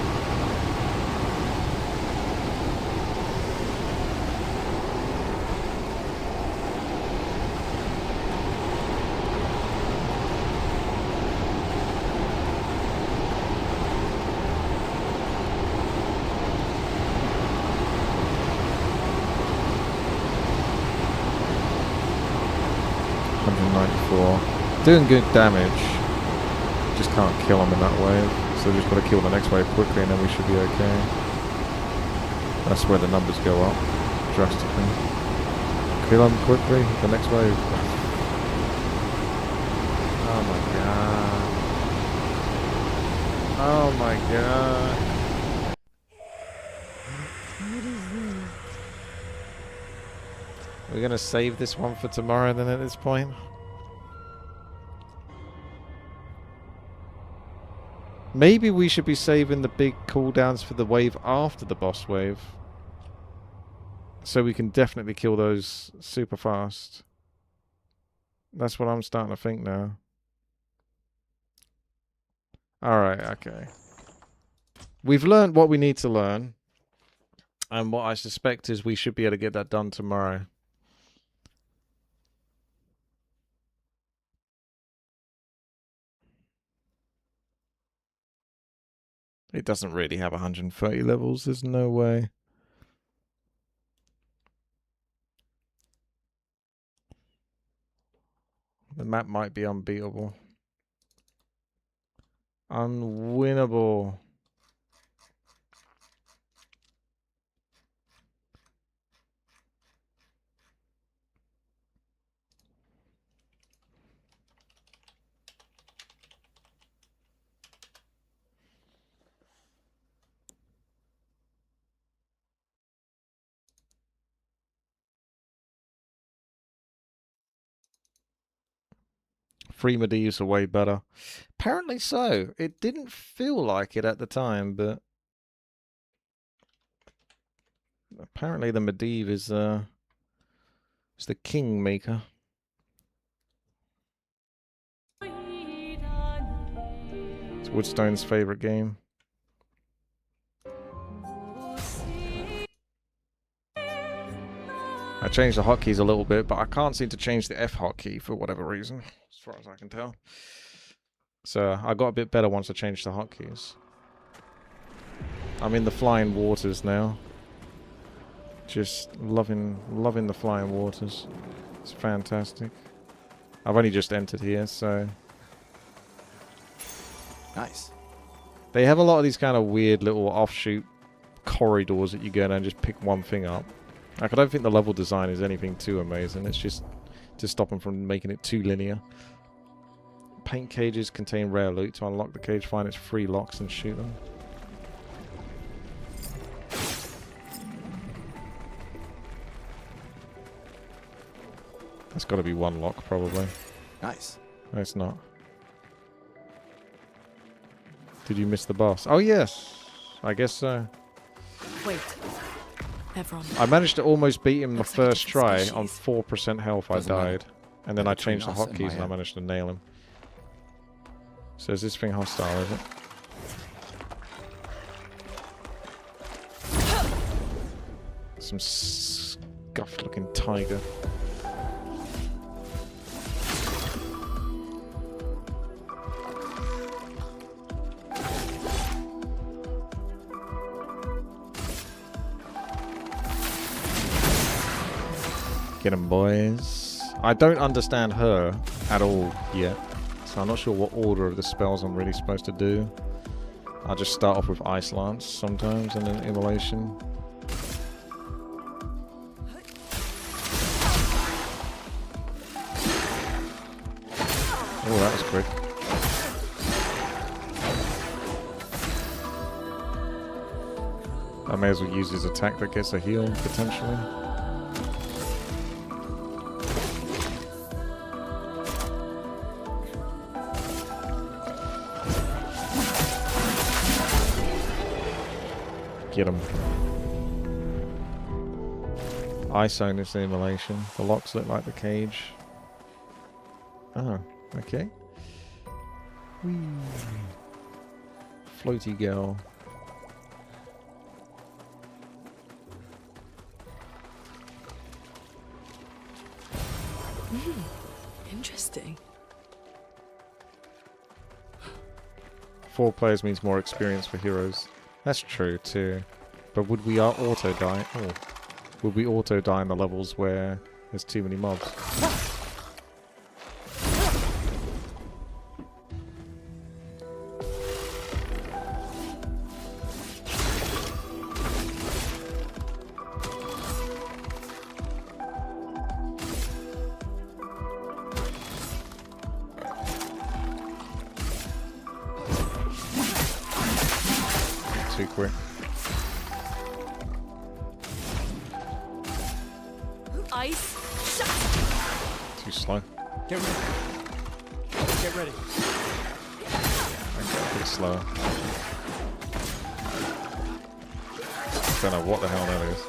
Doing good damage, just can't kill him in that wave, so we've just got to kill the next wave quickly and then we should be okay. That's where the numbers go up drastically. Kill him quickly, the next wave. Oh my god. Oh my god. We're gonna save this one for tomorrow then at this point. Maybe we should be saving the big cooldowns for the wave after the boss wave. So we can definitely kill those super fast. That's what I'm starting to think now. Alright, okay. We've learned what we need to learn. And what I suspect is we should be able to get that done tomorrow. It doesn't really have 130 levels. There's no way. The map might be unbeatable. Unwinnable. Free Medivhs are way better. Apparently so. It didn't feel like it at the time, but apparently the Medivh is the kingmaker. It's Woodstone's favorite game. I changed the hotkeys a little bit, but I can't seem to change the F hotkey for whatever reason, as far as I can tell. So I got a bit better once I changed the hotkeys. I'm in the flying waters now. Just loving the flying waters. It's fantastic. I've only just entered here, so... Nice. They have a lot of these kind of weird little offshoot corridors that you go down and just pick one thing up. Like, I don't think the level design is anything too amazing. It's just to stop them from making it too linear. Paint cages contain rare loot. To unlock the cage, find its free locks and shoot them. That's got to be one lock, probably. Nice. No, it's not. Did you miss the boss? Oh, yes. I guess so. Wait. Everyone. I managed to almost beat him the first try. On 4% health, I died. And then I changed the hotkeys and I managed to nail him. So is this thing hostile, is it? Some scuffed looking tiger. Get 'em, boys. I don't understand her at all yet, so I'm not sure what order of the spells I'm really supposed to do. I'll just start off with Ice Lance sometimes and then Immolation. Oh, that was quick. I may as well use his attack that gets a heal, potentially. Get him. Ice Own is the Immolation. The locks look like the cage. Oh, okay. Whee. Floaty girl. Interesting. 4 players means more experience for heroes. That's true too. But would we auto die? Oh. Would we auto die in the levels where there's too many mobs? Too quick. Ice. Shut. Too slow. Get ready. Get ready. Okay, a bit slower. Don't know what the hell that is.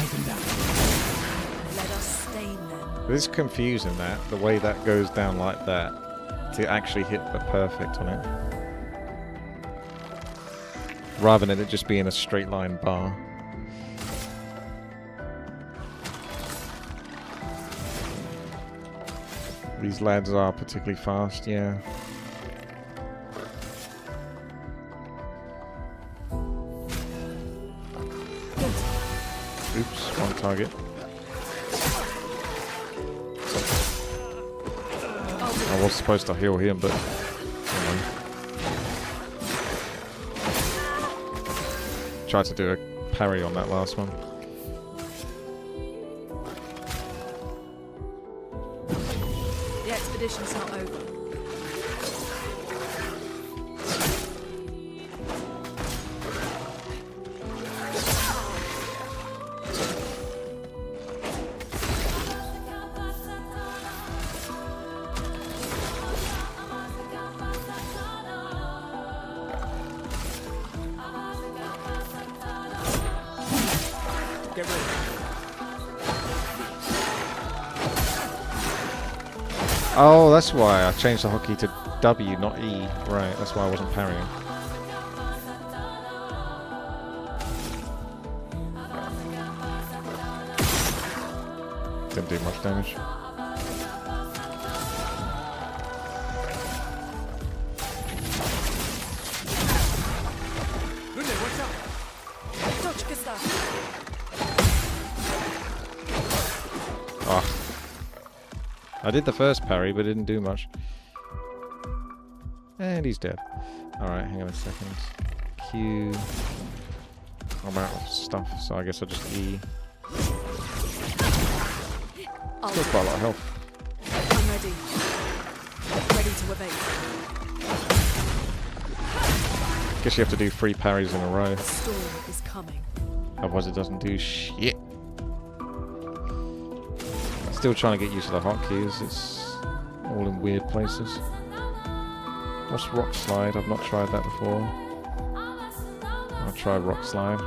Taken down. Let us stain them. This is confusing, that the way that goes down like that to actually hit the perfect on it, rather than it just being a straight line bar. These lads are particularly fast, yeah. Oops, wrong target. I was supposed to heal him, but never mind. Tried to do a parry on that last one. The expedition's not over. Get ready. Oh, that's why I changed the hotkey to W, not E. Right, that's why I wasn't parrying. Didn't do much damage. Oh. I did the first parry, but it didn't do much. And he's dead. Alright, hang on a second. Q. I'm out of stuff, so I guess I'll just E. Still quite a lot of health. I'm ready. Ready to evade. Guess you have to do 3 parries in a row. The storm is coming. Otherwise it doesn't do shit. Still trying to get used to the hotkeys. It's all in weird places. What's rock slide? I've not tried that before. I'll try rock slide.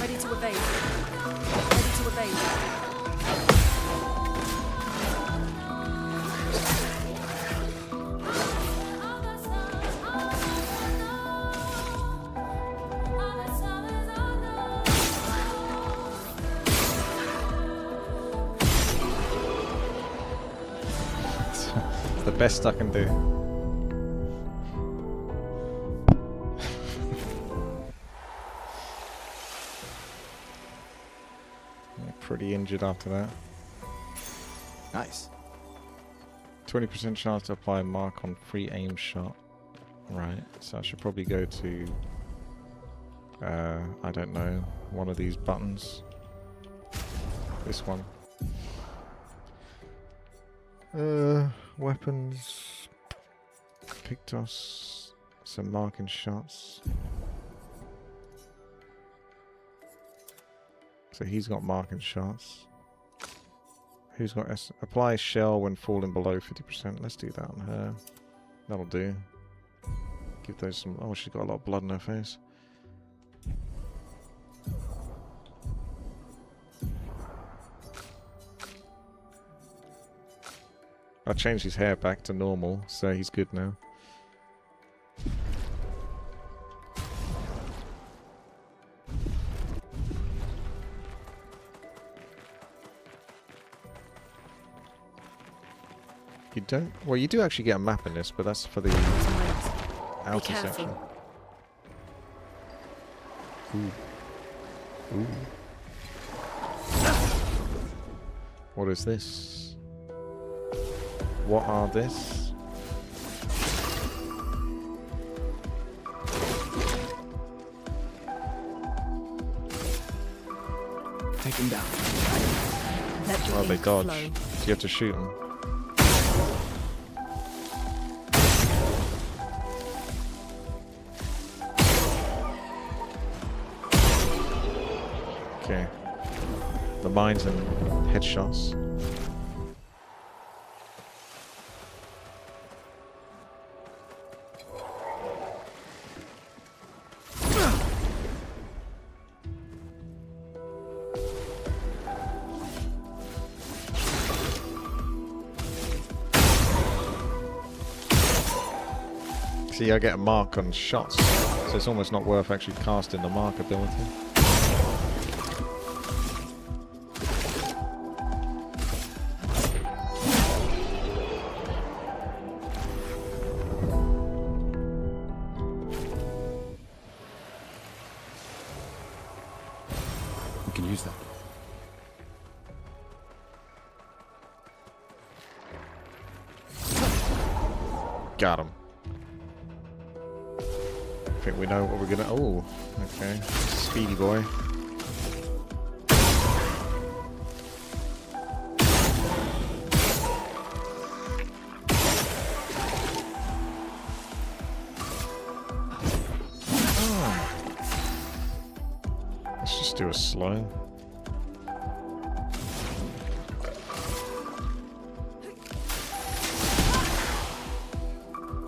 Ready to evade. Ready to evade. The best I can do. Pretty injured after that. Nice. 20% chance to apply a mark on free aim shot. Right, so I should probably go to I don't know, one of these buttons. This one. Weapons, Pictos, some marking shots. So he's got marking shots. Who's got apply shell when falling below 50%? Let's do that on her. That'll do. Give those some. Oh, she's got a lot of blood in her face. I changed his hair back to normal, so he's good now. You don't? Well, you do actually get a map in this, but that's for the outer section. Ooh. Ooh. What is this? What are this? Take him down. Oh, they dodge. So you have to shoot them. Okay. The mines and headshots. See, I get a mark on shots, so it's almost not worth actually casting the mark ability. We can use that. Got him. I think we know what we're gonna. Oh, okay. Speedy boy. Oh. Let's just do a slow.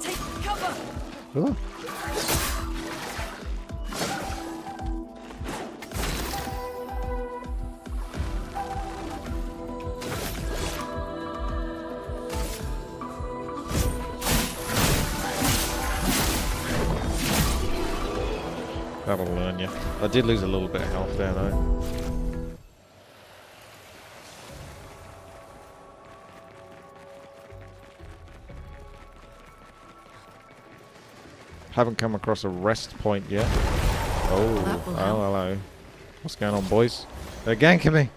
Take cover! Oh. That'll learn you. I did lose a little bit of health there though. Haven't come across a rest point yet. Oh, hello. What's going on, boys? They're ganking me.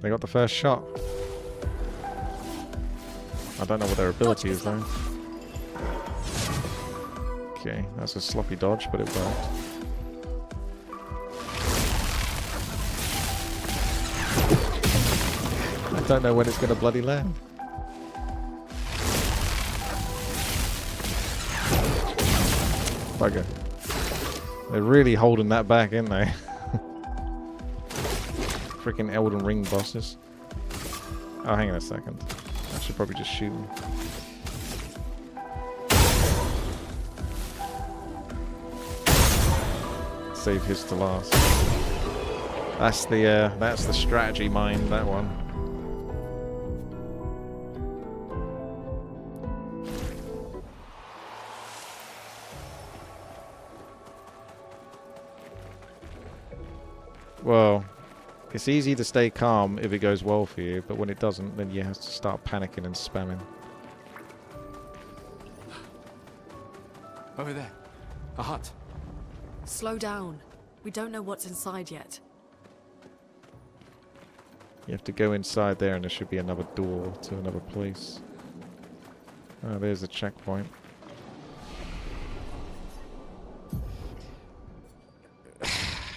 They got the first shot. I don't know what their ability is though. Okay, that's a sloppy dodge, but it worked. I don't know when it's going to bloody land. Bugger. They're really holding that back, aren't they? Freaking Elden Ring bosses. Oh, hang on a second. I should probably just shoot them. Save his to last. That's the strategy mind, that one. Well, it's easy to stay calm if it goes well for you, but when it doesn't, then you have to start panicking and spamming. Over there. A hut. Slow down. We don't know what's inside yet. You have to go inside there and there should be another door to another place. Oh, there's a checkpoint.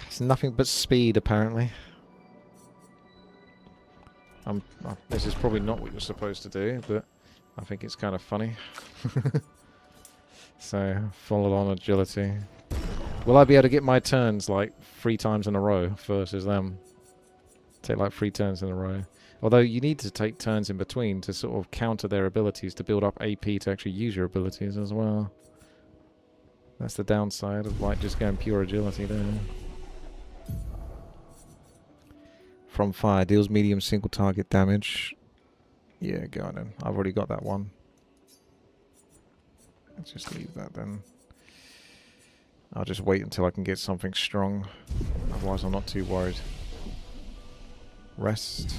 It's nothing but speed, apparently. This is probably not what you're supposed to do, but I think it's kind of funny. So, full on agility. Will I be able to get my turns like 3 times in a row versus them? Take like 3 turns in a row. Although you need to take turns in between to sort of counter their abilities to build up AP to actually use your abilities as well. That's the downside of like just going pure agility there. From fire, deals medium single target damage. Yeah, go on then. I've already got that one. Let's just leave that then. I'll just wait until I can get something strong. Otherwise I'm not too worried. Rest.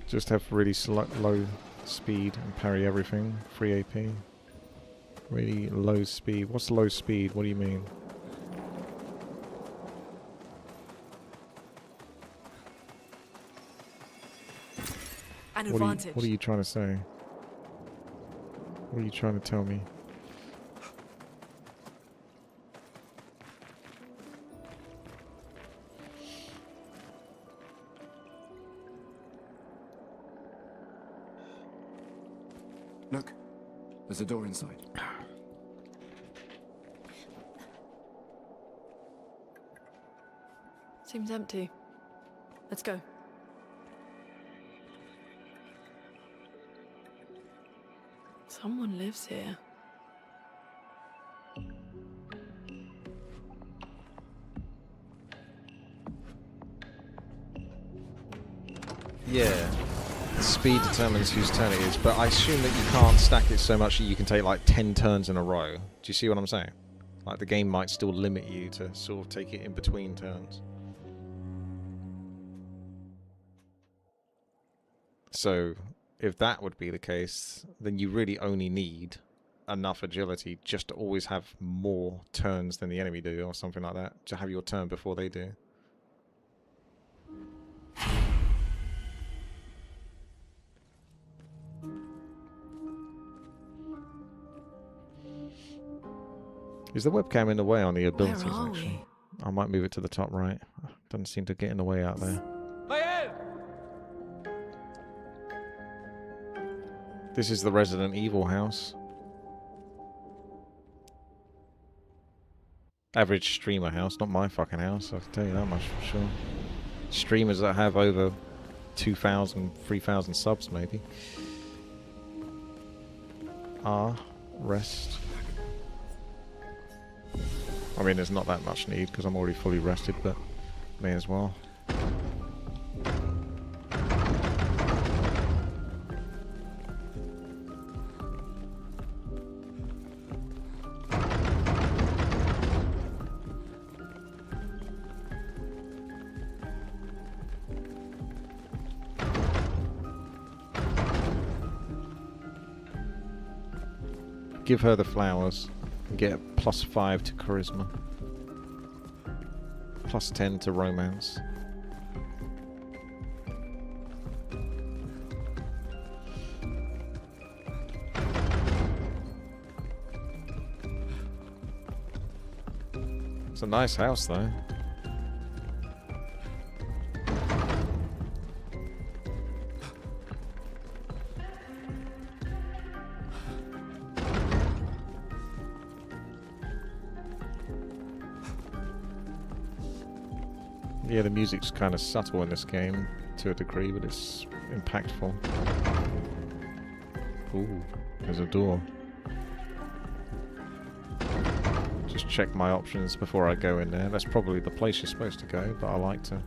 Just have really low speed and parry everything. Free AP. Really low speed. What's low speed? What do you mean? An advantage. What are you trying to say? What are you trying to tell me? Look, there's a door inside. Seems empty. Let's go. Someone lives here. Yeah. speed determines whose turn it is, but I assume that you can't stack it so much that you can take like 10 turns in a row. Do you see what I'm saying? Like the game might still limit you to sort of take it in between turns. So if that would be the case, then you really only need enough agility just to always have more turns than the enemy do, or something like that, to have your turn before they do. Is the webcam in the way on the abilities, actually? I might move it to the top right. Doesn't seem to get in the way out there. This is the Resident Evil house. Average streamer house, not my fucking house, I can tell you that much for sure. Streamers that have over 2,000, 3,000 subs maybe. Rest. I mean, there's not that much need because I'm already fully rested, but may as well. Give her the flowers and get +5 to charisma. +10 to romance. It's a nice house though. Yeah, the music's kind of subtle in this game to a degree, but it's impactful. Ooh, there's a door. Just check my options before I go in there. That's probably the place you're supposed to go, but I like to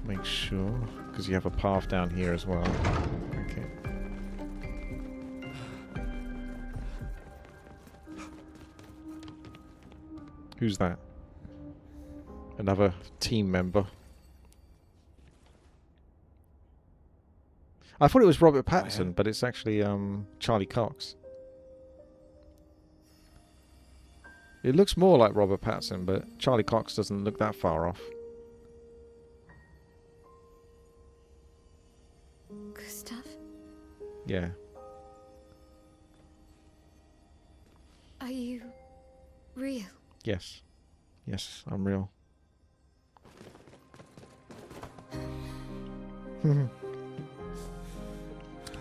make sure, because you have a path down here as well. Okay. Who's that? Another team member. I thought it was Robert Pattinson, but it's actually Charlie Cox. It looks more like Robert Pattinson, but Charlie Cox doesn't look that far off. Gustav? Yeah. Are you real? Yes. Yes, I'm real.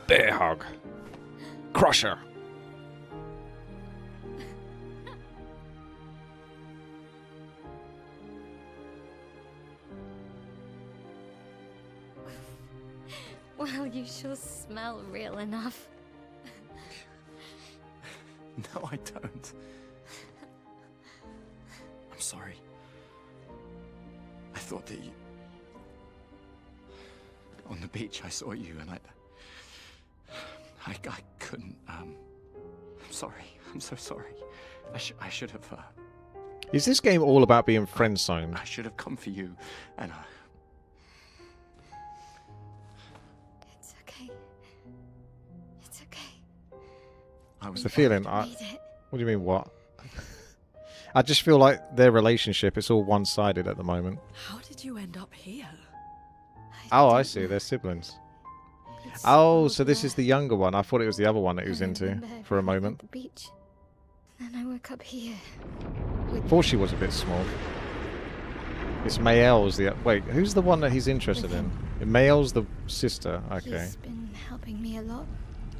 Bear hug. Crusher. Well, you sure smell real enough. No, I don't. I'm sorry. I thought that you... On the beach, I saw you, and I couldn't, I'm sorry. I'm so sorry. I should have, Is this game all about being friend-zoned? I should have come for you, and It's okay. It's okay. I was the feeling. What do you mean, what? I just feel like their relationship is all one-sided at the moment. How did you end up here? Oh, I see. They're siblings. Oh, so this is the younger one. I thought it was the other one that he was into for a moment. The beach. Then I woke up here. Thought she was a bit small. It's Mael's the... Wait, who's the one that he's interested in? Mael's the sister. Okay. He's been helping me a lot.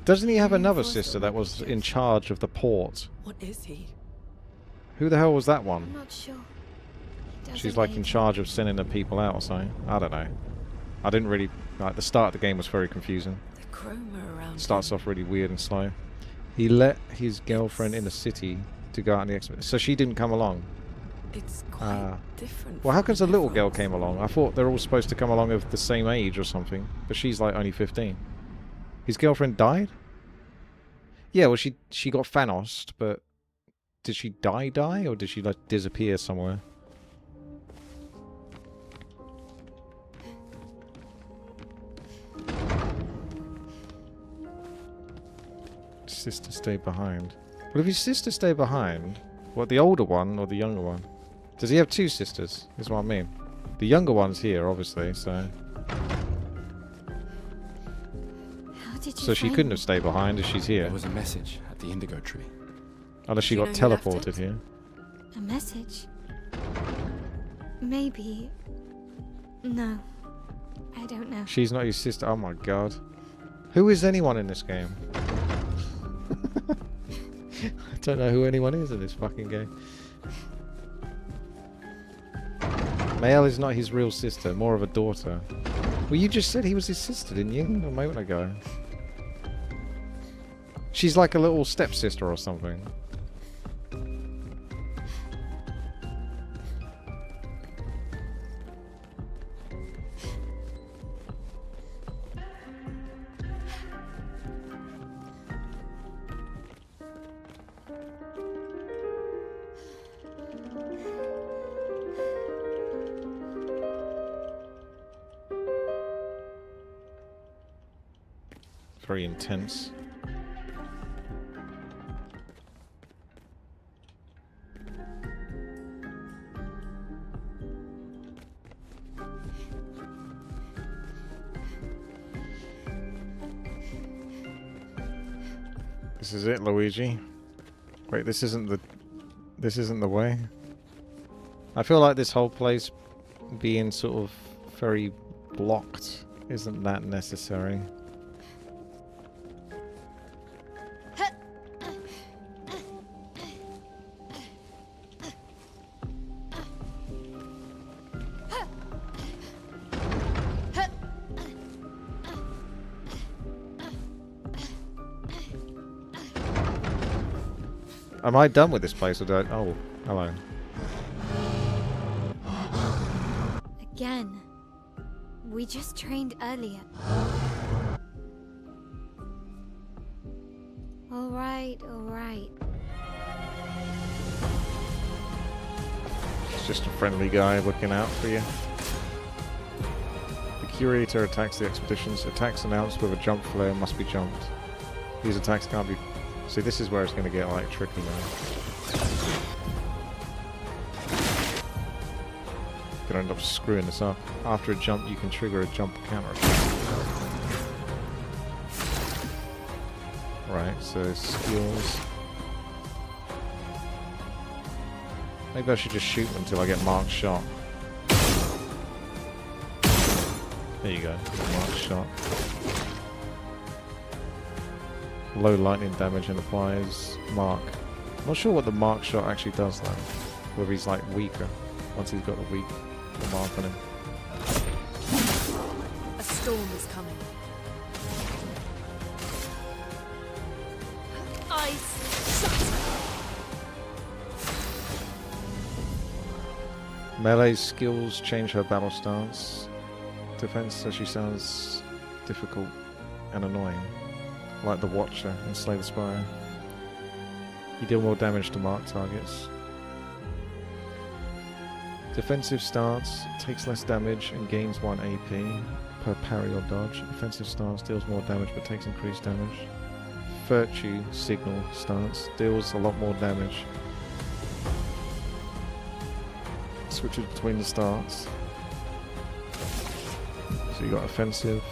Doesn't he have another sister that was in charge of the port? What is he? Who the hell was that one? I'm not sure. She's like in charge of sending the people out or something. I don't know. I didn't really... Like, the start of the game was very confusing. The chroma around Starts off really weird and slow. He let his girlfriend in the city to go out on the expedition. So she didn't come along. It's quite different. Well, how from comes the little girl everyone's. came along? I thought they're all supposed to come along of the same age or something, but she's like only 15. His girlfriend died? Yeah, well, she got Thanos, but did she die, or did she like disappear somewhere? Sister stayed behind. Well, if his sister stayed behind, what, the older one or the younger one? Does he have two sisters? Is what I mean. The younger one's here, obviously, so... How did you So she find couldn't me? have stayed behind if she's here. There was a message at the indigo tree. Unless she Do you got know who left teleported it? here. A message? Maybe. No. I don't know. She's not your sister. Oh my god. Who is anyone in this game? I don't know who anyone is in this fucking game. Mael is not his real sister, more of a daughter. Well, you just said he was his sister, didn't you? A moment ago. She's like a little stepsister or something. Very intense. This is it, Luigi. Wait, this isn't the way. I feel like this whole place being sort of very blocked isn't that necessary. Am I done with this place or do I... Oh, hello. Again. We just trained earlier. Alright, alright. It's just a friendly guy looking out for you. The curator attacks the expeditions. Attacks announced with a jump flare must be jumped. These attacks can't be... See, this is where it's going to get, like, tricky now. Gonna end up screwing this up. After a jump, you can trigger a jump counter attack. Right, so skills. Maybe I should just shoot them until I get marked shot. There you go, marked shot. Low lightning damage and applies mark. I'm not sure what the mark shot actually does though. Whether he's like weaker once he's got the mark on him. A storm is coming. Ice shut. Melee skills change her battle stance. Defense, so she sounds difficult and annoying. Like the Watcher in Slay the Spire. You deal more damage to marked targets. Defensive stance takes less damage and gains 1 AP per parry or dodge. Offensive stance deals more damage but takes increased damage. Virtue signal stance deals a lot more damage. Switches between the starts. So you got offensive.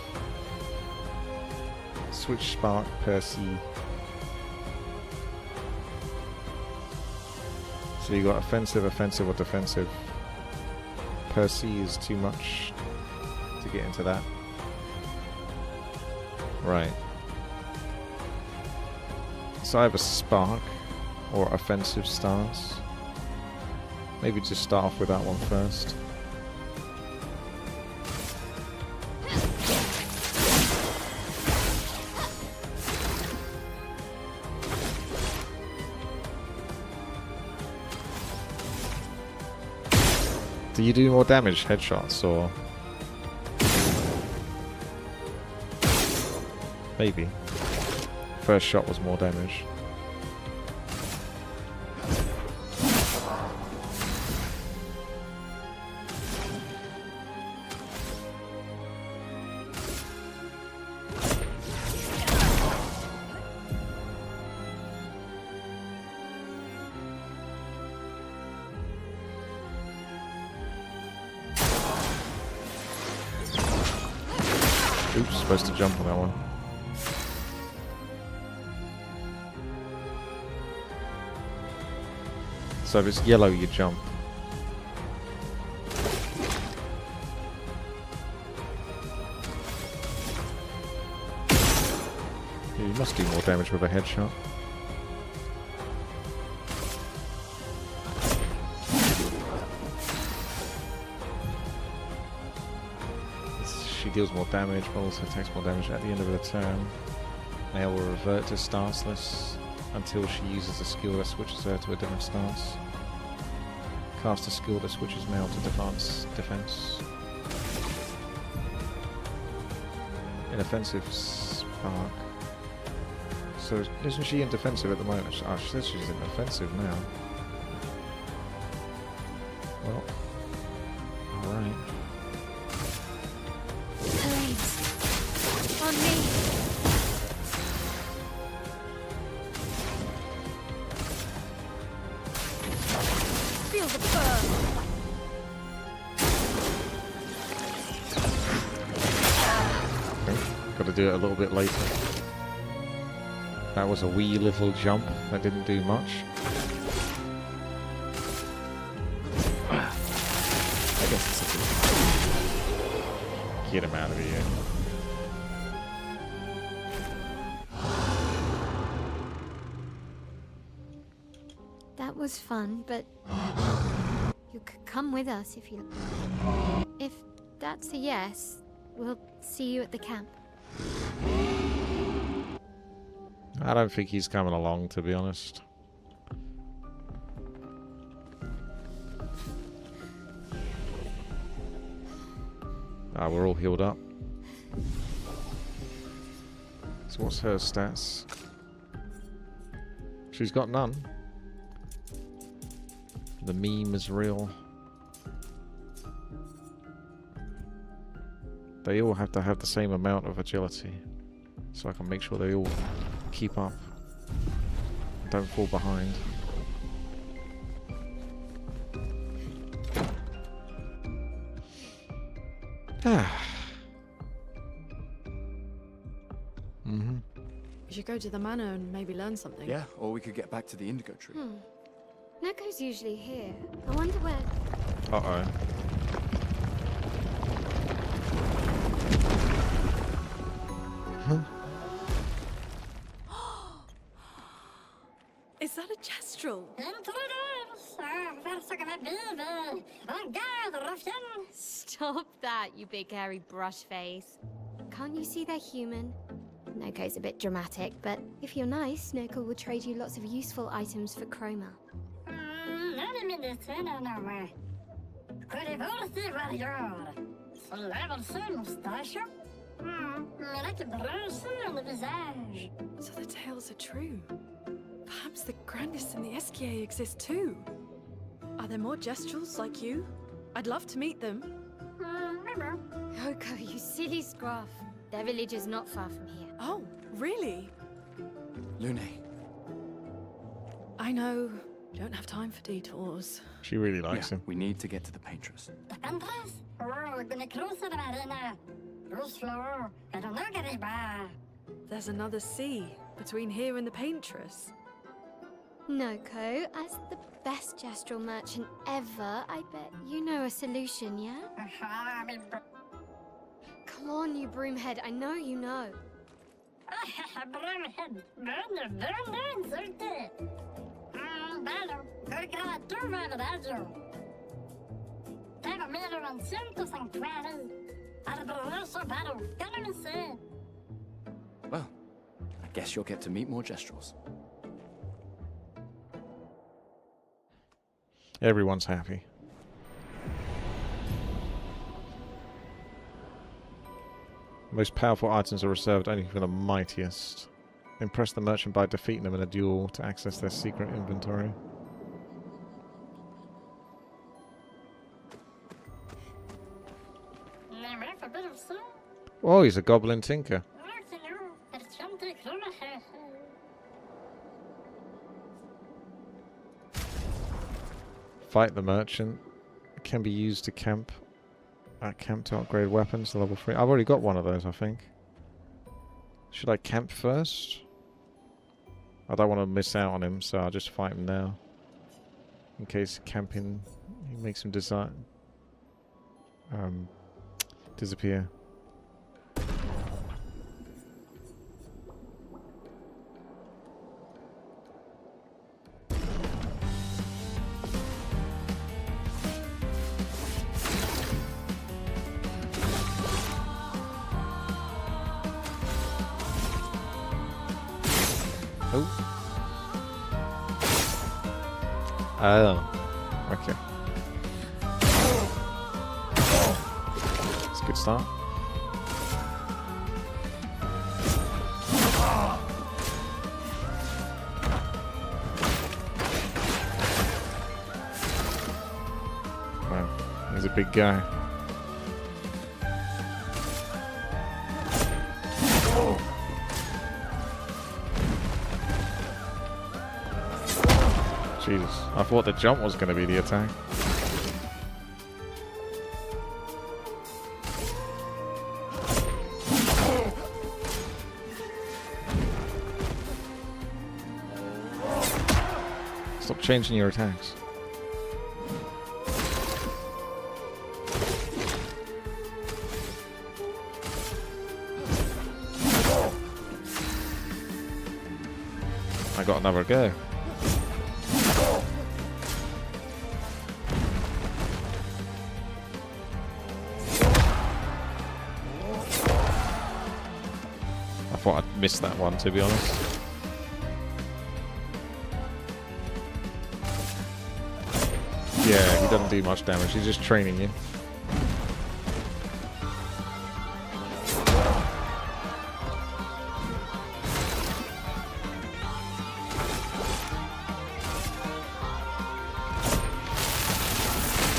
Switch spark per C. So you got offensive, offensive, or defensive. Per C is too much to get into that. Right. So I have a spark or offensive stance. Maybe just start off with that one first. Do you do more damage headshots or maybe? First shot was more damage. Oops, supposed to jump on that one. So if it's yellow, you jump. Yeah, you must do more damage with a headshot. She deals more damage, but also takes more damage at the end of the turn. Now will revert to stanceless until she uses a skill that switches her to a different stance. Cast a skill that switches Mel to defense. Inoffensive spark. So isn't she in defensive at the moment? Oh, she says she's in offensive now. Well, alright. On me. Feel the burn. Got to do it a little bit later. That was a wee little jump. That didn't do much. I guess it's a good. Get him out of here. That was fun, but you could come with us if you... If that's a yes, we'll see you at the camp. I don't think he's coming along, to be honest. Ah, we're all healed up. So what's her stats? She's got none. The meme is real. They all have to have the same amount of agility, so I can make sure they all keep up. Don't fall behind. We should go to the manor and maybe learn something. Yeah, or we could get back to the indigo tree. Neko's usually here. I wonder where... Uh-oh. Is that a Jestrel? Stop that, you big hairy brush face. Can't you see they're human? Neko's a bit dramatic, but if you're nice, Neko will trade you lots of useful items for chroma. So the tales are true. Perhaps the grandest in the SKA exist too. Are there more Jestrels like you? I'd love to meet them. Yoko, you silly scruff. Their village is not far from here. Oh, really? Lune. I know. Don't have time for detours. She really likes him. We need to get to the paintress. There's another sea between here and the paintress. Noko, as the best Jestrel merchant ever, I bet you know a solution, yeah? Come on, you broomhead, I know you know. Well, I guess you'll get to meet more Jestrels. Everyone's happy. Most powerful items are reserved only for the mightiest. Impress the merchant by defeating them in a duel to access their secret inventory. Oh, he's a goblin tinker. Fight the merchant. Can be used to camp. At camp to upgrade weapons to level 3. I've already got one of those, I think. Should I camp first? I don't want to miss out on him, so I'll just fight him now. In case camping he makes him disappear. Oh, okay. It's a good start. Wow, he's a big guy. Jesus, I thought the jump was going to be the attack. Stop changing your attacks. I got another go. I thought I'd missed that one, to be honest. Yeah, he doesn't do much damage. He's just training you.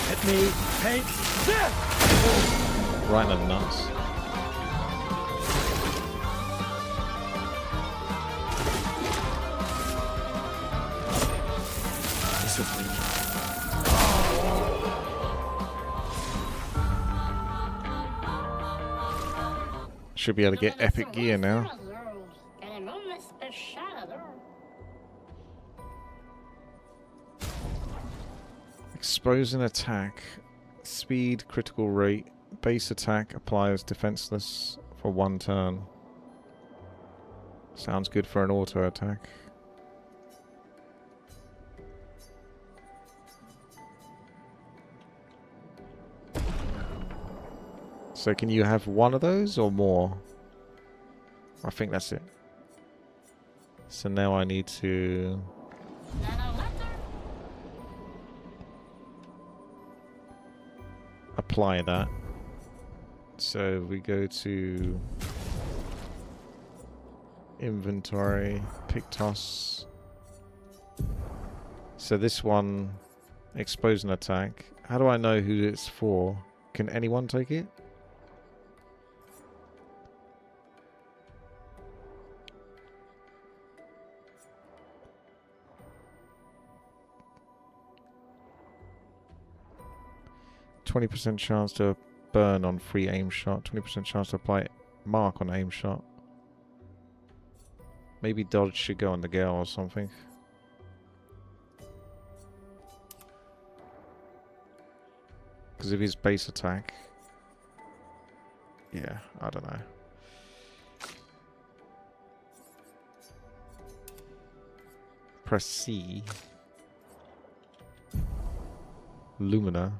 Let me take this! Right in the nuts. This is me. Should be able to get epic gear now. Exposing attack. Speed, critical rate. Base attack applies defenseless for 1 turn. Sounds good for an auto attack. So can you have one of those or more? I think that's it. So now I need to... apply that. So we go to... inventory, Pictos. So this one, expose an attack. How do I know who it's for? Can anyone take it? %20 chance to burn on free aim shot. 20% chance to apply mark on aim shot. Maybe dodge should go on the girl or something. Because of his base attack. Yeah, I don't know. Press C. Lumina.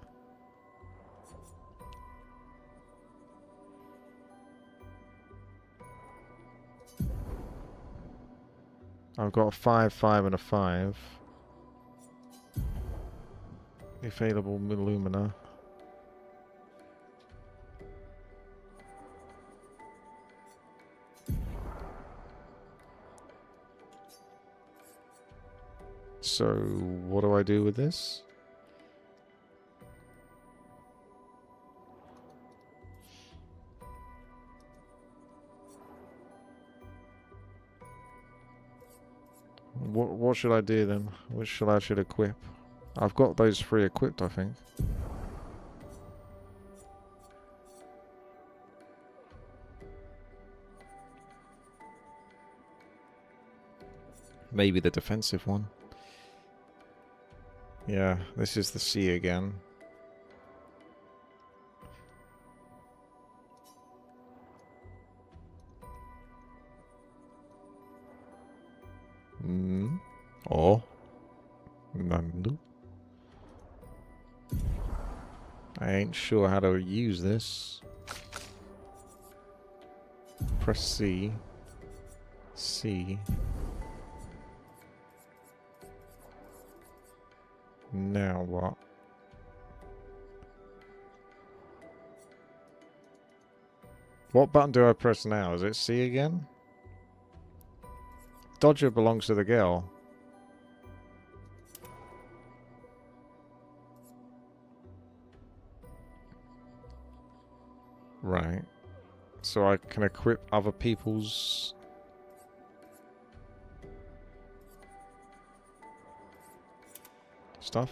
I've got a 5, 5, and a 5. Available Lumina. So, what do I do with this? What should I do then? Which should I equip? I've got those 3 equipped, I think. Maybe the defensive one. Yeah, this is the sea again. Oh. Nandu. I ain't sure how to use this. Press C. C. Now what? What button do I press now? Is it C again? Dodger belongs to the girl. Right. So I can equip other people's... stuff.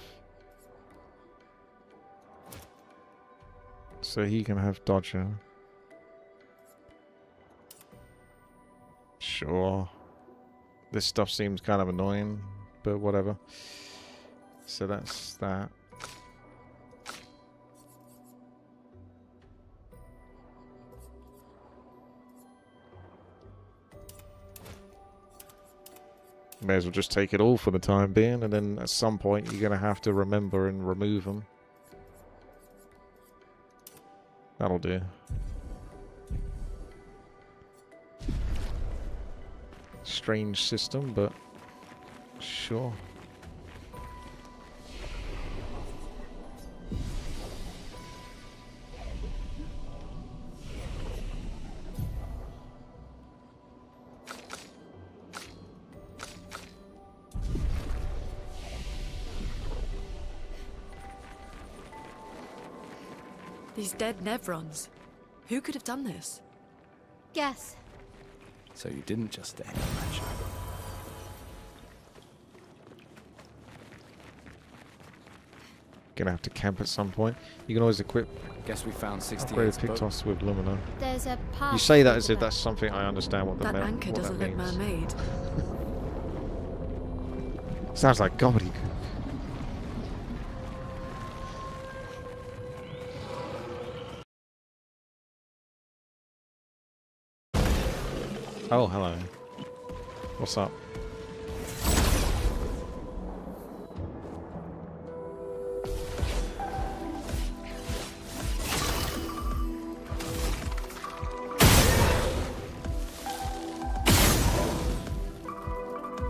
So he can have Dodger. Sure. This stuff seems kind of annoying, but whatever. So that's that. May as well just take it all for the time being, and then at some point you're going to have to remember and remove them. That'll do. Strange system, but sure. These dead Nevrons. Who could have done this? Guess. So you didn't just stay in the mansion. Gonna have to camp at some point. You can always equip. Guess we found 68 upgrade Pictos with Lumina. There's a path. You say that as if that's something I understand what the That anchor what doesn't that look means. man-made. Sounds like gobbledygook. Oh, hello. What's up?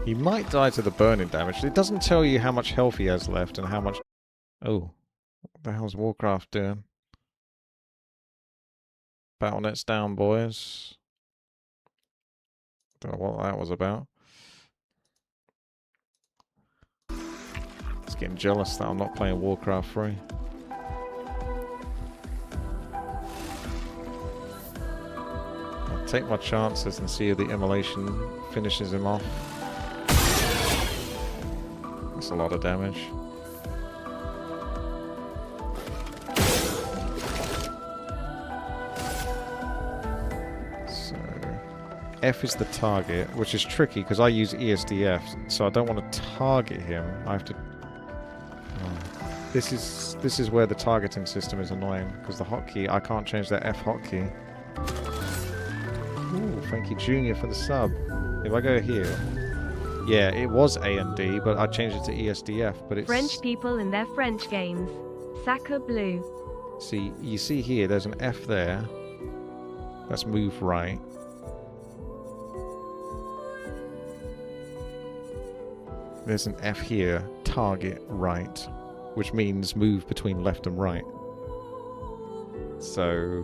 He might die to the burning damage. It doesn't tell you how much health he has left and how much... Oh. What the hell's Warcraft doing? Battle.net's down, boys. Don't know what that was about. It's getting jealous that I'm not playing Warcraft 3. I'll take my chances and see if the immolation finishes him off. That's a lot of damage. F is the target, which is tricky because I use ESDF, so I don't want to target him. I have to. Oh. This is where the targeting system is annoying because the hotkey, I can't change that F hotkey. Ooh, thank you, Junior, for the sub. If I go here, yeah, it was A and D, but I changed it to ESDF. But it's French people and their French games. Sacre bleu. See, you see here, there's an F there. That's move right. There's an F here, target right, which means move between left and right. So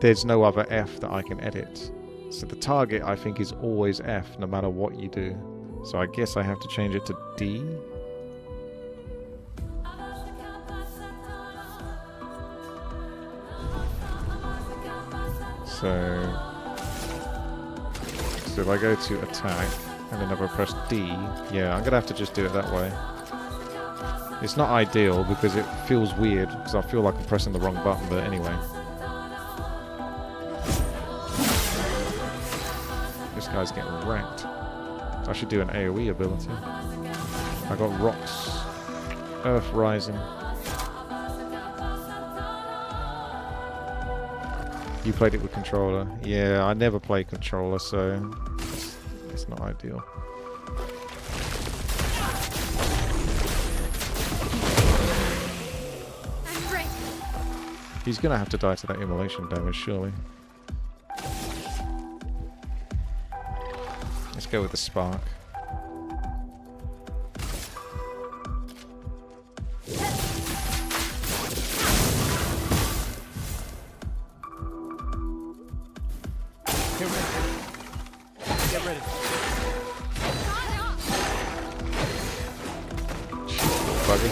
there's no other F that I can edit. So the target, I think, is always F, no matter what you do. So I guess I have to change it to D. So if I go to attack and then if I press D, yeah, I'm gonna have to just do it that way. It's not ideal because it feels weird because I feel like I'm pressing the wrong button, but anyway. This guy's getting wrecked. I should do an AoE ability. I got rocks. Earth Rising. You played it with controller? Yeah, I never play controller, so it's not ideal. He's gonna have to die to that immolation damage, surely. Let's go with the spark. Get ready. Bugger.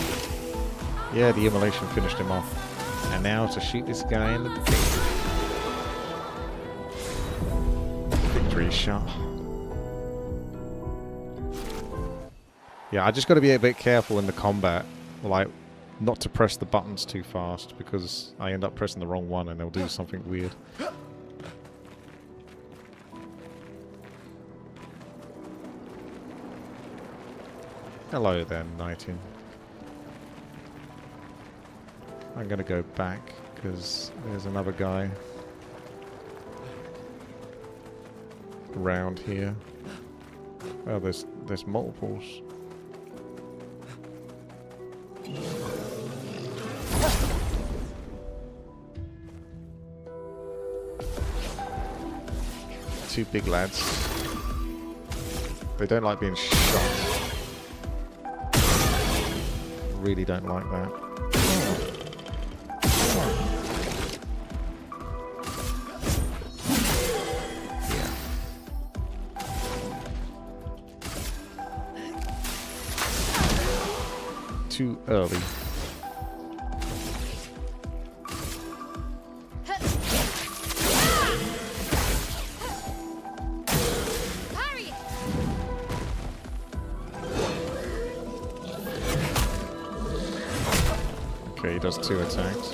Yeah, the immolation finished him off. And now to shoot this guy in the face. Victory shot. Yeah, I just got to be a bit careful in the combat, like not to press the buttons too fast because I end up pressing the wrong one and they'll do something weird. Hello there, Knighting. I'm gonna go back because there's another guy around here. Oh, there's multiples. Two big lads. They don't like being shot. Really don't like that. Too early. Okay, he does 2 attacks.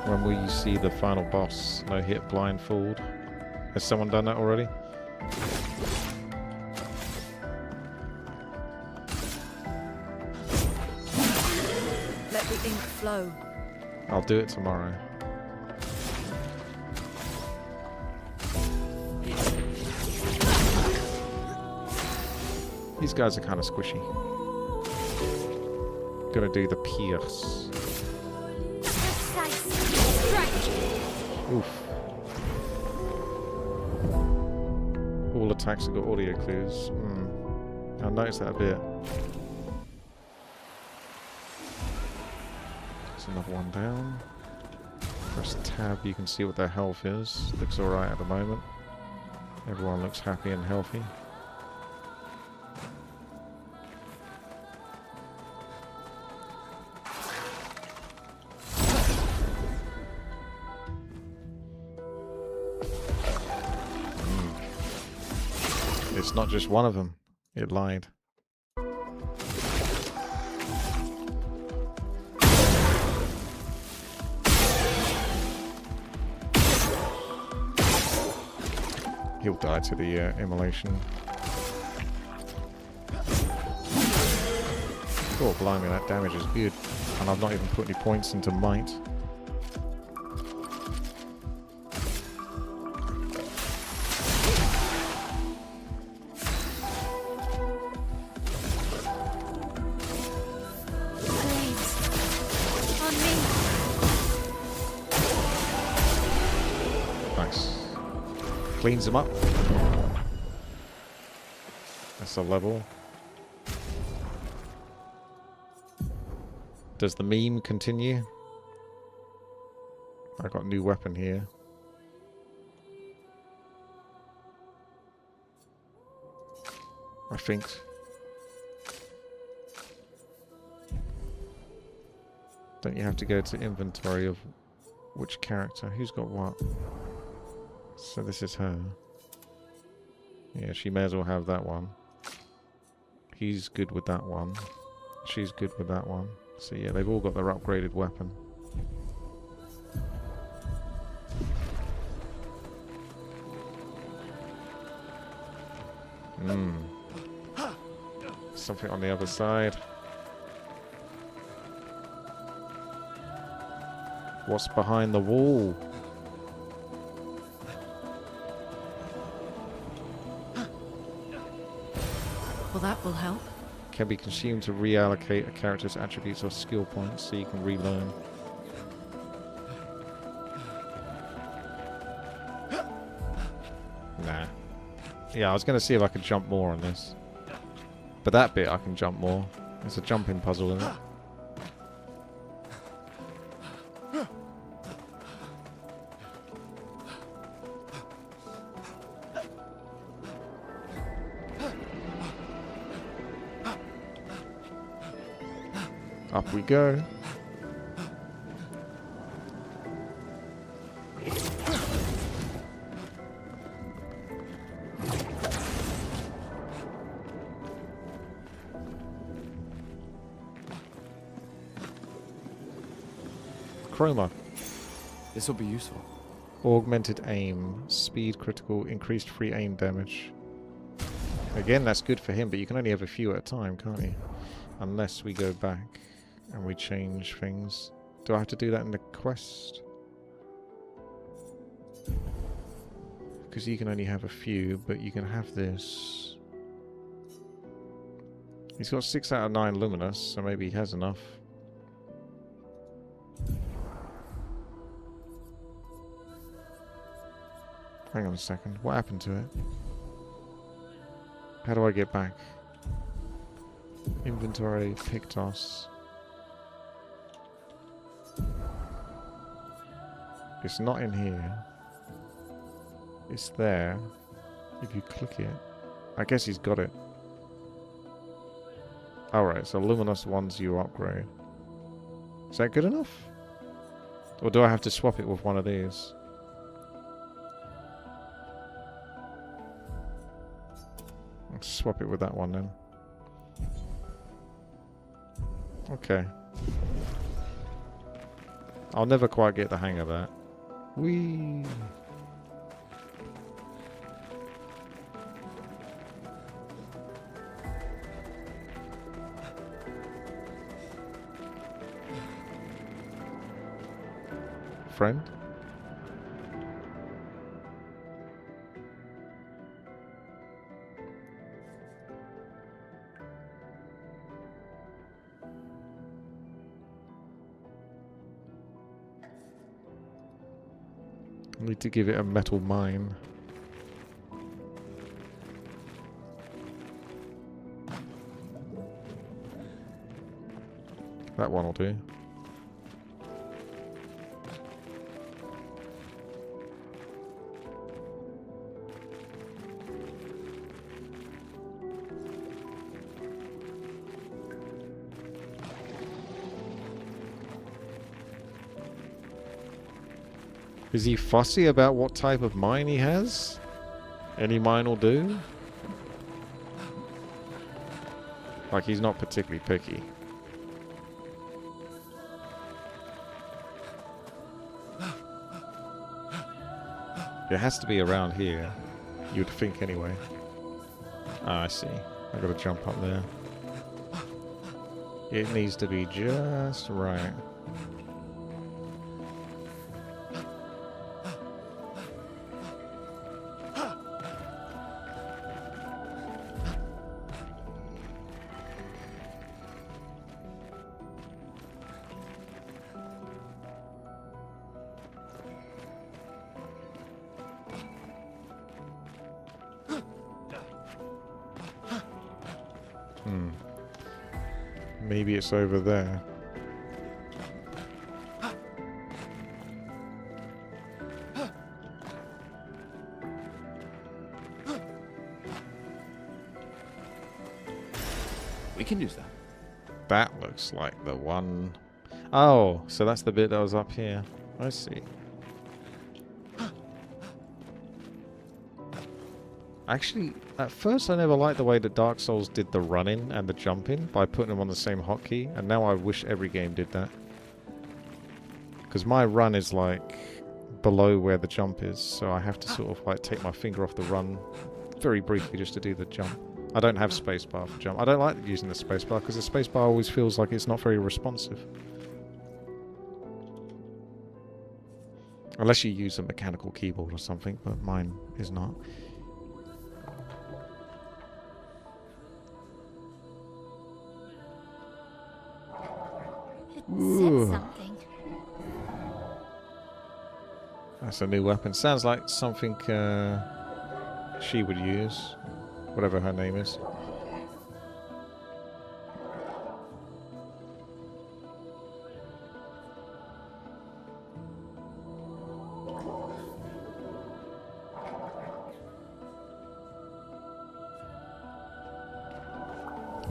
When will you see the final boss? No hit blindfold. Has someone done that already? Let the ink flow. I'll do it tomorrow. These guys are kind of squishy. Gonna do the pierce. Oof. All attacks have got audio clues. I noticed that a bit. There's another one down. Press tab, you can see what their health is. Looks alright at the moment. Everyone looks happy and healthy. It's not just one of them. It lied. He'll die to the immolation. Oh, blimey, that damage is good. And I've not even put any points into might. Cleans them up. That's a level. Does the meme continue? I got a new weapon here. I think. Don't you have to go to inventory of which character? Who's got what? So this is her. Yeah, she may as well have that one. He's good with that one. She's good with that one. So yeah, they've all got their upgraded weapon. Something on the other side. What's behind the wall? Well, that will help. Can be consumed to reallocate a character's attributes or skill points so you can relearn. Nah. Yeah, I was going to see if I could jump more on this. But that bit I can jump more. It's a jumping puzzle, isn't it? Up we go. Chroma. This will be useful. Augmented aim. Speed critical. Increased free aim damage. Again, that's good for him, but you can only have a few at a time, can't you? Unless we go back and we change things. Do I have to do that in the quest? Because you can only have a few, but you can have this. He's got 6 out of 9 luminous, so maybe he has enough. Hang on a second. What happened to it? How do I get back? Inventory, Pictos. It's not in here. It's there. If you click it. I guess he's got it. Alright, so luminous ones you upgrade. Is that good enough? Or do I have to swap it with one of these? Let's swap it with that one then. Okay. I'll never quite get the hang of that. Whee! Friend? Need to give it a metal mine. That one will do. Is he fussy about what type of mine he has? Any mine will do? Like, he's not particularly picky. It has to be around here. You'd think anyway. Ah, I see. I gotta jump up there. It needs to be just right. Maybe it's over there. We can use that. That looks like the one. Oh, so that's the bit that was up here. I see. Actually, at first I never liked the way that Dark Souls did the running and the jumping by putting them on the same hotkey, and now I wish every game did that. Because my run is like below where the jump is, so I have to sort of like take my finger off the run very briefly just to do the jump. I don't have spacebar for jump. I don't like using the spacebar because the spacebar always feels like it's not very responsive. Unless you use a mechanical keyboard or something, but mine is not. It said something. That's a new weapon. Sounds like something she would use. Whatever her name is.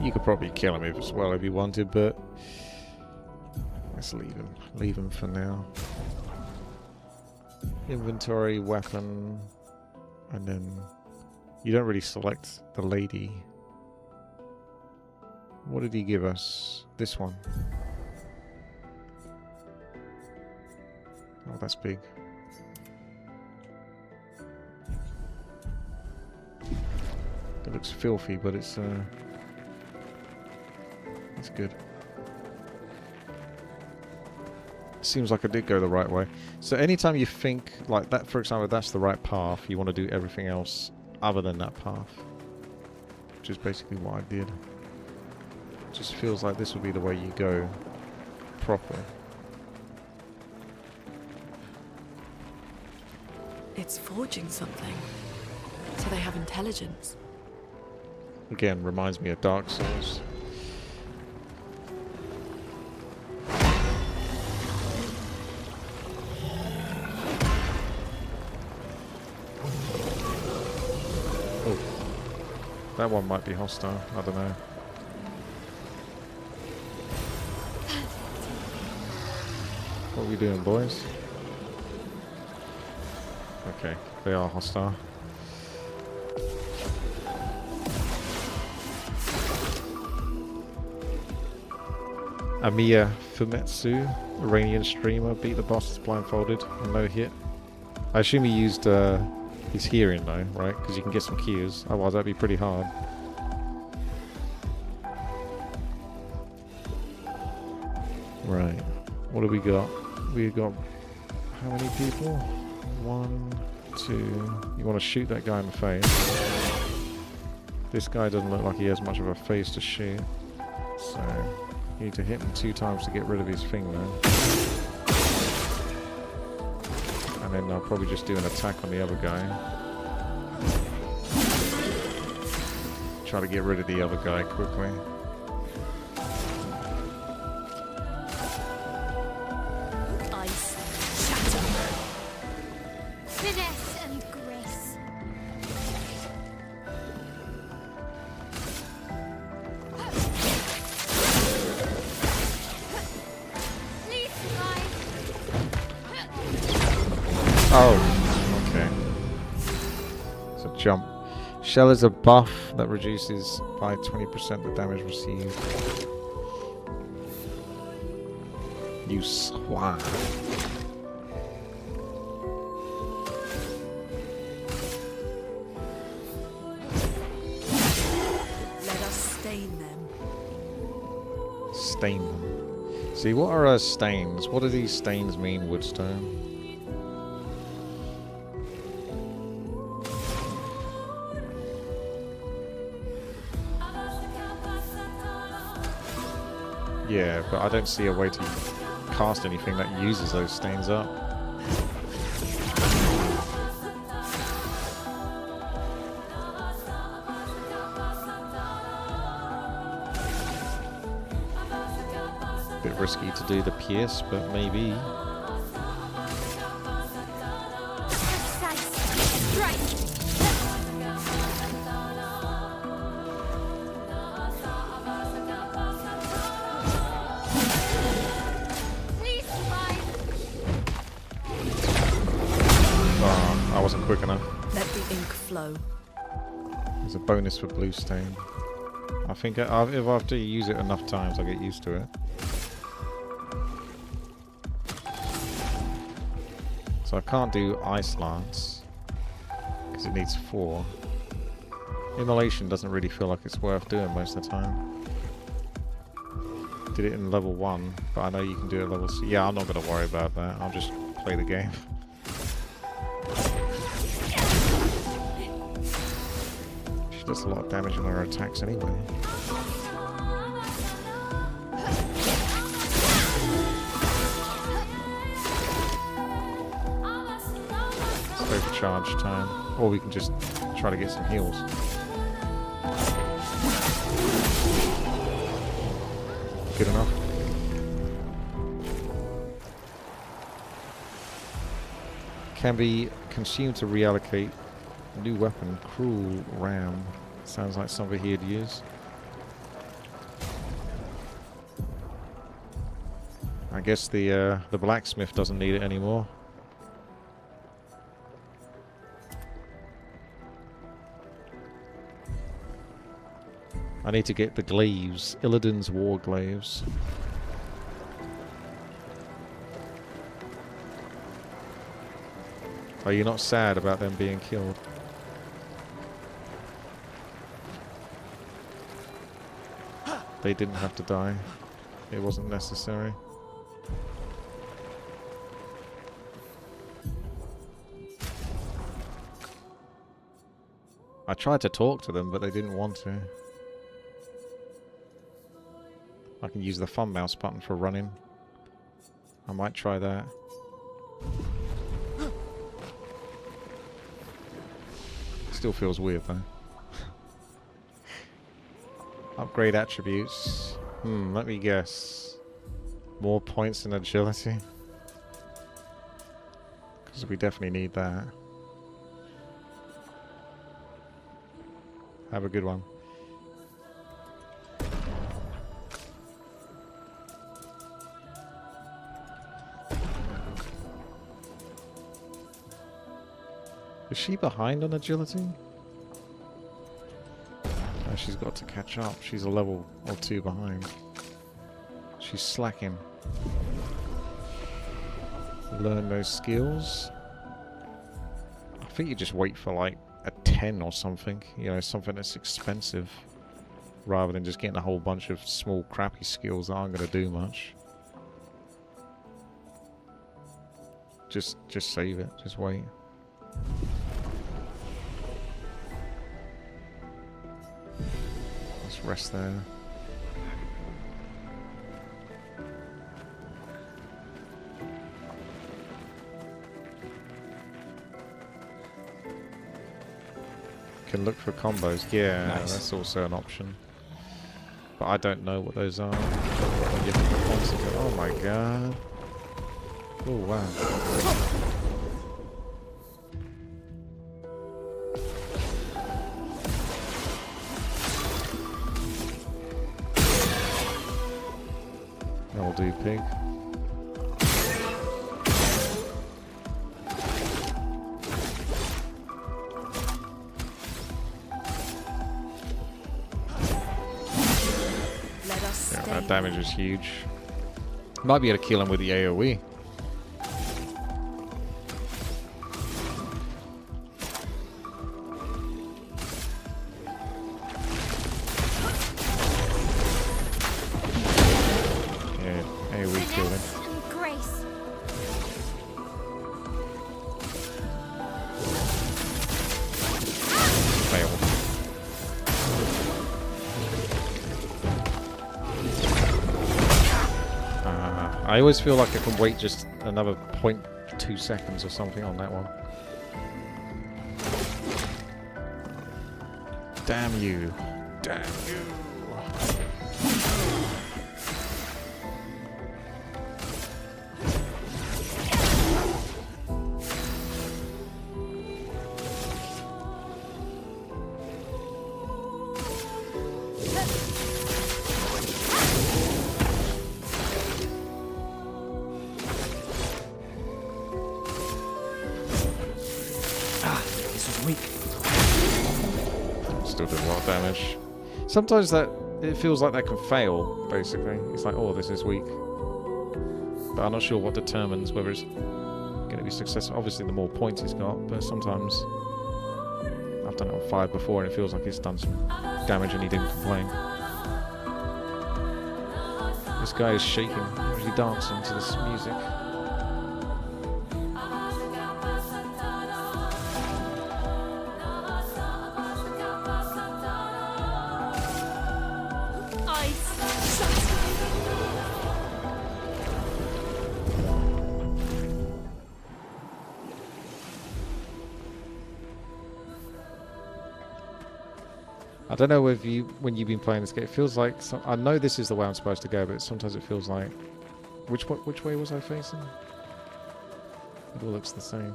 You could probably kill him as well if you wanted, but let's leave him. Leave him for now. Inventory, weapon, and then you don't really select the lady. What did he give us? This one. Oh, that's big. It looks filthy, but it's good. Seems like I did go the right way. So anytime you think like that, for example, that's the right path, you want to do everything else other than that path. Which is basically what I did. It just feels like this would be the way you go properly. It's forging something. So they have intelligence. Again, reminds me of Dark Souls. That one might be hostile, I don't know. What are we doing, boys? Okay, they are hostile. Amiya Fumetsu, Iranian streamer, beat the boss blindfolded, no hit. I assume he used his hearing though, right? Because you can get some cues, otherwise that'd be pretty hard. Right, what do we got? We got how many people? 1, 2. You want to shoot that guy in the face. This guy doesn't look like he has much of a face to shoot, so you need to hit him 2 times to get rid of his thing though. And then I'll probably just do an attack on the other guy. Try to get rid of the other guy quickly. Ice. Shatter. Finesse and grace. Please fly. Oh, okay. So jump. Shell is a buff that reduces by 20% the damage received. You swine. Let us stain them. Stain them. See, what are stains? What do these stains mean, Woodstone? Yeah, but I don't see a way to cast anything that uses those stains up. Bit risky to do the pierce, but maybe. wasn't quick enough. Let the ink flow. There's a bonus for blue stain. I think if I have to use it enough times, I get used to it. So I can't do Ice Lance because it needs 4. Immolation doesn't really feel like it's worth doing most of the time. Did it in level 1, but I know you can do it at level 6. Yeah, I'm not going to worry about that. I'll just play the game. She does a lot of damage on her attacks anyway. It's overcharge time. Or we can just try to get some heals. Good enough. Can be consumed to reallocate. New weapon, Cruel Ram. Sounds like something he'd use. I guess the blacksmith doesn't need it anymore. I need to get the glaives. Illidan's War Glaives. Are you not sad about them being killed? They didn't have to die. It wasn't necessary. I tried to talk to them, but they didn't want to. I can use the thumb mouse button for running. I might try that. Still feels weird though. Upgrade attributes. Let me guess. More points in agility. Because we definitely need that. Have a good one. Is she behind on agility? Oh, she's got to catch up. She's a level or 2 behind. She's slacking. Learn those skills. I think you just wait for like a 10 or something. You know, something that's expensive. Rather than just getting a whole bunch of small crappy skills that aren't going to do much. Just save it. Just wait. Let's rest there. Can look for combos. Yeah, nice. That's also an option. But I don't know what those are. Oh my god. Oh wow. That'll do, pig. Yeah, that damage is huge. Might be able to kill him with the AoE. I always feel like I can wait just another 0.2 seconds or something on that one. Damn you. Damn you. weak. Still doing a lot of damage. Sometimes it feels like that can fail, basically. It's like, oh, this is weak. But I'm not sure what determines whether it's going to be successful. Obviously, the more points it's got, but sometimes I've done it on 5 before and it feels like it's done some damage and he didn't complain. This guy is shaking, really dancing to this music. I don't know if when you've been playing this game, it feels like I know this is the way I'm supposed to go, but sometimes it feels like which way was I facing? It all looks the same.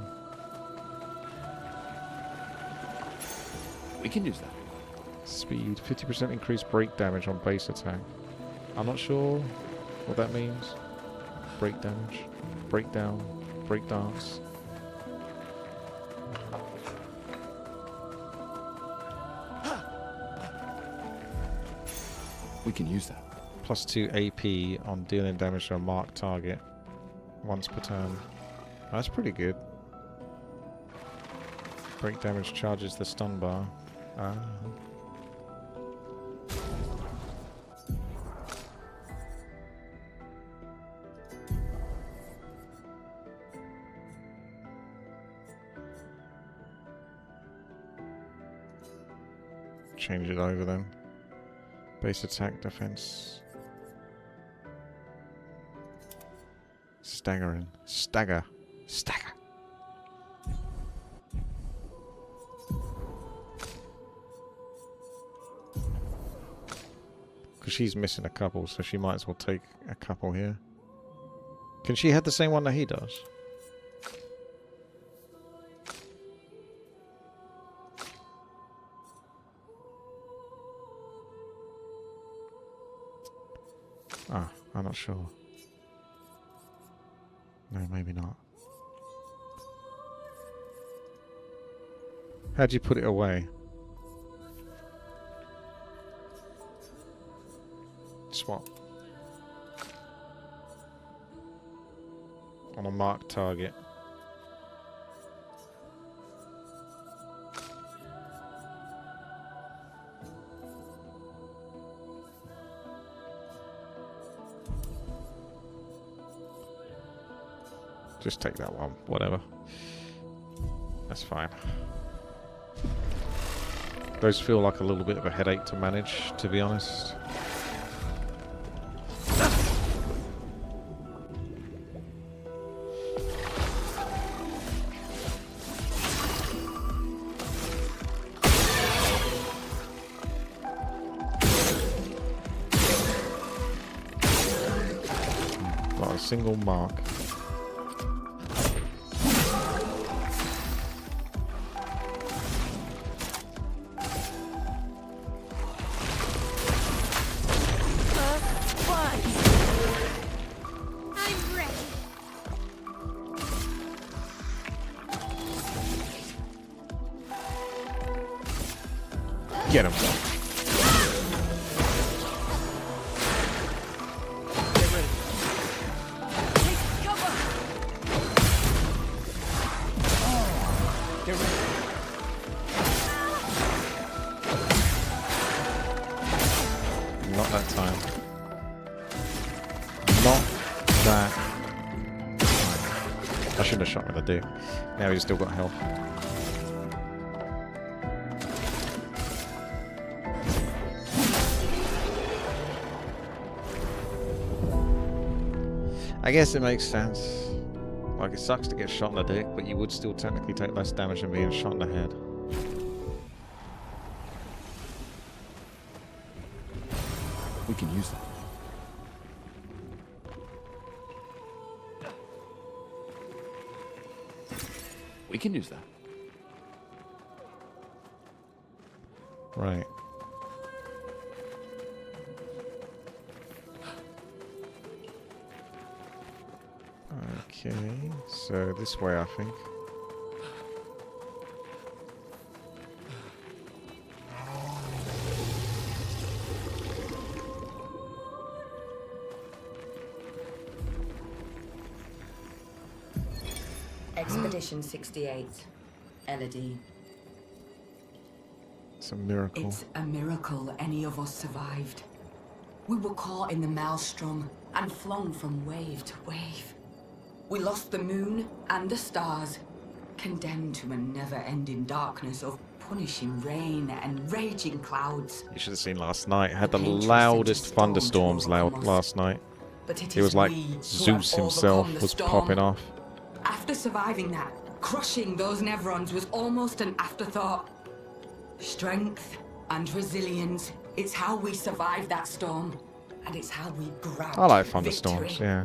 We can use that. Speed, 50% increased break damage on base attack. I'm not sure what that means. Break damage, breakdown, break dance. We can use that. Plus 2 AP on dealing damage to a marked target once per turn. That's pretty good. Break damage charges the stun bar. Change it over then. Base attack, defense. Staggering. Stagger. Stagger. Because she's missing a couple, so she might as well take a couple here. Can she have the same one that he does? Ah, I'm not sure. No, maybe not. How'd you put it away? Swap. On a marked target. Just take that one, whatever. That's fine. Those feel like a little bit of a headache to manage, to be honest. Not a single mark. Get him. Not that time. Not that time. I shouldn't have shot with a do. Now he's still got health. I guess it makes sense. Like, it sucks to get shot in the dick, but you would still technically take less damage than being shot in the head. We can use that. We can use that. Right. Okay, so this way I think. Expedition 68. Elodie. It's a miracle. It's a miracle any of us survived. We were caught in the maelstrom and flung from wave to wave. We lost the moon and the stars, condemned to a never-ending darkness of punishing rain and raging clouds. You should have seen last night. It had the loudest thunderstorms last night. But it It was is like we who have Zeus himself overcome the was storm. popping off. After surviving that, crushing those Nevrons was almost an afterthought. Strength and resilience, it's how we survived that storm. And it's how we grabbed I like thunderstorms, victory. yeah.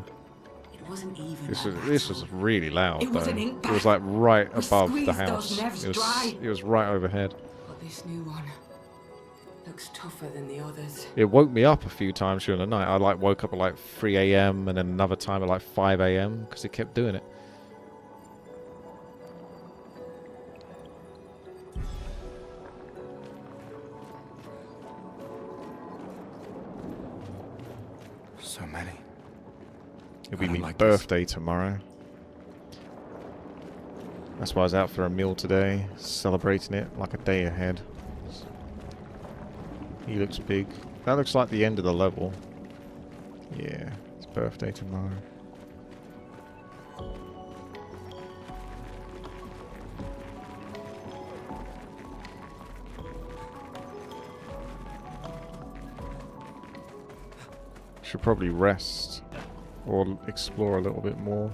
It wasn't even This was really loud It was though. an ink It was bath. like right We above the squeezed house. those nevs It was dry. it was right overhead. But this new one looks tougher than the others. It woke me up a few times during the night. I like woke up at like 3 a.m. and then another time at like 5 a.m. because it kept doing it. So many. It'll be I don't my like this. birthday tomorrow. That's why I was out for a meal today, celebrating it like a day ahead. He looks big. That looks like the end of the level. Yeah, it's birthday tomorrow. Should probably rest or explore a little bit more.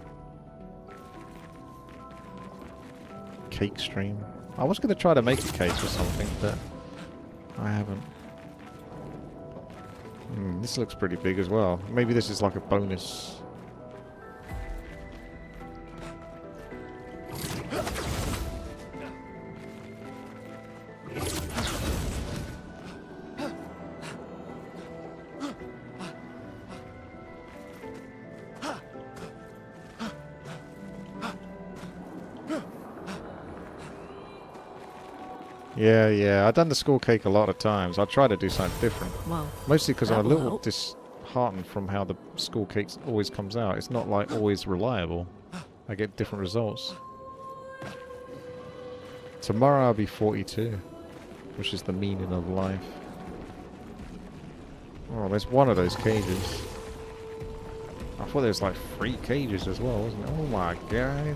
Cake stream. I was going to try to make a cake or something, but I haven't. This looks pretty big as well. Maybe this is like a bonus. Yeah, I've done the skull cake a lot of times. I try to do something different. Well, Mostly because I'm a that will little help. disheartened from how the skull cake always comes out. It's not like always reliable. I get different results. Tomorrow I'll be 42, which is the meaning of life. Oh, there's one of those cages. I thought there was like 3 cages as well, wasn't there? Oh my god.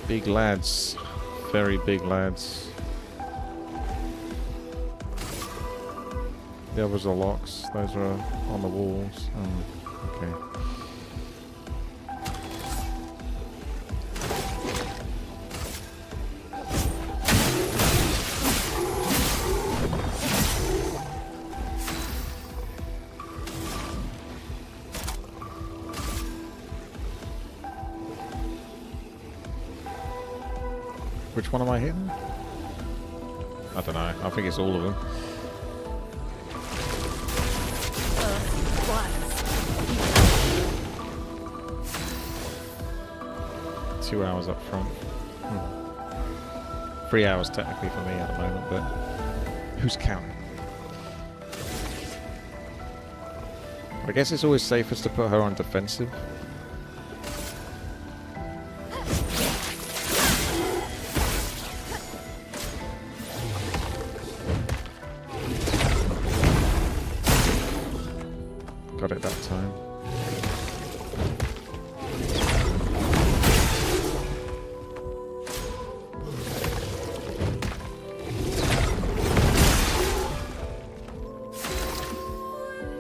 Big lads. Very big lads. The others are locks. Those are on the walls. Oh, okay. Which one am I hitting? I don't know. I think it's all of them. Once. 2 hours up front. 3 hours technically for me at the moment, but who's counting? I guess it's always safest to put her on defensive. Got it that time.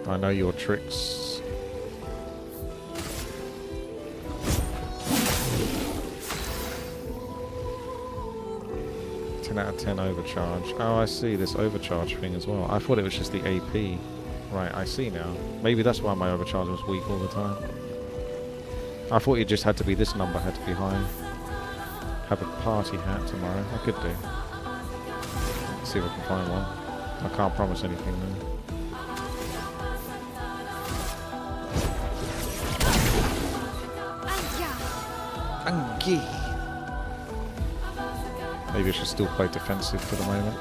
I know your tricks. Ten out of 10 overcharge. Oh, I see this overcharge thing as well. I thought it was just the AP. Right, I see now. Maybe that's why my overcharge was weak all the time. I thought it just had to be this number, had to be high. Have a party hat tomorrow. I could do. Let's see if I can find one. I can't promise anything though. Angie. Maybe I should still play defensive for the moment.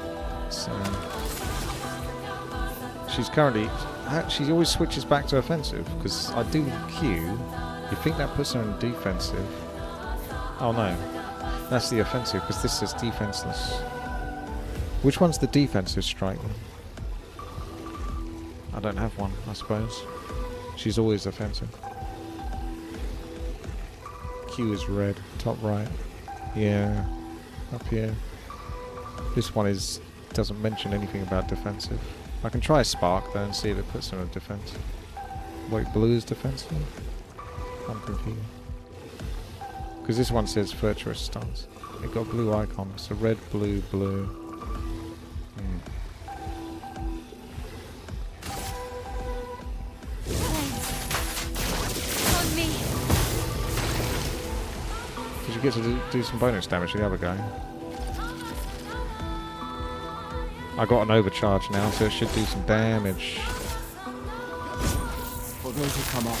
So she's currently... She always switches back to offensive, because I do Q. You think that puts her in defensive? Oh no. That's the offensive, because this says defenseless. Which one's the defensive strike? I don't have one, I suppose. She's always offensive. Q is red, top right. Yeah, up here. This one doesn't mention anything about defensive. I can try Spark though and see if it puts her in defense. Wait, blue is defensive? I'm confused. Because this one says virtuous stance. It got blue icon, so red, blue, blue. On me. Did you get to do some bonus damage to the other guy? I got an overcharge now, so it should do some damage. For those who come up.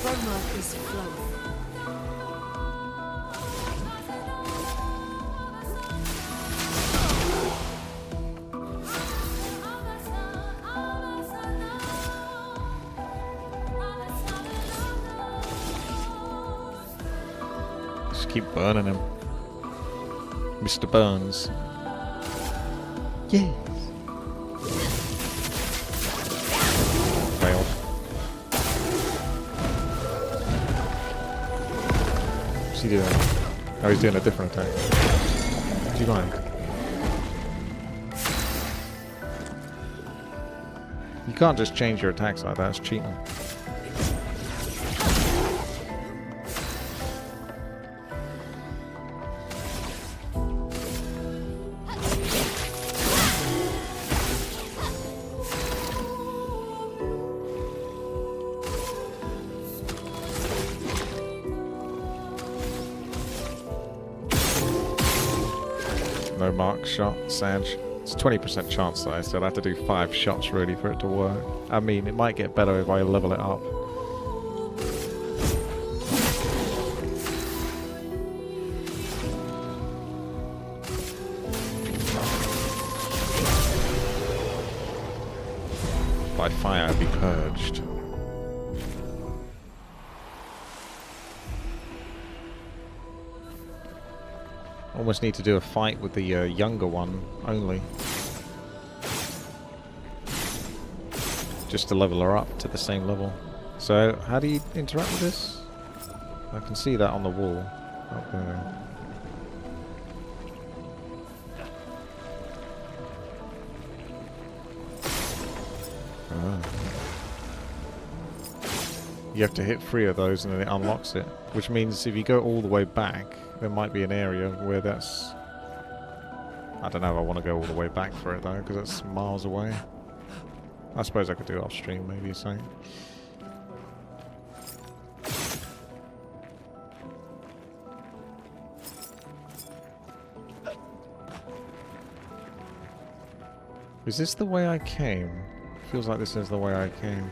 Roma is flowing. Just keep burning him. Mr. Burns. Yes. Failed. What's he doing? Oh, he's doing a different attack. Do you mind? You can't just change your attacks like that, it's cheating. No mark shot, Sag. It's a 20% chance though, so I'd have to do 5 shots really for it to work. I mean, it might get better if I level it up. By fire, I'd be purged. Almost need to do a fight with the younger one only. Just to level her up to the same level. So, how do you interact with this? I can see that on the wall. Up there. Ah. You have to hit 3 of those and then it unlocks it. Which means if you go all the way back, there might be an area where that's... I don't know if I want to go all the way back for it though, because it's miles away. I suppose I could do it off stream maybe or something. Is this the way I came? Feels like this is the way I came.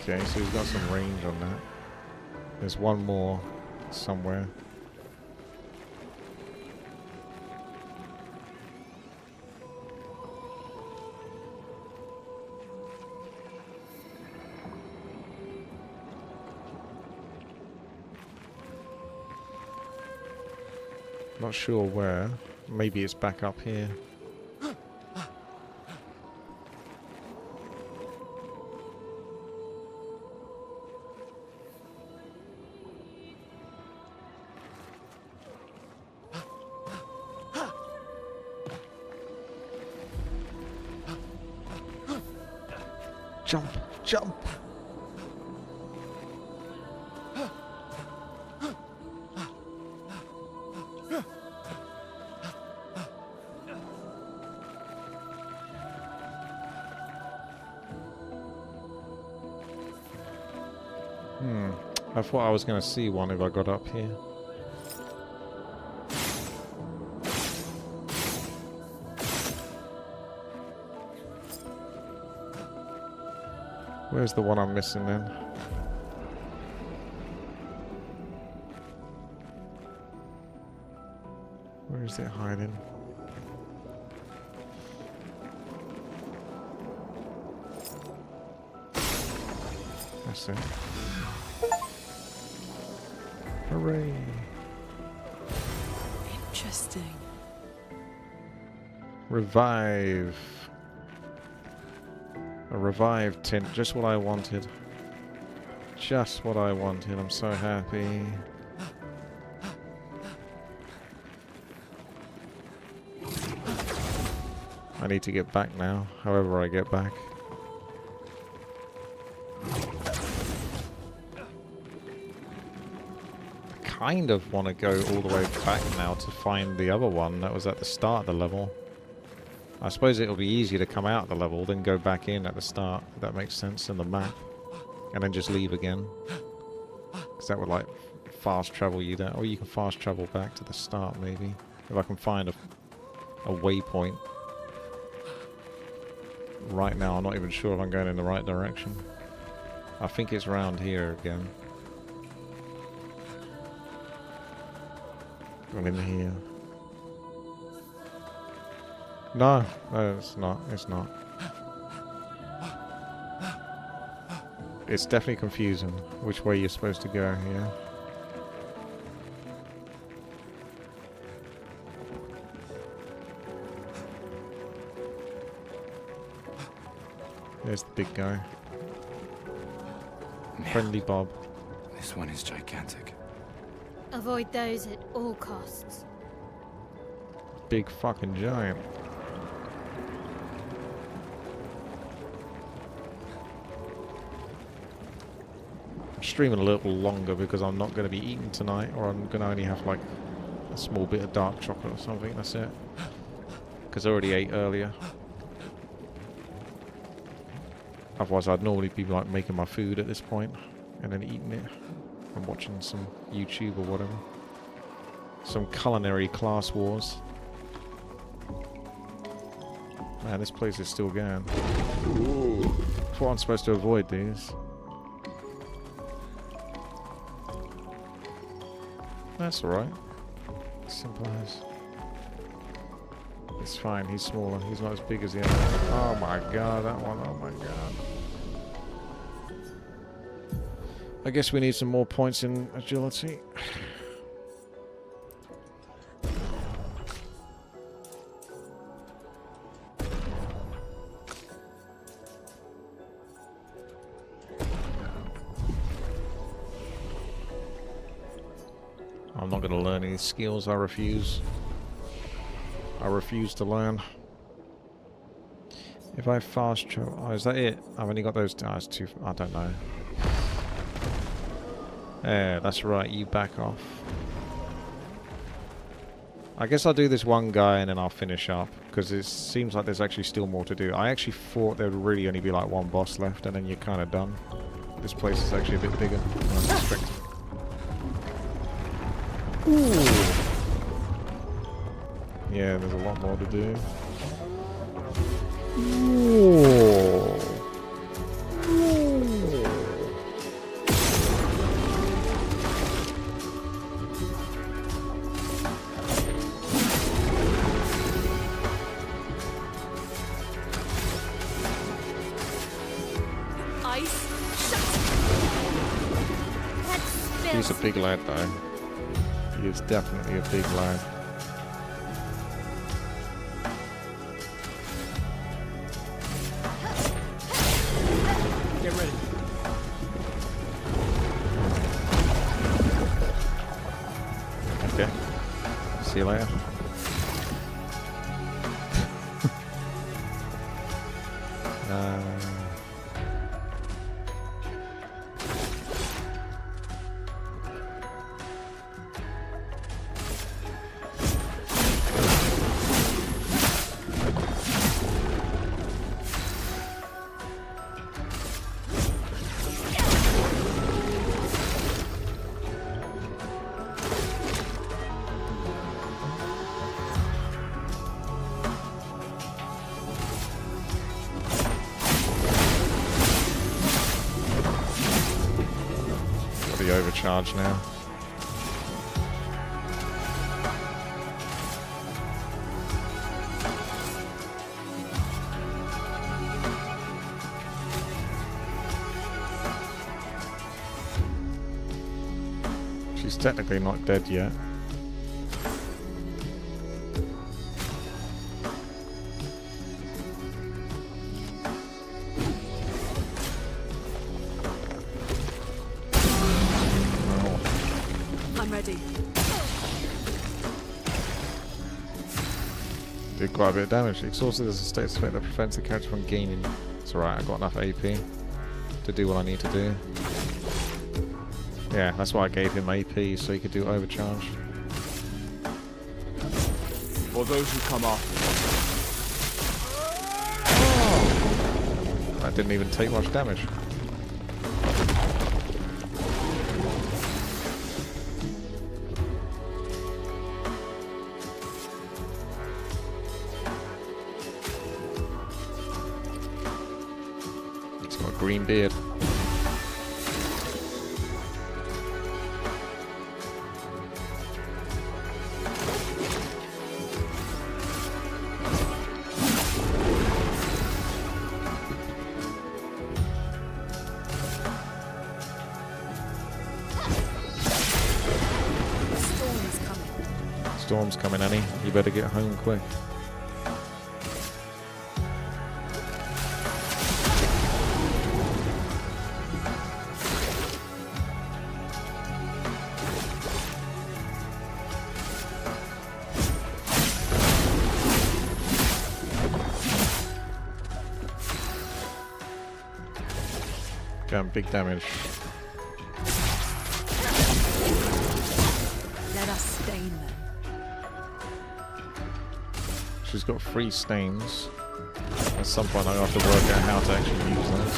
Okay, so he's got some range on that. There's one more somewhere. Not sure where. Maybe it's back up here. Jump! Jump! I thought I was going to see one if I got up here. Where's the one I'm missing then? Where is it hiding? That's it. Hooray! Interesting. Revive. A revived tint, just what I wanted. Just what I wanted, I'm so happy. I need to get back now, however I get back. I kind of want to go all the way back now to find the other one that was at the start of the level. I suppose it'll be easier to come out of the level than go back in at the start, if that makes sense, in the map. And then just leave again. Because that would like fast travel you there. Or you can fast travel back to the start maybe. If I can find a waypoint. Right now I'm not even sure if I'm going in the right direction. I think it's round here again. I'm in here. No, it's not. It's not. It's definitely confusing which way you're supposed to go here. There's the big guy. Friendly Bob. This one is gigantic. Avoid those at all costs. Big fucking giant. I'm streaming a little longer because I'm not going to be eating tonight, or I'm going to only have like a small bit of dark chocolate or something, that's it. Because I already ate earlier. Otherwise I'd normally be like making my food at this point and then eating it and watching some YouTube or whatever. Some culinary class wars. Man, this place is still going. I thought I'm supposed to avoid these. That's alright. Simple as. It's fine, he's smaller. He's not as big as the other. Oh my god, that one. Oh my god. I guess we need some more points in agility. I'm not going to learn any skills. I refuse. I refuse to learn. If I fast travel... Oh, is that it? I've only got those... Oh, it's too... I don't know. Yeah, that's right. You back off. I guess I'll do this one guy and then I'll finish up. Because it seems like there's actually still more to do. I actually thought there would really only be like one boss left and then you're kind of done. This place is actually a bit bigger than I was expecting. Ooh. Yeah, there's a lot more to do. Ooh. Ooh. Ice. He's a big lad though. He is definitely a big lad. Get ready. Okay. See you later. be overcharged now. She's technically not dead yet. I'm ready. Did quite a bit of damage. Exhausted is a state of effect that prevents the character from gaining. It's alright, I've got enough AP to do what I need to do. Yeah, that's why I gave him AP, so he could do overcharge. For those who come after That didn't even take much damage. He's got a green beard. Storm's coming, Annie. You better get home quick. Going big damage. Let us stain them. She's got 3 stains. At some point I have to work out how to actually use those.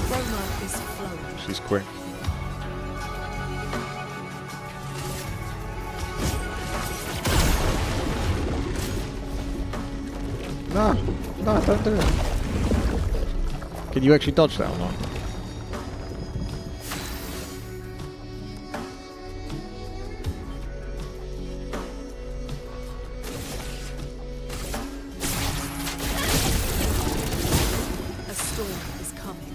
Roma is flowing. She's quick. No, no, don't do it. Can you actually dodge that or not? A storm is coming.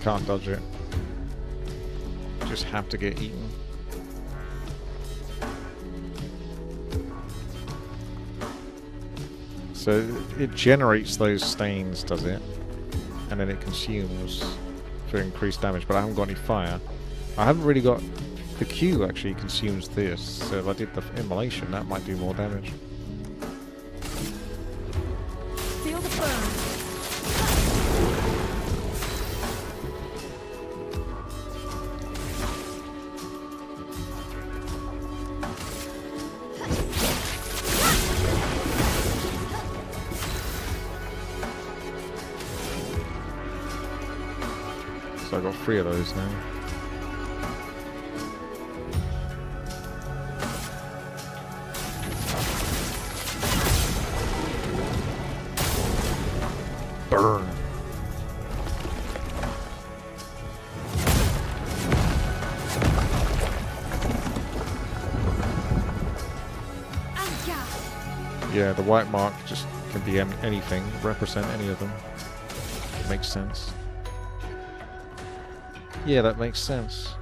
Can't dodge it. Just have to get eaten. So it generates those stains, does it? And then it consumes for increased damage, but I haven't got any fire. I haven't really got... The Q actually consumes this, so if I did the immolation, that might do more damage. Feel the burn. So I got 3 of those now. Burn. Yeah, the white mark just can be anything, represent any of them. Makes sense. Yeah, that makes sense.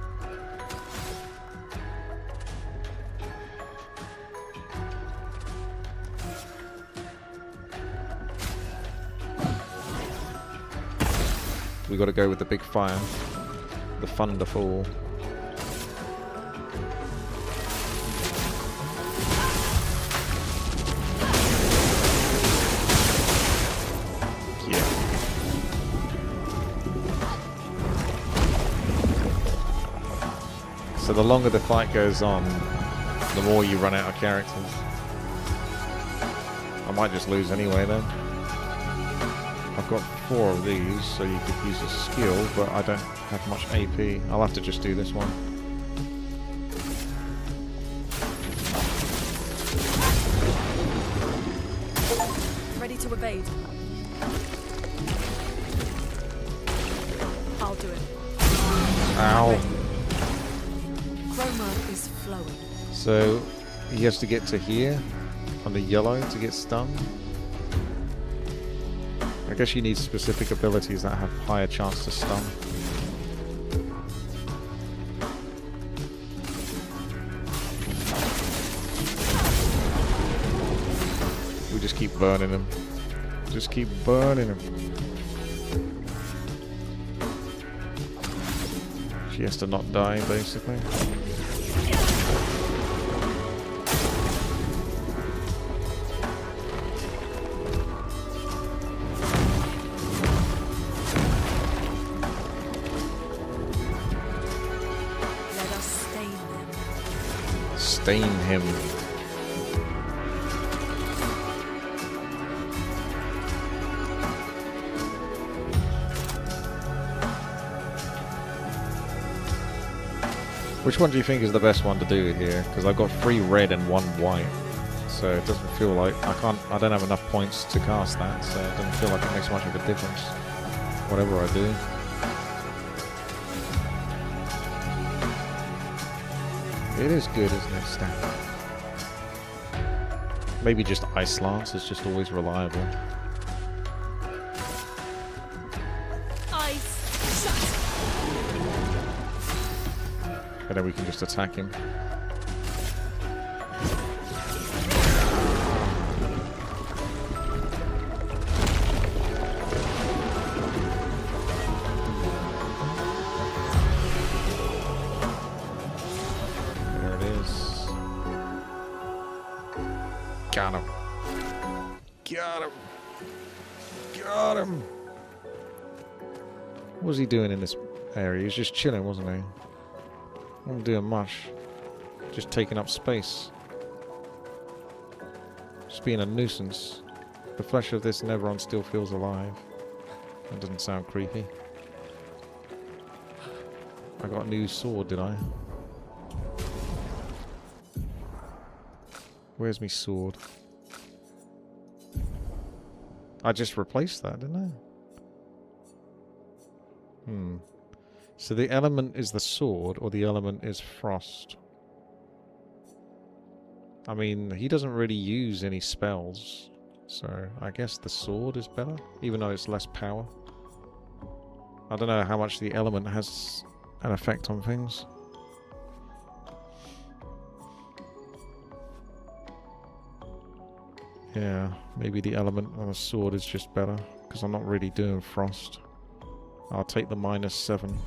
We got to go with the big fire, the thunderfall. So the longer the fight goes on, the more you run out of characters. I might just lose anyway then. I've got 4 of these, so you could use a skill, but I don't have much AP. I'll have to just do this one. Ready to evade. I'll do it. Ow. Chroma is flowing. So he has to get to here on the yellow to get stunned. I guess you need specific abilities that have higher chance to stun. We just keep burning him. Just keep burning him. She has to not die, basically. Let us stain them. Stain him. Which one do you think is the best one to do here? Because I've got 3 red and 1 white, so it doesn't feel like I don't have enough points to cast that, so it doesn't feel like it makes much of a difference. Whatever I do. It is good, isn't it, Stan? Maybe just Ice Lance is just always reliable. Ice shut. And then we can just attack him. There it is. Got him. Got him. Got him. What was he doing in this area? He was just chilling, wasn't he? Not doing much. Just taking up space. Just being a nuisance. The flesh of this Neveron still feels alive. That doesn't sound creepy. I got a new sword, did I? Where's my sword? I just replaced that, didn't I? So the element is the sword, or the element is frost? I mean, he doesn't really use any spells, so I guess the sword is better, even though it's less power. I don't know how much the element has an effect on things. Yeah, maybe the element on a sword is just better, because I'm not really doing frost. I'll take the -7.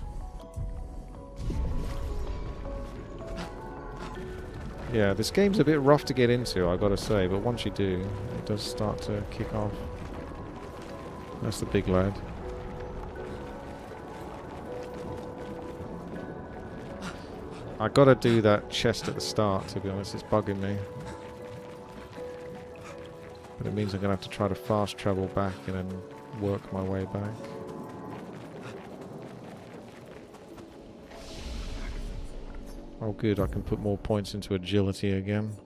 Yeah, this game's a bit rough to get into, I gotta say, but once you do, it does start to kick off. That's the big lad. I gotta do that chest at the start, to be honest, it's bugging me. But it means I'm gonna have to try to fast travel back and then work my way back. Oh good, I can put more points into agility again.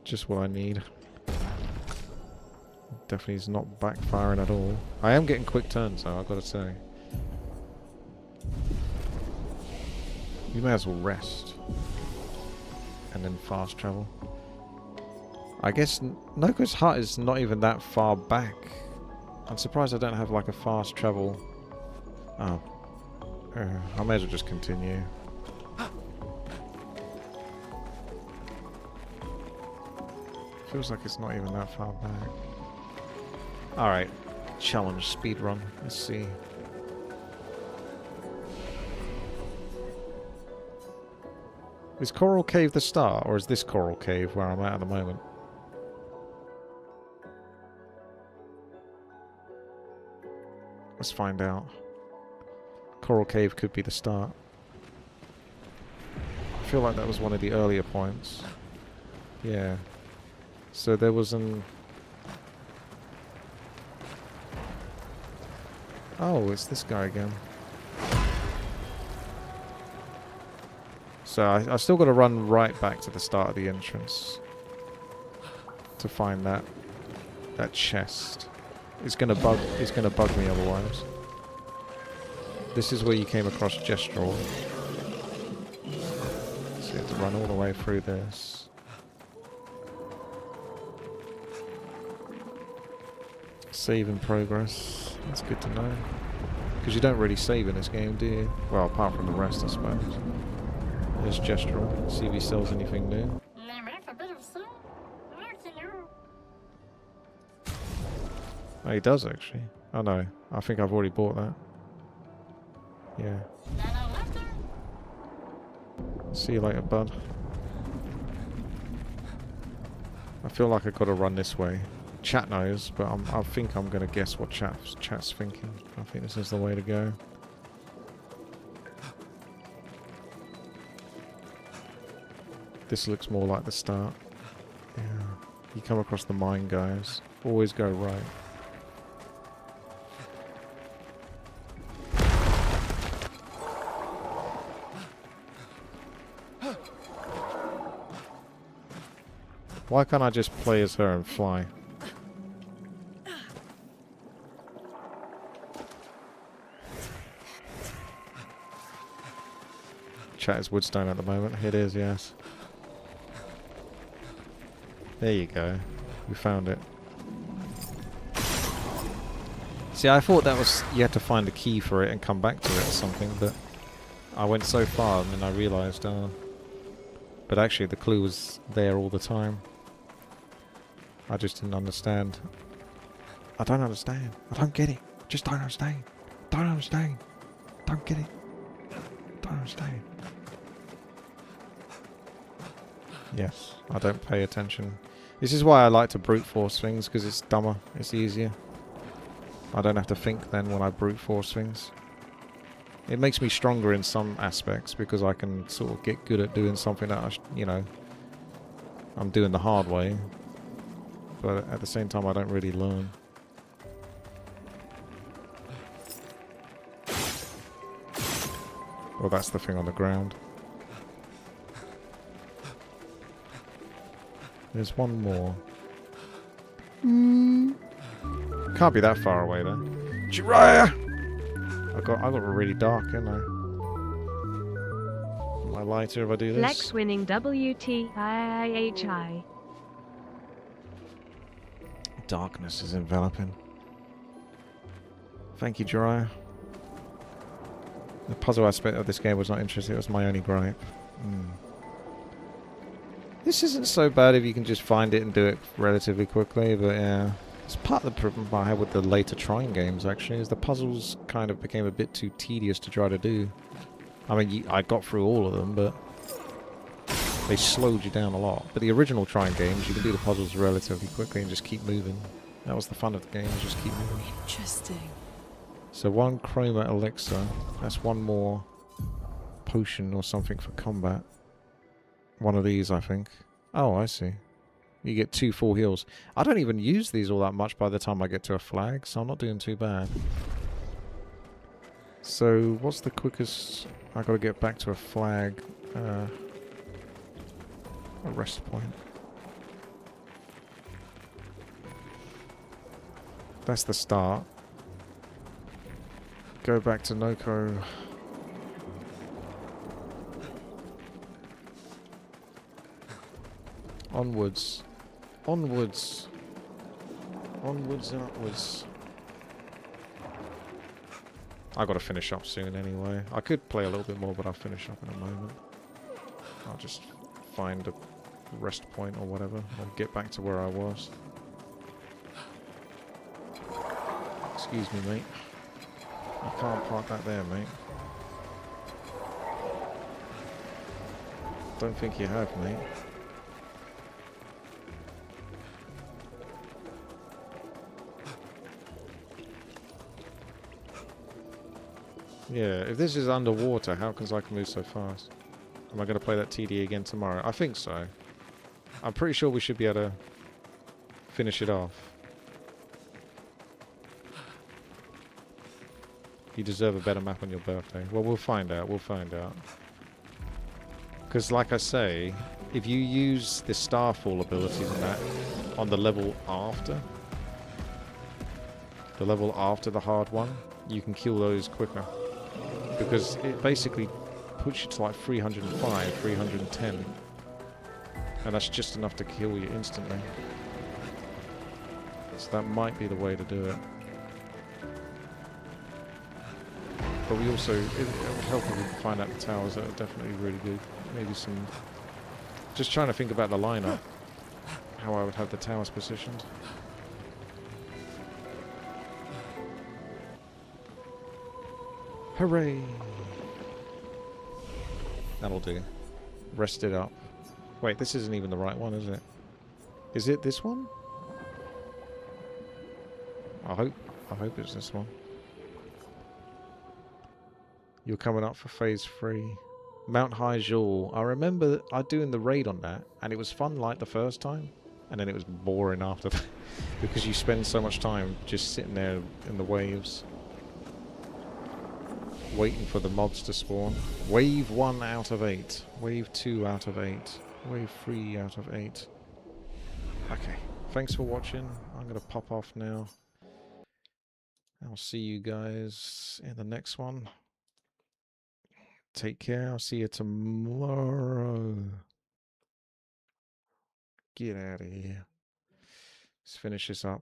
Just what I need. Definitely is not backfiring at all. I am getting quick turns though, I've got to say. You may as well rest. And then fast travel. I guess Noko's hut is not even that far back. I'm surprised I don't have like a fast travel. Oh. I may as well just continue. Feels like it's not even that far back. Alright. Challenge speedrun. Let's see. Is Coral Cave the start, or is this Coral Cave where I'm at the moment? Let's find out. Coral Cave could be the start. I feel like that was one of the earlier points. Yeah. So there was an... Oh, it's this guy again. So I still got to run right back to the start of the entrance to find that chest. It's gonna bug me otherwise. This is where you came across Gestural. So you have to run all the way through this. Save in progress. That's good to know. Because you don't really save in this game, do you? Well, apart from the rest, I suppose. There's Gestural. See if he sells anything new. Oh, he does actually. Oh no, I think I've already bought that. Yeah. See you later, bud. I feel like I've got to run this way. Chat knows, but I think I'm going to guess what chat's thinking. I think this is the way to go. This looks more like the start. Yeah. You come across the mine, guys. Always go right. Why can't I just play as her and fly? Chat is Woodstone at the moment. It is, yes. There you go. We found it. See, I thought that was... you had to find a key for it and come back to it or something, but... I went so far and then I realised, but actually the clue was there all the time. I just didn't understand. I don't understand. I don't get it. Just don't understand. Don't understand. Don't get it. Don't understand. Yes, I don't pay attention. This is why I like to brute force things, because it's dumber. It's easier. I don't have to think then when I brute force things. It makes me stronger in some aspects, because I can sort of get good at doing something that I'm doing the hard way. But at the same time, I don't really learn. Well, that's the thing on the ground. There's one more. Can't be that far away then. Jiraiya! I got really dark, didn't I? Am I lighter if I do this? Flex winning WTiiWarcraft. Darkness is enveloping. Thank you, Jiraiya. The puzzle aspect of this game was not interesting. It was my only gripe. This isn't so bad if you can just find it and do it relatively quickly, but yeah. It's part of the problem I had with the later Trine games, actually, is the puzzles kind of became a bit too tedious to try to do. I mean, I got through all of them, but they slowed you down a lot. But the original Trine games, you can do the puzzles relatively quickly and just keep moving. That was the fun of the game, just keep moving. Interesting. So one chroma elixir, that's one more potion or something for combat. One of these, I think. Oh, I see. You get 2 full heals. I don't even use these all that much by the time I get to a flag, so I'm not doing too bad. So, what's the quickest... I gotta get back to a flag. A rest point. That's the start. Go back to Noko. Onwards. Onwards. Onwards and upwards. I gotta finish up soon anyway. I could play a little bit more, but I'll finish up in a moment. I'll just find a rest point or whatever. I'll get back to where I was. Excuse me, mate. You can't park that there, mate. Don't think you have, mate. Yeah, if this is underwater, how can I move so fast? Am I going to play that TD again tomorrow? I think so. I'm pretty sure we should be able to finish it off. You deserve a better map on your birthday. Well, we'll find out. We'll find out. Because, like I say, if you use the Starfall abilities and that on the level after the hard one, you can kill those quicker. Because it basically puts you to like 305, 310. And that's just enough to kill you instantly. So that might be the way to do it. But we also, it would help if we could find out the towers that are definitely really good. Maybe some... Just trying to think about the lineup. How I would have the towers positioned. Hooray! That'll do. Rest it up. Wait, this isn't even the right one, is it? Is it this one? I hope it's this one. You're coming up for phase 3. Mount High Jewel. I remember doing the raid on that, and it was fun like the first time, and then it was boring after that, because you spend so much time just sitting there in the waves, waiting for the mobs to spawn. Wave 1 out of 8. Wave 2 out of 8. Wave 3 out of 8. Okay, thanks for watching. I'm going to pop off now. I'll see you guys in the next one. Take care. I'll see you tomorrow. Get out of here. Let's finish this up.